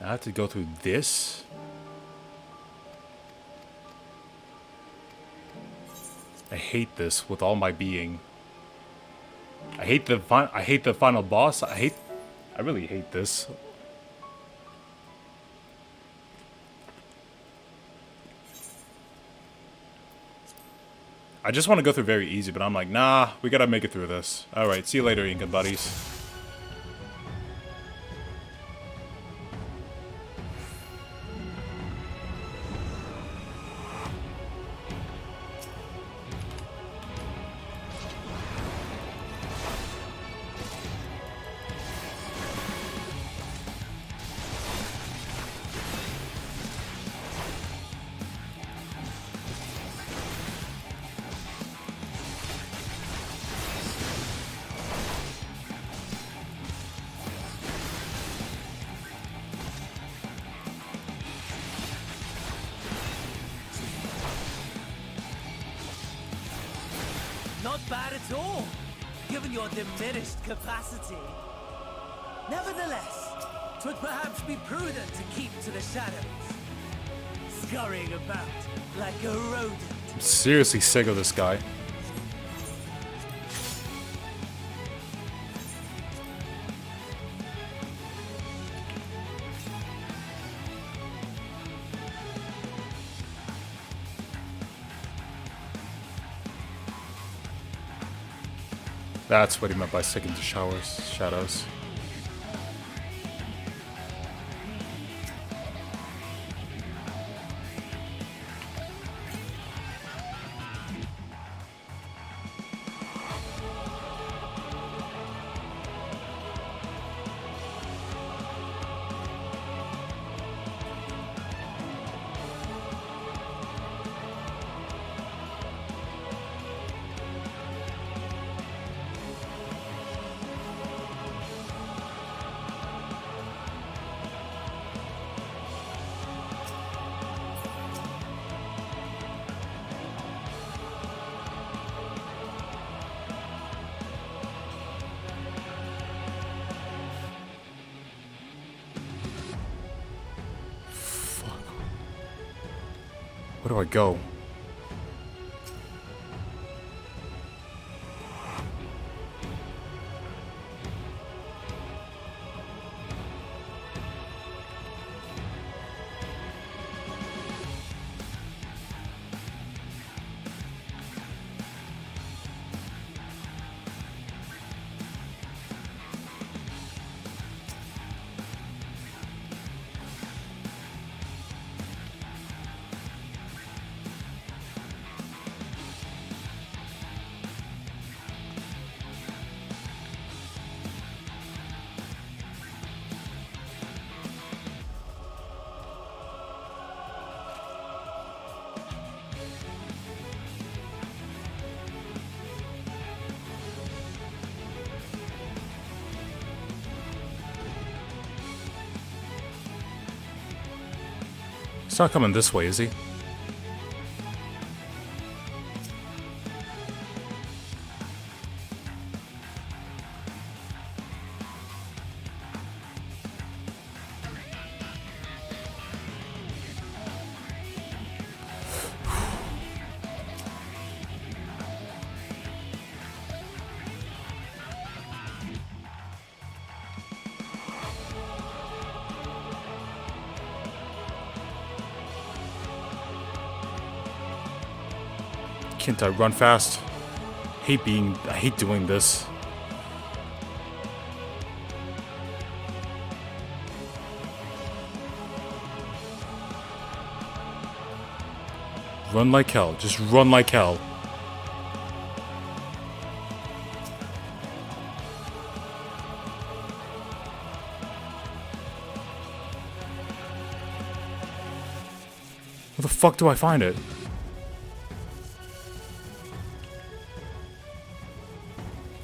I have to go through this? I hate this with all my being. I hate the final boss. I really hate this. I just want to go through very easy, but I'm like, nah, we gotta make it through this. Alright, see you later, Incan buddies. Not bad at all, given your diminished capacity. Nevertheless, 'twould perhaps be prudent to keep to the shadows. Scurrying about like a rodent. I'm seriously sick of this guy. That's what he meant by sick into shadows. Where do I go? He's not coming this way, is he? Can't I run fast? I hate doing this. Run like hell. Just run like hell. Where the fuck do I find it?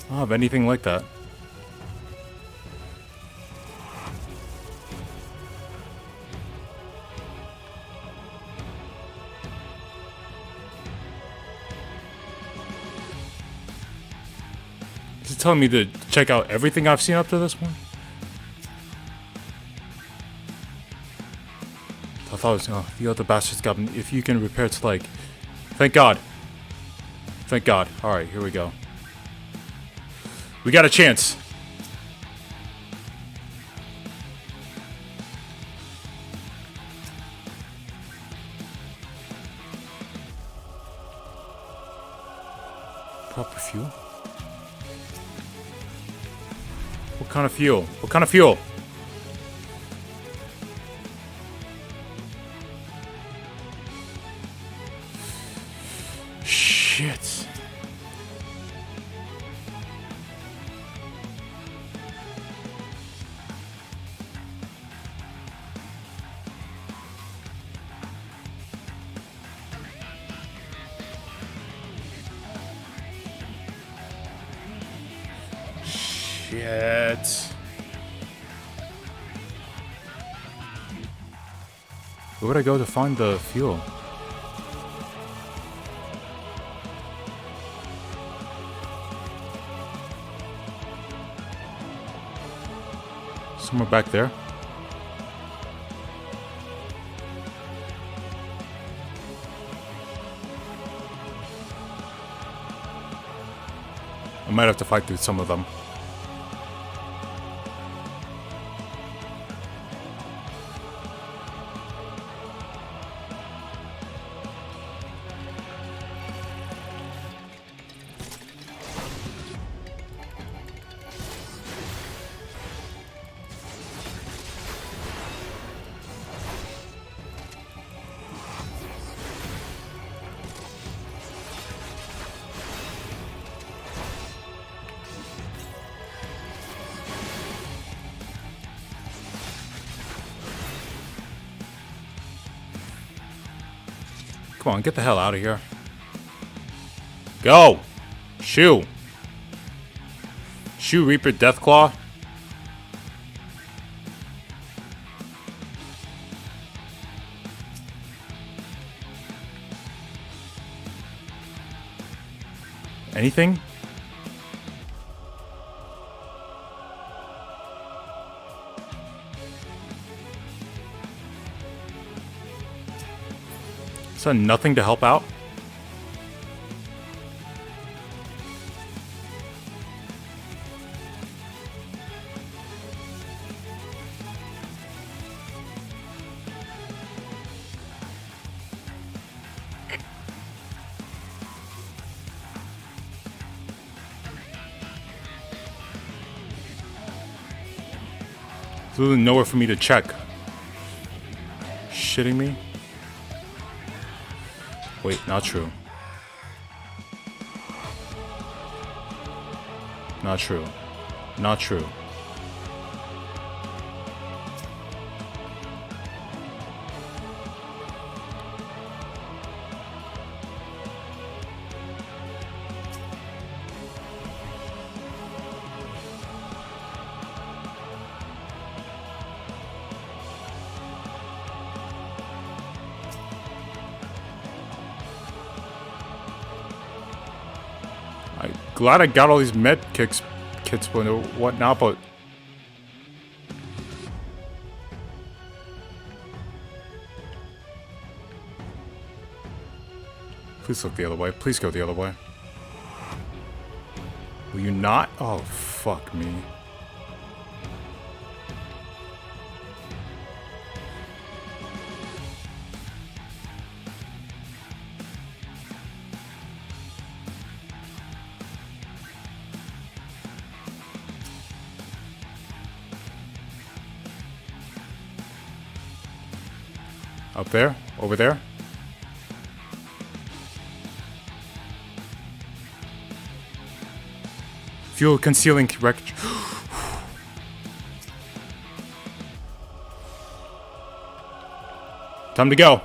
I don't have anything like that. Is it telling me to check out everything I've seen up to this point? I thought it was, oh, the other bastards got me. If you can repair its leg. Thank God. Thank God. Alright, here we go. We got a chance. Proper fuel? What kind of fuel? What kind of fuel? Shit. Shit. Where would I go to find the fuel? Somewhere back there? I might have to fight through some of them. Come on, get the hell out of here. Go! Shoo! Shoo, Reaper, Deathclaw. Anything? Is that nothing to help out? There's literally nowhere for me to check. Shitting me? Wait, not true. Not true. Not true. Glad I got all these med kits, but whatnot, but please look the other way. Please go the other way. Will you not? Oh, fuck me. Up there? Over there? Fuel concealing wreckage. Time to go.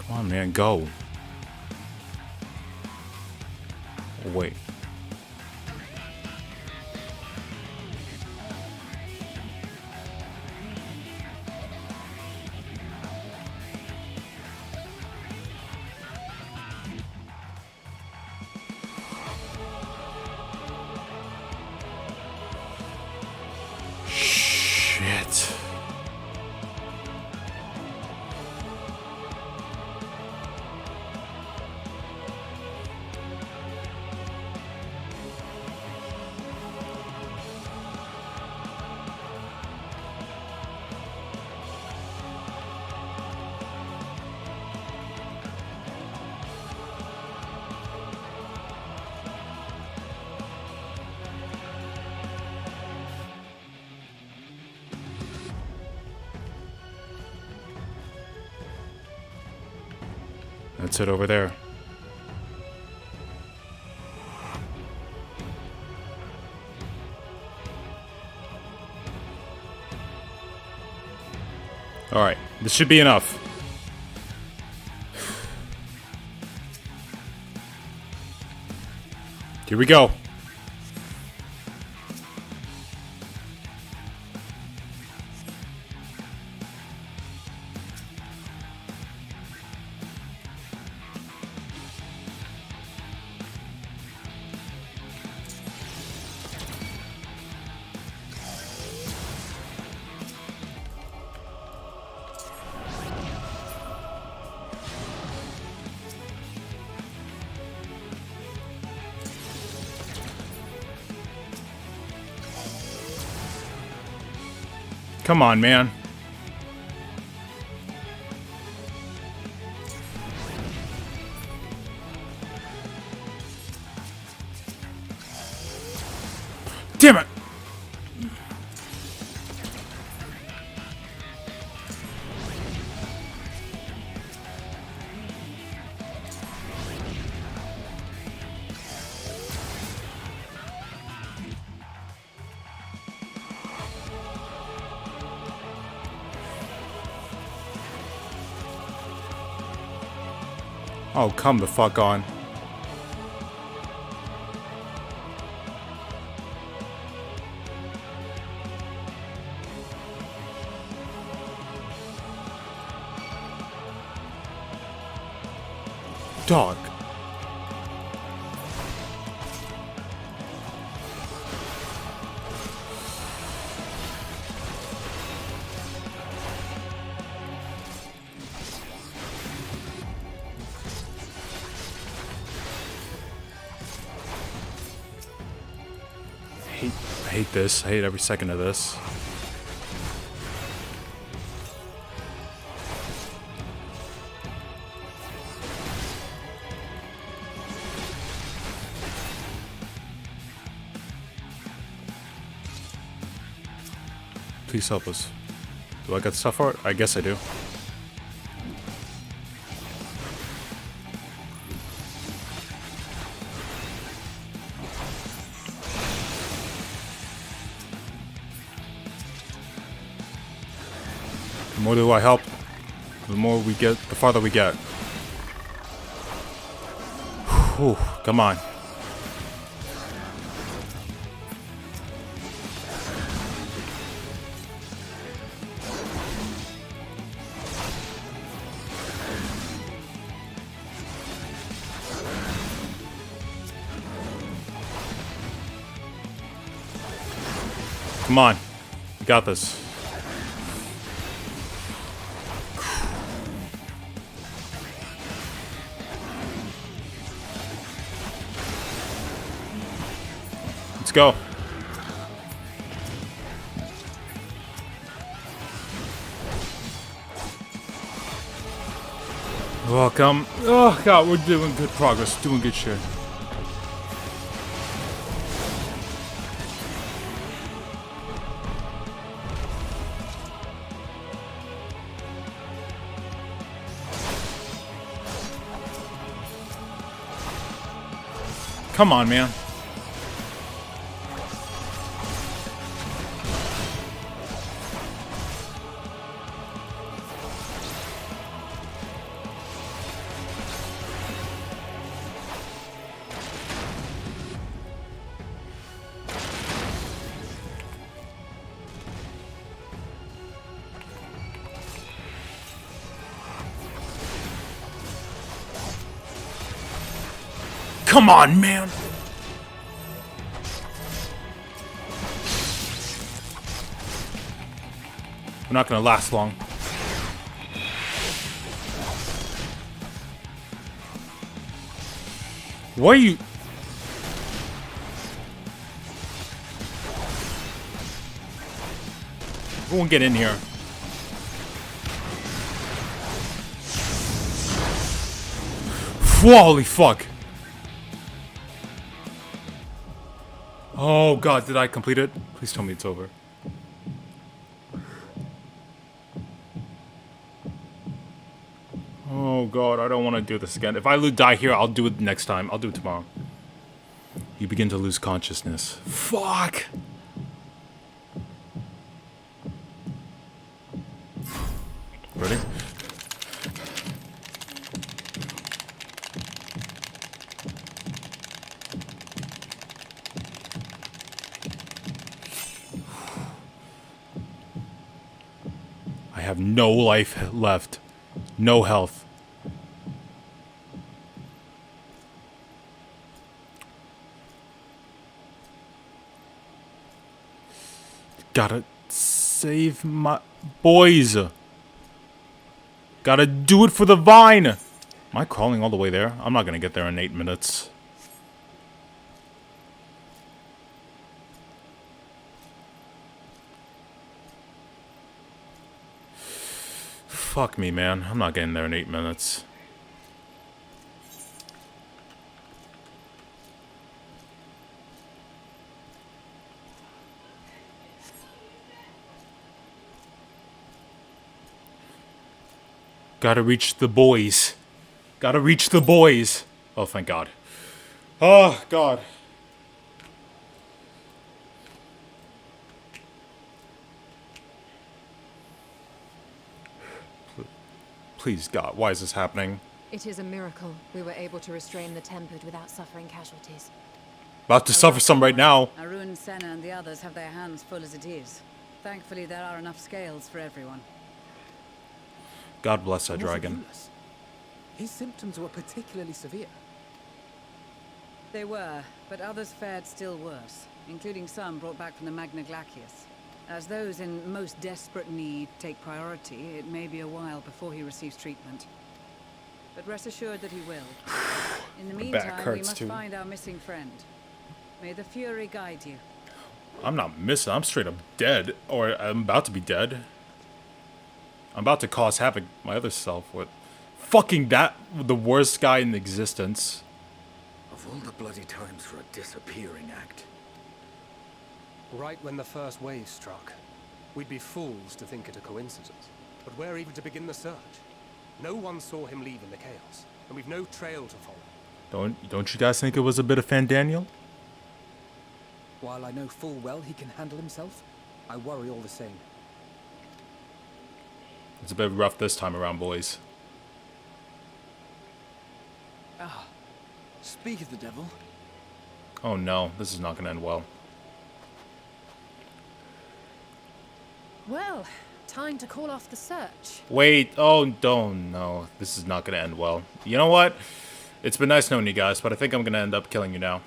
Come on, man, go. Wait. Shit. That's it over there. Alright, this should be enough. Here we go. Come on, man. Damn it! Oh, come the fuck on. Dog. I hate this. I hate every second of this. Please help us. Do I got stuff for it? I guess I do. The more do I help, the more we get, the farther we get. Whew, come on. Come on. You got this. Let's go. Welcome. Oh god, we're doing good progress, doing good shit. Come on, man. Come on, man. We're not gonna last long. Why are you? Everyone get in here. Holy fuck. Oh god, did I complete it? Please tell me it's over. Oh god, I don't want to do this again. If I die here, I'll do it next time. I'll do it tomorrow. You begin to lose consciousness. Fuck! Ready? I have no life left. No health. Gotta save my boys. Gotta do it for the vine. Am I crawling all the way there? I'm not gonna get there in 8 minutes. Fuck me, man. I'm not getting there in 8 minutes. Gotta reach the boys. Gotta reach the boys. Oh, thank God. Oh, God. Please, God, why is this happening? It is a miracle we were able to restrain the Tempered without suffering casualties. About to suffer some right now. Arun, Senna, and the others have their hands full as it is. Thankfully, there are enough scales for everyone. God bless that dragon. His symptoms were particularly severe. They were, but others fared still worse, including some brought back from the Magna Glacius. As those in most desperate need take priority, it may be a while before he receives treatment. But rest assured that he will. In the meantime, we must find our missing friend. May the Fury guide you. I'm not missing. I'm straight up dead. Or I'm about to be dead. I'm about to cause havoc my other self with fucking the worst guy in existence. Of all the bloody times for a disappearing act. Right when the first wave struck, we'd be fools to think it a coincidence. But where even to begin the search? No one saw him leave in the chaos, and we've no trail to follow. Don't you guys think it was a bit of Fandaniel? While I know full well he can handle himself, I worry all the same. It's a bit rough this time around, boys. Ah, speak of the devil. Oh no, this is not going to end well. Well, time to call off the search. Wait, oh, don't, no. This is not going to end well. You know what? It's been nice knowing you guys, but I think I'm going to end up killing you now.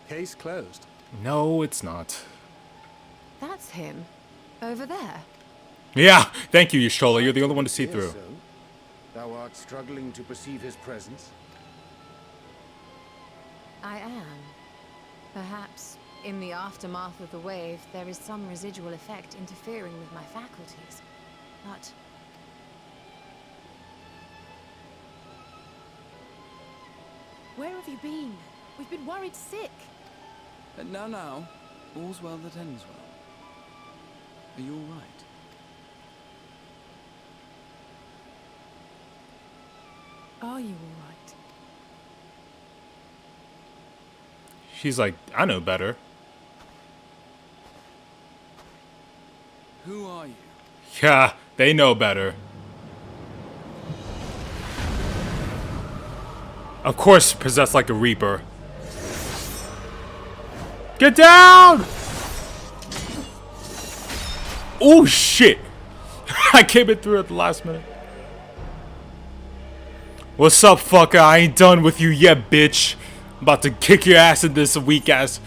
Case closed. No, it's not. That's him. Over there. Yeah, thank you, Y'shtola. You're the only one to see through. So, thou art struggling to perceive his presence? I am. Perhaps, in the aftermath of the wave, there is some residual effect interfering with my faculties. But... Where have you been? We've been worried sick. Now, all's well that ends well. Are you all right? Are you all right? She's like, I know better. Who are you? Yeah, they know better. Of course, possessed like a reaper. Get down! Oh shit! I came in through at the last minute. What's up, fucker? I ain't done with you yet, bitch. I'm about to kick your ass in this weak ass.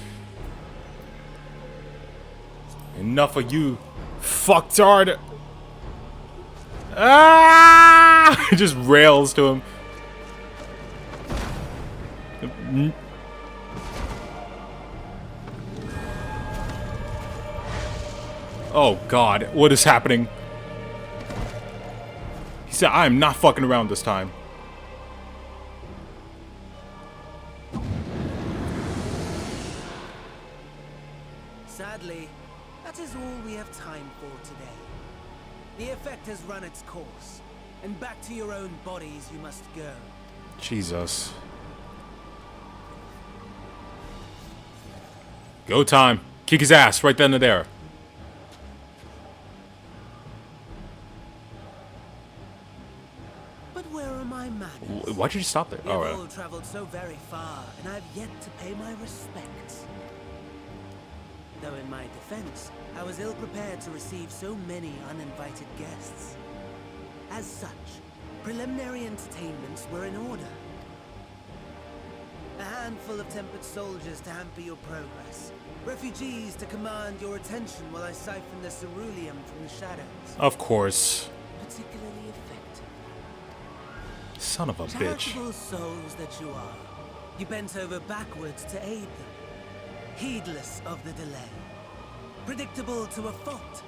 Enough of you, fucktard. Ah! Just rails to him. Oh god, what is happening? He said, I am not fucking around this time. Sadly, that is all we have time for today. The effect has run its course, and back to your own bodies you must go. Jesus. Go time. Kick his ass right then and there. But where are my manners? Why'd you stop there? We have Oh, all traveled so very far, and I've yet to pay my respects. Though in my defense, I was ill prepared to receive so many uninvited guests. As such, preliminary entertainments were in order. A handful of tempered soldiers to hamper your progress. Refugees to command your attention while I siphon the ceruleum from the shadows. of course. Particularly effective. Son of a bitch. Charitable souls that you are, you bent over backwards to aid them, heedless of the delay, predictable to a fault.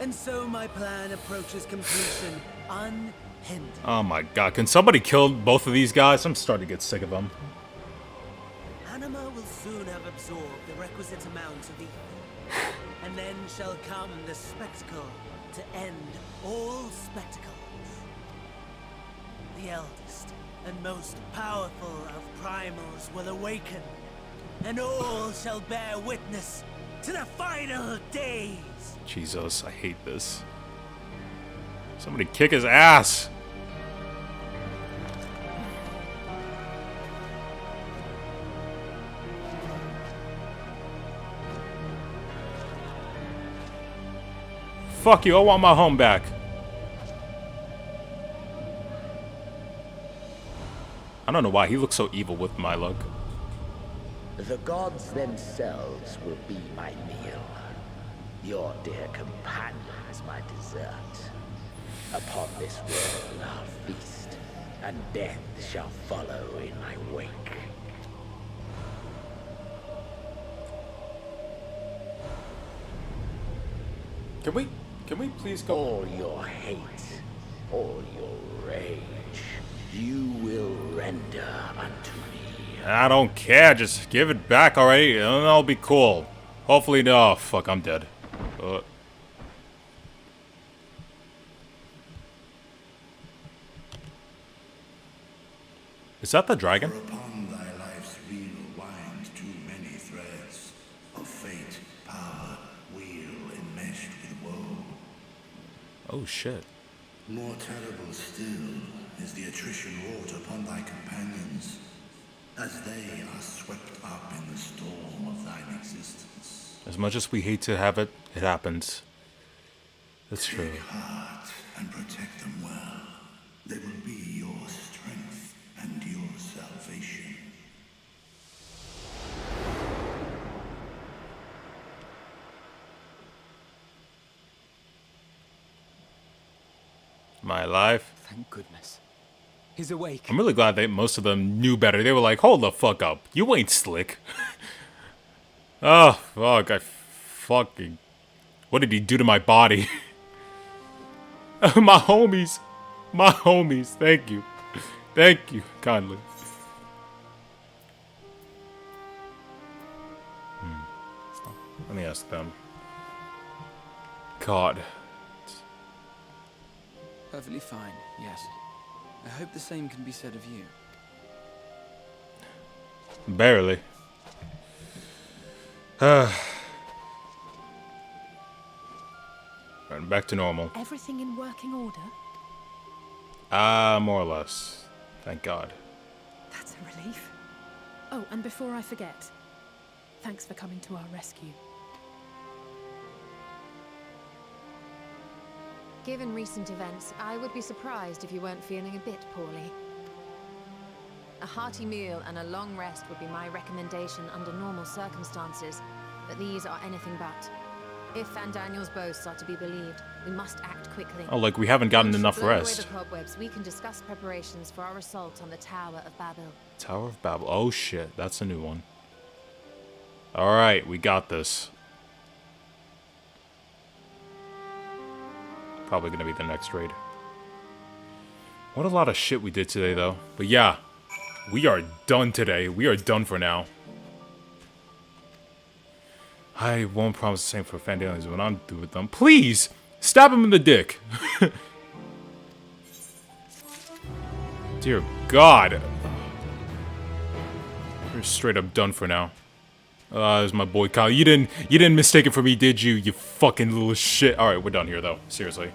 And so my plan approaches completion unhindered. Oh my god, can somebody kill both of these guys? I'm starting to get sick of them. Anima will soon have absorbed the requisite amount of ether, and then shall come the spectacle to end all spectacles. The eldest and most powerful of primals will awaken, and all shall bear witness to the final days. Jesus, I hate this. Somebody kick his ass. Fuck you, I want my home back. I don't know why he looks so evil with my luck. The gods themselves will be my meal. Your dear companions my dessert. Upon this world I'll feast, and death shall follow in my wake. Can we please go? All your hate, all your rage, you will render unto me. I don't care. Just give it back already, and I'll be cool. Hopefully, no. Fuck, I'm dead. Is that the dragon? Upon thy life's wheel wind too many threads of fate, power, wheel enmeshed with woe. Oh shit. More terrible still is the attrition wrought upon thy companions, as they are swept up in the storm of thine existence. As much as we hate to have it, it happens. That's true. Take heart and protect them well. They will be your strength and your salvation. My life. Thank goodness. He's awake. I'm really glad that most of them knew better. They were like, hold the fuck up. You ain't slick. Oh, fuck. I fucking... What did he do to my body? My homies. My homies. Thank you. Thank you, kindly. Let me ask them. God. Perfectly fine, yes. I hope the same can be said of you. Barely. Right, back to normal. Everything in working order? More or less. Thank God. That's a relief. Oh, and before I forget, thanks for coming to our rescue. Given recent events, I would be surprised if you weren't feeling a bit poorly. A hearty meal and a long rest would be my recommendation under normal circumstances, but these are anything but. If Van Daniel's boasts are to be believed, we must act quickly. Oh, like we haven't gotten enough rest. Blow away the cobwebs, we can discuss preparations for our assault on the Tower of Babel. Tower of Babel. Oh shit, that's a new one. Alright, we got this. Probably gonna be the next raid. What a lot of shit we did today, though. But yeah, we are done today. We are done for now. I won't promise the same for Fandalians when I'm through with them. Please! Stab him in the dick! Dear God. We're straight up done for now. There's my boy Kyle. You didn't mistake it for me, did you? You fucking little shit. Alright, we're done here, though. Seriously.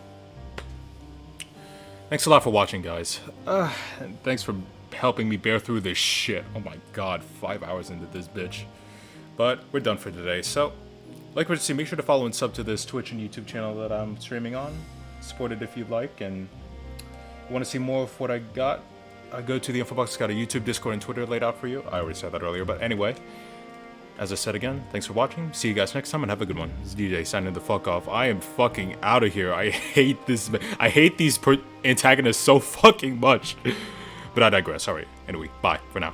Thanks a lot for watching, guys. And thanks for helping me bear through this shit. Oh my God, 5 hours into this bitch. But we're done for today. So, like what you see, make sure to follow and sub to this Twitch and YouTube channel that I'm streaming on. Support it if you'd like. And you want to see more of what I got? Go to the info box. It's got a YouTube, Discord, and Twitter laid out for you. I already said that earlier, but anyway. As I said again, thanks for watching. See you guys next time and have a good one. This is DJ signing the fuck off. I am fucking out of here. I hate this. I hate these antagonists so fucking much. But I digress. Alright. Anyway, bye for now.